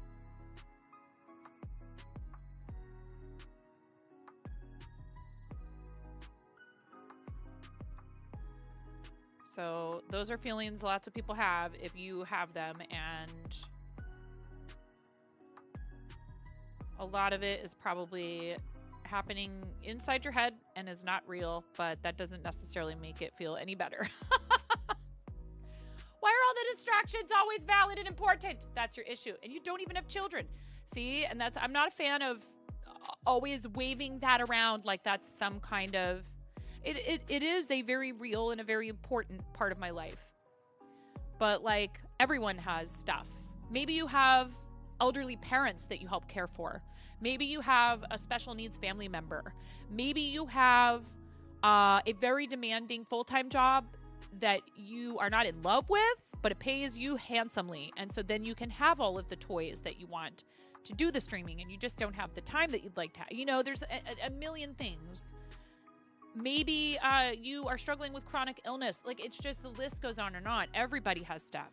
So those are feelings lots of people have if you have them, and a lot of it is probably happening inside your head and is not real, but that doesn't necessarily make it feel any better. Why are all the distractions always valid and important? That's your issue. And you don't even have children. See? And I'm not a fan of always waving that around like that's some kind of... It is a very real and a very important part of my life. But like, everyone has stuff. Maybe you have elderly parents that you help care for. Maybe you have a special needs family member. Maybe you have a very demanding full-time job that you are not in love with, but it pays you handsomely. And so then you can have all of the toys that you want to do the streaming, and you just don't have the time that you'd like to have. You know, there's a million things. Maybe you are struggling with chronic illness. Like, it's just, the list goes on and on. Everybody has stuff.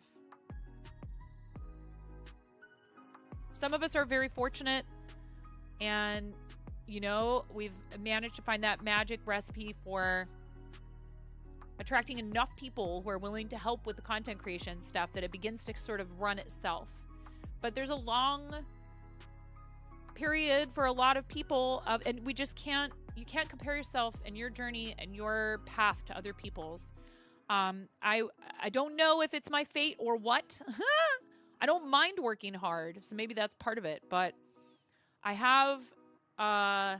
Some of us are very fortunate, and, you know, we've managed to find that magic recipe for attracting enough people who are willing to help with the content creation stuff that it begins to sort of run itself. But there's a long period for a lot of people and we just can't, you can't compare yourself and your journey and your path to other people's. I don't know if it's my fate or what. I don't mind working hard, so maybe that's part of it. But I have, I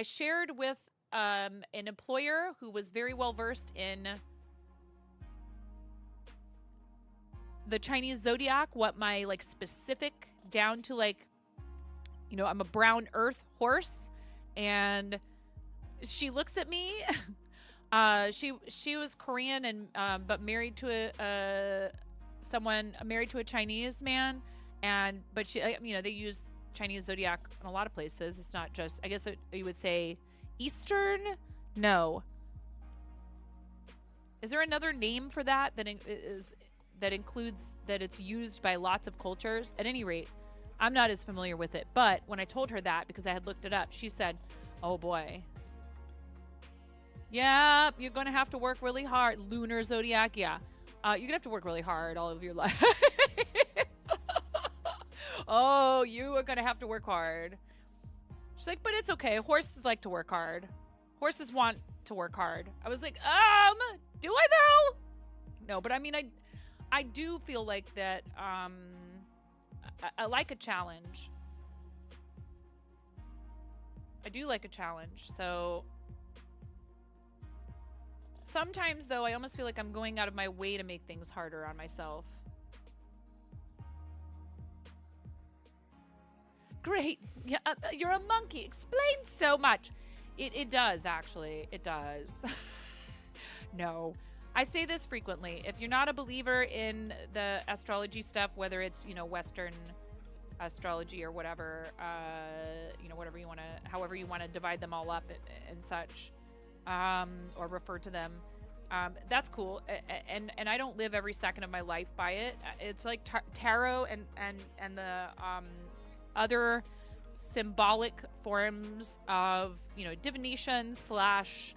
shared with an employer who was very well versed in the Chinese zodiac, what my like specific down to, like, you know, I'm a brown earth horse, and she looks at me. She was Korean and but married to married to a Chinese man, but she, you know, they use Chinese zodiac in a lot of places. It's not just, I guess you would say Eastern. No. Is there another name for that that includes that it's used by lots of cultures? At any rate, I'm not as familiar with it. But when I told her that, because I had looked it up, she said, "Oh boy. Yeah, you're going to have to work really hard." Lunar zodiac, yeah. You're going to have to work really hard all of your life. Oh, you are going to have to work hard. She's like, "But it's okay. Horses like to work hard. Horses want to work hard." I was like, do I though? No, but I mean, I do feel like that, I like a challenge. I do like a challenge. So sometimes, though, I almost feel like I'm going out of my way to make things harder on myself. Great. Yeah, you're a monkey. Explains so much. It does, actually. It does. No. I say this frequently. If you're not a believer in the astrology stuff, whether it's, you know, Western astrology or whatever, you know, whatever you want to, however you want to divide them all up and such, or refer to them, that's cool. And I don't live every second of my life by it. It's like tarot and the other symbolic forms of, you know, divination slash,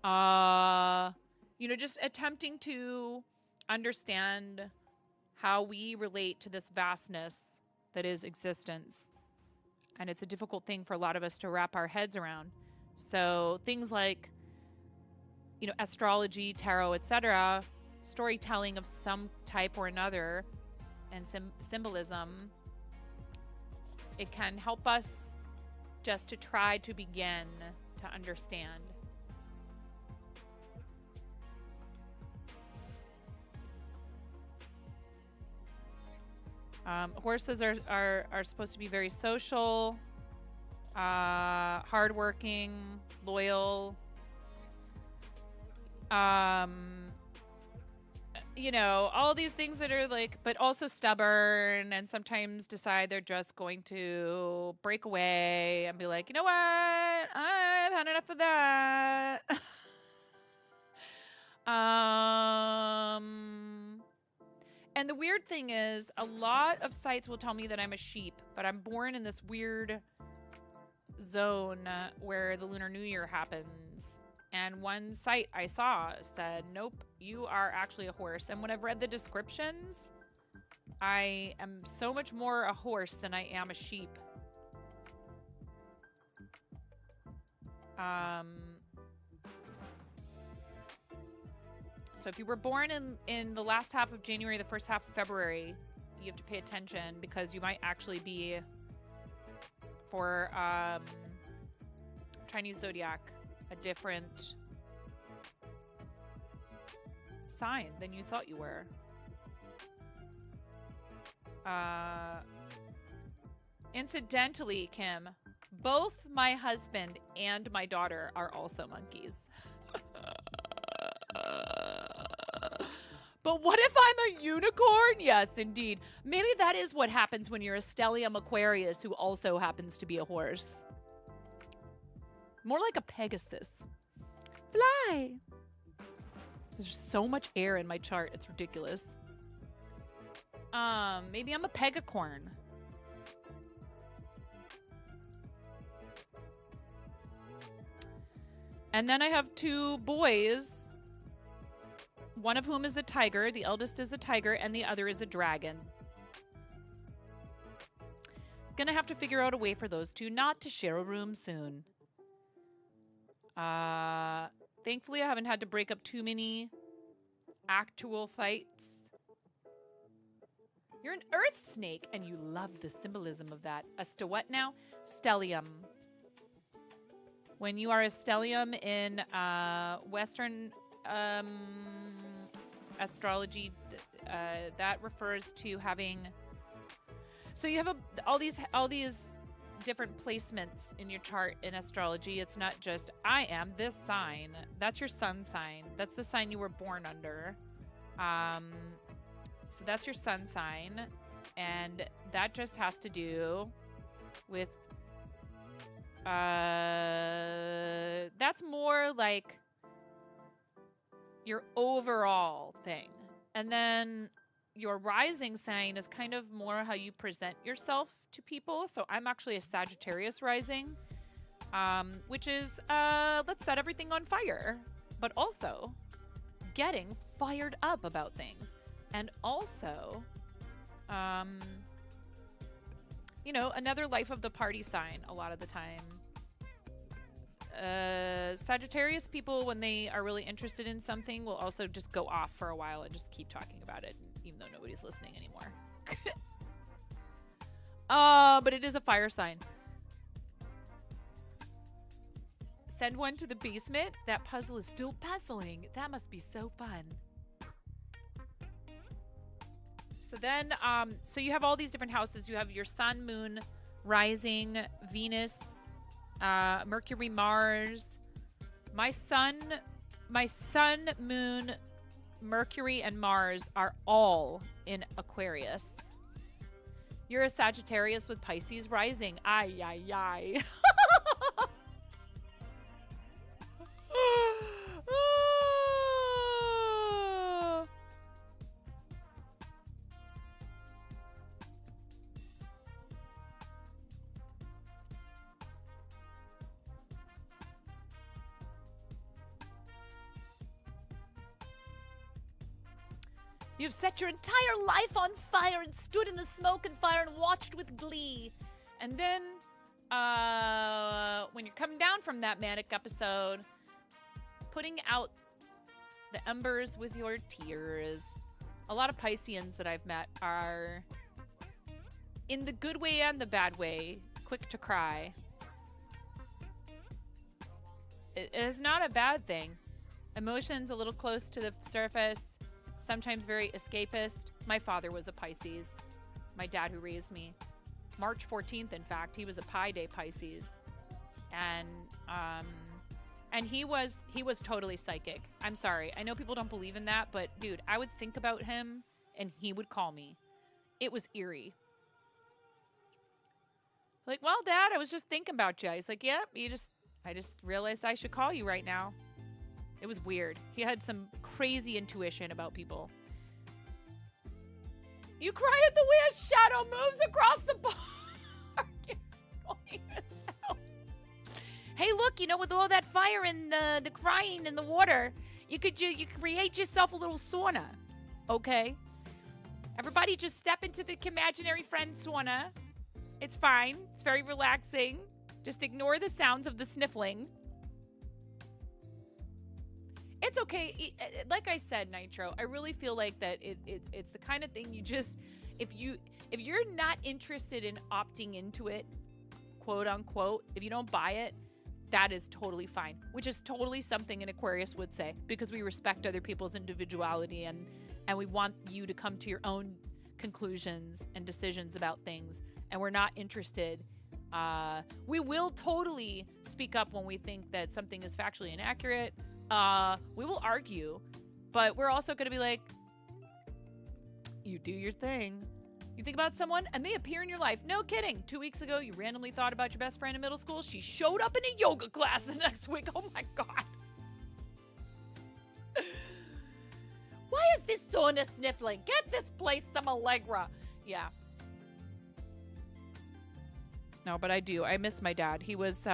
you know, just attempting to understand how we relate to this vastness that is existence. And it's a difficult thing for a lot of us to wrap our heads around. So things like, you know, astrology, tarot, etc., storytelling of some type or another, and symbolism, it can help us just to try to begin to understand. Horses are supposed to be very social, hardworking, loyal, you know, all these things that are like, but also stubborn, and sometimes decide they're just going to break away and be like, you know what, I've had enough of that. And the weird thing is, a lot of sites will tell me that I'm a sheep, but I'm born in this weird zone where the Lunar New Year happens. And one site I saw said, nope, you are actually a horse. And when I've read the descriptions, I am so much more a horse than I am a sheep. So if you were born in the last half of January, the first half of February, you have to pay attention because you might actually be, for Chinese zodiac, a different sign than you thought you were. Incidentally, Kim, both my husband and my daughter are also monkeys. But what if I'm a unicorn? Yes, indeed. Maybe that is what happens when you're a Stellium Aquarius who also happens to be a horse. More like a Pegasus. Fly! There's so much air in my chart. It's ridiculous. Maybe I'm a pegacorn. And then I have two boys, one of whom is a tiger. The eldest is a tiger, and the other is a dragon. Gonna have to figure out a way for those two not to share a room soon. Thankfully, I haven't had to break up too many actual fights. You're an earth snake, and you love the symbolism of that. As to what now? Stellium. When you are a stellium in Western astrology, that refers to having. So you have all these different placements in your chart in astrology. It's not just I am this sign. That's your sun sign. That's the sign you were born under. So that's your sun sign, and that just has to do with. That's more like your overall thing. And then your rising sign is kind of more how you present yourself to people. So I'm actually a Sagittarius rising, which is let's set everything on fire, but also getting fired up about things. And also, you know, another life of the party sign a lot of the time. Sagittarius people, when they are really interested in something, will also just go off for a while and just keep talking about it, even though nobody's listening anymore. But it is a fire sign. Send one to the basement. That puzzle is still puzzling. That must be so fun. So then, so you have all these different houses. You have your sun, moon, rising, Venus, Mercury, Mars. My sun, moon, Mercury, and Mars are all in Aquarius. You're a Sagittarius with Pisces rising. Ay, ay, ay. You've set your entire life on fire and stood in the smoke and fire and watched with glee. And then, when you're coming down from that manic episode, putting out the embers with your tears. A lot of Pisceans that I've met are, in the good way and the bad way, quick to cry. It is not a bad thing. Emotions a little close to the surface. Sometimes very escapist. My father was a Pisces. My dad who raised me. March 14th, in fact, he was a Pi Day Pisces. And he was totally psychic. I'm sorry. I know people don't believe in that, but dude, I would think about him and he would call me. It was eerie. Like, well, Dad, I was just thinking about you. He's like, yep, I just realized I should call you right now. It was weird. He had some crazy intuition about people. You cry at the way a shadow moves across the park. Hey, Hey, look, you know, with all that fire and the crying and the water, you could create yourself a little sauna. Okay? Everybody just step into the imaginary friend sauna. It's fine. It's very relaxing. Just ignore the sounds of the sniffling. It's okay. Like I said, Nitro, I really feel like that it's the kind of thing you just, if you're not interested in opting into it, quote unquote, if you don't buy it, that is totally fine, which is totally something an Aquarius would say, because we respect other people's individuality and we want you to come to your own conclusions and decisions about things, and we're not interested. We will totally speak up when we think that something is factually inaccurate. We will argue, but we're also going to be like, you do your thing. You think about someone and they appear in your life. No kidding. 2 weeks ago, you randomly thought about your best friend in middle school. She showed up in a yoga class the next week. Oh my God. Why is this sauna sniffling? Get this place some Allegra. Yeah. No, but I do. I miss my dad. He was,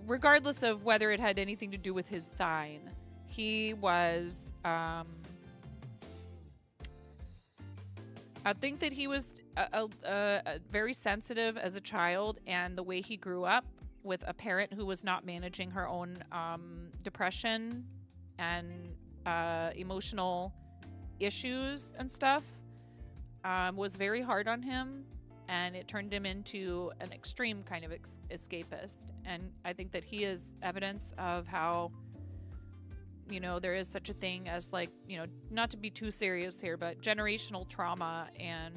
regardless of whether it had anything to do with his sign, he was, I think that he was very sensitive as a child, and the way he grew up with a parent who was not managing her own depression and emotional issues and stuff was very hard on him, and it turned him into an extreme kind of escapist. And I think that he is evidence of how, you know, there is such a thing as, like, you know, not to be too serious here, but generational trauma, and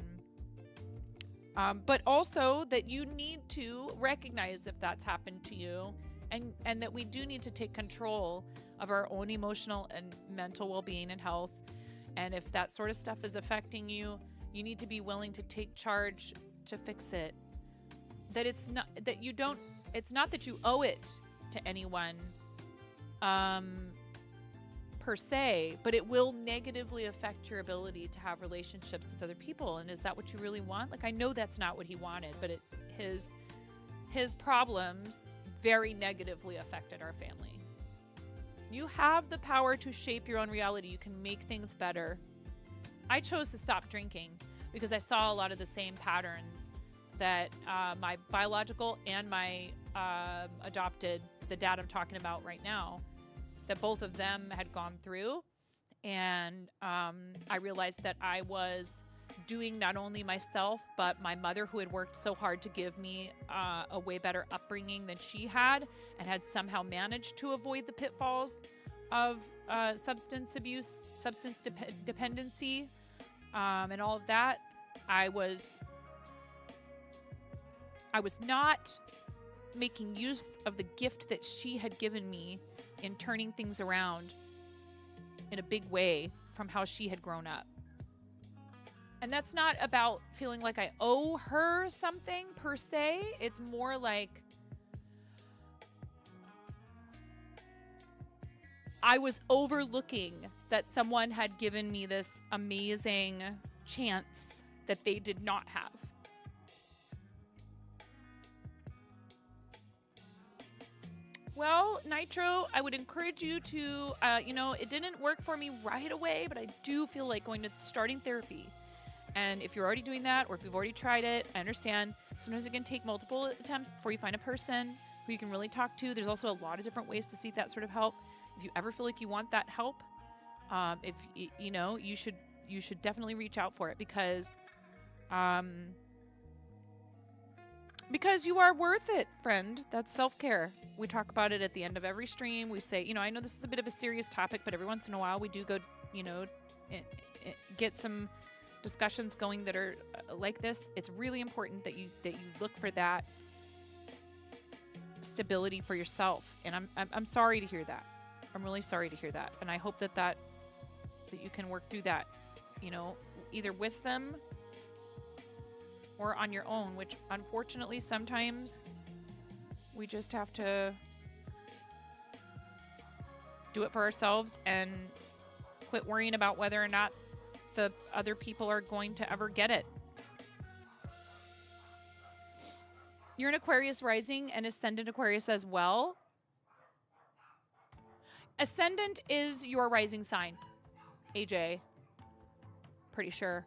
but also that you need to recognize if that's happened to you, and that we do need to take control of our own emotional and mental well-being and health. And if that sort of stuff is affecting you, you need to be willing to take charge to fix it. That it's not that you don't, it's not that you owe it to anyone per se, but it will negatively affect your ability to have relationships with other people. And is that what you really want? Like, I know that's not what he wanted, but his problems very negatively affected our family. You have the power to shape your own reality. You can make things better. I chose to stop drinking because I saw a lot of the same patterns that my biological and my adopted, the dad I'm talking about right now, that both of them had gone through. And I realized that I was doing not only myself, but my mother, who had worked so hard to give me a way better upbringing than she had, and had somehow managed to avoid the pitfalls of substance abuse, dependency, and all of that. I was not making use of the gift that she had given me in turning things around in a big way from how she had grown up. And that's not about feeling like I owe her something per se. It's more like I was overlooking that someone had given me this amazing chance that they did not have. Well, Nitro, I would encourage you to, it didn't work for me right away, but I do feel like starting therapy. And if you're already doing that, or if you've already tried it, I understand. Sometimes it can take multiple attempts before you find a person who you can really talk to. There's also a lot of different ways to seek that sort of help. If you ever feel like you want that help, you should definitely reach out for it, because you are worth it, friend. That's self-care. We talk about it at the end of every stream. We say, I know this is a bit of a serious topic, but every once in a while we do go, get some discussions going that are like this. It's really important that you look for that stability for yourself. And I'm sorry to hear that. I'm really sorry to hear that. And I hope that you can work through that, either with them or on your own, which unfortunately sometimes we just have to do it for ourselves and quit worrying about whether or not the other people are going to ever get it. You're an Aquarius rising and ascendant Aquarius as well. Ascendant is your rising sign, AJ. Pretty sure.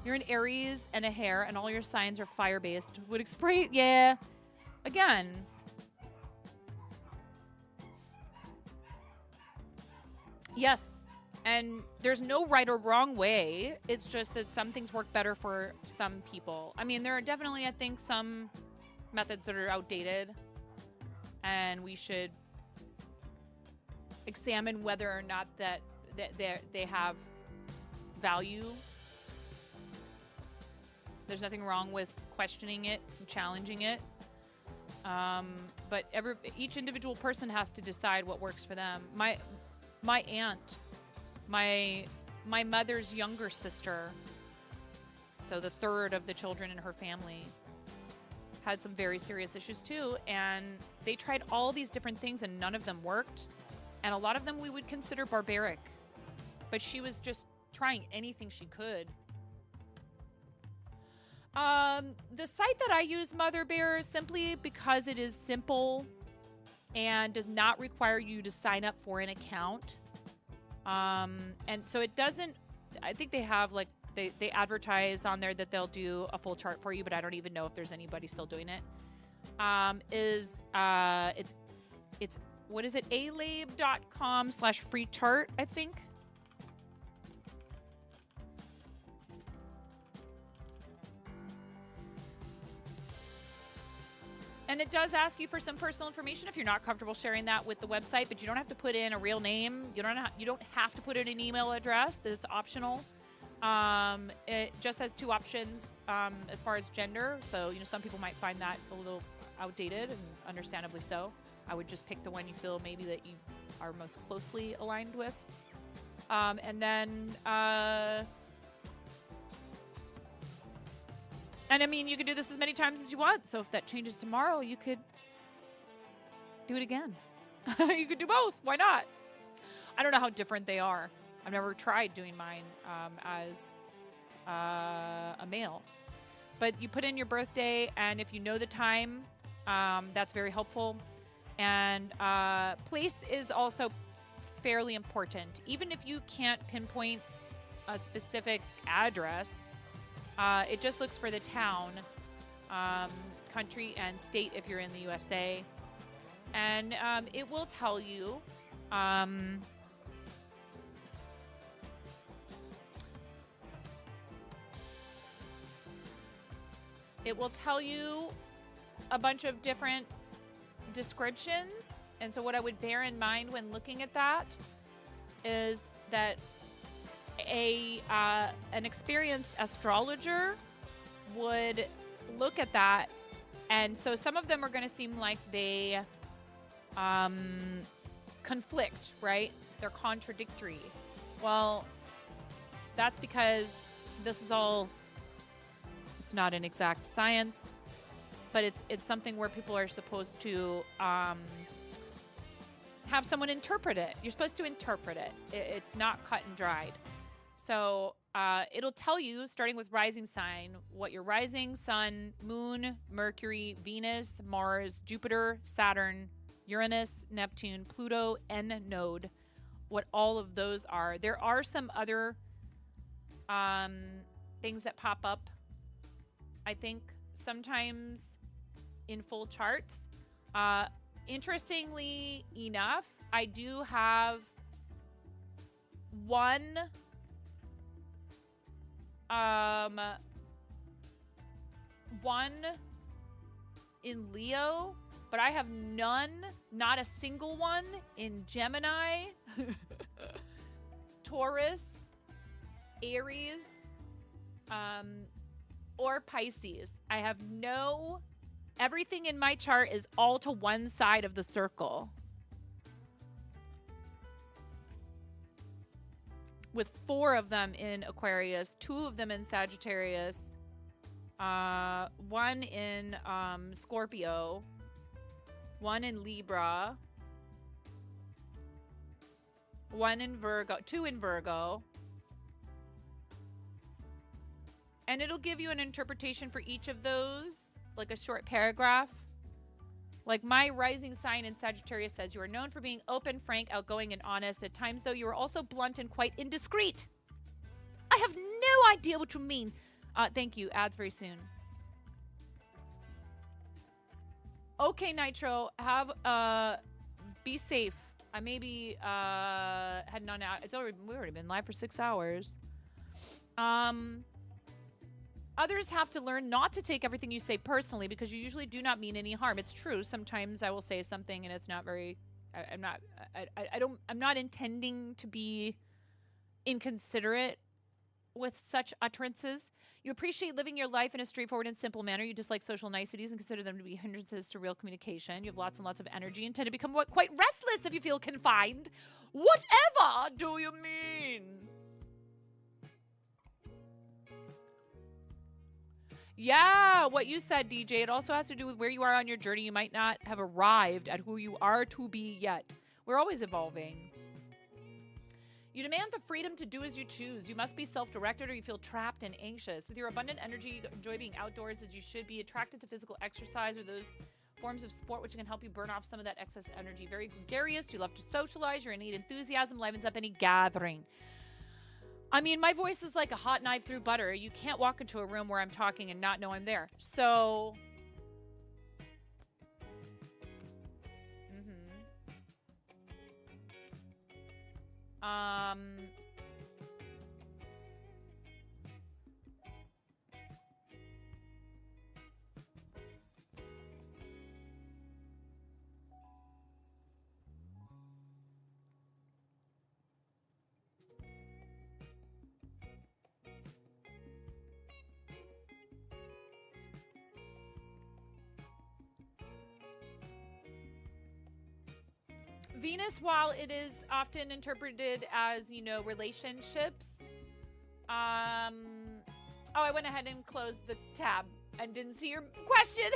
You're an Aries and a Hare, and all your signs are fire-based. Would explain, yeah. Again. Yes. And there's no right or wrong way. It's just that some things work better for some people. I mean, there are definitely, I think, some methods that are outdated. And we should examine whether or not that they have value. There's nothing wrong with questioning it and challenging it. But each individual person has to decide what works for them. My aunt, my mother's younger sister, so the third of the children in her family, had some very serious issues too, and they tried all these different things and none of them worked, and a lot of them we would consider barbaric, but she was just trying anything she could. The site that I use, Mother Bear, simply because it is simple and does not require you to sign up for an account. And so it doesn't, I think they have like, they advertise on there that they'll do a full chart for you, but I don't even know if there's anybody still doing it. It's what is it? alab.com/free chart, I think. And it does ask you for some personal information if you're not comfortable sharing that with the website, but you don't have to put in a real name. You don't have to put in an email address. It's optional. It just has two options as far as gender. So, some people might find that a little outdated, and understandably so. I would just pick the one you feel maybe that you are most closely aligned with. And then... And I mean, you could do this as many times as you want. So if that changes tomorrow, you could do it again. You could do both. Why not? I don't know how different they are. I've never tried doing mine as a male. But you put in your birthday, and if you know the time, that's very helpful. And place is also fairly important. Even if you can't pinpoint a specific address, it just looks for the town, country, and state if you're in the USA. And it will tell you a bunch of different descriptions. And so what I would bear in mind when looking at that is that an experienced astrologer would look at that, and so some of them are going to seem like they conflict, right? They're contradictory. Well, that's because this is all, it's not an exact science, but it's something where people are supposed to have someone interpret it. You're supposed to interpret it. It's not cut and dried. So it'll tell you, starting with rising sign, what your rising, sun, moon, Mercury, Venus, Mars, Jupiter, Saturn, Uranus, Neptune, Pluto, and node, what all of those are. There are some other things that pop up, I think, sometimes in full charts. Interestingly enough, I do have one in Leo, but I have none, not a single one in Gemini, Taurus, Aries, or Pisces. I have everything in my chart is all to one side of the circle, with 4 of them in Aquarius, 2 of them in Sagittarius, 1 in Scorpio, 1 in Libra, 1 in Virgo, 2 in Virgo. And it'll give you an interpretation for each of those. like a short paragraph. Like my rising sign in Sagittarius says, you are known for being open, frank, outgoing, and honest. At times, though, you are also blunt and quite indiscreet. I have no idea what you mean. Thank you. Ads very soon. Okay, Nitro. Be safe. I maybe heading on out. We've already been live for 6 hours. Others have to learn not to take everything you say personally because you usually do not mean any harm. It's true. Sometimes I will say something and it's not very. I'm not intending to be inconsiderate with such utterances. You appreciate living your life in a straightforward and simple manner. You dislike social niceties and consider them to be hindrances to real communication. You have lots and lots of energy and tend to become quite restless if you feel confined. Whatever do you mean? Yeah, what you said, DJ. It also has to do with where you are on your journey. You might not have arrived at who you are to be yet. We're always evolving. You demand the freedom to do as you choose. You must be self-directed or you feel trapped and anxious. With your abundant energy, you enjoy being outdoors as you should be, attracted to physical exercise or those forms of sport which can help you burn off some of that excess energy. Very gregarious. You love to socialize. Your innate enthusiasm livens up any gathering. I mean, my voice is like a hot knife through butter. You can't walk into a room where I'm talking and not know I'm there. So... Venus, while it is often interpreted as, you know, relationships, oh, I went ahead and closed the tab and didn't see your question.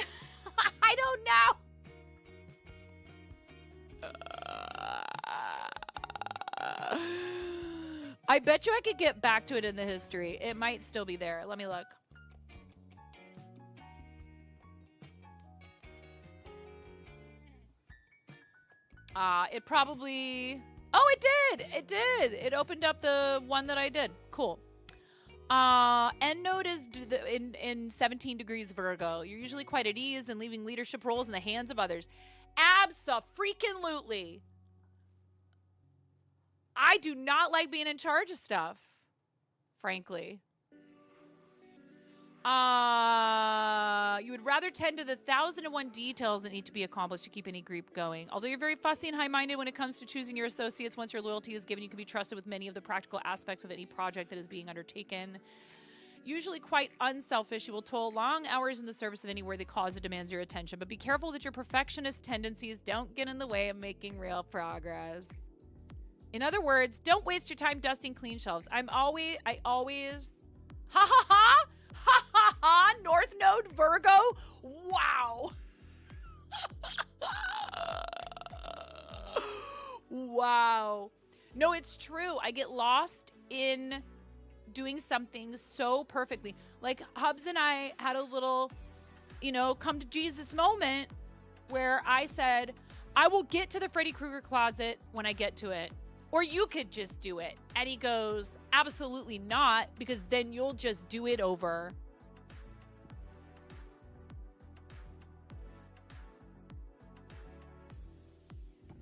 I don't know. I bet you I could get back to it in the history. It might still be there. Let me look. It probably... Oh, it did! It did! It opened up the one that I did. Cool. End note is in 17 degrees Virgo. You're usually quite at ease and leaving leadership roles in the hands of others. Abso-freaking-lutely. I do not like being in charge of stuff, frankly. You would rather tend to the 1,001 details that need to be accomplished to keep any group going. Although you're very fussy and high-minded when it comes to choosing your associates, once your loyalty is given, you can be trusted with many of the practical aspects of any project that is being undertaken. Usually quite unselfish, you will toil long hours in the service of any worthy cause that demands your attention. But be careful that your perfectionist tendencies don't get in the way of making real progress. In other words, don't waste your time dusting clean shelves. I always, ha ha ha! Ha ha ha! North Node Virgo? Wow. Wow. No, it's true. I get lost in doing something so perfectly. Like Hubs and I had a little, you know, come to Jesus moment where I said, I will get to the Freddy Krueger closet when I get to it. Or you could just do it. And he goes, absolutely not, because then you'll just do it over.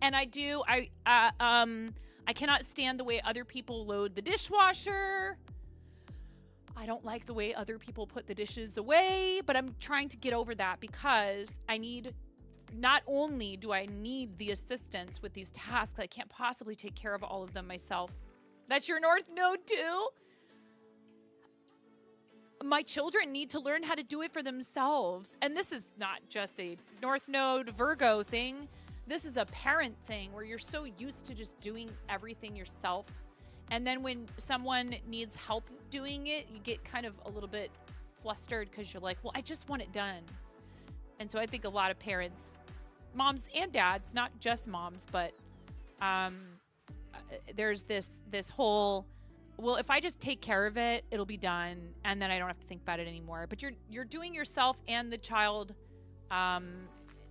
And I cannot stand the way other people load the dishwasher. I don't like the way other people put the dishes away, but I'm trying to get over that because not only do I need the assistance with these tasks, I can't possibly take care of all of them myself. That's your North Node too? My children need to learn how to do it for themselves. And this is not just a North Node Virgo thing. This is a parent thing where you're so used to just doing everything yourself. And then when someone needs help doing it, you get kind of a little bit flustered because you're like, well, I just want it done. And so I think a lot of parents, moms and dads, not just moms, but there's this whole well, if I just take care of it, it'll be done, and then I don't have to think about it anymore. But you're doing yourself and the child,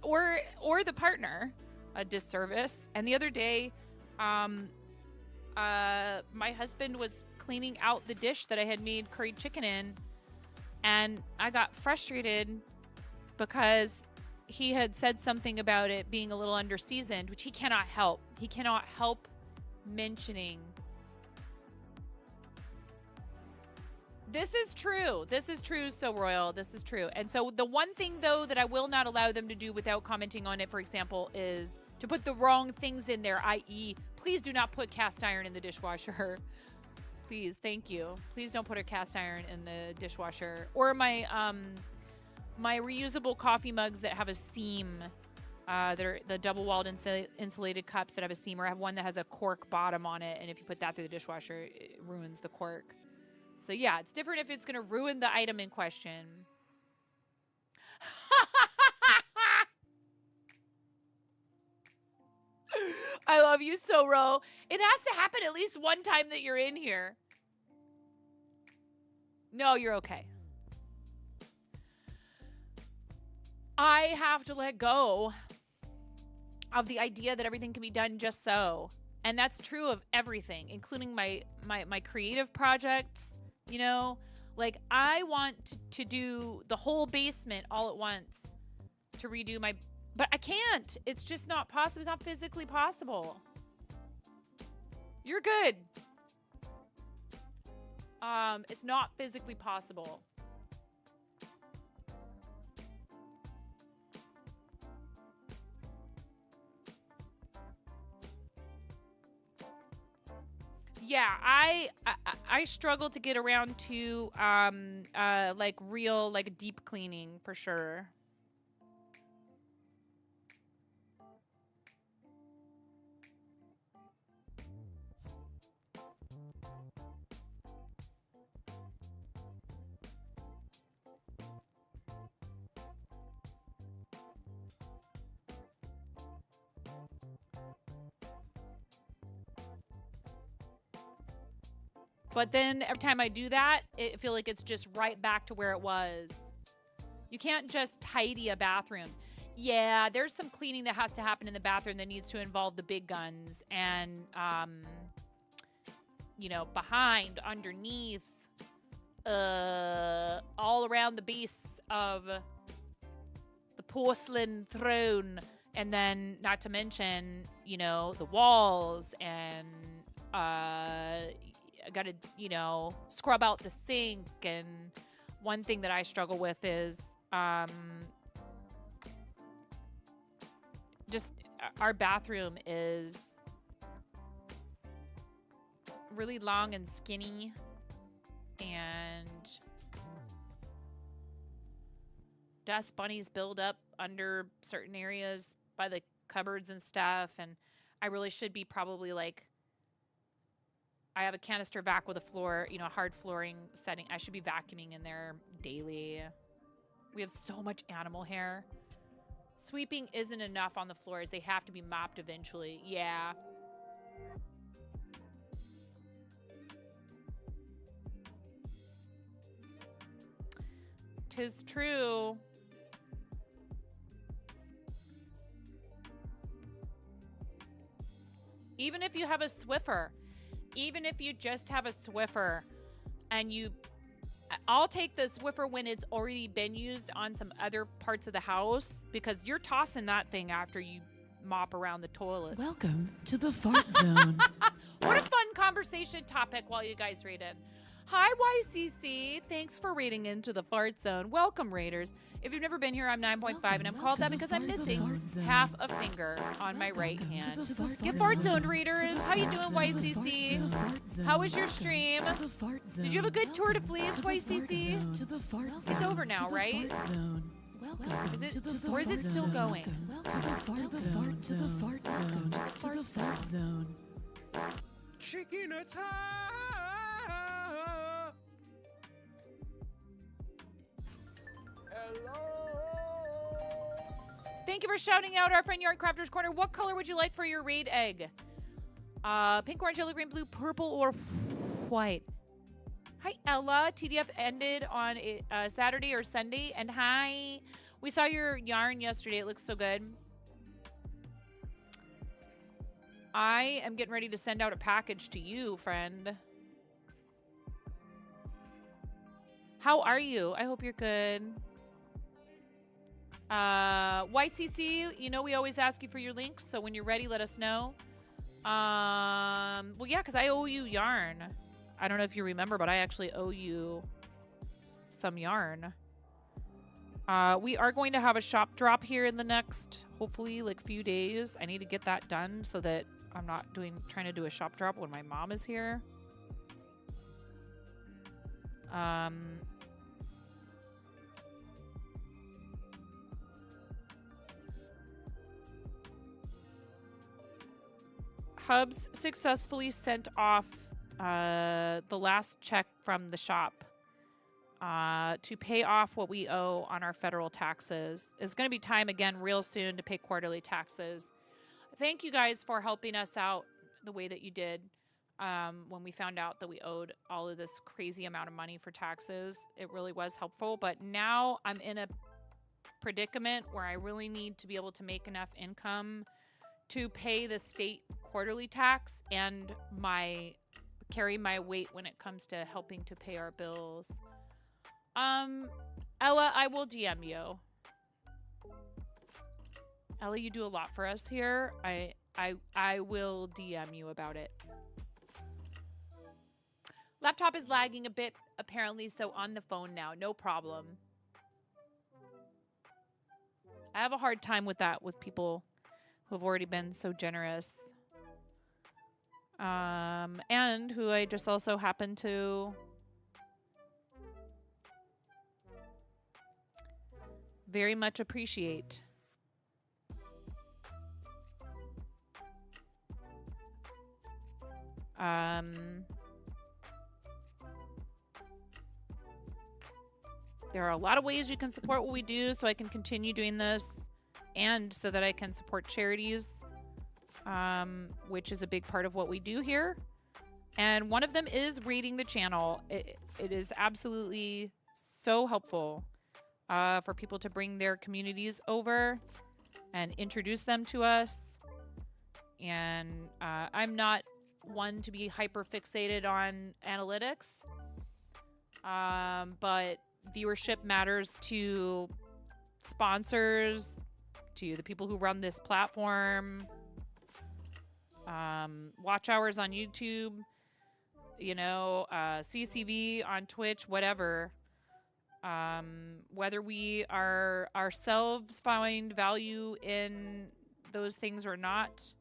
or the partner, a disservice. And the other day, my husband was cleaning out the dish that I had made curried chicken in, and I got frustrated because he had said something about it being a little under-seasoned, which he cannot help. He cannot help mentioning. This is true. This is true, So Royal. This is true. And so the one thing, though, that I will not allow them to do without commenting on it, for example, is to put the wrong things in there, i.e., please do not put cast iron in the dishwasher. Please, thank you. Please don't put a cast iron in the dishwasher. Or my my reusable coffee mugs that have a steam. They're the double-walled insulated cups that have a steam, or I have one that has a cork bottom on it, and if you put that through the dishwasher, it ruins the cork. So yeah, it's different if it's going to ruin the item in question. I love you, Soro. It has to happen at least one time that you're in here. No, you're okay. I have to let go of the idea that everything can be done just so. And that's true of everything, including my creative projects. You know, like I want to do the whole basement all at once to redo my, but I can't. It's just not possible. It's not physically possible. You're good. It's not physically possible. Yeah, I struggle to get around to like real like deep cleaning for sure. But then every time I do that, I feel like it's just right back to where it was. You can't just tidy a bathroom. Yeah, there's some cleaning that has to happen in the bathroom that needs to involve the big guns and, you know, behind, underneath, all around the base of the porcelain throne. And then, not to mention, you know, the walls and, I gotta, you know, scrub out the sink. And one thing that I struggle with is just our bathroom is really long and skinny, and dust bunnies build up under certain areas by the cupboards and stuff. And I really should be probably like, I have a canister vac with a floor, you know, hard flooring setting. I should be vacuuming in there daily. We have so much animal hair. Sweeping isn't enough on the floors. They have to be mopped eventually. Yeah. 'Tis true. Even if you have a Swiffer, even if you just have a Swiffer and I'll take the Swiffer when it's already been used on some other parts of the house, because you're tossing that thing after you mop around the toilet. Welcome to the fart zone. What a fun conversation topic while you guys read it. Hi, YCC. Thanks for raiding into the fart zone. Welcome, raiders. If you've never been here, I'm 9.5, and I'm called that because I'm missing half a finger on my right hand. Get fart zoned, raiders. How you doing, YCC? How was your stream? Did you have a good tour de Fleece, YCC? It's over now, right? Is it, or is it still going? To the fart zone. Chicken attack! Thank you for shouting out our friend Yarn Crafter's Corner. What color would you like for your raid egg? Pink, orange, yellow, green, blue, purple, or quite. Hi, Ella. TDF ended on Saturday or Sunday. And hi. We saw your yarn yesterday. It looks so good. I am getting ready to send out a package to you, friend. How are you? I hope you're good. YCC, you know we always ask you for your links, so when you're ready, let us know. Well, yeah, because I owe you yarn. I don't know if you remember, but I actually owe you some yarn. We are going to have a shop drop here in the next, hopefully, like few days. I need to get that done so that I'm not trying to do a shop drop when my mom is here. Hubs successfully sent off the last check from the shop to pay off what we owe on our federal taxes. It's going to be time again real soon to pay quarterly taxes. Thank you guys for helping us out the way that you did when we found out that we owed all of this crazy amount of money for taxes. It really was helpful, but now I'm in a predicament where I really need to be able to make enough income to pay the state quarterly tax and carry my weight when it comes to helping to pay our bills. Ella, I will DM you. Ella, you do a lot for us here. I will DM you about it. Laptop is lagging a bit, apparently, so on the phone now. No problem. I have a hard time with that with people who have already been so generous. And who I just also happen to very much appreciate. There are a lot of ways you can support what we do so I can continue doing this and so that I can support charities, which is a big part of what we do here. And one of them is rating the channel. It is absolutely so helpful for people to bring their communities over and introduce them to us. And I'm not one to be hyper fixated on analytics, but viewership matters to sponsors, to the people who run this platform, watch hours on YouTube, you know, CCV on Twitch, whatever. Whether we are ourselves find value in those things or not,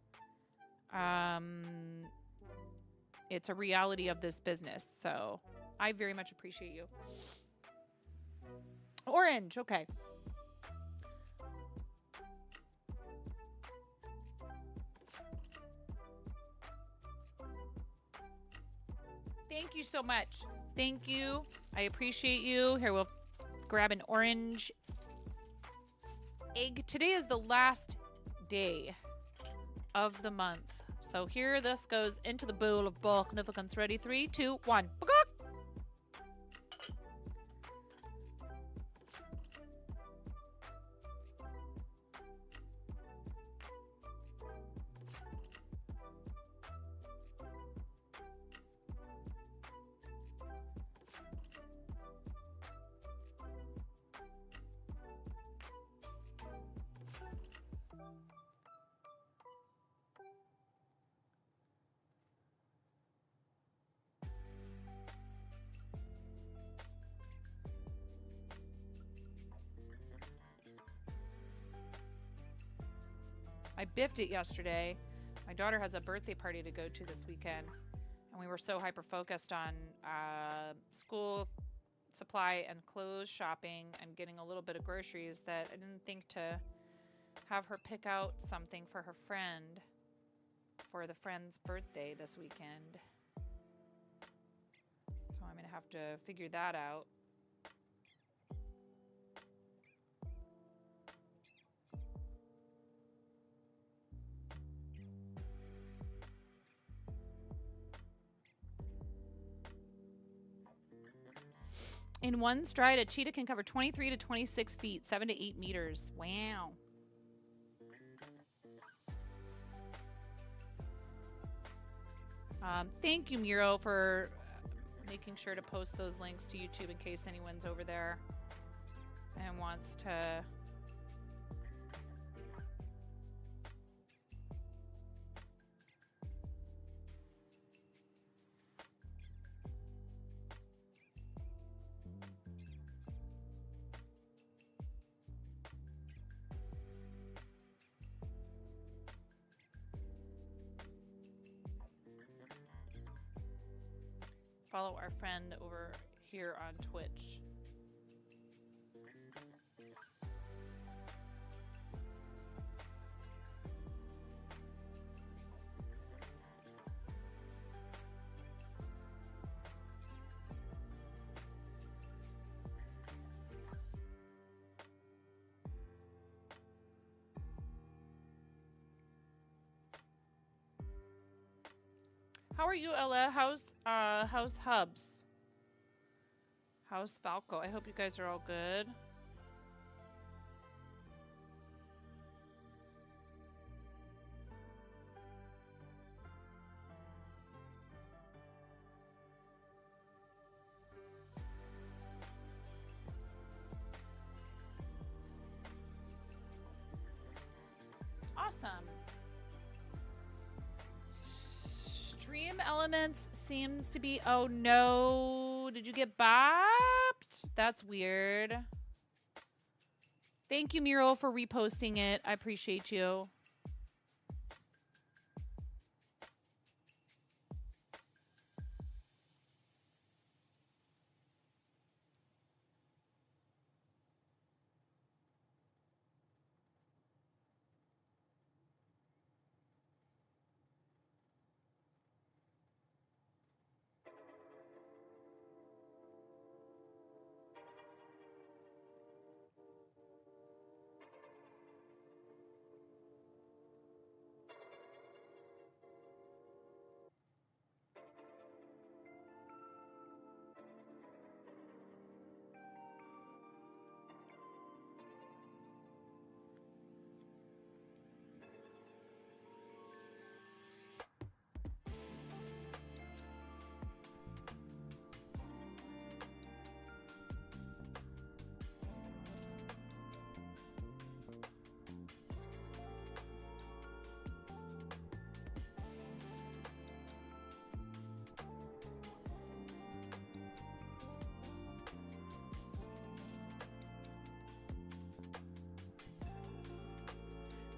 it's a reality of this business. So I very much appreciate you. Orange, okay. Thank you so much. Thank you. I appreciate you. Here, we'll grab an orange egg. Today is the last day of the month. So here this goes into the bowl of Balknificence. Ready? 3, 2, 1. I biffed it yesterday. My daughter has a birthday party to go to this weekend, and we were so hyper-focused on school supply and clothes shopping and getting a little bit of groceries that I didn't think to have her pick out something for her friend for the friend's birthday this weekend. So I'm going to have to figure that out. In one stride, a cheetah can cover 23 to 26 feet, 7 to 8 meters. Wow. Thank you, Miro, for making sure to post those links to YouTube in case anyone's over there and wants to... follow our friend over here on Twitch. How are you, Ella? How's Hubs? How's Falco? I hope you guys are all good. Awesome. Stream Elements seems to be... Oh, no. Did you get bopped? That's weird. Thank you, Miro, for reposting it. I appreciate you.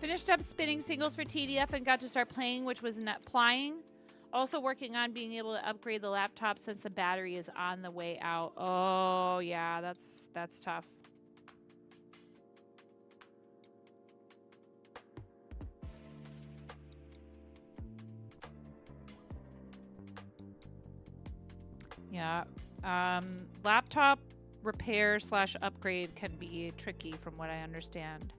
Finished up spinning singles for TDF and got to start playing, which was not plying. Also working on being able to upgrade the laptop since the battery is on the way out. Oh, yeah, that's tough. Yeah. Laptop repair / upgrade can be tricky from what I understand.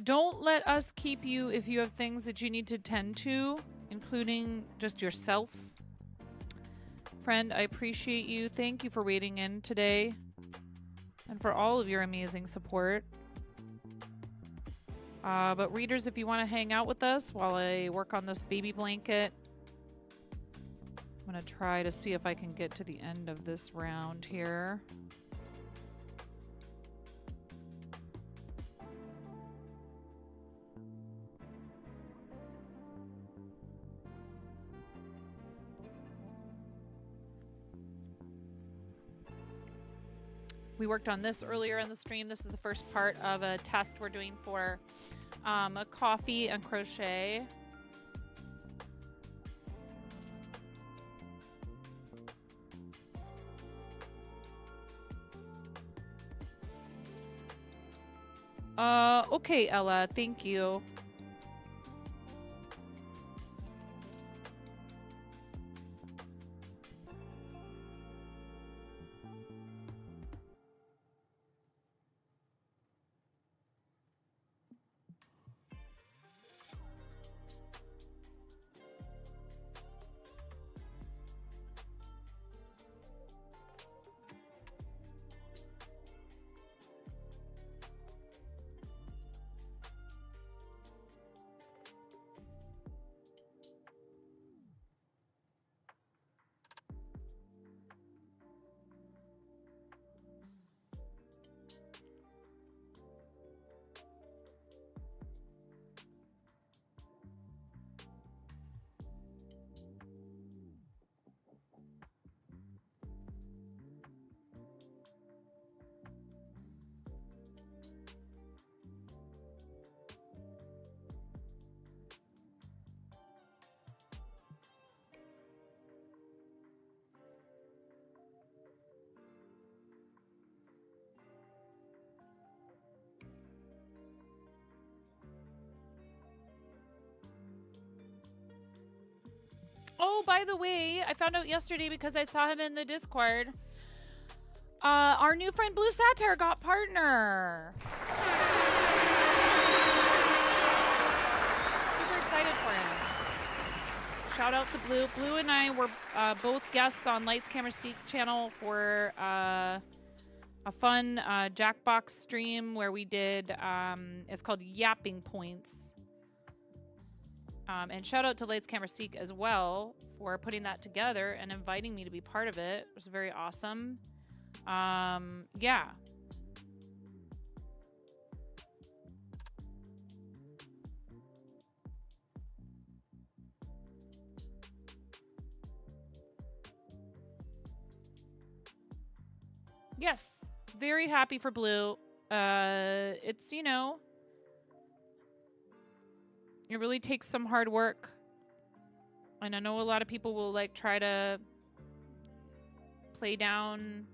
Don't let us keep you if you have things that you need to tend to, including just yourself. Friend, I appreciate you. Thank you for waiting in today and for all of your amazing support. But readers, if you want to hang out with us while I work on this baby blanket, I'm going to try to see if I can get to the end of this round here. We worked on this earlier in the stream. This is the first part of a test we're doing for a coffee and crochet. Okay, Ella, thank you. Oh, by the way, I found out yesterday because I saw him in the Discord. Our new friend Blue Satire got partner. Super excited for him. Shout out to Blue. Blue and I were both guests on Lights Camera Steaks channel for a fun Jackbox stream where we did, it's called Yapping Points. And shout out to Lights Camera Seek as well for putting that together and inviting me to be part of it. It was very awesome. Yeah. Yes, very happy for Blue. It's, you know, it really takes some hard work. And I know a lot of people will like try to play down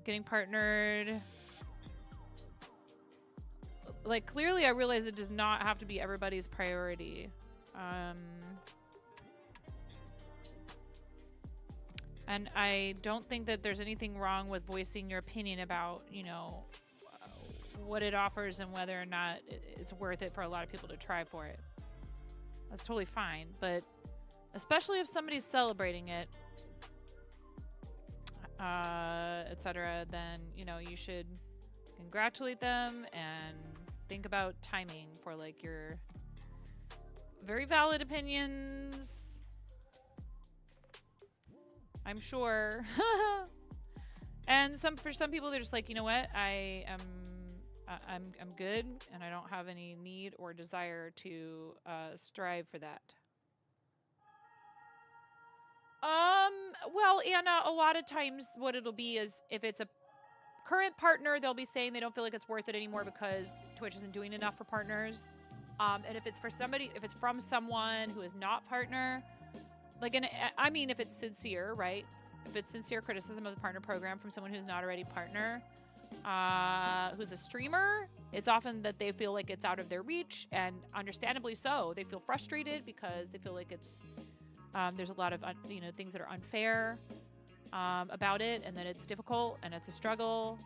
getting partnered. Like, clearly I realize it does not have to be everybody's priority. And I don't think that there's anything wrong with voicing your opinion about, you know, what it offers and whether or not it's worth it for a lot of people to try for it. That's totally fine, but especially if somebody's celebrating it, etc., then, you know, you should congratulate them and think about timing for like your very valid opinions, I'm sure. And for some people, they're just like, you know what, I'm good, and I don't have any need or desire to strive for that. Well, Anna, a lot of times what it'll be is if it's a current partner, they'll be saying they don't feel like it's worth it anymore because Twitch isn't doing enough for partners. And if it's for somebody, if it's from someone who is not partner, like, I mean, if it's sincere, right? If it's sincere criticism of the partner program from someone who's not already partner, who's a streamer, it's often that they feel like it's out of their reach, and understandably so. They feel frustrated because they feel like it's there's a lot of you know, things that are unfair about it, and that it's difficult and it's a struggle.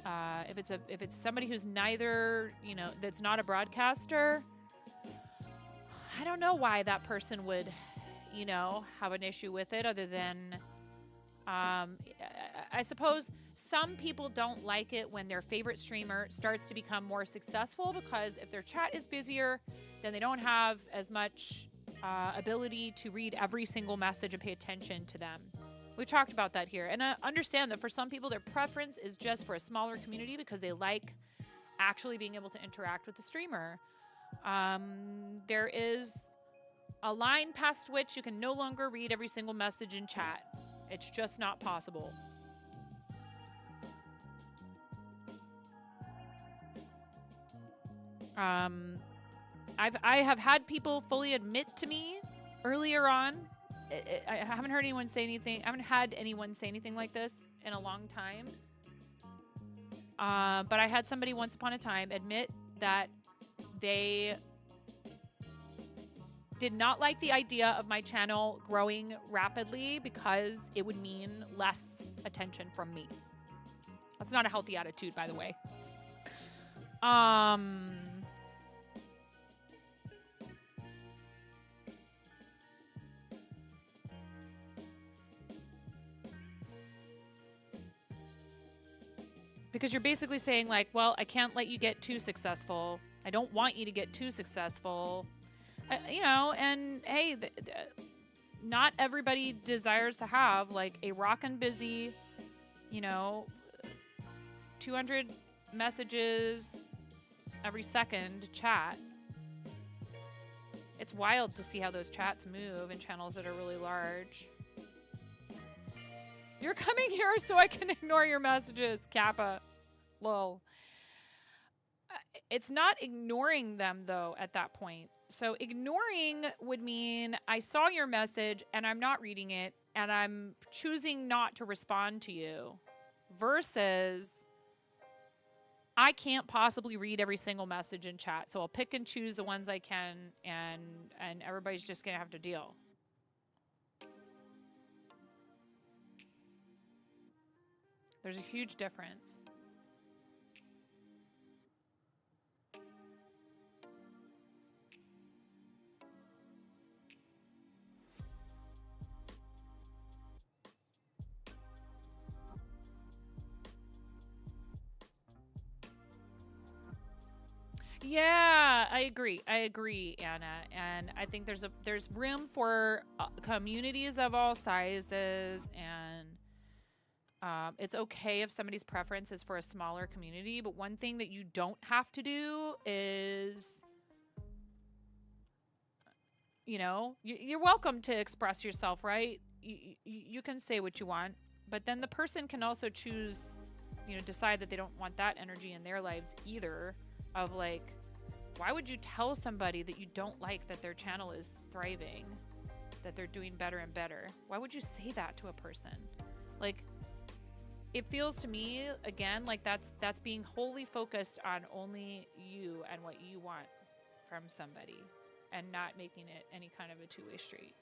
If it's somebody who's neither, you know, that's not a broadcaster, I don't know why that person would, you know, have an issue with it, other than I I suppose some people don't like it when their favorite streamer starts to become more successful, because if their chat is busier, then they don't have as much ability to read every single message and pay attention to them. We've talked about that here. And I understand that for some people, their preference is just for a smaller community because they like actually being able to interact with the streamer. There is a line past which you can no longer read every single message in chat. It's just not possible. I have had people fully admit to me earlier on. I haven't heard anyone say anything. I haven't had anyone say anything like this in a long time. But I had somebody once upon a time admit that they did not like the idea of my channel growing rapidly because it would mean less attention from me. That's not a healthy attitude, by the way. Because you're basically saying like, well, I can't let you get too successful. I don't want you to get too successful. You know, and hey, not everybody desires to have like a rockin' busy, you know, 200 messages every second chat. It's wild to see how those chats move in channels that are really large. You're coming here so I can ignore your messages, Kappa. Lol. It's not ignoring them, though, at that point. So ignoring would mean I saw your message and I'm not reading it and I'm choosing not to respond to you. Versus I can't possibly read every single message in chat. So I'll pick and choose the ones I can, and everybody's just going to have to deal. There's a huge difference. Yeah, I agree, Anna. And I think there's room for communities of all sizes, and it's okay if somebody's preference is for a smaller community. But one thing that you don't have to do is, you know, you're welcome to express yourself, right? You can say what you want, but then the person can also choose, you know, decide that they don't want that energy in their lives either. Of like, why would you tell somebody that you don't like that their channel is thriving, that they're doing better and better? Why would you say that to a person? Like, it feels to me, again, like that's being wholly focused on only you and what you want from somebody, and not making it any kind of a two-way street.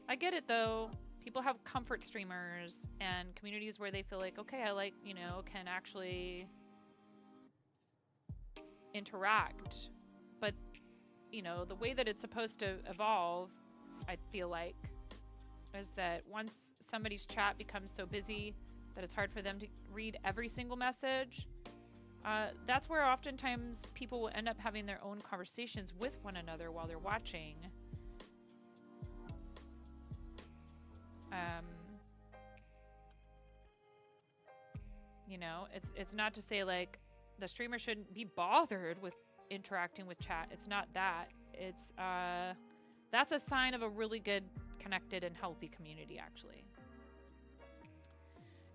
I get it, though. People have comfort streamers and communities where they feel like, okay, I like, you know, can actually interact. But, you know, the way that it's supposed to evolve, I feel like, is that once somebody's chat becomes so busy that it's hard for them to read every single message, that's where oftentimes people will end up having their own conversations with one another while they're watching. You know, it's not to say like the streamer shouldn't be bothered with interacting with chat. It's not that. It's that's a sign of a really good, connected, and healthy community, actually.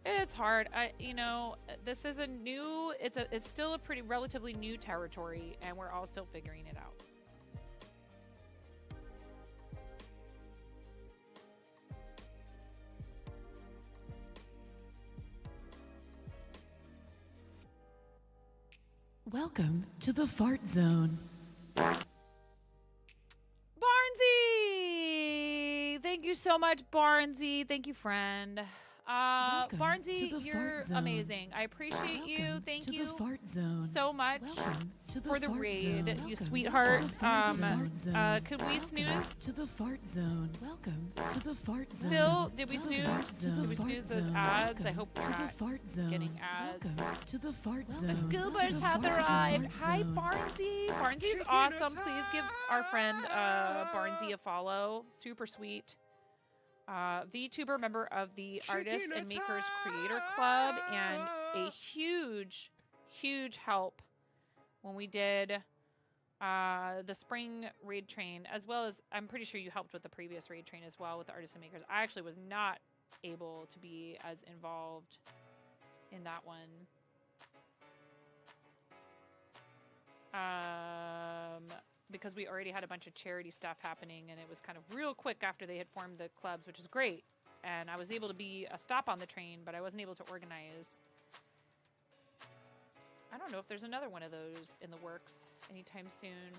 It's hard. You know, this is it's still a pretty relatively new territory, and we're all still figuring it out. Welcome to the fart zone. Barnsey! Thank you so much, Barnsey. Thank you, friend. Welcome to Barnesy, the you're fart zone. amazing. I appreciate you. Welcome Thank to you the fart zone. so much Welcome to the for the fart raid, zone. you Welcome sweetheart. to the fart zone. Could we Welcome snooze? to the fart zone. Welcome to the fart zone. Still, did we To the fart snooze? zone. Did we snooze those Fart ads? I zone. hope we're to the not fart zone. getting ads. Welcome to the fart The zone. To goobers the have fart arrived. zone. Hi, Barnesy. Barnesy's awesome. Please give our friend Barnesy a follow. Super sweet. VTuber, member of the Artists and Makers Creator Club, and a huge, huge help when we did the spring raid train, as well as I'm pretty sure you helped with the previous raid train as well with the Artists and Makers. I actually was not able to be as involved in that one. Because we already had a bunch of charity stuff happening, and it was kind of real quick after they had formed the clubs, which is great. And I was able to be a stop on the train, but I wasn't able to organize. I don't know if there's another one of those in the works anytime soon.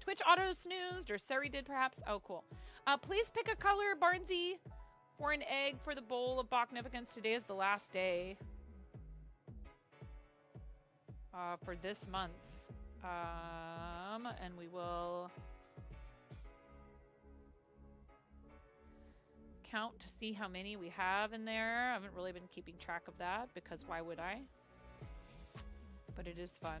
Twitch auto snoozed, or Sari did perhaps. Oh, cool. Please pick a color, Barnesy, for an egg for the bowl of Bachnificence. Today is the last day for this month. And we will count to see how many we have in there. I haven't really been keeping track of that because why would I? But it is fun.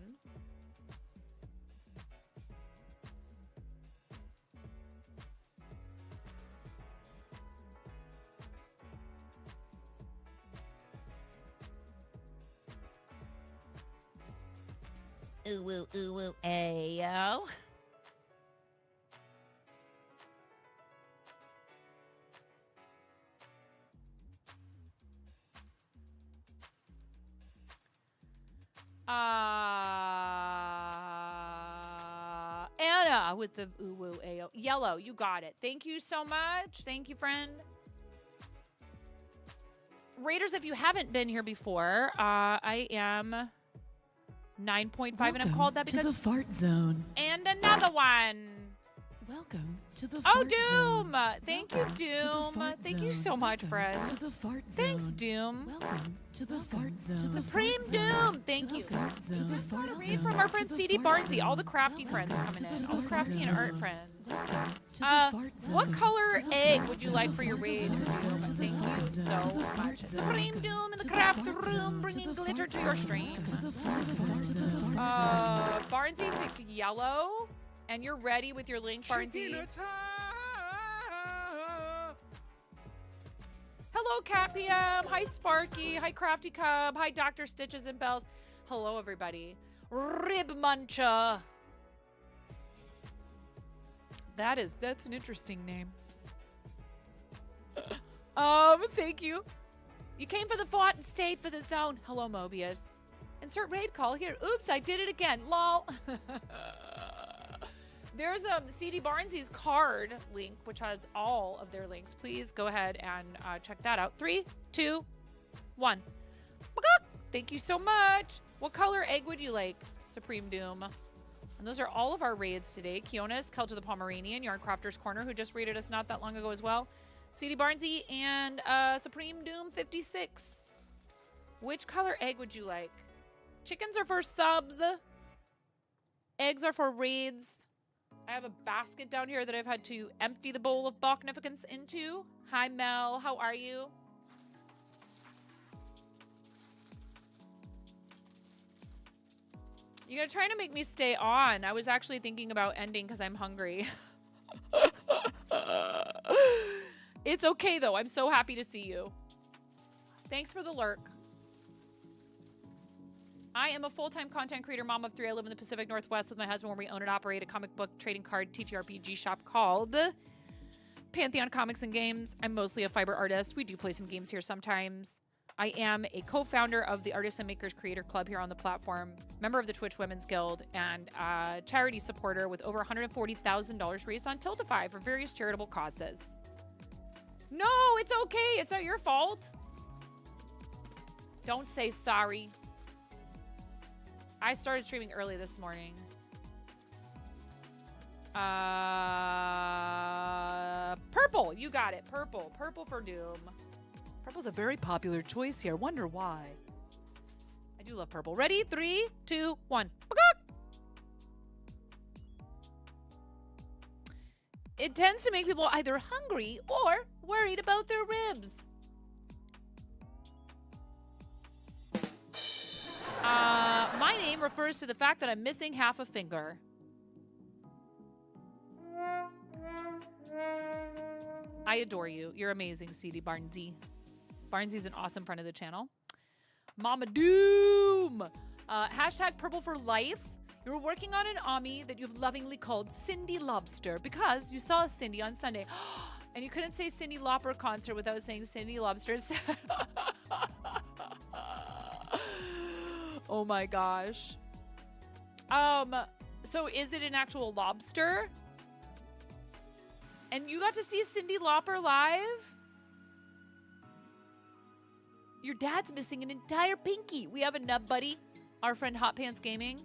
Ooh, woo, ooh, woo, ayo. Anna with the ooh, woo, ayo. Yellow, you got it. Thank you so much. Thank you, friend. Raiders, if you haven't been here before, I am 9.5, and I'm called that because to the fart zone. And another one. Welcome to the Oh, fart Doom! zone. Thank you, Welcome to the Doom. fart Thank you zone. so much, Welcome friend. To the fart zone. Thanks, Doom. Welcome to the fart zone. Supreme To the fart zone. Doom. Thank To you. the fart zone. To the fart A read zone. from our friend To the CD fart Barnesy. All the zone. crafty friends Welcome coming to in. the All the fart crafty and zone. art friends. Welcome to the fart zone. What color To the egg fart would you zone. like for your To the raid, fart Doom? zone. To the Thank you fart zone. To so the fart much. zone. Supreme Welcome Doom in the to craft fart room, zone. bringing To the glitter fart to your zone. stream. To the fart zone. Barnesy picked yellow, and you're ready with your link, Barnesy. Hello, Cat PM. Hi, Sparky. Hi, Crafty Cub. Hi, Dr. Stitches and Bells. Hello, everybody. Rib Muncher. That's an interesting name. Thank you. You came for the fort and stayed for the zone. Hello, Mobius. Insert raid call here. Oops, I did it again. Lol. There's CD Barnesy's card link, which has all of their links. Please go ahead and check that out. 3, 2, 1. Thank you so much. What color egg would you like, Supreme Doom? And those are all of our raids today. Kionis, Kel to the Pomeranian, Yarn Crafter's Corner, who just raided us not that long ago as well. CD Barnesy and Supreme Doom 56. Which color egg would you like? Chickens are for subs. Eggs are for raids. I have a basket down here that I've had to empty the bowl of Bachnificence into. Hi, Mel. How are you? You gotta try to make me stay on. I was actually thinking about ending because I'm hungry. It's okay, though. I'm so happy to see you. Thanks for the lurk. I am a full-time content creator, mom of 3. I live in the Pacific Northwest with my husband, where we own and operate a comic book trading card TTRPG shop called Pantheon Comics and Games. I'm mostly a fiber artist. We do play some games here sometimes. I am a co-founder of the Artists and Makers Creator Club here on the platform, member of the Twitch Women's Guild, and a charity supporter with over $140,000 raised on Tiltify for various charitable causes. No, it's okay. It's not your fault. Don't say sorry. I started streaming early this morning. Purple. You got it. Purple. Purple for Doom. Purple's a very popular choice here. Wonder why. I do love purple. Ready? 3, 2, 1. It tends to make people either hungry or worried about their ribs. My name refers to the fact that I'm missing half a finger. I adore you. You're amazing, CD Barnsey. Barnsey's an awesome friend of the channel. Mama Doom! Hashtag purple for life. You're working on an Ami that you've lovingly called Cindy Lobster because you saw Cindy on Sunday. And you couldn't say Cindy Lauper concert without saying Cindy Lobster. Oh my gosh. So is it an actual lobster? And you got to see Cindy Lauper live? Your dad's missing an entire pinky. We have a nub buddy. Our friend Hot Pants Gaming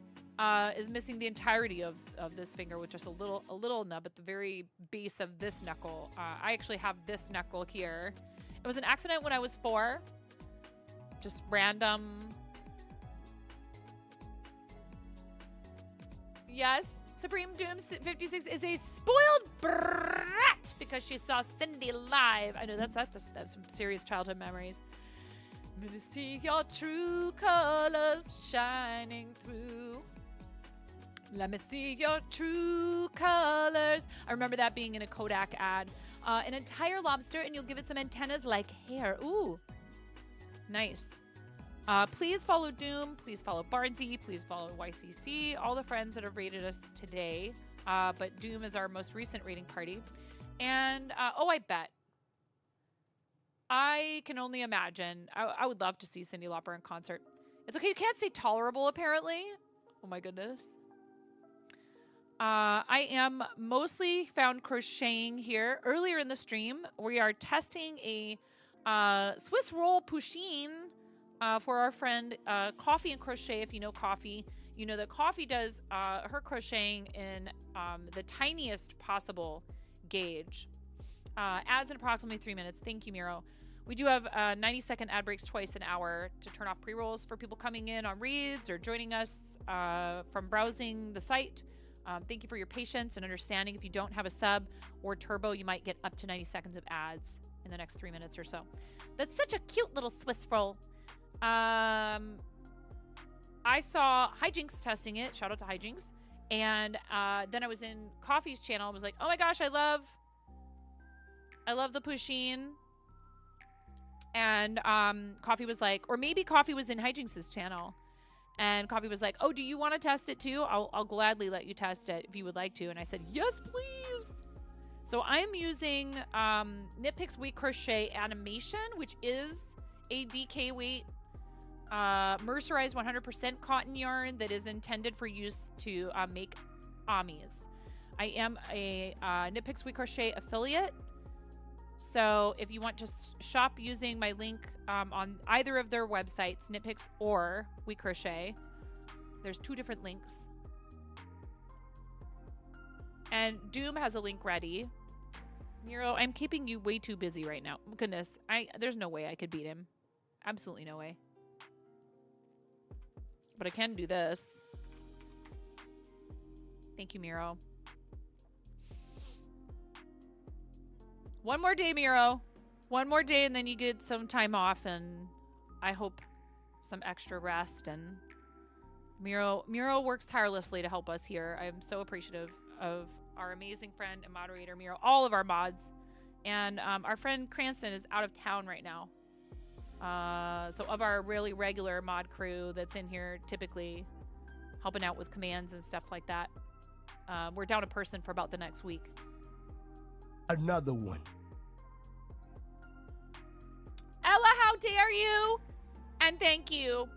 is missing the entirety of this finger with just a little nub at the very base of this knuckle. I actually have this knuckle here. It was an accident when I was 4. Just random. Yes, Supreme Doom 56 is a spoiled brat because she saw Cindy live. I know that's some serious childhood memories. Let me see your true colors shining through. Let me see your true colors. I remember that being in a Kodak ad. An entire lobster, and you'll give it some antennas like hair. Ooh, nice. Please follow Doom. Please follow Barnsey. Please follow YCC. All the friends that have rated us today. But Doom is our most recent rating party. And, I bet. I can only imagine. I would love to see Cyndi Lauper in concert. It's okay. You can't say tolerable, apparently. Oh, my goodness. I am mostly found crocheting here. Earlier in the stream, we are testing a Swiss roll Pusheen for our friend Coffee and Crochet. If you know Coffee, you know that Coffee does her crocheting in the tiniest possible gauge. Ads in approximately 3 minutes. Thank you, Miro. We do have 90-second ad breaks twice an hour to turn off pre-rolls for people coming in on reads or joining us from browsing the site. Thank you for your patience and understanding. If you don't have a sub or turbo, you might get up to 90 seconds of ads in the next 3 minutes or so. That's such a cute little Swiss roll. I saw Hijinks testing it. Shout out to Hijinks. And then I was in Coffee's channel. I was like, oh my gosh, I love the Pusheen. And Coffee was like, or maybe Coffee was in Hijinks' channel. And Coffee was like, oh, do you want to test it too? I'll gladly let you test it if you would like to. And I said, yes, please. So I'm using Knit Picks Weight Crochet Animation, which is a DK weight mercerized 100% cotton yarn that is intended for use to make Amis. I am a Knit Picks Weight Crochet affiliate. So if you want to shop using my link on either of their websites, Knit Picks or We Crochet, there's 2 different links. And Doom has a link ready. Miro, I'm keeping you way too busy right now. Goodness, there's no way I could beat him. Absolutely no way. But I can do this. Thank you, Miro. One more day, Miro. One more day, and then you get some time off, and I hope some extra rest. And Miro works tirelessly to help us here. I am so appreciative of our amazing friend and moderator, Miro, all of our mods. And our friend Cranston is out of town right now. So of our really regular mod crew that's in here typically helping out with commands and stuff like that, we're down a person for about the next week. Another one. Ella, how dare you? And thank you.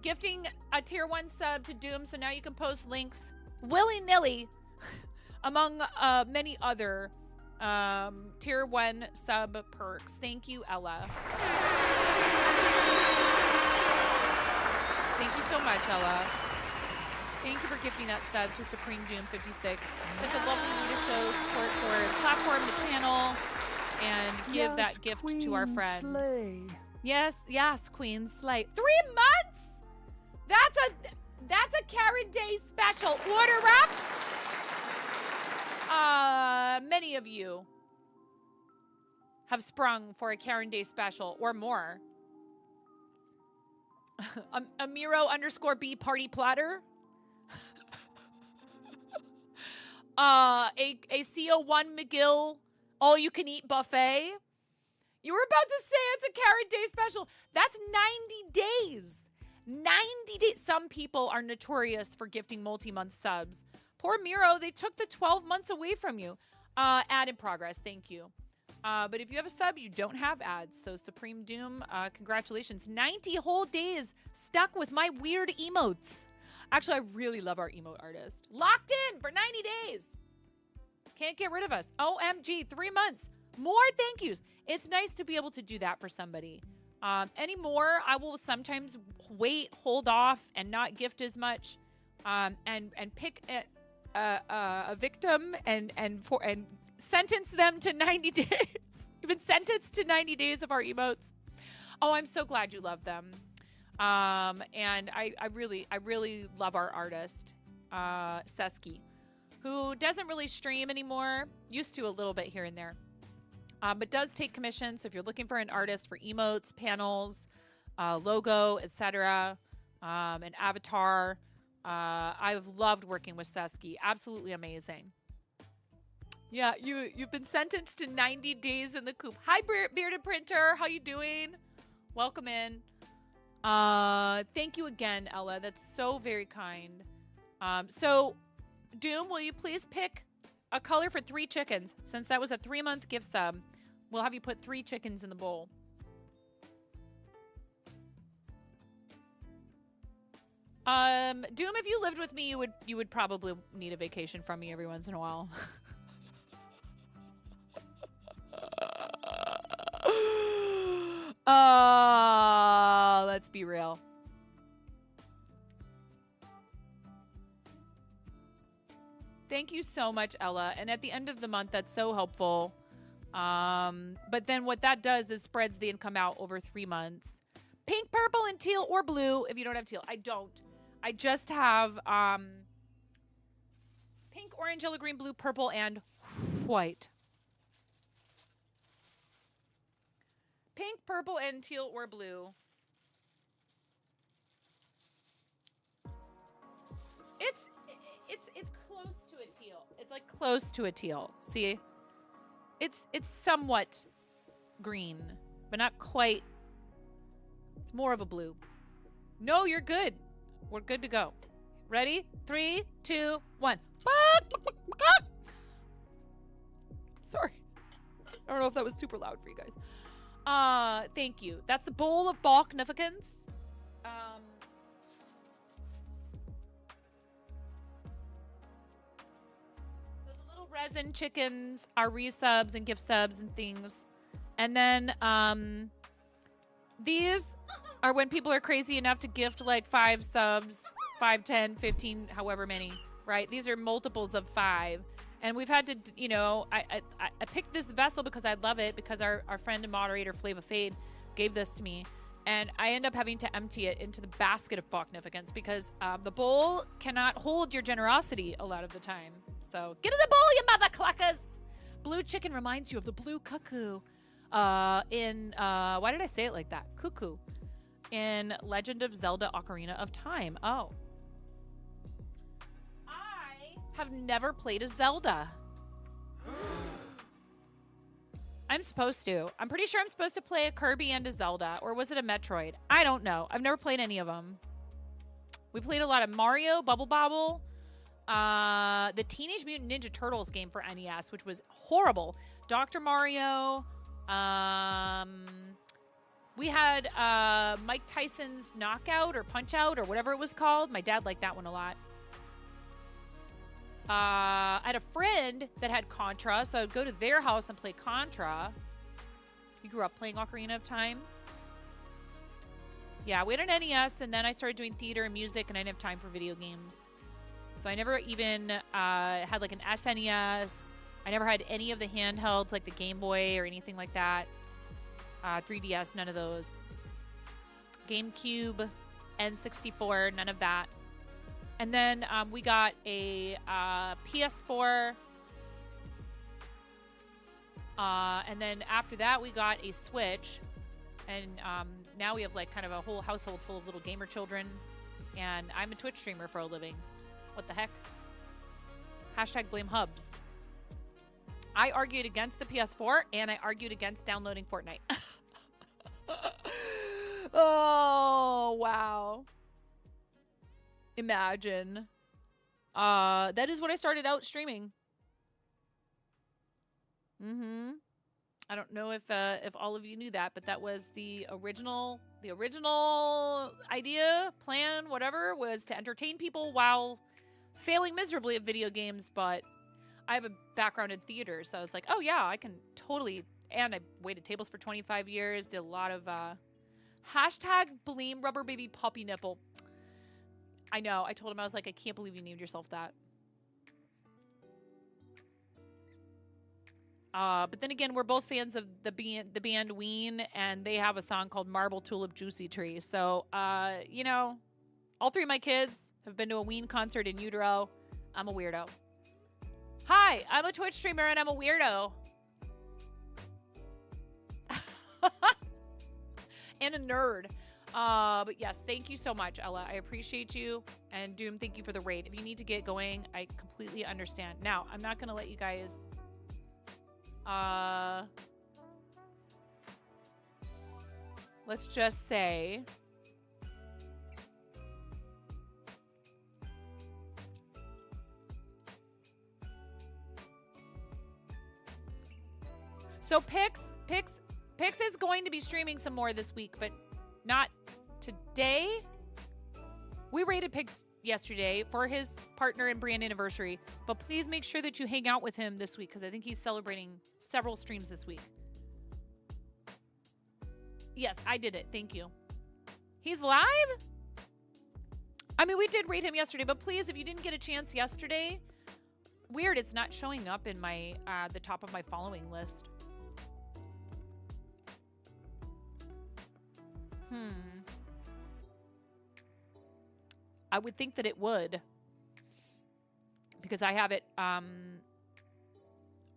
Gifting a tier 1 sub to Doom, so now you can post links willy-nilly among many other tier 1 sub perks. Thank you, Ella. Thank you so much, Ella. Thank you for gifting that sub to Supreme Doom 56. Such a lovely way to show support for the platform, the channel, and give that gift to our friend. Slay. Yes, Queen Slay. 3 months? That's a Karen Day special. Order up. Many of you have sprung for a Karen Day special or more. Amiro_B party platter. A CO1 McGill all you can eat buffet. You were about to say it's a Karen Day special. That's 90 days. 90 days. Some people are notorious for gifting multi-month subs. Poor Miro, they took the 12 months away from you. Ad in progress, thank you. But if you have a sub, you don't have ads. So Supreme Doom, congratulations. 90 whole days stuck with my weird emotes. Actually, I really love our emote artist. Locked in for 90 days. Can't get rid of us. OMG, 3 months. More thank yous. It's nice to be able to do that for somebody. Anymore, I will sometimes wait, hold off, and not gift as much, and pick a victim and sentence them to 90 days. Even sentence to 90 days of our emotes. Oh, I'm so glad you love them. And I really love our artist, Seski, who doesn't really stream anymore. Used to a little bit here and there. But does take commissions. So if you're looking for an artist for emotes, panels, logo, etc., an avatar, I've loved working with Seski. Absolutely amazing. Yeah, you've been sentenced to 90 days in the coop. Hi, Bearded Printer. How you doing? Welcome in. Thank you again, Ella. That's so very kind. So, Doom, will you please pick a color for 3 chickens? Since that was a 3-month gift sub, we'll have you put 3 chickens in the bowl. Doom, if you lived with me, you would probably need a vacation from me every once in a while. Let's be real. Thank you so much, Ella. And at the end of the month, that's so helpful. But then what that does is spreads the income out over 3 months. Pink, purple, and teal, or blue if you don't have teal. I don't. I just have pink, orange, yellow, green, blue, purple, and white. Pink, purple, and teal, or blue. It's close to a teal. It's like close to a teal. See? It's somewhat green, but not quite. It's more of a blue. No, you're good. We're good to go. Ready? 3, 2, 1. Sorry. I don't know if that was super loud for you guys. Thank you. That's the bowl of balknificence. So the little resin chickens are resubs and gift subs and things. And then these are when people are crazy enough to gift like 5 subs, 5, 10, 15, however many, right? These are multiples of 5. And we've had to, you know, I picked this vessel because I love it, because our friend and moderator, Flava Fade, gave this to me. And I end up having to empty it into the basket of balknificence because the bowl cannot hold your generosity a lot of the time. So get in the bowl, you mother cluckers! Blue chicken reminds you of the blue cuckoo why did I say it like that? Cuckoo. In Legend of Zelda Ocarina of Time. Oh. I have never played a Zelda. I'm supposed to. I'm pretty sure I'm supposed to play a Kirby and a Zelda. Or was it a Metroid? I don't know. I've never played any of them. We played a lot of Mario, Bubble Bobble, the Teenage Mutant Ninja Turtles game for NES, which was horrible. Dr. Mario. We had Mike Tyson's Knockout or Punch Out or whatever it was called. My dad liked that one a lot. I had a friend that had Contra, so I would go to their house and play Contra. You grew up playing Ocarina of Time? Yeah, we had an NES, and then I started doing theater and music, and I didn't have time for video games. So I never even had like an SNES I never had any of the handhelds like the Game Boy or anything like that. 3DS, none of those. GameCube, N64, none of that. And then we got a PS4. And then after that, we got a Switch. And now we have like kind of a whole household full of little gamer children. And I'm a Twitch streamer for a living. What the heck? Hashtag blame Hubs. I argued against the PS4 and I argued against downloading Fortnite. Oh, wow. Imagine. That is what I started out streaming. I don't know if all of you knew that, but that was the original idea, plan, whatever, was to entertain people while failing miserably at video games. But I have a background in theater, so I was like, oh yeah, I can totally. And I waited tables for 25 years, did a lot of hashtag blame rubber baby puppy nipple. I know. I told him, I was like, I can't believe you named yourself that. But then again, we're both fans of the band Ween, and they have a song called Marble Tulip Juicy Tree. So, you know, all three of my kids have been to a Ween concert in utero. I'm a weirdo. Hi, I'm a Twitch streamer and I'm a weirdo. And a nerd. But yes, thank you so much, Ella. I appreciate you. And Doom, thank you for the raid. If you need to get going, I completely understand. Now, I'm not going to let you guys... let's just say... So Pix is going to be streaming some more this week, but not today. We rated Pix yesterday for his partner and brand anniversary, but please make sure that you hang out with him this week because I think he's celebrating several streams this week. Yes, I did it. Thank you. He's live? I mean, we did rate him yesterday, but please, if you didn't get a chance yesterday, weird, it's not showing up in my the top of my following list. I would think that it would, because I have it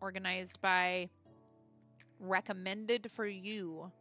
organized by recommended for you.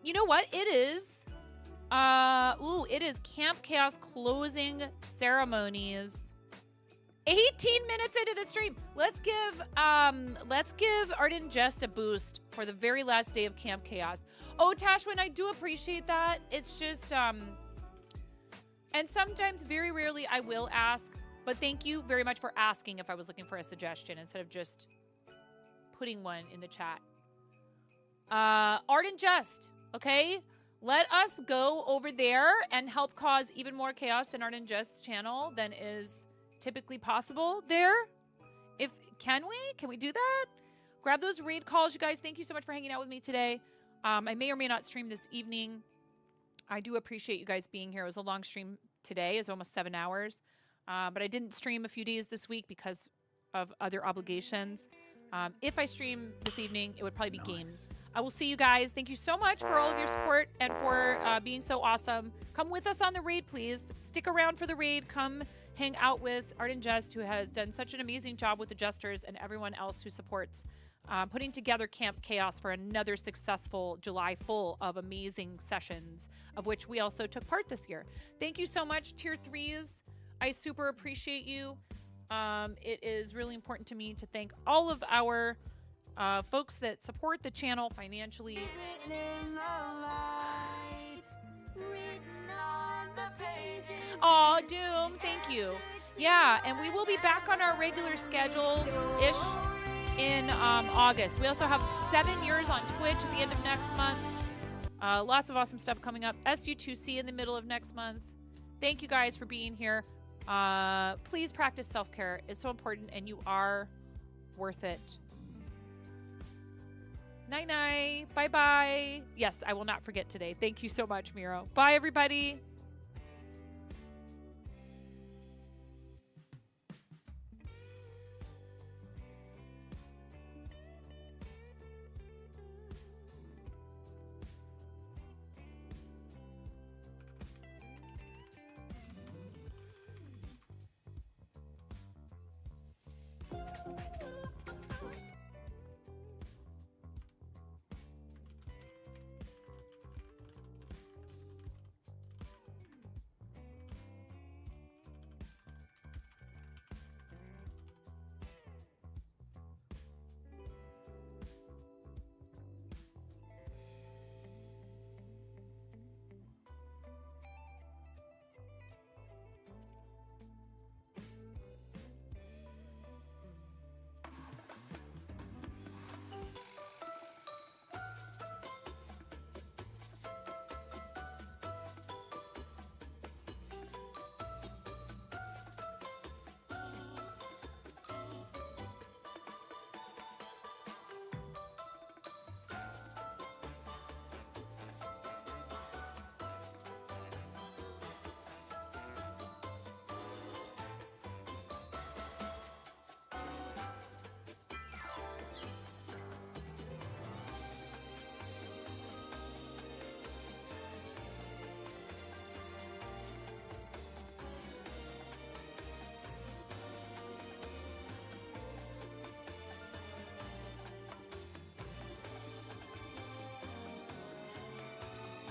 You know what? It is. It is Camp Chaos closing ceremonies. 18 minutes into the stream. Let's give Art and Jest a boost for the very last day of Camp Chaos. Oh, Tashwin, I do appreciate that. It's just and sometimes, very rarely, I will ask, but thank you very much for asking if I was looking for a suggestion instead of just putting one in the chat. Art and Just, okay? Let us go over there and help cause even more chaos in Art and Just's channel than is typically possible there. Can we do that? Grab those raid calls, you guys. Thank you so much for hanging out with me today. I may or may not stream this evening. I do appreciate you guys being here. It was a long stream today. It's almost 7 hours. But I didn't stream a few days this week because of other obligations. If I stream this evening, it would probably be games. I will see you guys. Thank you so much for all of your support and for being so awesome. Come with us on the raid, please. Stick around for the raid. Come hang out with Art and Jest, who has done such an amazing job with the Jesters and everyone else who supports putting together Camp Chaos for another successful July full of amazing sessions, of which we also took part this year. Thank you so much, Tier 3s. I super appreciate you. It is really important to me to thank all of our folks that support the channel financially. Written in the light, written all Aw, Doom, thank you. Yeah, and we will be back on our regular schedule-ish in August. We also have 7 years on Twitch at the end of next month. Lots of awesome stuff coming up. SU2C in the middle of next month. Thank you guys for being here. Please practice self-care. It's so important, and you are worth it. Night-night. Bye-bye. Yes, I will not forget today. Thank you so much, Miro. Bye, everybody.